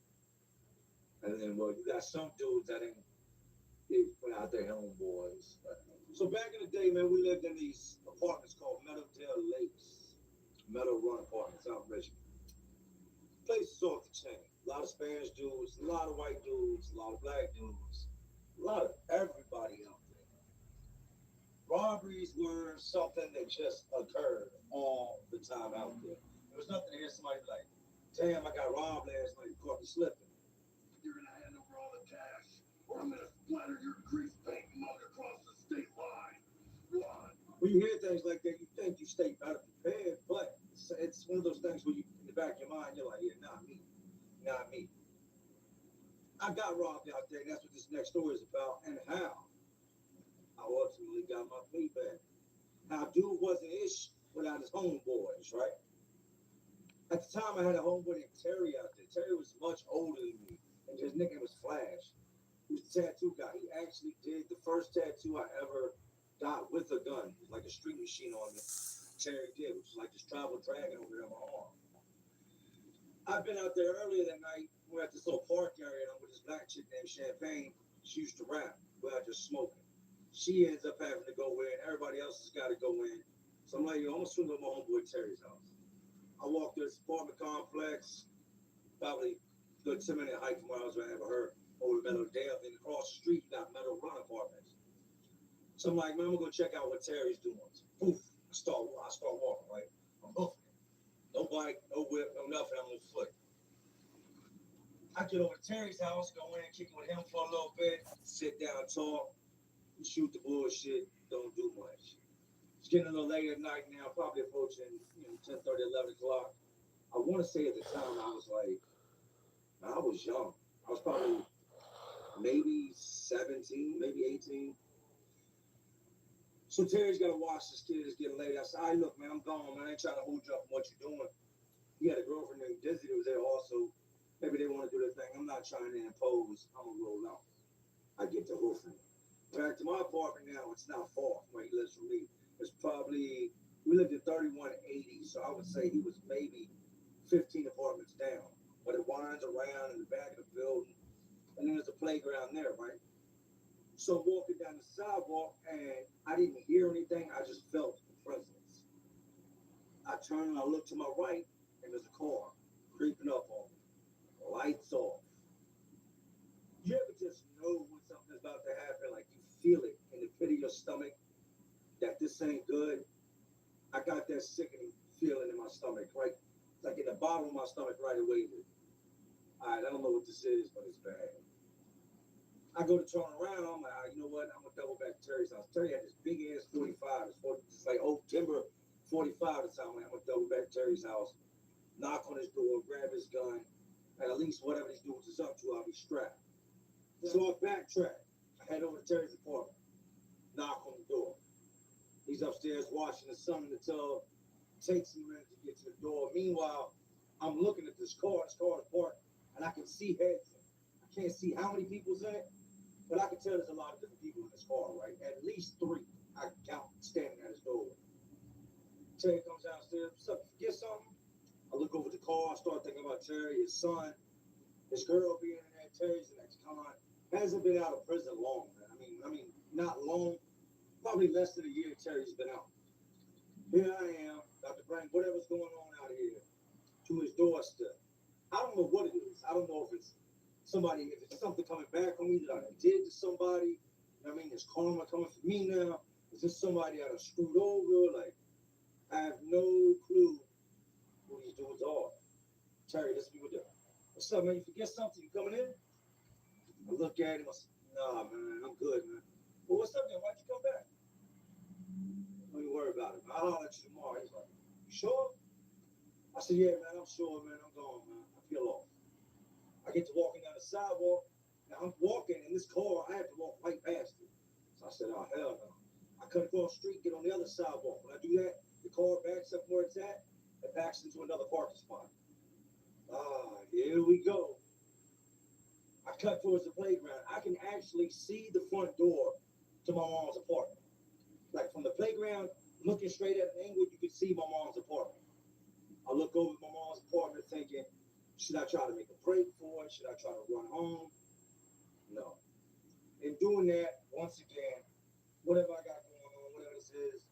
And then, well, you got some dudes that ain't without their homeboys. So back in the day, man, we lived in these apartments called Meadowdale Lakes. Meadow Run apartments out in Michigan. Place is off the chain. A lot of Spanish dudes, a lot of white dudes, a lot of black dudes, a lot of everybody out there. Robberies were something that just occurred all the time out there. There was nothing to hear somebody be like, damn, I got robbed last night, caught me slipping. You're gonna hand over all the cash, or I'm gonna splatter your grease paint mug across the state line. Run. When you hear things like that, you think you stay better prepared, but it's one of those things where you, in the back of your mind, you're like, yeah, not me. Not me. I got robbed out there, and that's what this next story is about, and how I ultimately got my payback. How dude wasn't ish without his homeboys, right? At the time, I had a homeboy named Terry out there. Terry was much older than me, and his nickname was Flash. He was a tattoo guy. He actually did the first tattoo I ever got with a gun. It was like a street machine on me. Terry did, which was like this travel dragon over there on my arm. I've been out there earlier that night. We're at this little park area, and I'm with this black chick named Champagne. She used to rap. We're out just smoking. She ends up having to go in. Everybody else has got to go in. So I'm like, yo, I'm going to swing up my homeboy Terry's house. I walked through this apartment complex, probably a good 10-minute hike from where I was at her, over Meadow Dale. Then across the street, you got Meadow Run apartments. So I'm like, man, I'm going to go check out what Terry's doing. Poof, I start walking, right? I'm hoofing. No bike, no whip, no nothing. I'm on foot. I get over to Terry's house, go in, kick it with him for a little bit, sit down, talk, shoot the bullshit, don't do much. It's getting a little late at night now, probably approaching 10:30, 11 o'clock. I want to say at the time I was like, I was young. I was probably maybe 17, maybe 18. So Terry's got to watch this kid. It's getting late. I said, all right, look, man, I'm gone, man. I ain't trying to hold you up on what you're doing. He had a girlfriend named Dizzy that was there also. Maybe they want to do their thing. I'm not trying to impose. I'm going to roll out. I get to hoofing. Back to my apartment now, it's not far from where he lives from me. It's probably, we lived in 3180, so I would say he was maybe 15 apartments down. But it winds around in the back of the building, and then there's a playground there, right? So I'm walking down the sidewalk, and I didn't hear anything. I just felt the presence. I turn and I look to my right, and there's a car creeping up on me. Lights off. You ever just know when something's about to happen, like you feel it in the pit of your stomach, that this ain't good? I got that sickening feeling in my stomach, right? Like in the bottom of my stomach right away. All right, I don't know what this is, but it's bad. I go to turn around, I'm like, you know what? I'm gonna double back to Terry's house. Terry had this big ass 45. It's like old timber 45 or something. I'm gonna double back to Terry's house, knock on his door, grab his gun, and at least whatever these dudes is up to, I'll be strapped. So I backtrack. I head over to Terry's apartment, knock on the door. He's upstairs washing the sun in the tub. Takes him a minute to get to the door. Meanwhile, I'm looking at this car. This car is parked, and I can see heads. I can't see how many people's in it, but I can tell there's a lot of different people in this car, right? At least 3. I can count standing at his door. Terry comes downstairs. What's up? Forget something? I look over the car. I start thinking about Terry, his son, his girl being in there. Terry's an ex-con. Hasn't been out of prison long, man. I mean, not long. Probably less than a year Terry's been out. Here I am, about to bring whatever's going on out here to his doorstep. I don't know what it is. I don't know if it's somebody, if it's something coming back on me that I did to somebody. I mean, is karma coming for me now? Is this somebody I done screwed over? Like, I have no clue who these dudes are. Terry, let's be with them. What's up, man? You forget something? You coming in? I look at him. I say, nah, man, I'm good, man. Well, what's up, then? Why'd you come back? Don't even worry about it. I'll holler at you tomorrow. He's like, you sure? I said, yeah, man, I'm sure, man. I'm gone, man. I feel off. I get to walking down the sidewalk. Now I'm walking in this car. I have to walk right past it. So I said, oh, hell no. I cut across the street, get on the other sidewalk. When I do that, the car backs up where it's at. It backs into another parking spot. Here we go. I cut towards the playground. I can actually see the front door to my mom's apartment. Like from the playground, looking straight at an angle, you can see my mom's apartment. I look over at my mom's apartment thinking, should I try to make a break for it? Should I try to run home? No. In doing that, once again, whatever I got going on, whatever this is,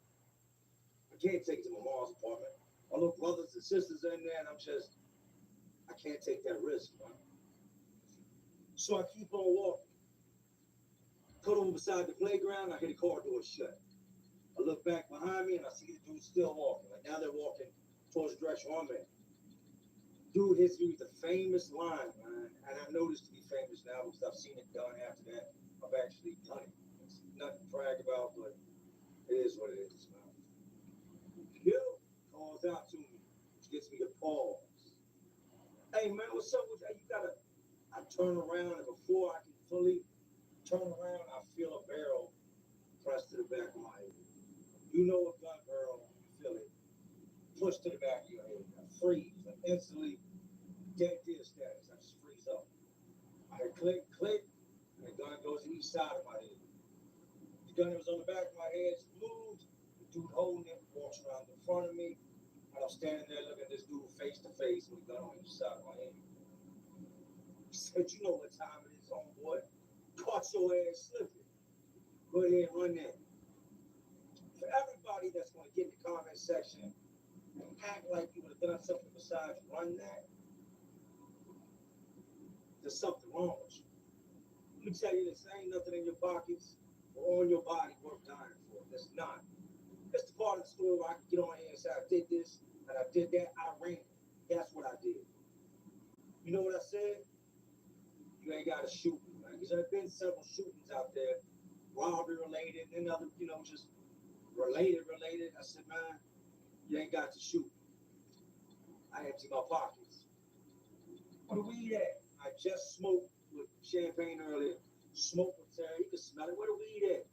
I can't take it to my mom's apartment. My little brothers and sisters are in there, and I can't take that risk, man. So I keep on walking. Cut over beside the playground, I hear the car door shut. look back behind me and I see the dude still walking. Like now they're walking towards the direction I'm in. Dude hits me with a famous line, man. And I know this to be famous now because I've seen it done after that. I've actually done it. It's nothing to brag about, but it is what it is, man. Yo calls out to me, which gets me to pause. Hey, man, what's up with that? You gotta. I turn around, and before I can fully turn around, I feel a barrel pressed to the back of my head. You know a gun barrel, you feel it pushed to the back of your head. I freeze, like instantly dead deer status. I just freeze up. I hear click, click, and the gun goes to each side of my head. The gun that was on the back of my head moved. The dude holding it walks around in front of me, and I'm standing there looking at this dude face to face with a gun on each side of my head. He said, "You know what time it is, homeboy. Caught your ass slipping. Go ahead and run that." For everybody that's going to get in the comment section and act like you would have done something besides run that, there's something wrong with you. Let me tell you this, ain't nothing in your pockets or on your body worth dying for. There's not. It's the part of the story where I can get on here and say, I did this and I did that, I ran. That's what I did. You know what I said? You ain't got to shoot me, man. Because there have been several shootings out there, robbery related, and other, just related. I said, man, you ain't got to shoot me. I empty my pockets. Where the weed at? I just smoked with champagne earlier. Smoke with Terry. You can smell it. Where the weed at?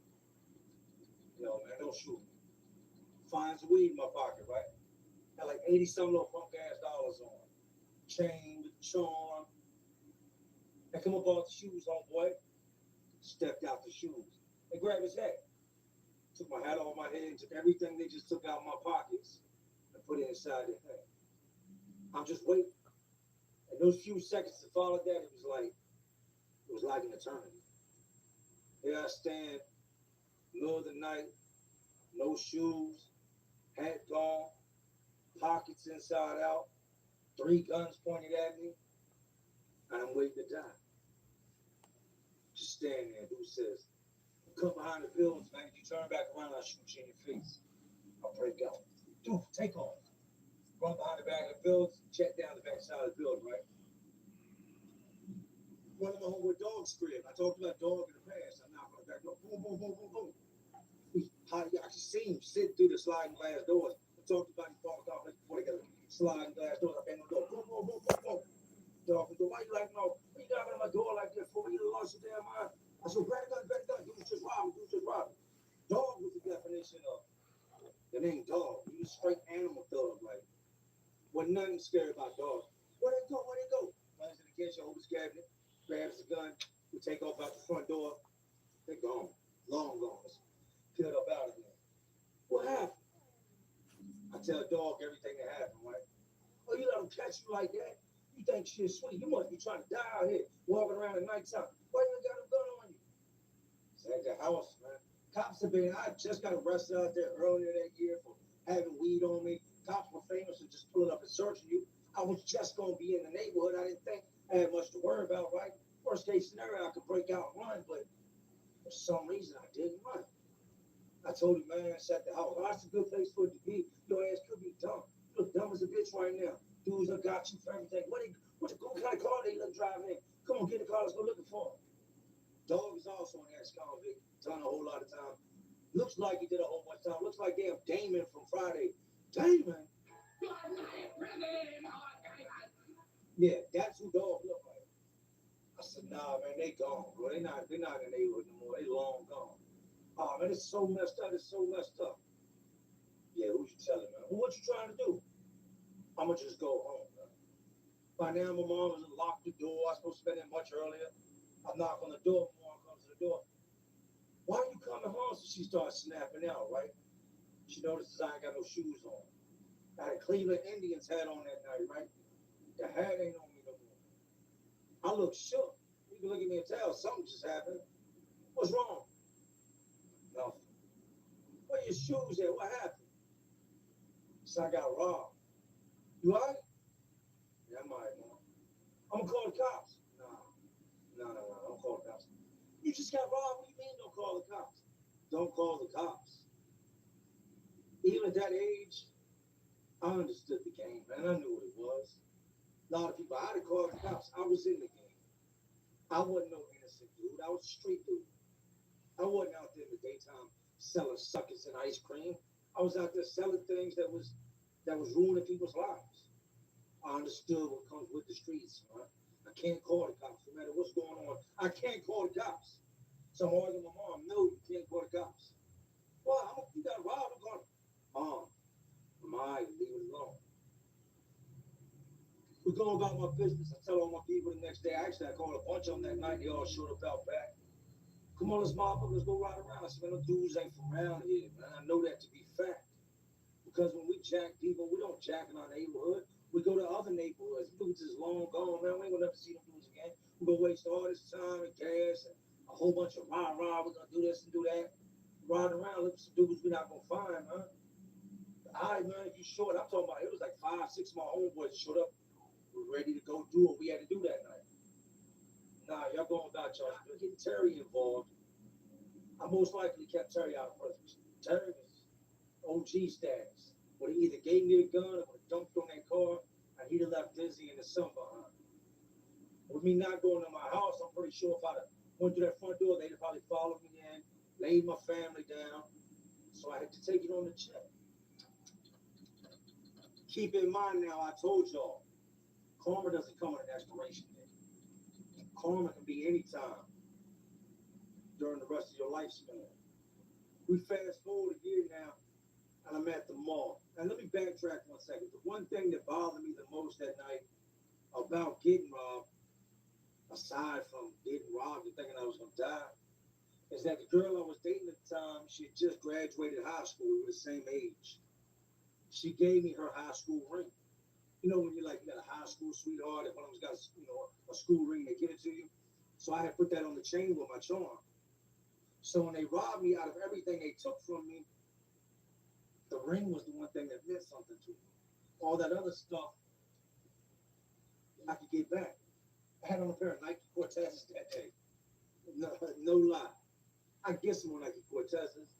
Yo, man, don't shoot me. Find some weed in my pocket, right? Had like 80 some little punk ass dollars on. Chain with charm. I come up off the shoes, homeboy. Stepped out the shoes. They grabbed his hat. Took my hat off my head, took everything they just took out of my pockets and put it inside their hat. I'm just waiting. And those few seconds that followed that, it was like an eternity. Here I stand, middle of the night, no shoes, hat gone, pockets inside out, 3 guns pointed at me, and I'm waiting to die. Just standing there. Dude says, "Come behind the buildings, man. If you turn back around, I'll shoot you in your face." I'll break out. Dude, take off. Run behind the back of the buildings, check down the back side of the building, right? Run my home with dog's crib. I talked about dog in the past. I'm not going back. No, boom, boom, boom, boom, boom. I can see him sitting through the sliding glass doors. I talked about his dog complex before they got sliding glass doors. I bang on the door. Boom, boom, boom, boom, boom. Dog, why you like, no? What you knocking on my door like that for? You done lost your damn mind. I said, grab the gun. Dude just robbed me. Dog was the definition of the name dog. He was straight animal thug. Like, wasn't nothing scary about dogs. Where'd they go? Runs to the kitchen, opens the cabinet, grabs the gun. We take off out the front door. They're gone. Long gone. Peeled up out of here. What happened? I tell dog everything that happened, right? Oh, you let him catch you like that? You think shit's sweet. You must be trying to die out here, walking around at nighttime. Why you ain't got a gun on you? It's at the house, man. Cops have been, I just got arrested out there earlier that year for having weed on me. Cops were famous for just pulling up and searching you. I was just going to be in the neighborhood. I didn't think I had much to worry about, right? Worst case scenario, I could break out and run, but for some reason, I didn't run. I told him, man, it's at the house. Oh, that's a good place for it to be. Your ass could be dumb. You look dumb as a bitch right now. Dudes have got you for everything. What kind of car they look driving in? Come on, get the car. Let's go looking for him. Dog is also an ex-convict. Done a whole lot of time. Looks like he did a whole bunch of time. Looks like damn Damon from Friday. Damon? Yeah, that's who dog look like. I said, nah, man, they gone, bro. They're not in the neighborhood no more. They long gone. Oh, man, it's so messed up. Yeah, who you telling, man? Well, what you trying to do? I'm going to just go home, man. By now, my mom has locked the door. I was supposed to be there much earlier. I knock on the door. My mom comes to the door. Why are you coming home? So she starts snapping out, right? She notices I ain't got no shoes on. I had a Cleveland Indians hat on that night, right? The hat ain't on me no more. I look shook. You can look at me and tell something just happened. What's wrong? Nothing. Where your shoes at? What happened? So I got robbed. You all right? Yeah, I'm all right, man. I'm gonna call the cops. No, don't call the cops. You just got robbed. What do you mean don't call the cops? Don't call the cops. even at that age, I understood the game, man. I knew what it was. A lot of people, I'd have called the cops. I was in the game. I wasn't no innocent dude. I was a street dude. I wasn't out there in the daytime selling suckers and ice cream. I was out there selling things that was ruining people's lives. I understood what comes with the streets, man. I can't call the cops no matter what's going on. I can't call the cops. So I'm arguing with my mom. No, you can't call the cops. Well, you got robbed. I'm going, Mom, leave it alone. We're going about my business. I tell all my people the next day. Actually, I called a bunch of them that night. They all showed up out back. Come on, let's mob up. Let's go ride around. I said, man, them dudes ain't from around here, man. I know that to be fact. Because when we jack people, we don't jack in our neighborhood. We go to other neighborhoods. Dudes is long gone, man. We ain't gonna never see them dudes again. We're gonna waste all this time and gas and a whole bunch of rah-rah. We're gonna do this and do that. Riding around looking for some dudes we're not gonna find, man. All right, man, if you short, I'm talking about it was like 5, 6 of my homeboys showed up. We're ready to go do what we had to do that night. Nah, y'all going about y'all. You're getting Terry involved. I most likely kept Terry out of prison. Terry was OG status. Would he either gave me a gun or would have dumped on that car and he'd have left Dizzy and the son behind. With me not going to my house, I'm pretty sure if I'd have went through that front door, they'd have probably followed me in, laid my family down. So I had to take it on the chin. Keep in mind now, I told y'all, karma doesn't come with an expiration date. Karma can be any time during the rest of your lifespan. We fast forward a year now, and I'm at the mall. And let me backtrack 1 second. The one thing that bothered me the most that night about getting robbed, aside from getting robbed and thinking I was gonna die, is that the girl I was dating at the time, she had just graduated high school. We were the same age. She gave me her high school ring. You know when you got a high school sweetheart and one of them's got a school ring, they give it to you. So I had put that on the chain with my charm. So when they robbed me, out of everything they took from me, the ring was the one thing that meant something to me. All that other stuff, I could get back. I had on a pair of Nike Cortezes that day. No lie. I get some more Nike Cortezes.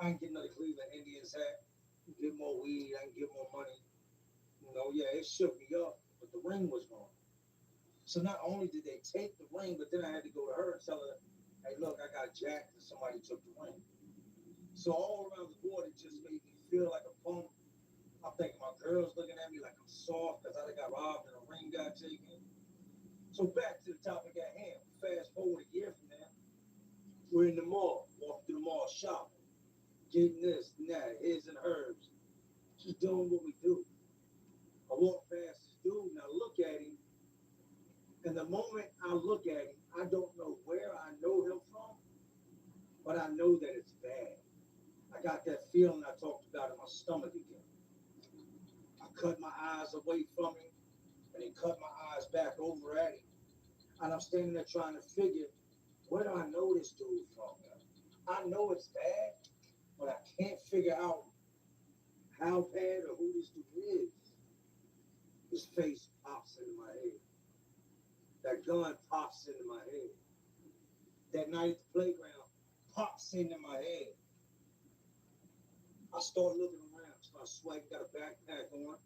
I can get another Cleveland Indians hat. Get more weed. I can get more money. It shook me up, but the ring was gone. So not only did they take the ring, but then I had to go to her and tell her, hey, look, I got jacked and somebody took the ring. So all around the board, it just made me feel like a punk. I'm thinking my girl's looking at me like I'm soft because I got robbed and a ring got taken. So back to the topic at hand. Fast forward a year from now, we're in the mall, walking through the mall shopping, getting this and that, his and hers, just doing what we do. I walk past this dude and I look at him, and the moment I look at him, I don't know where I know him from, but I know that it's bad. I got that feeling I talked about in my stomach again. I cut my eyes away from him, and he cut my eyes back over at him. And I'm standing there trying to figure, where do I know this dude from? I know it's bad, but I can't figure out how bad or who this dude is. His face pops into my head. That gun pops into my head. That night at the playground pops into my head. I start looking around, start sweating, got a backpack on,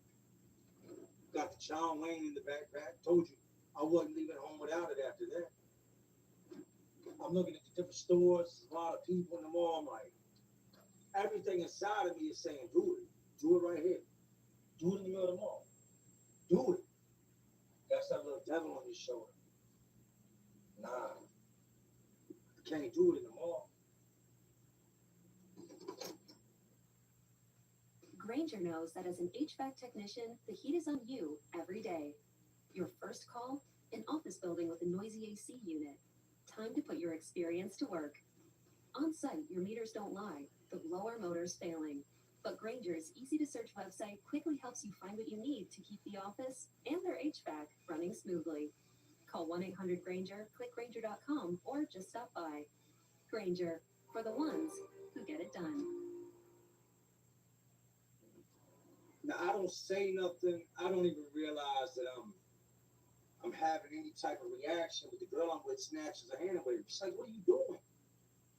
got the John Wayne in the backpack. Told you I wasn't leaving home without it after that. I'm looking at the different stores, a lot of people in the mall. I'm like, everything inside of me is saying, do it. Do it right here. Do it in the middle of the mall. Do it. That's that little devil on your shoulder. Nah. I can't do it in the mall. Granger knows that as an HVAC technician, the heat is on you every day. Your first call? An office building with a noisy AC unit. Time to put your experience to work. On site, your meters don't lie. The blower motor's failing. But Granger's easy-to-search website quickly helps you find what you need to keep the office and their HVAC running smoothly. Call 1-800-GRANGER, click Granger.com, or just stop by. Granger, for the ones who get it done. Now, I don't say nothing. I don't even realize that I'm having any type of reaction, but the girl I'm with snatches her hand away. She's like, what are you doing?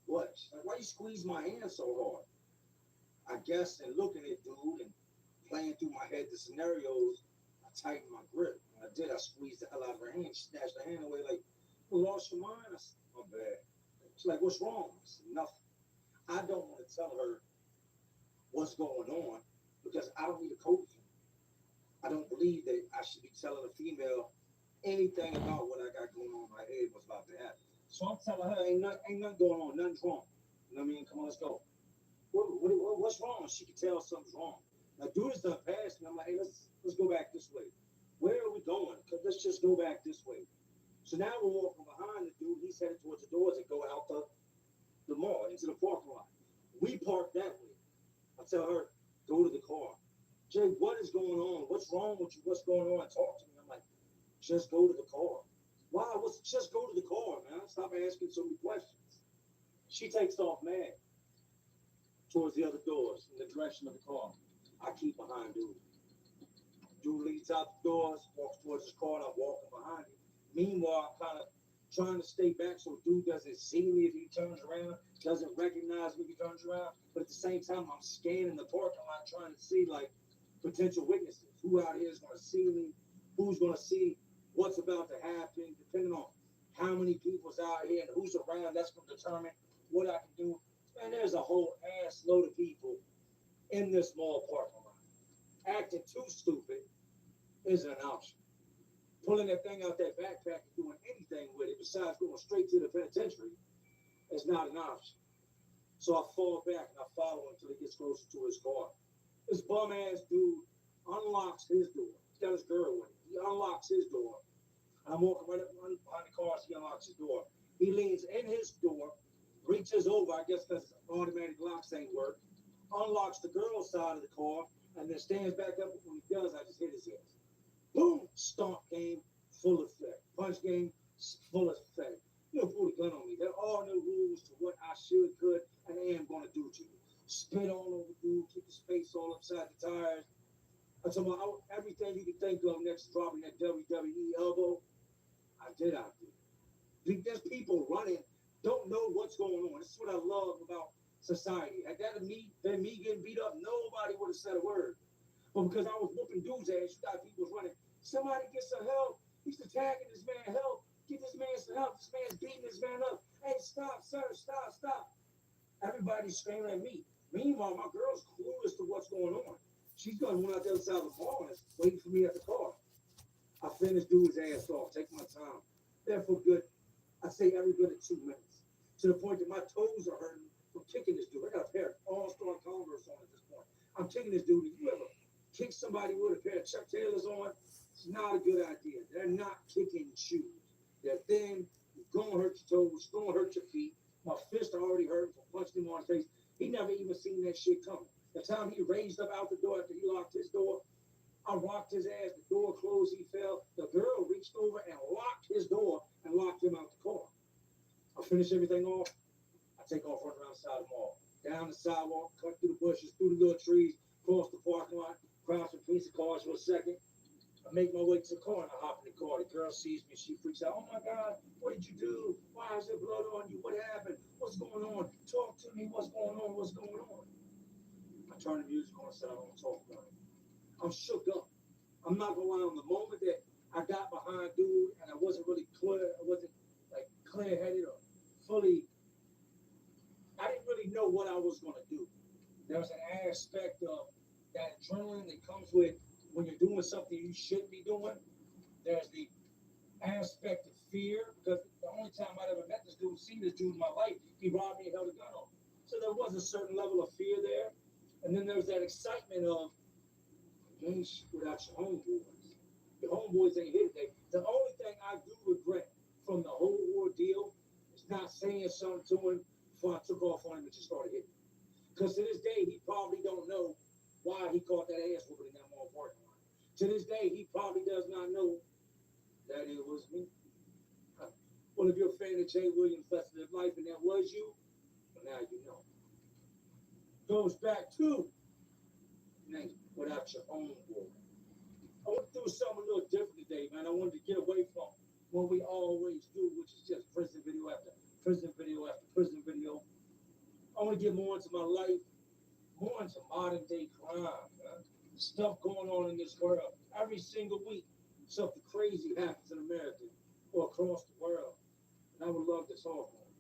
What? She's like, why you squeeze my hand so hard? I guess in looking at dude and playing through my head the scenarios, I tightened my grip. When I did, I squeezed the hell out of her hand, snatched her hand away like, you lost your mind? I said, my bad. She's like, what's wrong? I said, nothing. I don't want to tell her what's going on because I don't need a coach. I don't believe that I should be telling a female anything about what I got going on in my head, what's about to happen. So I'm telling her, ain't nothing going on, nothing's wrong. You know what I mean? Come on, let's go. What's wrong? She can tell something's wrong. Now, dude is done past me. I'm like, hey, let's go back this way. Where are we going? Because let's just go back this way. So now we're walking behind the dude. He's headed towards the doors that go out the mall into the parking lot. We park that way. I tell her, go to the car. Jay, what is going on? What's wrong with you? What's going on? Talk to me. I'm like, just go to the car. Why? Just go to the car, man. Stop asking so many questions. She takes off mad towards the other doors in the direction of the car. I keep behind dude. Dude leads out the doors, walks towards his car, and I'm walking behind him. Meanwhile, I'm kind of trying to stay back so dude doesn't see me if he turns around, doesn't recognize me if he turns around. But at the same time, I'm scanning the parking lot trying to see, like, potential witnesses. Who out here is going to see me? Who's going to see what's about to happen? Depending on how many people's out here and who's around, that's going to determine what I can do. Man, there's a whole ass load of people in this mall parking lot. Acting too stupid isn't an option. Pulling that thing out that backpack and doing anything with it besides going straight to the penitentiary is not an option. So I fall back and I follow him until he gets closer to his car. This bum ass dude unlocks his door. He's got his girl with him. He unlocks his door. I'm walking right up behind the car as he unlocks his door. He leans in his door, reaches over, I guess because automatic locks ain't work, unlocks the girl's side of the car, and then stands back up. When he does, I just hit his ass. Boom! Stomp game, full effect. Punch game, full effect. You don't pull the gun on me. There are no rules to what I should, could, and am going to do to you. Spit all over dude, keep his face all upside the tires. I told him everything you can think of next to dropping that WWE elbow. I did out there. There's people running, don't know what's going on. This is what I love about society. Had that been me getting beat up, nobody would have said a word. But because I was whooping dudes' ass, you got people running. Somebody get some help. He's attacking this man. Help. Get this man some help. This man's beating this man up. Hey, stop, sir. Stop. Everybody's screaming at me. Meanwhile, my girl's clueless to what's going on. She's going to run out the other side of the mall and waiting for me at the car. I finished dude's ass off. Take my time. There for good, I'd say every good at 2 minutes. To the point that my toes are hurting from kicking this dude. I got a pair of all-star Converse on at this point. I'm kicking this dude. If you ever kick somebody with a pair of Chuck Taylors on, it's not a good idea. They're not kicking shoes. They're thin. It's going to hurt your toes. It's going to hurt your feet. My fists are already hurting from punching him on his face. He never even seen that shit coming. The time he raised up out the door after he locked his door, I rocked his ass. The door closed. He fell. The girl reached over and locked his door and locked him out the car. I finish everything off. I take off running around the side of the mall. Down the sidewalk, cut through the bushes, through the little trees, across the parking lot, crouch between the cars for a second. I make my way to the car and I hop in the car. The girl sees me. She freaks out. Oh my God, what did you do? Why is there blood on you? What happened? What's going on? Talk to me. What's going on? What's going on? I turn the music on and said, I don't want to talk about it. I'm shook up. I'm not gonna lie, on the moment that I got behind dude and I wasn't really clear, I wasn't like clear-headed or fully, I didn't really know what I was gonna do. There was an aspect of that adrenaline that comes with when you're doing something you shouldn't be doing. There's the aspect of fear, because the only time I'd ever met this dude, seen this dude in my life, he robbed me and held a gun on me. So there was a certain level of fear there. And then there's that excitement of, you ain't shit without your homeboys. Your homeboys ain't here today. The only thing I do regret from the whole ordeal is not saying something to him before I took off on him and just started hitting. Because to this day, he probably don't know why he caught that ass whooping in that mall parking lot. To this day, he probably does not know that it was me. Well, if you're a fan of Jay Williams' Let's Live Life and that was you, well, now you know. Goes back to name without your own boy. I went through something a little different today, man. I wanted to get away from what we always do, which is just prison video after prison video after prison video. I want to get more into my life. more into modern day crime, man. Stuff going on in this world. Every single week, something crazy happens in America or across the world. And I would love to talk on it.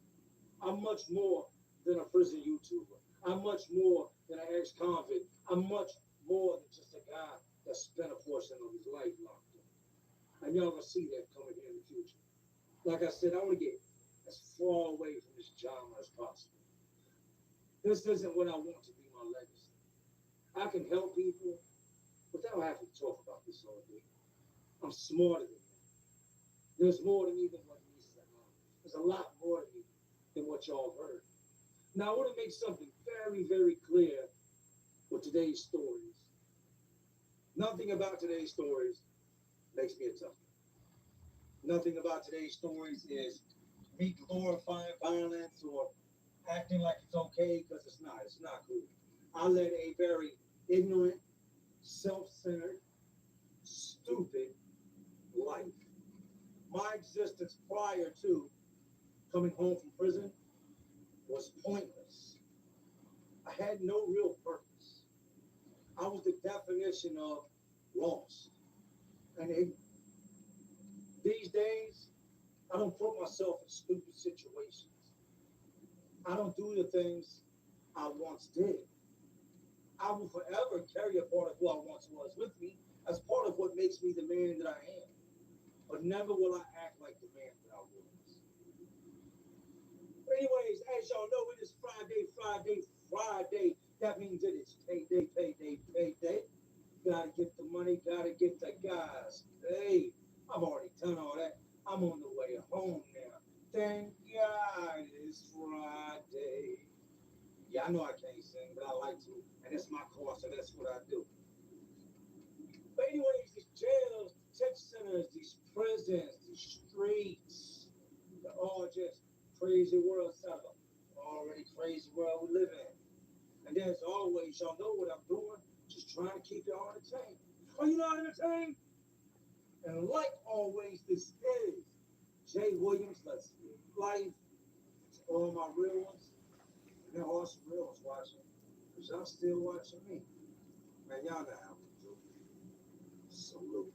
I'm much more than a prison YouTuber. I'm much more than an ex-convict. I'm much more than just a guy that spent a portion of his life locked up. And y'all gonna see that coming here in the future. Like I said, I want to get as far away from this genre as possible. This isn't what I want to be my legacy. I can help people without having to talk about this all day. I'm smarter than that. There's more to me than what meets the eye. There's a lot more to me than what y'all have heard. Now, I want to make something very, very clear with today's stories. Nothing about today's stories makes me a tough guy. Nothing about today's stories is me glorifying violence or acting like it's okay because it's not. It's not cool. I led a very ignorant, self-centered, stupid life. My existence prior to coming home from prison was pointless. I had no real purpose. I was the definition of lost and ignorant. These days, I don't put myself in stupid situations. I don't do the things I once did. I will forever carry a part of who I once was with me as part of what makes me the man that I am. But never will I act like the man that I was. But anyways, as y'all know, it is Friday. That means it is payday. Gotta get the money, gotta get the guys paid. I've already done all that. I'm on the way home now. Thank God it's Friday. Yeah, I know I can't sing, but I like to. And it's my car, so that's what I do. But anyways, these jails, detention centers, these prisons, these streets, they're all just crazy world setup. Already crazy world we live in. And as always, y'all know what I'm doing. Just trying to keep y'all entertained. Are you not entertained? And like always, this is Jay Williams. Let's live life to all my real ones. And there are some real ones watching. Because y'all still watching me. Man, y'all know how we do. Salute.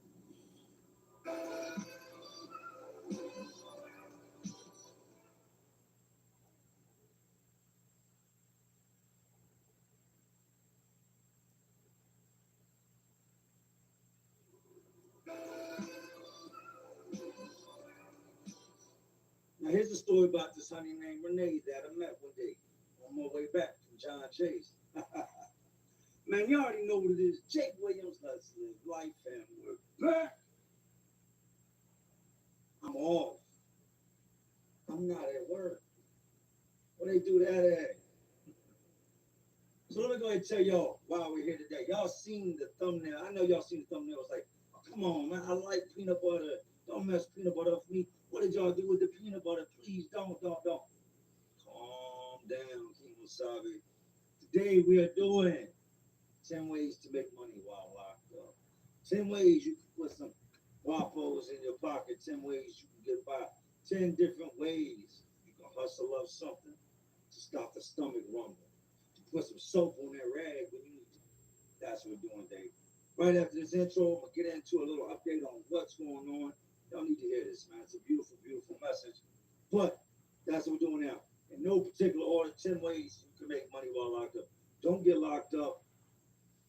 Now here's a story about this honey named Renee that I met one day on my way back from John Chase. Man, you already know what it is. Jake Williams, let's live life, and we're back. I'm off. I'm not at work. What they do that at? So let me go ahead and tell y'all why we're here today. Y'all seen the thumbnail. I know y'all seen the thumbnail. It's like, oh, come on, man. I like peanut butter. Don't mess peanut butter up for me. What did y'all do with the peanut butter? Please don't. Calm down, King Wasabi. Today we are doing 10 ways to make money while locked up. 10 ways you can put some waffles in your pocket. 10 ways you can get by. 10 different ways you can hustle up something to stop the stomach rumble. To put some soap on that rag when you need to. That's what we're doing, Dave. Right after this intro, I'm going to get into a little update on what's going on. Y'all need to hear this, man. It's a beautiful, beautiful message. But that's what we're doing now. In no particular order, 10 ways you can make money while locked up. Don't get locked up.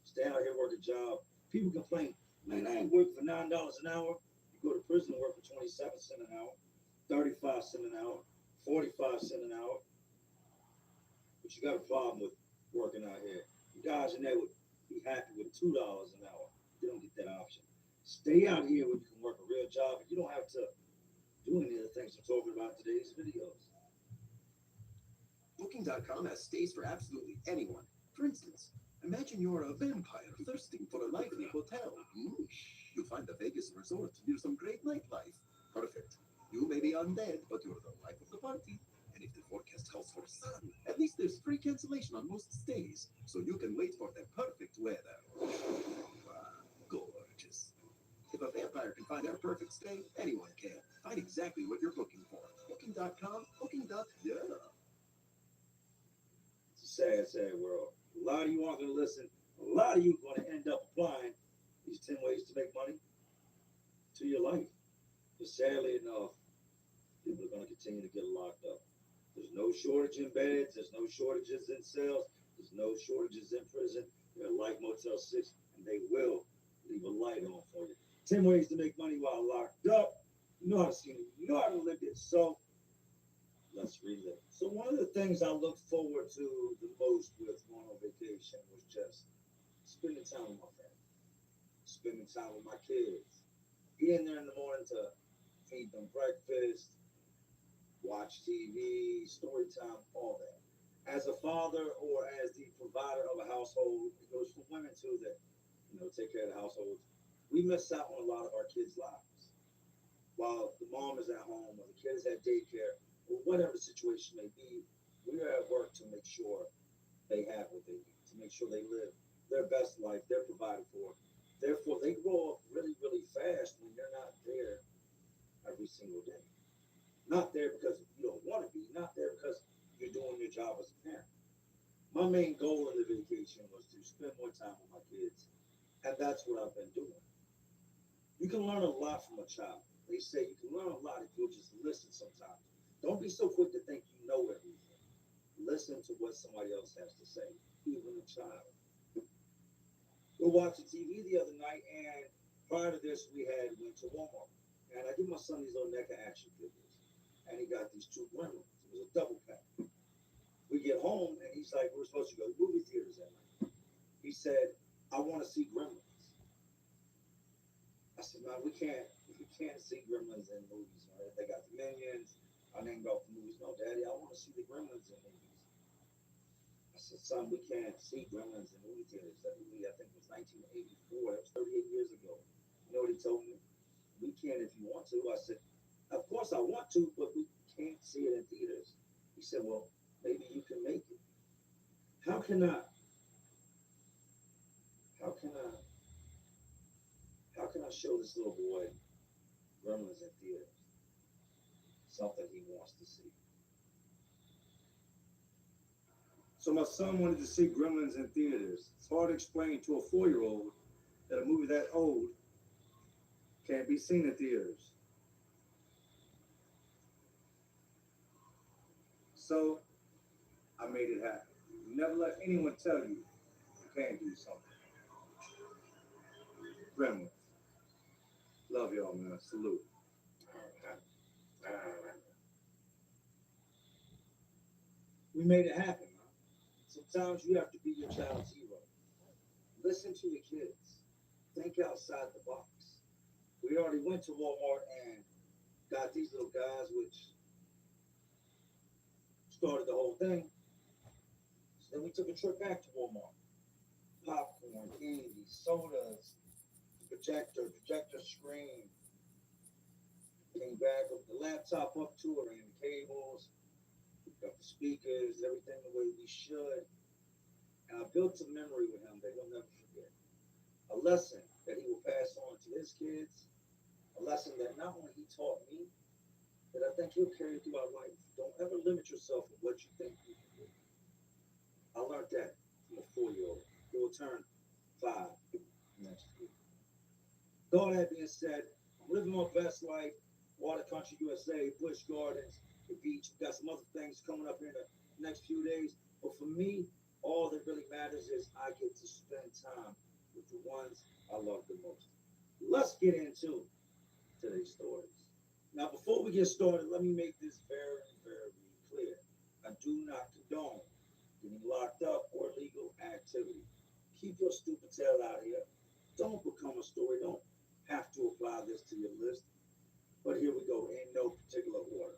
Stay out here, work a job. People complain, man, I ain't working for $9 an hour. You go to prison and work for 27 cents an hour, 35 cents an hour, 45 cents an hour. But you got a problem with working out here. You guys in there would be happy with $2 an hour. They don't get that option. Stay out here where you can work a real job and you don't have to do any of the things I'm talking about in today's videos. Booking.com has stays for absolutely anyone. For instance, imagine you're a vampire thirsting for a lively hotel. You'll find the Vegas resort near some great nightlife. Perfect. You may be undead, but you're the life of the party. And if the forecast calls for sun, at least there's free cancellation on most stays, so you can wait for the perfect weather. Wow, gorgeous. If a vampire can find our perfect stay, anyone can. Find exactly what you're looking for. Booking.com, booking.yeah. It's a sad, sad world we A lot of you aren't going to listen. A lot of you are going to end up applying these 10 ways to make money to your life. But sadly enough, people are going to continue to get locked up. There's no shortage in beds. There's no shortages in cells. There's no shortages in prison. They're like Motel 6, and they will leave a light on for you. 10 ways to make money while locked up. You know how to see it. You know how to live it. So let's relive. So one of the things I looked forward to the most with going on vacation was just spending time with my family, spending time with my kids, being there in the morning to feed them breakfast, watch TV, story time, all that. As a father or as the provider of a household, it goes for women too that, take care of the households. We miss out on a lot of our kids' lives. While the mom is at home or the kids at daycare or whatever the situation may be, we are at work to make sure they have what they need, to make sure they live their best life, they're provided for. Therefore, they grow up really, really fast when you're not there every single day. Not there because you don't want to be, not there because you're doing your job as a parent. My main goal in the vacation was to spend more time with my kids, and that's what I've been doing. You can learn a lot from a child. They say you can learn a lot if you'll just listen sometimes. Don't be so quick to think you know everything. Listen to what somebody else has to say, even a child. We're watching TV the other night, and prior to this, we went to Walmart. And I give my son these little NECA action figures. And he got these two gremlins. It was a double pack. We get home, and he's like, we're supposed to go to movie theaters that night. He said, I want to see Gremlins. I said, man, we can't see Gremlins in movies, right? They got the Minions. I named off the movies. No, Daddy, I want to see the Gremlins in movies. I said, son, we can't see Gremlins in movie theaters. That movie, I think, was 1984. That was 38 years ago. You know what he told me? We can if you want to. I said, of course I want to, but we can't see it in theaters. He said, well, maybe you can make it. How can I show this little boy Gremlins in theaters? Something he wants to see. So my son wanted to see Gremlins in theaters. It's hard to explain to a 4-year-old that a movie that old can't be seen in theaters. So I made it happen. You never let anyone tell you can't do something. Gremlins. Love y'all, man. Salute. We made it happen, man. Sometimes you have to be your child's hero. Listen to your kids. Think outside the box. We already went to Walmart and got these little guys, which started the whole thing. So then we took a trip back to Walmart. Popcorn, candy, sodas, projector screen. Came back with the laptop up to it, ran the cables, got the speakers, everything the way we should. And I built a memory with him that he'll never forget. A lesson that he will pass on to his kids. A lesson that not only he taught me, but I think he'll carry throughout life. Don't ever limit yourself with what you think you can do. I learned that from a 4-year-old. He will turn 5 next week. With all that being said, I'm living my best life. Water Country, USA, Busch Gardens, the beach. We've got some other things coming up here in the next few days. But for me, all that really matters is I get to spend time with the ones I love the most. Let's get into today's stories. Now, before we get started, let me make this very, very clear. I do not condone getting locked up or illegal activity. Keep your stupid tail out here. Don't become a story. Don't have to apply this to your list. But here we go, in no particular order.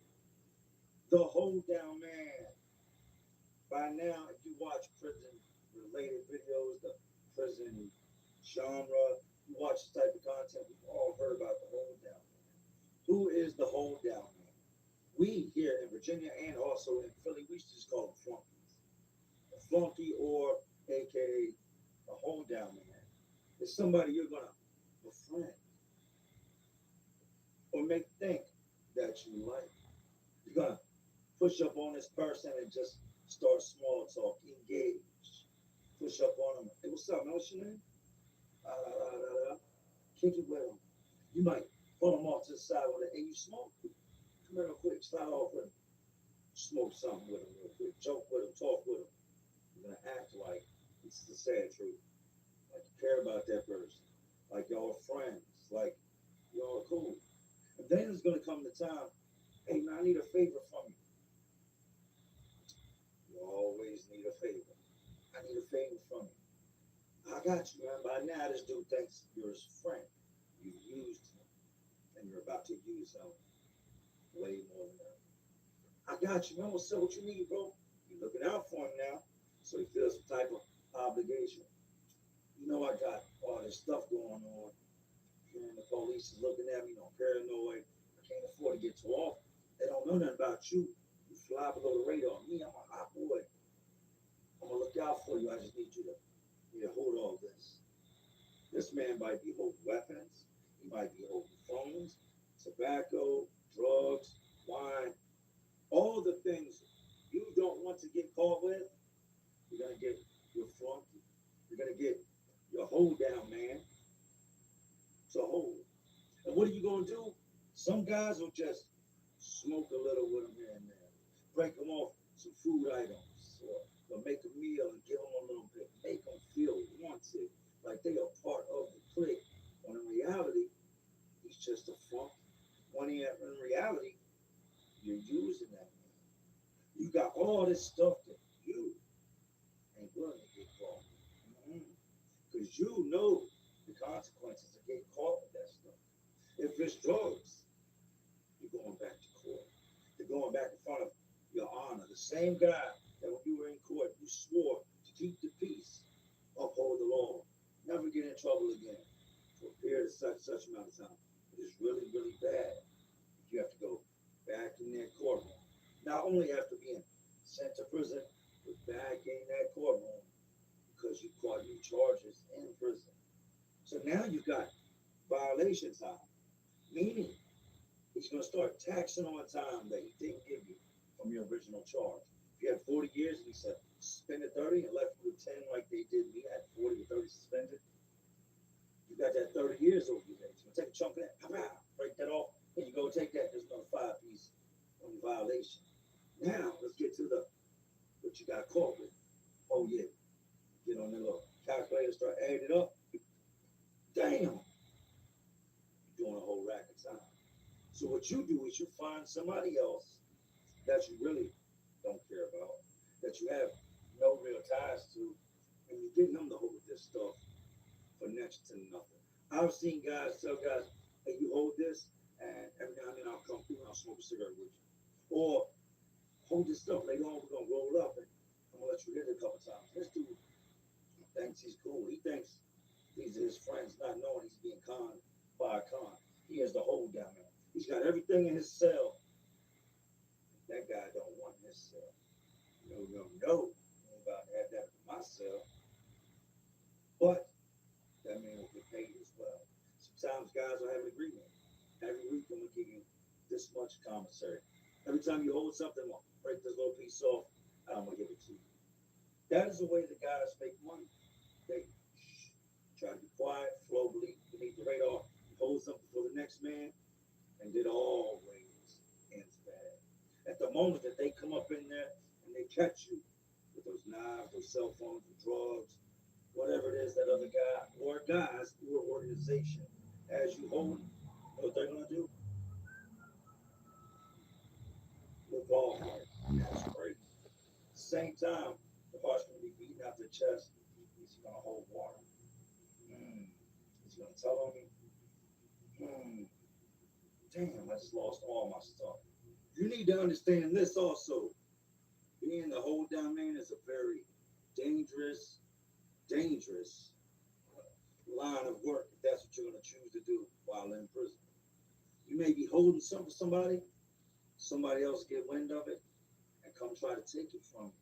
The Hold Down Man. By now, if you watch prison-related videos, the prison genre, you watch this type of content, we've all heard about the Hold Down Man. Who is the Hold Down Man? We here in Virginia and also in Philly, we used to just call them flunkies. A flunky or AKA a Hold Down Man is somebody you're going to befriend or make think that you like. You're going to push up on this person and just start small talk, engage. push up on him. Hey, what's up, man? What's your name? Kick it with him. You might pull him off to the side with it. Hey, you smoke? Come here real quick. Slide off with him. Smoke something with him real quick. Joke with him. Talk with him. You're going to act like it's the sad truth. Like you care about that person. Like y'all are friends. Like y'all are cool. And then it's going to come the time, hey, man, I need a favor from you. You always need a favor. I need a favor from you. I got you, man. By now, this dude thinks you're his friend. You've used him, and you're about to use him way more than that. I got you, man. What's up? What you need, bro? You're looking out for him now, so he feels some type of obligation. You know, I got all this stuff going on. And the police is looking at me, paranoid. I can't afford to get too off. They don't know nothing about you. You fly below the radar. Me, I'm a hot boy. I'm gonna look out for you. I just need you to hold all this. This man might be holding weapons. He might be holding phones, tobacco, drugs, wine, all the things you don't want to get caught with. You're gonna get your flunky. You're gonna get your hold down, man. So hold. And what are you gonna do? Some guys will just smoke a little with them here and there, break them off some food items, or make a meal and give them a little bit, make them feel wanted, like they are part of the clique. When in reality, he's just a flunk. When in reality, you're using that man. You got all this stuff that you ain't willing to get caught. Because you know the consequences of getting caught with that stuff. If it's drugs, you're going back to court. You're going back in front of your honor. The same guy that when you were in court, you swore to keep the peace, uphold the law, never get in trouble again for a period of such amount of time. It is really, really bad if you have to go back in that courtroom. Not only after being sent to prison, but back in that courtroom because you caught new charges in prison. So now you've got violation time, meaning he's going to start taxing on time that he didn't give you from your original charge. If you had 40 years and he said, suspended 30 and left you with 10 like they did me, I had 40 or 30 suspended, you got that 30 years over your head. So take a chunk of that, break that off, and you go take that, there's another 5 piece on your violation. Now, let's get to what you got caught with. Oh, yeah. Get on that little calculator, start adding it up. Damn. You're doing a whole rack of time. So what you do is you find somebody else that you really don't care about, that you have no real ties to, and you're getting them to hold this stuff for next to nothing. I've seen guys tell guys, hey, you hold this, and every now and then I'll come through and I'll smoke a cigarette with you. Or hold this stuff, later on we're gonna roll up and I'm gonna let you hit it a couple times. This dude thinks he's cool. He thinks these are his friends, not knowing he's being conned by a con. He has the hold down there. He's got everything in his cell. That guy don't want his cell. No. I'm about to have that in my cell. But that man will get paid as well. Sometimes guys will have an agreement. Every week I'm gonna give you this much commissary. Every time you hold something, I'll break this little piece off, and I'm gonna give it to you. That is the way the guys make money. They try to be quiet, flow beneath the radar, hold something for the next man, and it always ends bad. At the moment that they come up in there and they catch you with those knives, those cell phones, the drugs, whatever it is that other guy or guys or organization as you hold them, you know what they're gonna do? Move off like that's crazy. At the same time, the heart's gonna be beating out the chest. He's gonna hold water. He's gonna tell on me, damn, I just lost all my stuff. You need to understand this also. Being the hold down man is a very dangerous line of work if that's what you're going to choose to do while in prison. You may be holding something for somebody else get wind of it and come try to take it from you.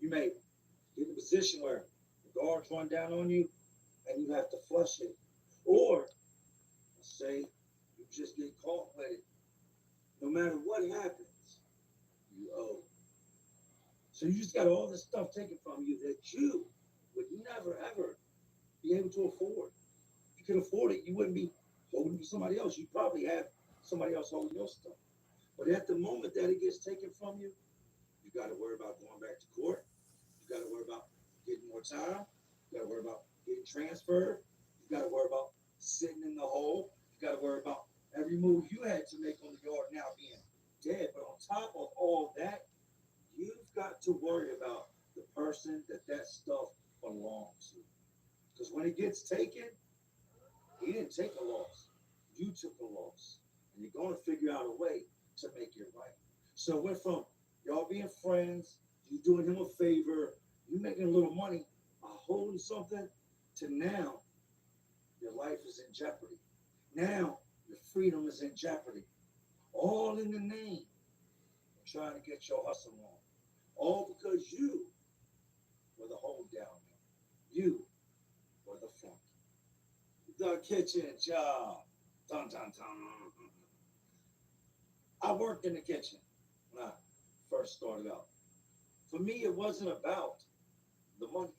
You may get in a position where the guards run down on you and you have to flush it. Or say you just get caught with it. No matter what happens, you owe. So you just got all this stuff taken from you that you never ever be able to afford. If you could afford it, you wouldn't be holding for somebody else. You'd probably have somebody else holding your stuff. But at the moment that it gets taken from you, you got to worry about going back to court. You got to worry about getting more time. You got to worry about getting transferred. You got to worry about sitting in the hole. You got to worry about every move you had to make on the yard now being dead. But on top of all that, you've got to worry about the person that stuff belongs to. Because when it gets taken, he didn't take a loss. You took a loss. And you're going to figure out a way to make it right. So it went from y'all being friends, you doing him a favor, you making a little money by holding something, to now your life is in jeopardy. Now your freedom is in jeopardy. All in the name of trying to get your hustle on. All because you were the hold down man. You were the front. The kitchen job. Dun, dun, dun. I worked in the kitchen when I first started out. For me, it wasn't about the money.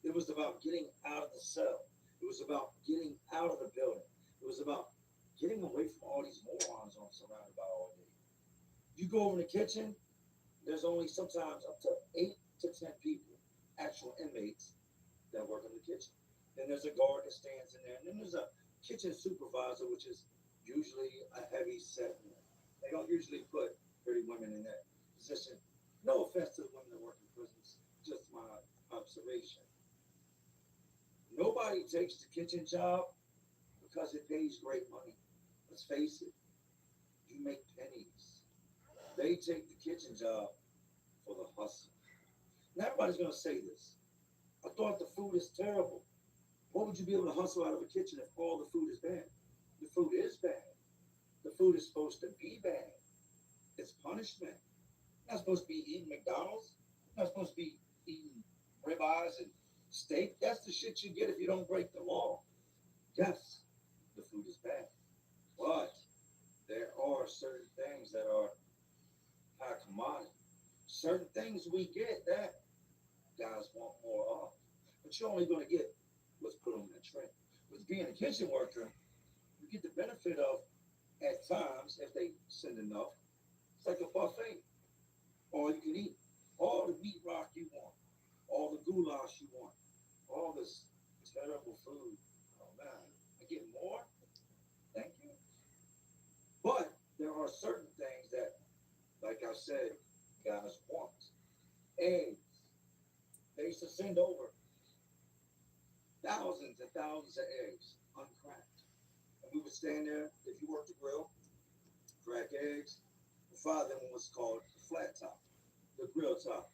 It was about getting out of the cell. It was about getting out of the building. It was about getting away from all these morons I'm surrounded by all day. You go over in the kitchen, there's only sometimes up to 8 to 10 people, actual inmates, that work in the kitchen. Then there's a guard that stands in there, and then there's a kitchen supervisor, which is usually a heavy set man. They don't usually put pretty women in that position. No offense to the women that work in prisons, just my observation. Nobody takes the kitchen job because it pays great money. Let's face it, you make pennies. They take the kitchen job for the hustle. Now everybody's gonna say this. I thought the food is terrible. What would you be able to hustle out of a kitchen if all the food is bad? The food is bad. The food is supposed to be bad. It's punishment. You're not supposed to be eating McDonald's. You're not supposed to be eating ribeyes and steak. That's the shit you get if you don't break the law. Yes, the food is bad. But there are certain things that are high commodity. Certain things we get that guys want more of. But you're only going to get what's put on that tray. With being a kitchen worker, you get the benefit of, at times, if they send enough, it's like a buffet. All you can eat. All the meat rock you want. All the goulash you want. All this terrible food. Oh man, I get more? Thank you. But there are certain things that, like I said, guys want. Eggs. They used to send over thousands and thousands of eggs, uncracked. And we would stand there, if you worked the grill, crack eggs. The father one was called the flat top, the grill top.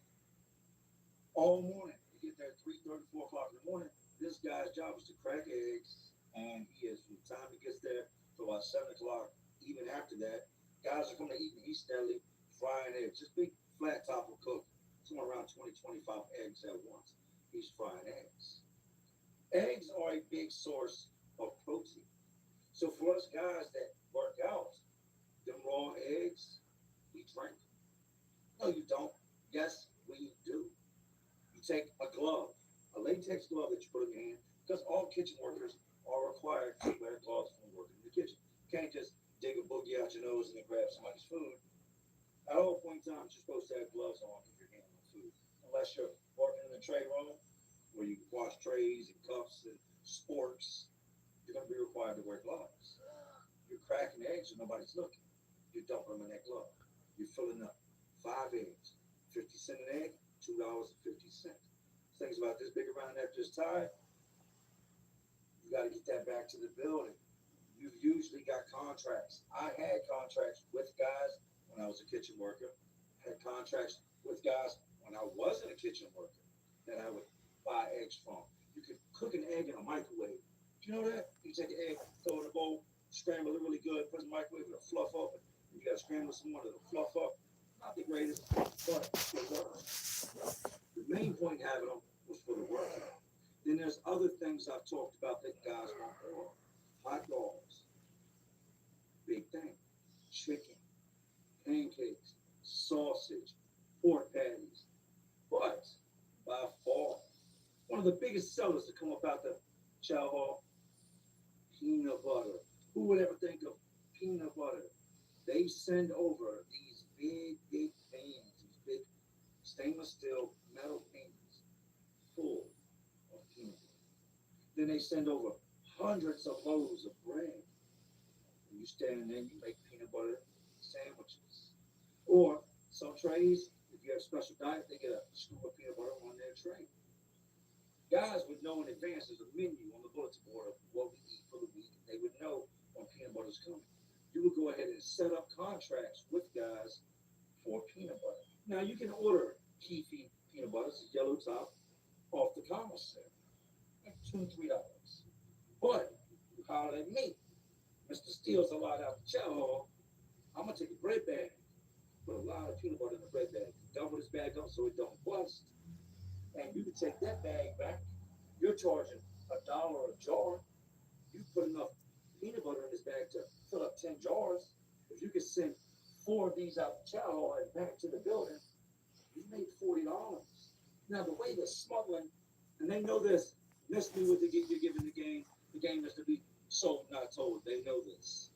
All morning, you get there at 3:30, 4 o'clock in the morning, this guy's job is to crack eggs, and he is, from the time he gets there to about 7 o'clock, even after that, guys are coming to eat and he's steadily frying eggs. This big flat top will cook somewhere around 20, 25 eggs at once. He's frying eggs. Eggs are a big source of protein. So for us guys that work out, them raw eggs, we drink. No, you don't. Yes, we do. You take a glove, a latex glove that you put in your hand, because all kitchen workers are required to wear gloves when working in the kitchen. You can't just dig a boogie out your nose and then grab somebody's food. At all point in time, you're supposed to have gloves on if you're handling food. Unless you're working in the tray room where you wash trays and cups and sporks, you're going to be required to wear gloves. You're cracking eggs when nobody's looking. You dump them in that glove. You're filling up 5 eggs, 50 cents an egg, $2.50. Things about this big around that just tied. You got to get that back to the building. You've usually got contracts. I had contracts with guys when I was a kitchen worker. I had contracts with guys when I wasn't a kitchen worker that I would buy eggs from. You could cook an egg in a microwave. Do you know that? You take an egg, throw it in a bowl, scramble it really good, put it in the microwave, it'll fluff up. You got to scramble some more, it'll fluff up. Not the greatest, but it works. The main point having them was for the worker. Then there's other things I've talked about that guys want more. Hot dogs, big thing. Chicken, pancakes, sausage, pork patties. But by far, one of the biggest sellers to come up out the chow hall, peanut butter. Who would ever think of peanut butter? They send over these big pans, these big stainless steel metal pans full of peanut butter. Then they send over hundreds of loaves of bread. And you stand there and you make peanut butter sandwiches. Or some trays, if you have a special diet, they get a scoop of peanut butter on their tray. Guys would know in advance there's a menu on the bulletin board of what we eat for the week. They would know when peanut butter is coming. You would go ahead and set up contracts with guys for peanut butter. Now you can order Keefy peanut butter, it's a yellow top, off the commissary at $2 and $3. But you holler at me, Mr. Steals a lot out the chow hall. I'm gonna take a bread bag, put a lot of peanut butter in the bread bag, double this bag up so it don't bust. And you can take that bag back. You're charging $1 a jar. You put enough peanut butter in this bag to fill up 10 jars. If you could send 4 of these out the chow hall and back to the building, you made $40. Now the way they're smuggling, and they know this, miss me with you're giving the game is to be sold, not told. They know this.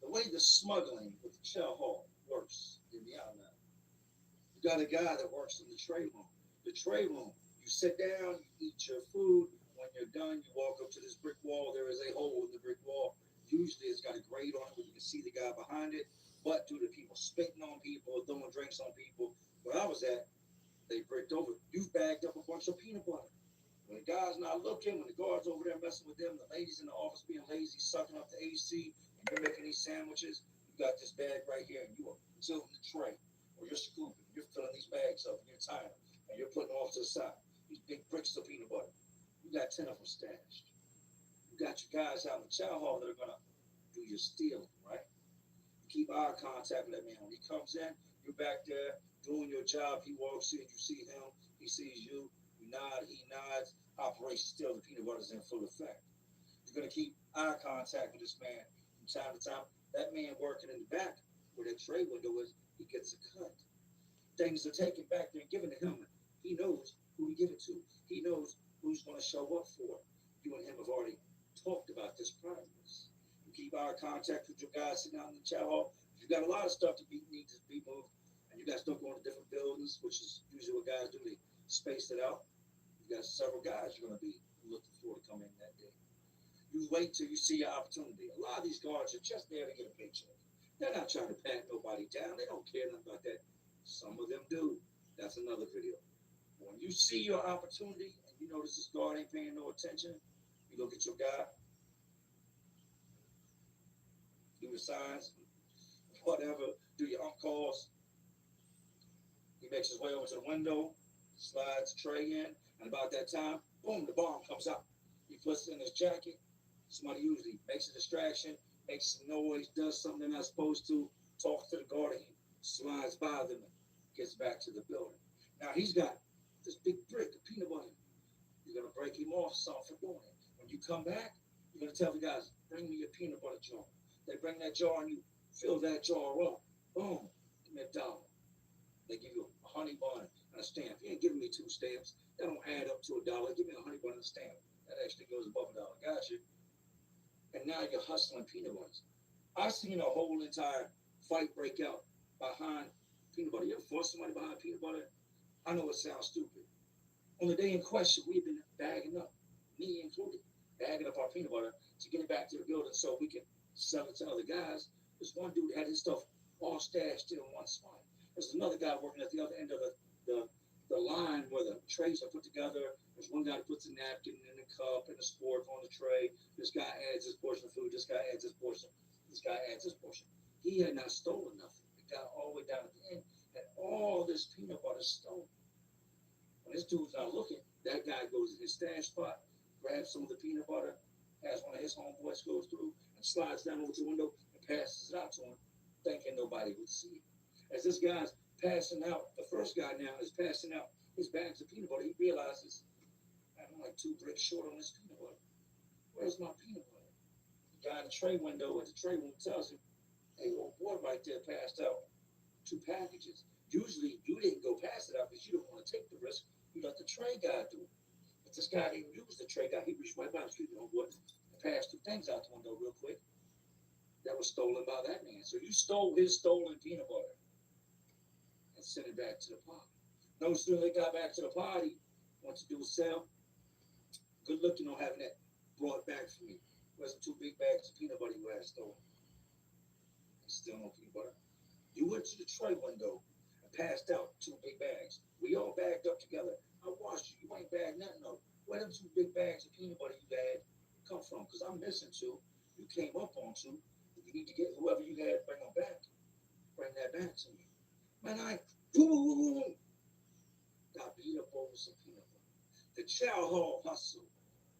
The way the smuggling with the chow hall works in the outlet. You got a guy that works in the tray room. The tray room, you sit down, you eat your food. When you're done, you walk up to this brick wall. There is a hole in the brick wall. Usually it's got a grate on it where you can see the guy behind it. But due to people spitting on people, throwing drinks on people, where I was at, they bricked over. You've bagged up a bunch of peanut butter. When the guy's not looking, when the guard's over there messing with them, the ladies in the office being lazy, sucking up the AC, and you're making these sandwiches, you got this bag right here, and you are tilting the tray, or you're scooping, you're filling these bags up, and you're tying them, and you're putting them off to the side. These big bricks of peanut butter. You got 10 of them stashed. You got your guys out in the chow hall that are gonna do your stealing, right? You keep eye contact with that man. When he comes in, you're back there doing your job. He walks in, you see him, he sees you, you nod, he nods. Operation Steal the Peanut Butter is in full effect. You're gonna keep eye contact with this man from time to time. That man working in the back where that tray window is, he gets a cut. Things are taken back there and given to him. He knows who to give it to. He knows who's going to show up for it. You and him have already talked about this progress. You keep eye contact with your guys sitting out in the chow hall. If you got a lot of stuff to need to be moved, and you guys don't go into different buildings, which is usually what guys do, they space it out. You got several guys you're going to be looking for to come in that day. You wait till you see your opportunity. A lot of these guards are just there to get a paycheck. They're not trying to pat nobody down. They don't care nothing about that. Some of them do. That's another video. When you see your opportunity and you notice this guard ain't paying no attention, you look at your guy, do the signs, whatever, do your calls. He makes his way over to the window, slides the tray in, and about that time, boom, the bomb comes out. He puts it in his jacket. Somebody usually makes a distraction, makes some noise, does something they're not supposed to, talks to the guard, and he slides by them and gets back to the building. Now he's got this big brick of peanut butter. You're gonna break him off some for doing it. When you come back, you're gonna tell the guys, bring me a peanut butter jar. They bring that jar and you fill that jar up. Boom, give me $1. They give you a honey bun and a stamp. You ain't giving me 2 stamps. That don't add up to $1. Give me a honey bun and a stamp. That actually goes above $1. Gotcha. And now you're hustling peanut butters. I've seen a whole entire fight break out behind peanut butter. You ever force somebody behind peanut butter? I know it sounds stupid. On the day in question, we've been bagging up, me included, bagging up our peanut butter to get it back to the building so we can sell it to other guys. This one dude had his stuff all stashed in one spot. There's another guy working at the other end of the line where the trays are put together. There's one guy that puts a napkin in the cup and a spork on the tray. This guy adds his portion of food. This guy adds his portion. This guy adds his portion. He had not stolen nothing. The guy all the way down at the end had all this peanut butter stolen. When this dude's not looking, that guy goes in his stash spot, grabs some of the peanut butter, has one of his homeboys goes through and slides down over to the window and passes it out to him, thinking nobody would see it. As this guy's passing out, the first guy now is passing out his bags of peanut butter, he realizes, I'm like 2 bricks short on this peanut butter. Where's my peanut butter? The guy in the tray window at the tray room tells him, hey, old boy right there passed out 2 packages. Usually you didn't go pass it out because you don't want to take the risk. You let the tray guy do it. this guy didn't use the tray guy. He reached right by the street, you know what? Passed two things out the window real quick. That was stolen by that man. So you stole his stolen peanut butter and sent it back to the party. No sooner they got back to the party, went to do a sale. Good looking on having that brought back for me. Wasn't 2 big bags of peanut butter you had stolen. Still no peanut butter. You went to the tray window and passed out 2 big bags. We all bagged up together. I watched you. You ain't bagged nothing up. Where them 2 big bags of peanut butter you had come from? Because I'm missing 2. You came up on 2. You need to get whoever you had, bring them back. Bring that back to me. Man, I got beat up over some peanut butter. The chow hall hustle,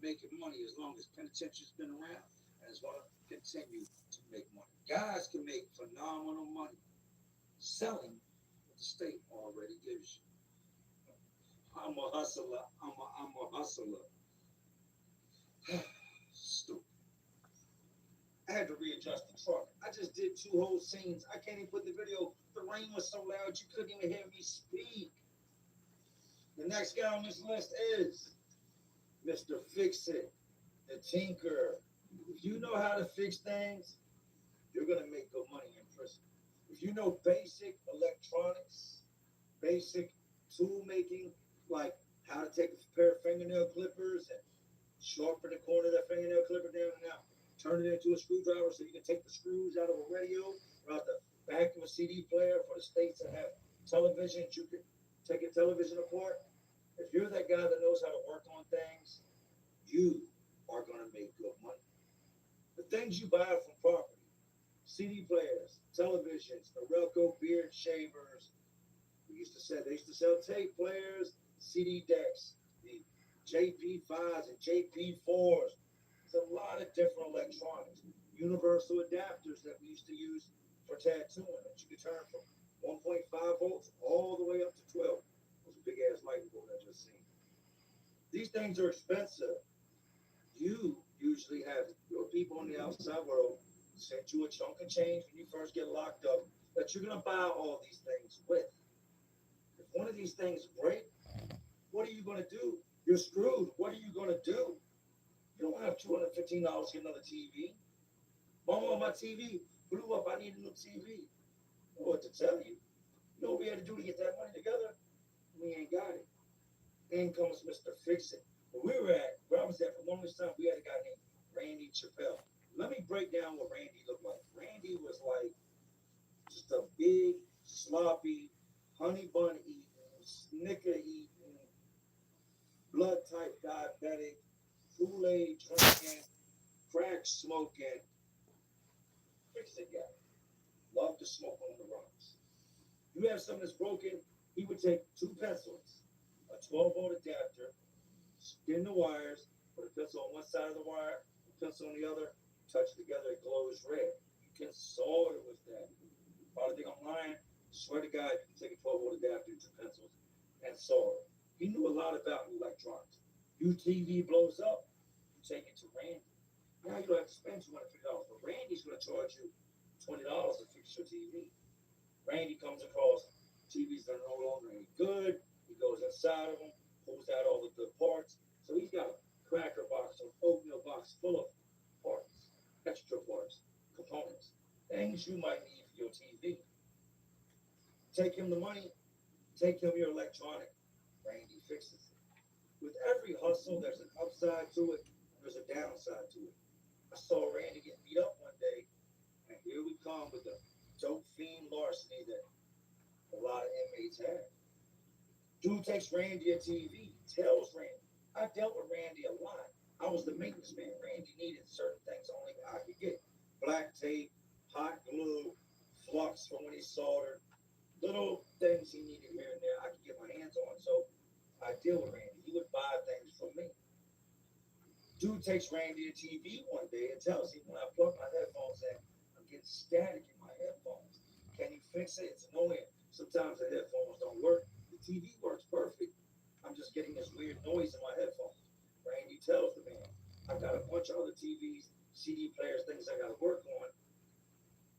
making money as long as penitentiary's been around, and it's going to continue to make money. Guys can make phenomenal money selling what the state already gives you. I'm a hustler. I'm a hustler. Stupid. I had to readjust the truck. I just did 2 whole scenes. I can't even put the video. The rain was so loud you couldn't even hear me speak. The next guy on this list is Mr. Fix-It, the Tinker. If you know how to fix things, you're going to make good money in prison. If you know basic electronics, basic tool making, like how to take a pair of fingernail clippers and sharpen the corner of that fingernail clipper down and out, turn it into a screwdriver so you can take the screws out of a radio or out the back of a CD player for the states that have televisions. You can take a television apart. If you're that guy that knows how to work on things, you are going to make good money. The things you buy from property, CD players, televisions, Norelco beard shavers. They used to sell tape players, CD decks, the JP5s and JP4s. There's a lot of different electronics. Universal adapters that we used to use for tattooing that you could turn from 1.5 volts all the way up to 12. It was a big ass light bulb I just seen. These things are expensive. You usually have your people in the outside world send you a chunk of change when you first get locked up that you're going to buy all these things with. If one of these things break, what are you going to do? You're screwed. What are you going to do? You don't have $215 to get another TV. Mama, my TV blew up. I need a new TV. I know what to tell you. You know what we had to do to get that money together? We ain't got it. Then comes Mr. Fix-It. Where I was at for the longest time, we had a guy named Randy Chappelle. Let me break down what Randy looked like. Randy was like just a big, sloppy, honey bun eating, Snicker eating, blood type diabetic, Kool-Aid drinking, crack smoking, Fix-It guy. Love to smoke on the rocks. You have something that's broken, he would take 2 pencils, a 12-volt adapter, spin the wires, put a pencil on one side of the wire, a pencil on the other, touch it together, it glows red. You can solder with that. Probably think I'm lying. Swear to God, you can take a 12-volt adapter, 2 pencils, and solder. He knew a lot about electronics. Your TV blows up, you take it to Randy. Now you don't have to spend $250, but Randy's going to charge you $20 to fix your TV. Randy comes across TVs that are no longer any good. He goes inside of them, pulls out all the good parts. So he's got a cracker box or oatmeal box full of parts, extra parts, components, things you might need for your TV. Take him the money, take him your electronic. Randy fixes it. With every hustle, there's an upside to it, and there's a downside to it. I saw Randy get beat up one day, and here we come with the dope fiend larceny that a lot of inmates have. Dude takes Randy a TV, tells Randy. I dealt with Randy a lot. I was the maintenance man. Randy needed certain things only I could get. Black tape, hot glue, flux from when he soldered, little things he needed here and there I could get my hands on. So I deal with Randy. He would buy things from me. Dude takes Randy a TV one day and tells him when I plug my headphones in, I'm getting static in my headphones. Can you fix it? It's annoying. Sometimes the headphones don't work. The TV works perfect. I'm just getting this weird noise in my headphones. Randy tells the man, I've got a bunch of other TVs, CD players, things I got to work on.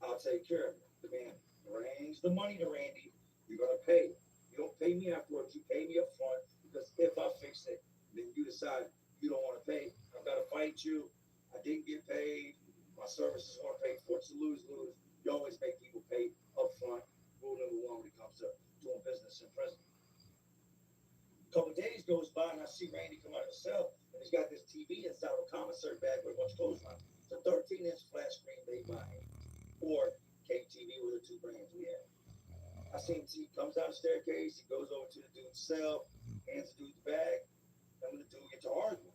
I'll take care of it. The man brings the money to Randy. You're going to pay. You don't pay me afterwards. You pay me up front because if I fix it, then you decide decide you don't want to pay. I've got to fight you. I didn't get paid. My services want to pay for it. It's a lose-lose. You always make people pay up front. Rule number one when it comes to doing business in prison. A couple of days goes by and I see Randy come out of his cell and he's got this TV inside of a commissary bag with a bunch of clothes on. It's a 13-inch flat screen made by him. Or KTV were the two brands we had. I see him, he comes down the staircase, he goes over to the dude's cell, hands the dude the bag, and when the dude gets to arguing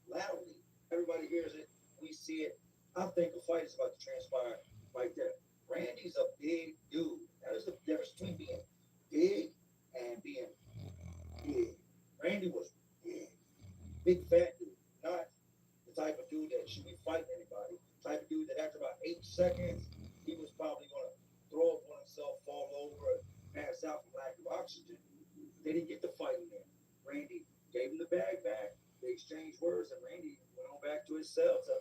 loudly, everybody hears it, we see it. I think a fight is about to transpire right there. Randy's a big dude. That is the difference between being big and being big. Randy was big fat dude, not the type of dude that should be fighting anybody. The type of dude that after about 8 seconds, he was probably going to throw up on himself, fall over, pass out from lack of oxygen. They didn't get the fight in there. Randy gave him the bag back. They exchanged words, and Randy went on back to his cell to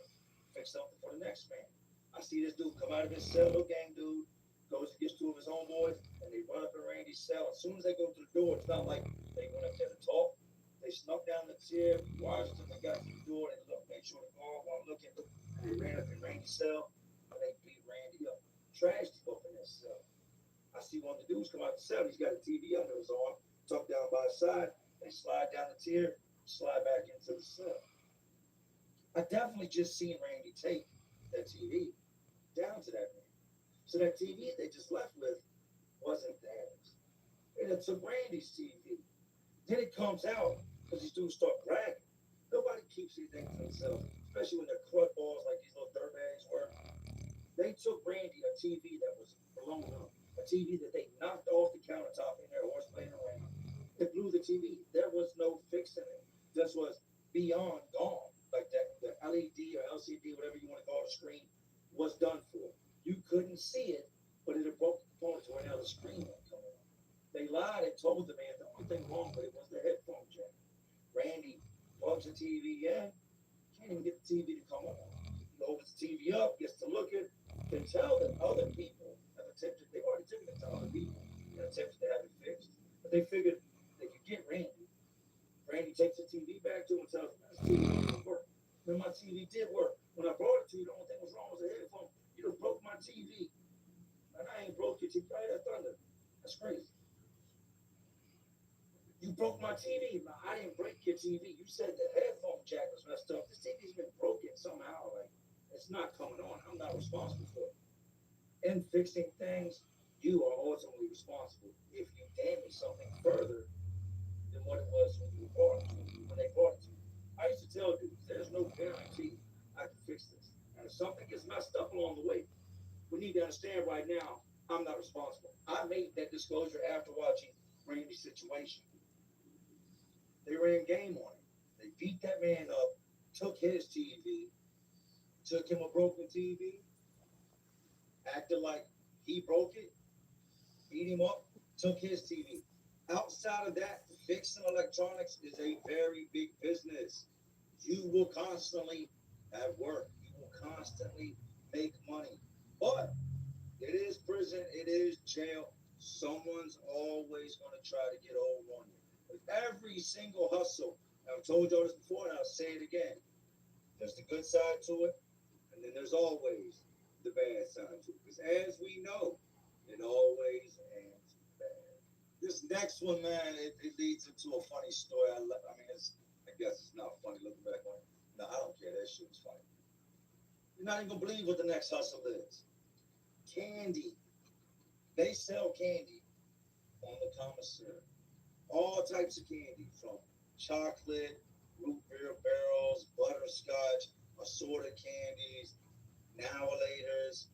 fix something for the next man. I see this dude come out of his cell, little gang dude, goes and gets two of his homeboys, and they run up in Randy's cell. As soon as they go to the door, it's not like they went up there to talk. They snuck down the chair, watched them, they got to the door, and looked, made sure the guard wasn't looking, and they ran up in Randy's cell, and they beat Randy up. Trashed him up in his cell. I see one of the dudes come out the cell, he's got a TV under his arm, tucked down by his side, they slide down the tier, slide back into the cell. I definitely just seen Randy take that TV down to that man. So that TV they just left with wasn't theirs. And it took Randy's TV. Then it comes out because these dudes start bragging. Nobody keeps anything to themselves, especially when they're crud balls like these little dirtbags were. They took Randy a TV that was blown up, a TV that they knocked off the countertop in their horse playing around. It blew the TV. There was no fixing it. This was beyond gone. Like that, the LED or LCD, whatever you want to call the screen, was done for. You couldn't see it, but it had broke the components where now the screen won't come on. They lied and told the man the only thing wrong with it was the headphone jack. Randy plugs the TV in, can't even get the TV to come on. He opens the TV up, gets to look at, can tell that other people have attempted, they've already taken it to other people and attempted to have it fixed. But they figured they could get Randy. Randy takes the TV back to him and tells him, this TV didn't work. When my TV did work, when I brought it to you, the only thing was wrong was the headphone. You done broke my TV. And I ain't broke your TV. Right at thunder. That's crazy. You broke my TV. No, I didn't break your TV. You said the headphone jack was messed up. This TV's been broken somehow. Like, it's not coming on. I'm not responsible for it. In fixing things, you are ultimately responsible if you damage something further than what it was when you brought it to you, when they brought it to you. I used to tell dudes, there's no guarantee I can fix this. And if something gets messed up along the way, we need to understand right now, I'm not responsible. I made that disclosure after watching Randy's situation. They ran game on him. They beat that man up, took his TV, took him a broken TV, acted like he broke it, beat him up, took his TV. Outside of that, fixing electronics is a very big business. You will constantly have work. You will constantly make money. But it is prison, it is jail. Someone's always going to try to get over on you. With every single hustle, I've told y'all this before and I'll say it again. There's the good side to it, and then there's always the bad side to it. Because as we know, it always ends bad. This next one, man, it leads into a funny story. I guess it's not funny looking back on it. No, I don't care. That shit was funny. You're not even going to believe what the next hustle is. Candy. They sell candy on the commissary. All types of candy, from chocolate, root beer barrels, butterscotch, assorted candies, Now-a-laters,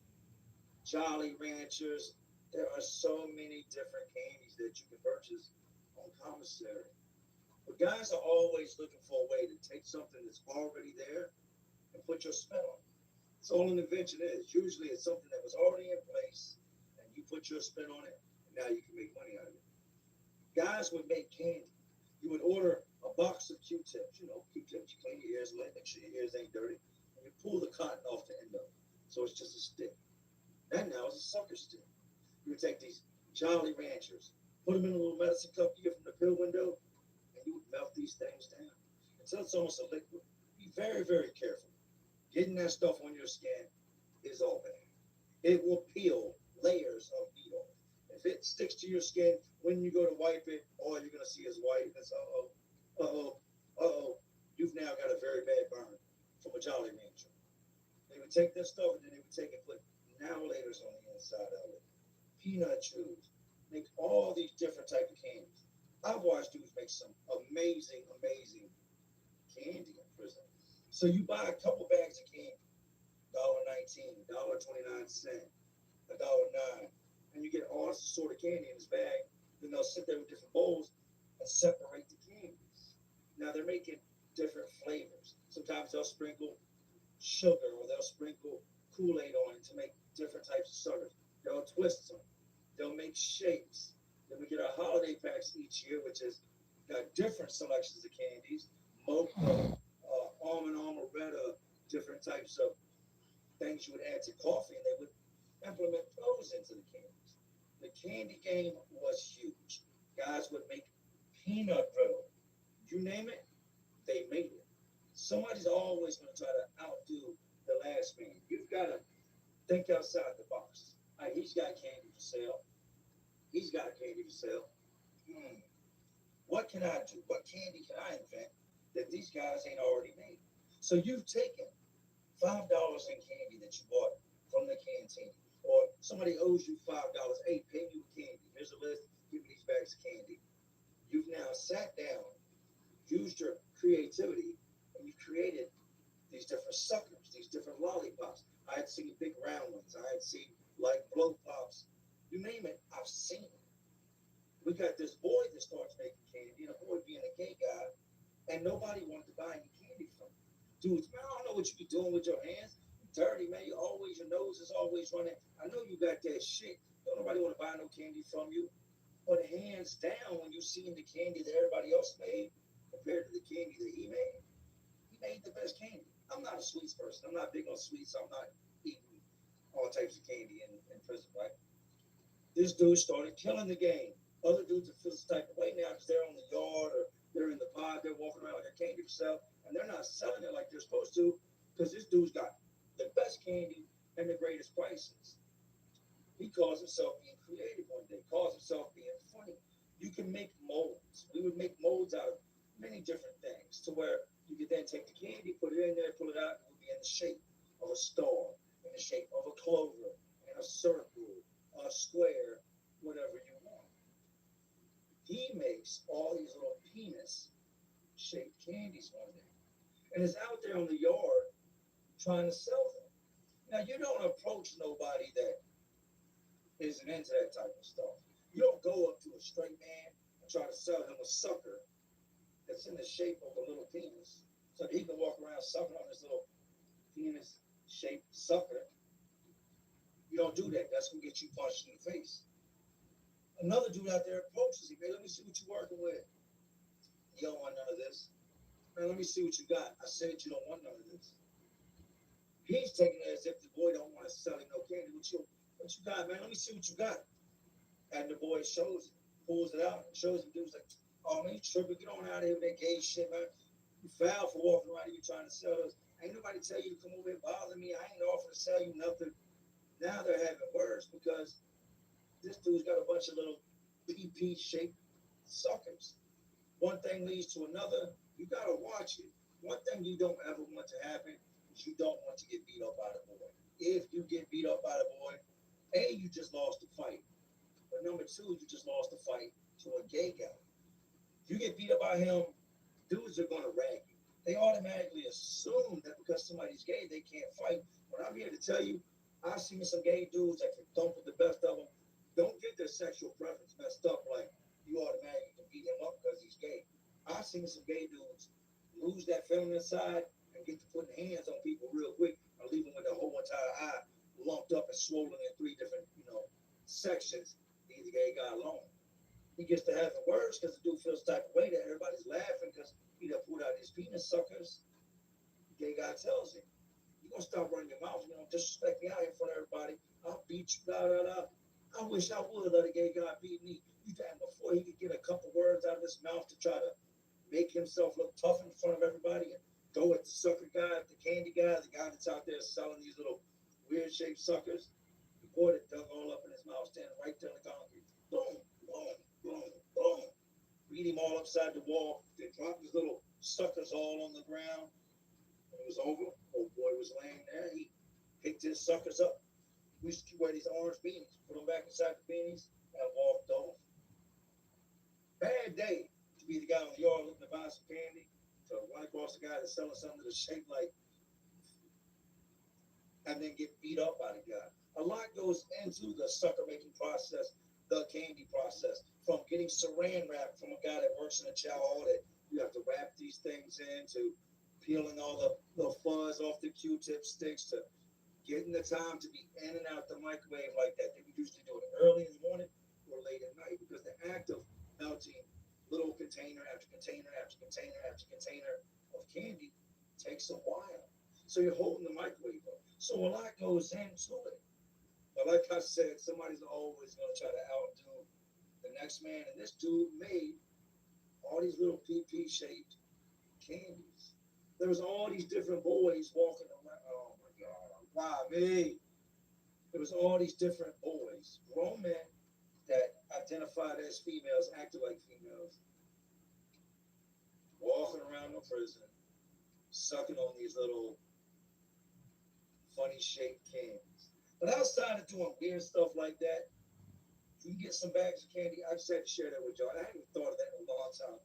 Jolly Ranchers. There are so many different candies that you can purchase on commissary. But guys are always looking for a way to take something that's already there and put your spin on it. That's all an invention is. Usually it's something that was already in place and you put your spin on it and now you can make money out of it. Guys would make candy. You would order a box of Q-tips. You know, Q-tips, you clean your ears, make sure your ears ain't dirty. And you pull the cotton off the end of it. So it's just a stick. That now is a sucker stick. You would take these Jolly Ranchers, put them in a little medicine cup you get from the pill window, and you would melt these things down. until it's almost a liquid. Be very, very careful. Getting that stuff on your skin is all bad. It will peel layers of meat off. If it sticks to your skin, when you go to wipe it, all you're gonna see is white. It's you've now got a very bad burn from a Jolly Rancher. They would take this stuff and then they would take and put now laters on the inside of it. Peanut chews, make all these different type of candies. I've watched dudes make some amazing, amazing candy in prison. So you buy a couple bags of candy, $1.19, $1.29, $1.09, and you get all this sort of candy in this bag. Then they'll sit there with different bowls and separate the candies. Now they're making different flavors. Sometimes they'll sprinkle sugar or they'll sprinkle Kool-Aid on it to make different types of suckers. They'll twist them. They'll make shapes. Then we get our holiday packs each year, which has got different selections of candies, mocha, almond amaretto, different types of things you would add to coffee, and they would implement those into the candies. The candy game was huge. Guys would make peanut brittle. You name it, they made it. Somebody's always going to try to outdo the last man. You've got to think outside the box. He's got candy for sale. He's got candy for sale. What can I do? What candy can I invent that these guys ain't already made? So you've taken $5 in candy that you bought from the canteen, or somebody owes you $5. Hey, pay me with candy. Here's a list. Give me these bags of candy. You've now sat down, used your creativity, and you created these different suckers, these different lollipops. I had seen big round ones. I had seen like blow pops. You name it, I've seen it. We got this boy that starts making candy, and a boy being a gay guy, and nobody wanted to buy any candy from him. Dudes, man, I don't know what you be doing with your hands. You're dirty, man. Your nose is always running. I know you got that shit. Don't nobody want to buy no candy from you. But hands down, when you seen the candy that everybody else made compared to the candy that he made the best candy. I'm not a sweets person. I'm not big on sweets. I'm not eating all types of candy in prison, right? This dude started killing the game. Other dudes that feel this type of way now because they're on the yard or they're in the pod, they're walking around like a candy for sale, and they're not selling it like they're supposed to because this dude's got the best candy and the greatest prices. He calls himself being creative one day, calls himself being funny. You can make molds. We would make molds out of many different things to where you could then take the candy, put it in there, pull it out, and it would be in the shape of a star, in the shape of a clover, in a circle, a square, whatever you want. He makes all these little penis-shaped candies one day, and is out there on the yard trying to sell them. Now, you don't approach nobody that isn't into that type of stuff. You don't go up to a straight man and try to sell him a sucker that's in the shape of a little penis, so that he can walk around sucking on this little penis-shaped sucker. You don't do that. That's gonna get you punched in the face. Another dude out there approaches him. Hey, let me see what you're working with. You don't want none of this. Man, let me see what you got. I said you don't want none of this. He's taking it as if the boy don't want to sell him no candy. What you got, man? Let me see what you got. And the boy shows it, pulls it out, and shows him. Dude's like, oh man, you tripping. Get on out of here with that gay shit, man. You foul for walking around here trying to sell us. Ain't nobody tell you to come over here and bother me. I ain't offering to sell you nothing. Now they're having worse because this dude's got a bunch of little PP-shaped suckers. One thing leads to another. You gotta watch it. One thing you don't ever want to happen is you don't want to get beat up by the boy. If you get beat up by the boy, A, you just lost the fight. But number two, you just lost the fight to a gay guy. If you get beat up by him, dudes are gonna rag you. They automatically assume that because somebody's gay, they can't fight. When I'm here to tell you, I've seen some gay dudes that can thump with the best of them. Don't get their sexual preference messed up like you automatically can beat him up because he's gay. I've seen some gay dudes lose that feminine side and get to putting hands on people real quick and leave them with the whole entire eye lumped up and swollen in three different, sections. Leave the gay guy alone. He gets to having words because the dude feels the type of way that everybody's laughing because he done pulled out his penis suckers. The gay guy tells him, you're going to stop running your mouth. You don't disrespect me out in front of everybody. I'll beat you, blah, blah, blah. I wish I would let a gay guy beat me. You damn before he could get a couple words out of his mouth to try to make himself look tough in front of everybody and go at the sucker guy, the candy guy, the guy that's out there selling these little weird shaped suckers. The boy that dug all up in his mouth, standing right there on the concrete. Boom, boom, boom, boom. Beat him all upside the wall. They dropped his little suckers all on the ground. When it was over, old boy was laying there. He picked his suckers up. We used to wear these orange beanies, put them back inside the beanies, and walked off. Bad day to be the guy on the yard looking to buy some candy, to run across the guy that's selling something that's shaped like, and then get beat up by the guy. A lot goes into the sucker making process, the candy process, from getting saran wrap from a guy that works in a chow hall that you have to wrap these things in, to peeling all the fuzz off the Q-tip sticks, to getting the time to be in and out the microwave like that. They usually do it early in the morning or late at night, because the act of melting little container after container after container after container of candy takes a while. So you're holding the microwave up. So a lot goes into it. But like I said, somebody's always going to try to outdo the next man. And this dude made all these little PP shaped candies. There was all these different boys walking around. Oh my God, why me? There was all these different boys, grown men that identified as females, acted like females, walking around the prison, sucking on these little funny shaped candies. But outside of doing weird stuff like that, you can get some bags of candy. I just had to share that with y'all. I hadn't even thought of that in a long time.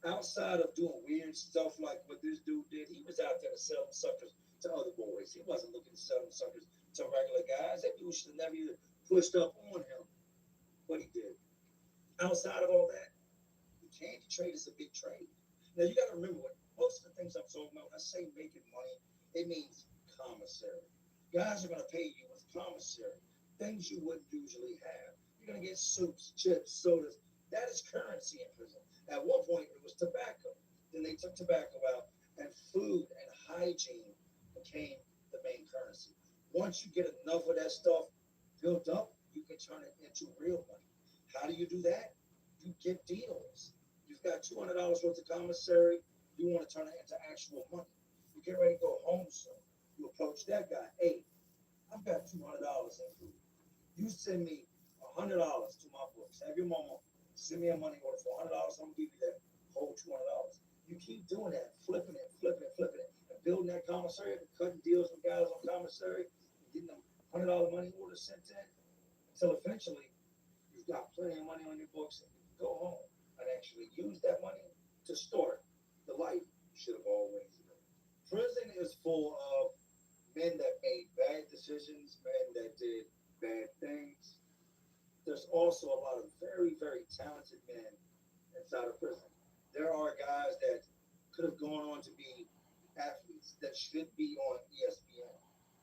Outside of doing weird stuff like what this dude did, he was out there to sell suckers to other boys. He wasn't looking to sell them suckers to regular guys. That dude should have never even pushed up on him. But he did. Outside of all that, the candy trade is a big trade. Now you got to remember, what most of the things I'm talking about, when I say making money, it means commissary. Guys are going to pay you with commissary, things you wouldn't usually have. You're going to get soups, chips, sodas. That is currency in prison. At one point, it was tobacco. Then they took tobacco out, and food and hygiene became the main currency. Once you get enough of that stuff built up, you can turn it into real money. How do you do that? You get deals. You've got $200 worth of commissary. You want to turn it into actual money. You get ready to go home soon. You approach that guy. Hey, I've got $200 in food. You send me $100 to my books. Have your mama send me a money order for $100. I'm gonna give you that whole $200. You keep doing that, flipping it, and building that commissary, and cutting deals with guys on commissary, and getting them $100 money orders sent in, until eventually you've got plenty of money on your books, and you can go home and actually use that money to start the life you should have always lived. Prison is full of men that made bad decisions, men that did bad things. There's also a lot of very, very talented men inside of prison. There are guys that could have gone on to be athletes that should be on ESPN.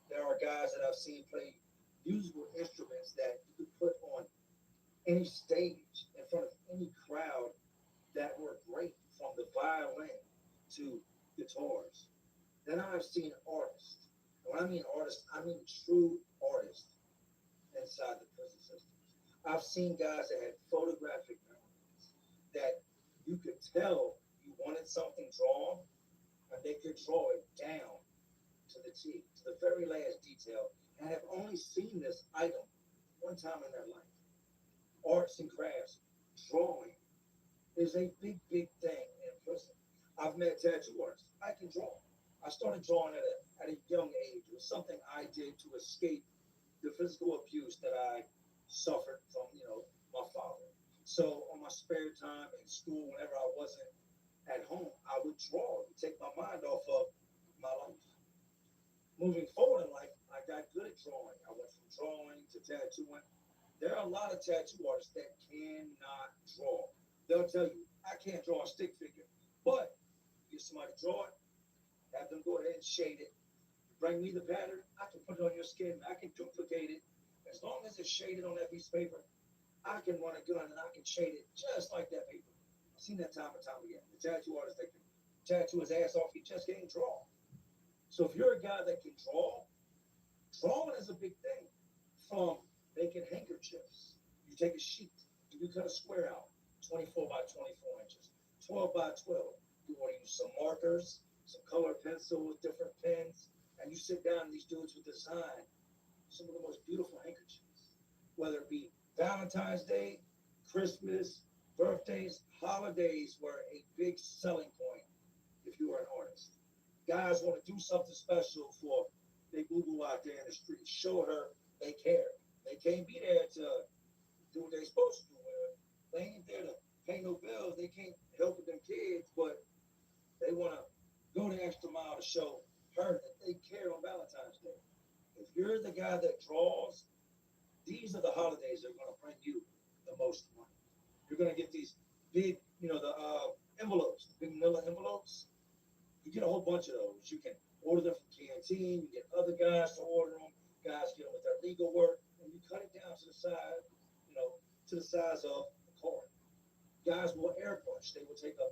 There are guys that I've seen play musical instruments that you could put on any stage in front of any crowd that were great, from the violin to guitars. Then I've seen artists. And when I mean artists, I mean true artists inside the prison system. I've seen guys that had photographic memories, that you could tell you wanted something drawn, and they could draw it down to the T, to the very last detail, and have only seen this item one time in their life. Arts and crafts, drawing is a big, big thing in prison. I've met tattoo artists. I can draw. I started drawing at a young age. It was something I did to escape the physical abuse that I suffered from, my father. So on my spare time in school, whenever I wasn't at home, I would draw to take my mind off of my life. Moving forward in life, I got good at drawing. I went from drawing to tattooing. There are a lot of tattoo artists that cannot draw. They'll tell you, I can't draw a stick figure. But get somebody to draw it, have them go ahead and shade it. Bring me the pattern, I can put it on your skin, I can duplicate it. As long as it's shaded on that piece of paper, I can run a gun and I can shade it just like that paper. I've seen that time and time again. The tattoo artist that can tattoo his ass off, he just can't draw. So if you're a guy that can draw, drawing is a big thing. From making handkerchiefs, you take a sheet, you cut a square out, 24 by 24 inches, 12 by 12. You want to use some markers, some color pencils, different pens, and you sit down and these dudes will design some of the most beautiful handkerchiefs, whether it be Valentine's Day, Christmas, birthdays, holidays were a big selling point if you were an artist. Guys want to do something special for they boo-boo out there in the street. Show her they care. They can't be there to do what they're supposed to do with her. They ain't there to pay no bills. They can't help with them kids, but they want to go the extra mile to show her that they care on Valentine's Day. If you're the guy that draws, these are the holidays that are going to bring you the most money. You're going to get these big, the envelopes, the big manila envelopes. You get a whole bunch of those. You can order them from Canteen. You get other guys to order them. Guys get them with their legal work, and you cut it down to the size, to the size of the card. Guys will airbrush. They will take a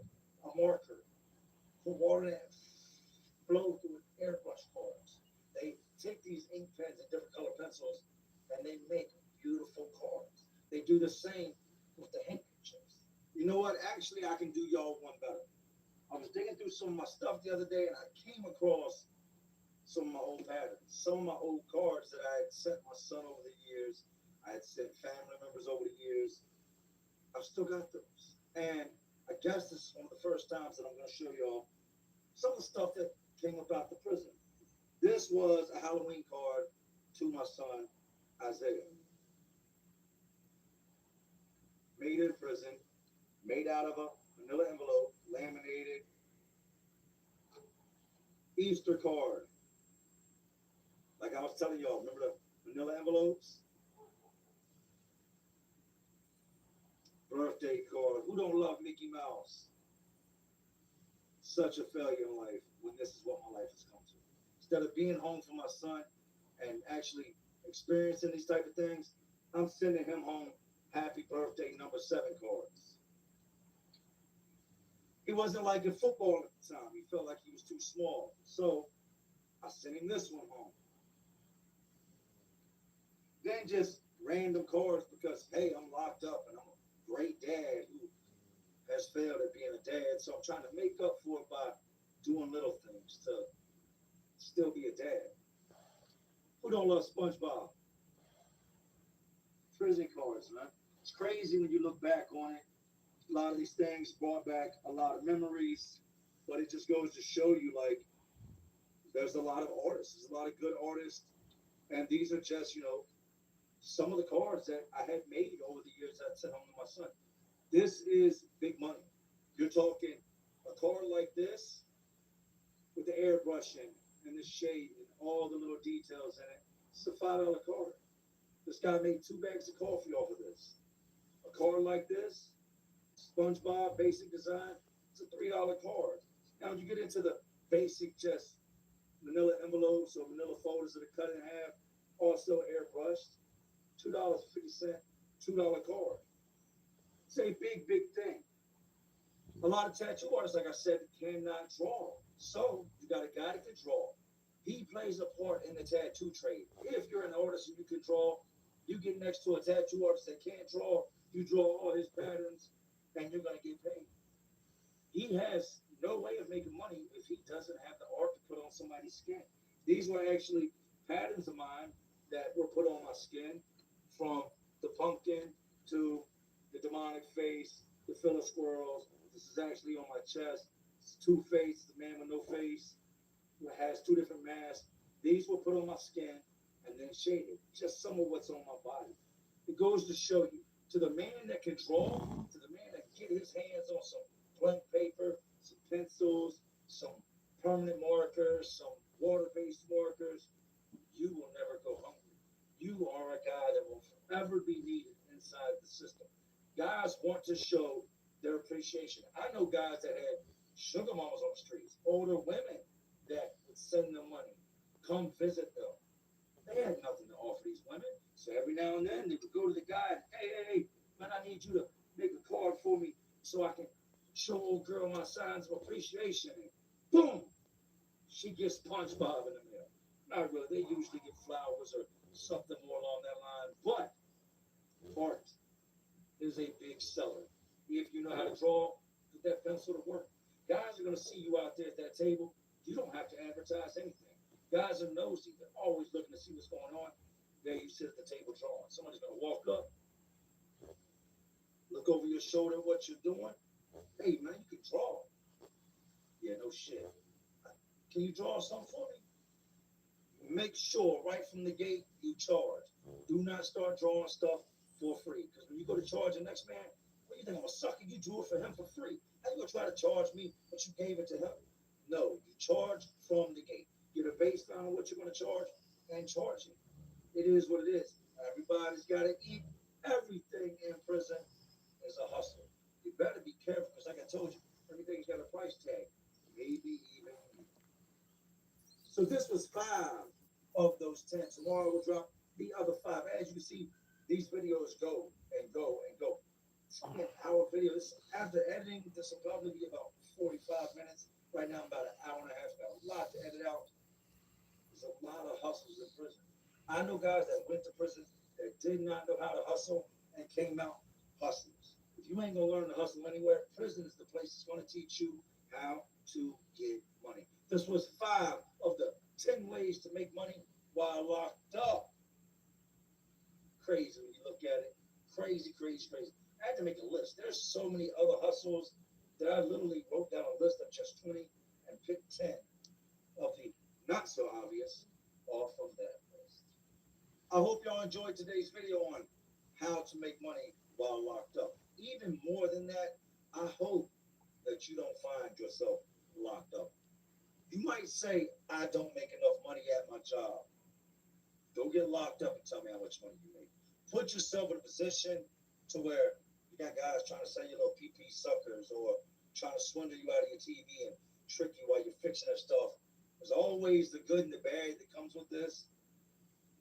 marker, put water in it, blow through with airbrush cards. They take these ink pens and different color pencils, and they make beautiful cards. They do the same with the handkerchiefs. You know what? Actually, I can do y'all one better. I was digging through some of my stuff the other day, and I came across some of my old patterns, some of my old cards that I had sent my son over the years. I had sent family members over the years. I've still got those. And I guess this is one of the first times that I'm going to show y'all some of the stuff that came about the prison. This was a Halloween card to my son, Isaiah. Made in prison, made out of a manila envelope, laminated. Easter card. Like I was telling y'all, remember the manila envelopes? Birthday card. Who don't love Mickey Mouse? Such a failure in life when this is what my life has come to. Instead of being home for my son and actually experiencing these type of things, I'm sending him home happy birthday number 7 cards. He wasn't liking football at the time. He felt like he was too small. So I sent him this one home. Then just random cards because, hey, I'm locked up and I'm a great dad who has failed at being a dad. So I'm trying to make up for it by doing little things to still be a dad. Who don't love SpongeBob? Prison cards, man. It's crazy when you look back on it. A lot of these things brought back a lot of memories, but it just goes to show you, like, there's a lot of artists. There's a lot of good artists, and these are just, some of the cards that I had made over the years that I sent home to my son. This is big money. You're talking a card like this with the airbrushing and the shade and all the little details in it. It's a $5 card. This guy made 2 bags of coffee off of this. A card like this, SpongeBob basic design, it's a $3 card. Now when you get into the basic just manila envelopes or manila folders that are cut in half, also airbrushed, $2.50, $2 card. It's a big, big thing. A lot of tattoo artists, like I said, cannot draw. So you got a guy that can draw. He plays a part in the tattoo trade. If you're an artist and you can draw, you get next to a tattoo artist that can't draw, you draw all his patterns, and you're going to get paid. He has no way of making money if he doesn't have the art to put on somebody's skin. These were actually patterns of mine that were put on my skin, from the pumpkin to the demonic face, the filler squirrels. This is actually on my chest. It's Two-Face, the man with no face, who has 2 different masks. These were put on my skin and then shaded. Just some of what's on my body. It goes to show you, to the man that can draw, to the man that can get his hands on some blank paper, some pencils, some permanent markers, some water-based markers, you will never go hungry. You are a guy that will forever be needed inside the system. Guys want to show their appreciation. I know guys that had sugar mamas on the streets, older women that would send them money, come visit them. They had nothing to offer these women. So every now and then they would go to the guy and, hey, man, I need you to make a card for me so I can show old girl my signs of appreciation. And boom, she gets SpongeBob in the mail. Not really. They usually get flowers or something more along that line. But art is a big seller. If you know how to draw, you put that pencil to work. Guys are gonna see you out there at that table. You don't have to advertise anything. Guys are nosy. They're always looking to see what's going on. There you sit at the table drawing. Somebody's gonna walk up, look over your shoulder at what you're doing. Hey man, you can draw. Yeah, no shit. Can you draw something for me? Make sure right from the gate you charge. Do not start drawing stuff for free. Because when you go to charge the next man, what do you think? I'm a sucker. You drew it for him for free. How you gonna try to charge me, but you gave it to him? No, you charge from the gate. Get a baseline of what you're gonna charge and charge it. It is what it is. Everybody's gotta eat. Everything in prison is a hustle. You better be careful because, like I told you, everything's got a price tag. Maybe even you. So this was 5 of those 10. Tomorrow we'll drop the other 5. As you can see, these videos go and go and go. It's only an hour video. This, after editing, this will probably be about 45 minutes. Right now, I'm about an hour and a half. Got a lot to edit out. There's a lot of hustles in prison. I know guys that went to prison that did not know how to hustle and came out hustlers. If you ain't gonna learn to hustle anywhere, prison is the place that's gonna teach you how to get money. This was 5 of the 10 ways to make money while locked up. Crazy when you look at it. Crazy, crazy, crazy. I had to make a list. There's so many other hustles that I literally wrote down a list of just 20 and picked 10 of the not so obvious off of that list. I hope y'all enjoyed today's video on how to make money while locked up. Even more than that, I hope that you don't find yourself locked up. You might say, I don't make enough money at my job. Go get locked up and tell me how much money you make. Put yourself in a position to where you got guys trying to sell you little PP suckers or trying to swindle you out of your TV and trick you while you're fixing their stuff. There's always the good and the bad that comes with this.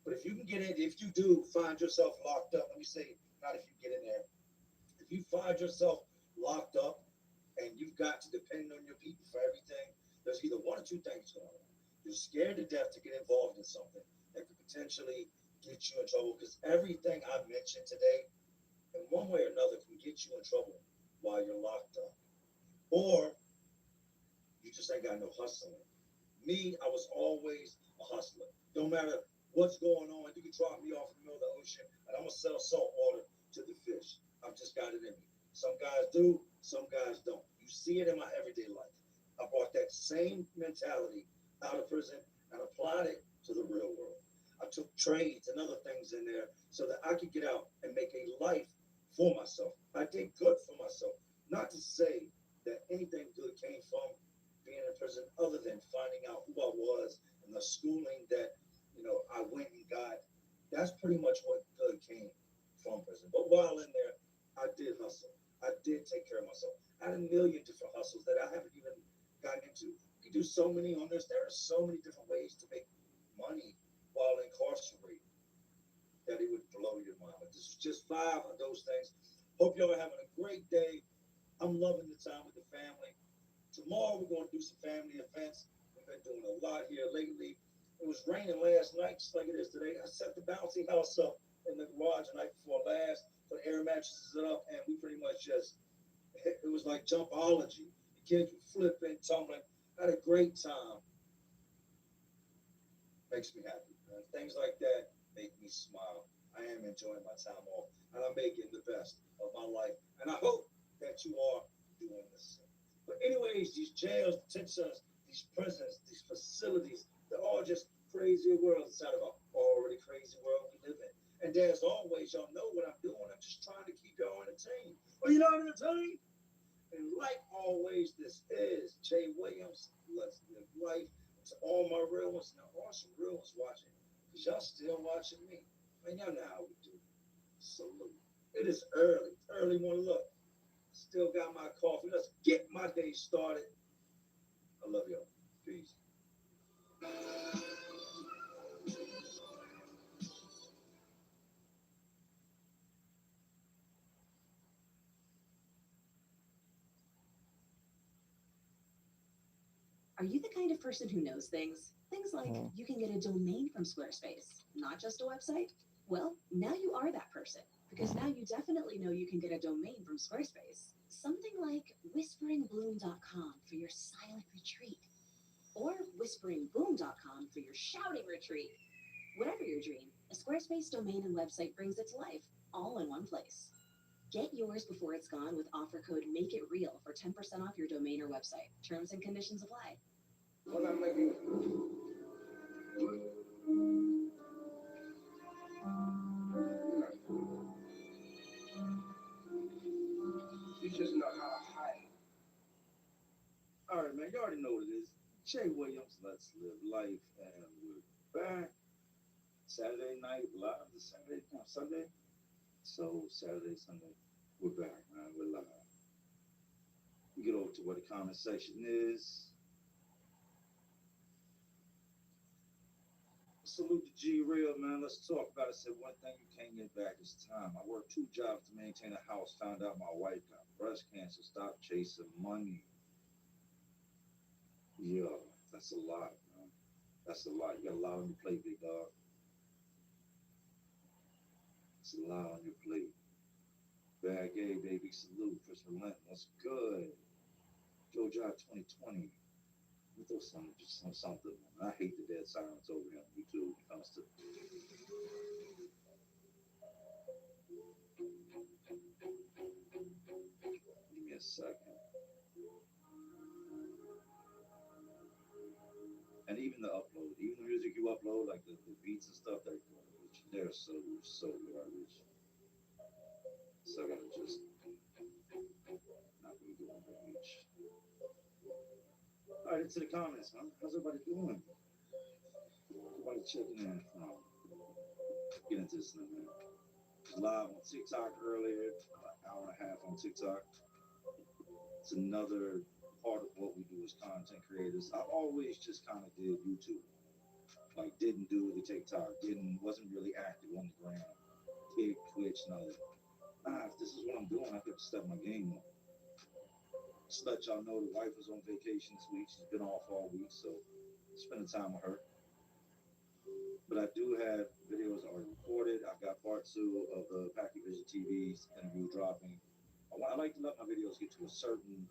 But if you can get in, if you do find yourself locked up, let me say, not if you get in there. If you find yourself locked up and you've got to depend on your people for everything, there's either one or two things going on. You're scared to death to get involved in something that could potentially get you in trouble, because everything I mentioned today, in one way or another, can get you in trouble while you're locked up. Or you just ain't got no hustling. Me, I was always a hustler. No matter what's going on, you can drop me off in the middle of the ocean, and I'm going to sell salt water to the fish. I've just got it in me. Some guys do, some guys don't. You see it in my everyday life. I brought that same mentality out of prison and applied it to the real world. I took trades and other things in there so that I could get out and make a life for myself. I did good for myself. Not to say that anything good came from being in prison other than finding out who I was and the schooling that, I went and got. That's pretty much what good came from prison. But while in there, I did hustle. I did take care of myself. I had a million different hustles that I haven't even gotten into. You can do so many on this. There are so many different ways to make money while incarcerated that it would blow your mind. But this is just 5 of those things. Hope y'all are having a great day. I'm loving the time with the family. Tomorrow we're going to do some family events. We've been doing a lot here lately. It was raining last night, just like it is today. I set the bouncy house up in the garage the night before last, put air mattresses up, and we pretty much it was like jumpology. The kids were flipping, tumbling. I had a great time. Makes me happy. Man. Things like that make me smile. I am enjoying my time off, and I'm making the best of my life. And I hope that you are doing the same. But anyways, these jails, detentions, these prisons, these facilities, they're all just crazy worlds inside of an already crazy world we live in. And as always, y'all know what I'm doing. I'm just trying to keep y'all entertained. Well, you're not entertained? And like always, this is Jay Williams. Let's live life. To all my real ones, now all some real ones watching, because y'all still watching me. Man, y'all know how we do. Salute. It is early morning. Look, still got my coffee. Let's get my day started. I love y'all. Peace. Are you the kind of person who knows things? Things like you can get a domain from Squarespace, not just a website? Well, now you are that person. Because now you definitely know you can get a domain from Squarespace. Something like whisperingbloom.com for your silent retreat. Or whisperingboom.com for your shouting retreat. Whatever your dream, a Squarespace domain and website brings it to life, all in one place. Get yours before it's gone with offer code MAKEITREAL for 10% off your domain or website. Terms and conditions apply. What I'm making. You just know how to hide. All right, man. You already know what it is. Jay Williams, Let's Live Life, and we're back. Saturday night live. This Saturday, no, Sunday. So Saturday, Sunday, we're back, man. We're live. We get over to where the comment section is. Salute to G Real, man. Let's talk about it. Said one thing you can't get back is time. I worked 2 jobs to maintain a house. Found out my wife got breast cancer. Stop chasing money. Yeah, that's a lot, man. That's a lot. You got a lot on your plate, big dog. It's a lot on your plate. Bag A, baby. Salute. Chris Relent. What's good? Joe Job 2020. We throw something. I hate the dead silence over here on YouTube when it comes to. Give me a second. And even the upload, even the music you upload, like the beats and stuff, they're so garbage. So I gotta just not really go on page. All right, into the comments, huh? How's everybody doing? Everybody checking in from. Get into this now, man. Live on TikTok earlier, an hour and a half on TikTok. It's another part of what we do as content creators. I've always just kind of did YouTube. Like didn't do the TikTok, wasn't really active on the ground. Twitch, none of that. If this is what I'm doing, I have to step my game up. Just let y'all know the wife was on vacation this week. She's been off all week, so spending time with her. But I do have videos already recorded. I've got part 2 of the Packy Vision TV's interview dropping. I like to let my videos get to a certain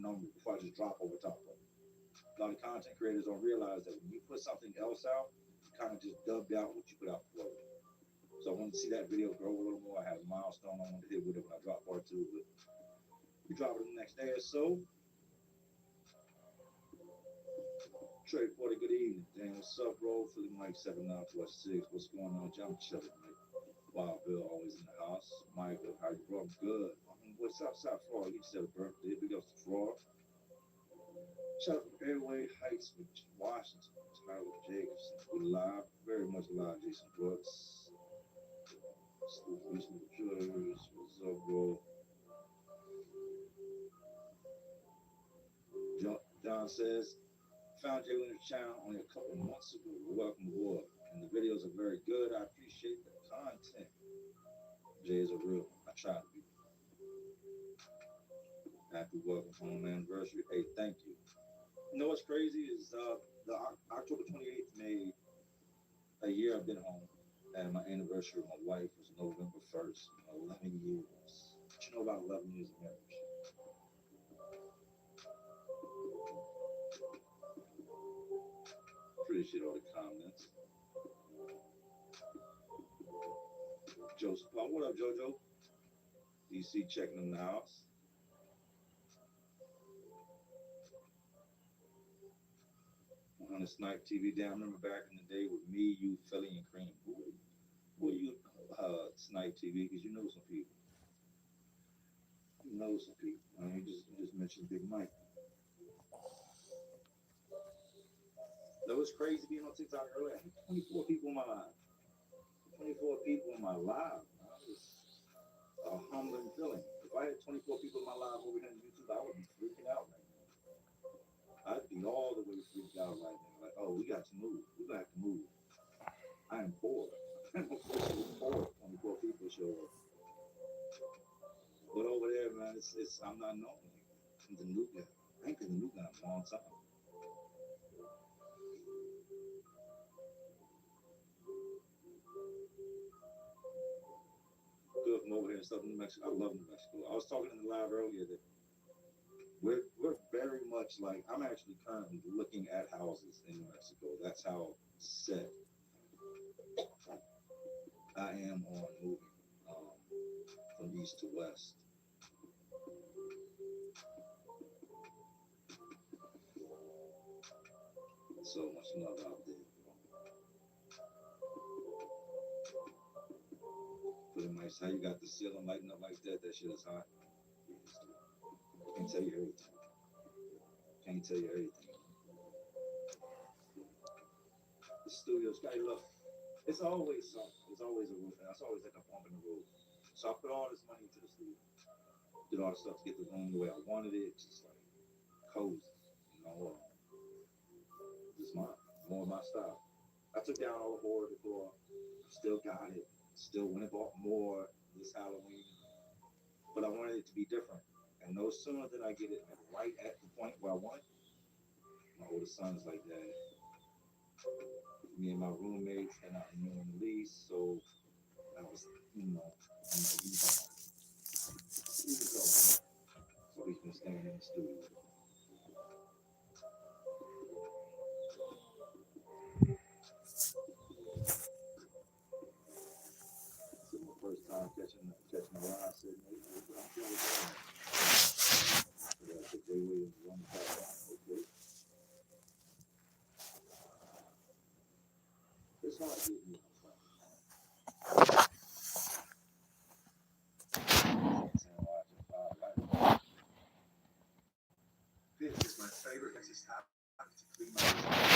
number before I just drop over top of it. A lot of content creators don't realize that when you put something else out, you kind of just dubbed out what you put out before. So I wanted to see that video grow a little more. I had a milestone I wanted to hit with it when I drop part 2, but we drop it the next day or so. Trey Porter, good evening. Dan, what's up, bro? Philly Mike 7946. What's going on? John chilling, mate. Wild Bill always in the house. Michael, how you bro? Good. What's up, South Florida? You said a birthday. Big ups to Florida. Shout out to Airway Heights with Washington. Tyler Jacobson. We live, very much live. Jason Brooks. Steve Houston, Judge. What's up, bro? John says, found Jay Williams' channel only a couple months ago. Welcome aboard. And the videos are very good. I appreciate the content. Jay is a real one. I try to be. Happy welcome home anniversary. Hey, thank you. You know what's crazy is the October 28th made a year I've been home, and my anniversary with my wife was November 1st. 11 years. What you know about 11 years of marriage? Appreciate all the comments. Joseph Paul, what up, JoJo? DC checking in the house. On the Snipe TV day, I remember back in the day with me, you, Philly, and Cream. Who are you, Snipe TV? Because you know some people. You know some people. I mean, you just mentioned Big Mike. That was crazy being on TikTok earlier. I had 24 people in my live. 24 people in my live. That was a humbling feeling. If I had 24 people in my live over here on YouTube, I would be freaking out right now. I'd be all the way freaked out right now. Like, oh, we got to move. We got to move. I am bored. I'm officially bored. 24 people show up. But over there, man, I'm not known. I'm the new guy. I ain't been the new guy in a long time. from over here and stuff in New Mexico. I love New Mexico. I was talking in the live earlier that we're very much like, I'm actually currently looking at houses in New Mexico. That's how set I am on moving from east to west. So much love out there. Pretty much how you got the ceiling lighting up like that. That shit is hot. Can't tell you everything. Can't tell you everything. The studio sky, look, it's always something. It's always a roof, and it's always like a bump in the road. So I put all this money into the studio. Did all the stuff to get the room the way I wanted it, just like cozy, you know. Just more of my style. I took down all the horror decor. Still got it. Still went and bought more this Halloween. But I wanted it to be different. And no sooner than I get it right at the point where I want it, my oldest son's like, Dad, me and my roommates are not renewing the lease, so I was, you know, I'm like, you can go. So he's been staying in the studio. This is my first time catching a ride sitting there. I'm feeling good. So that's the Jay Williams on the background. Okay. It's hard to get me on front. This is my favorite dentist app to clean my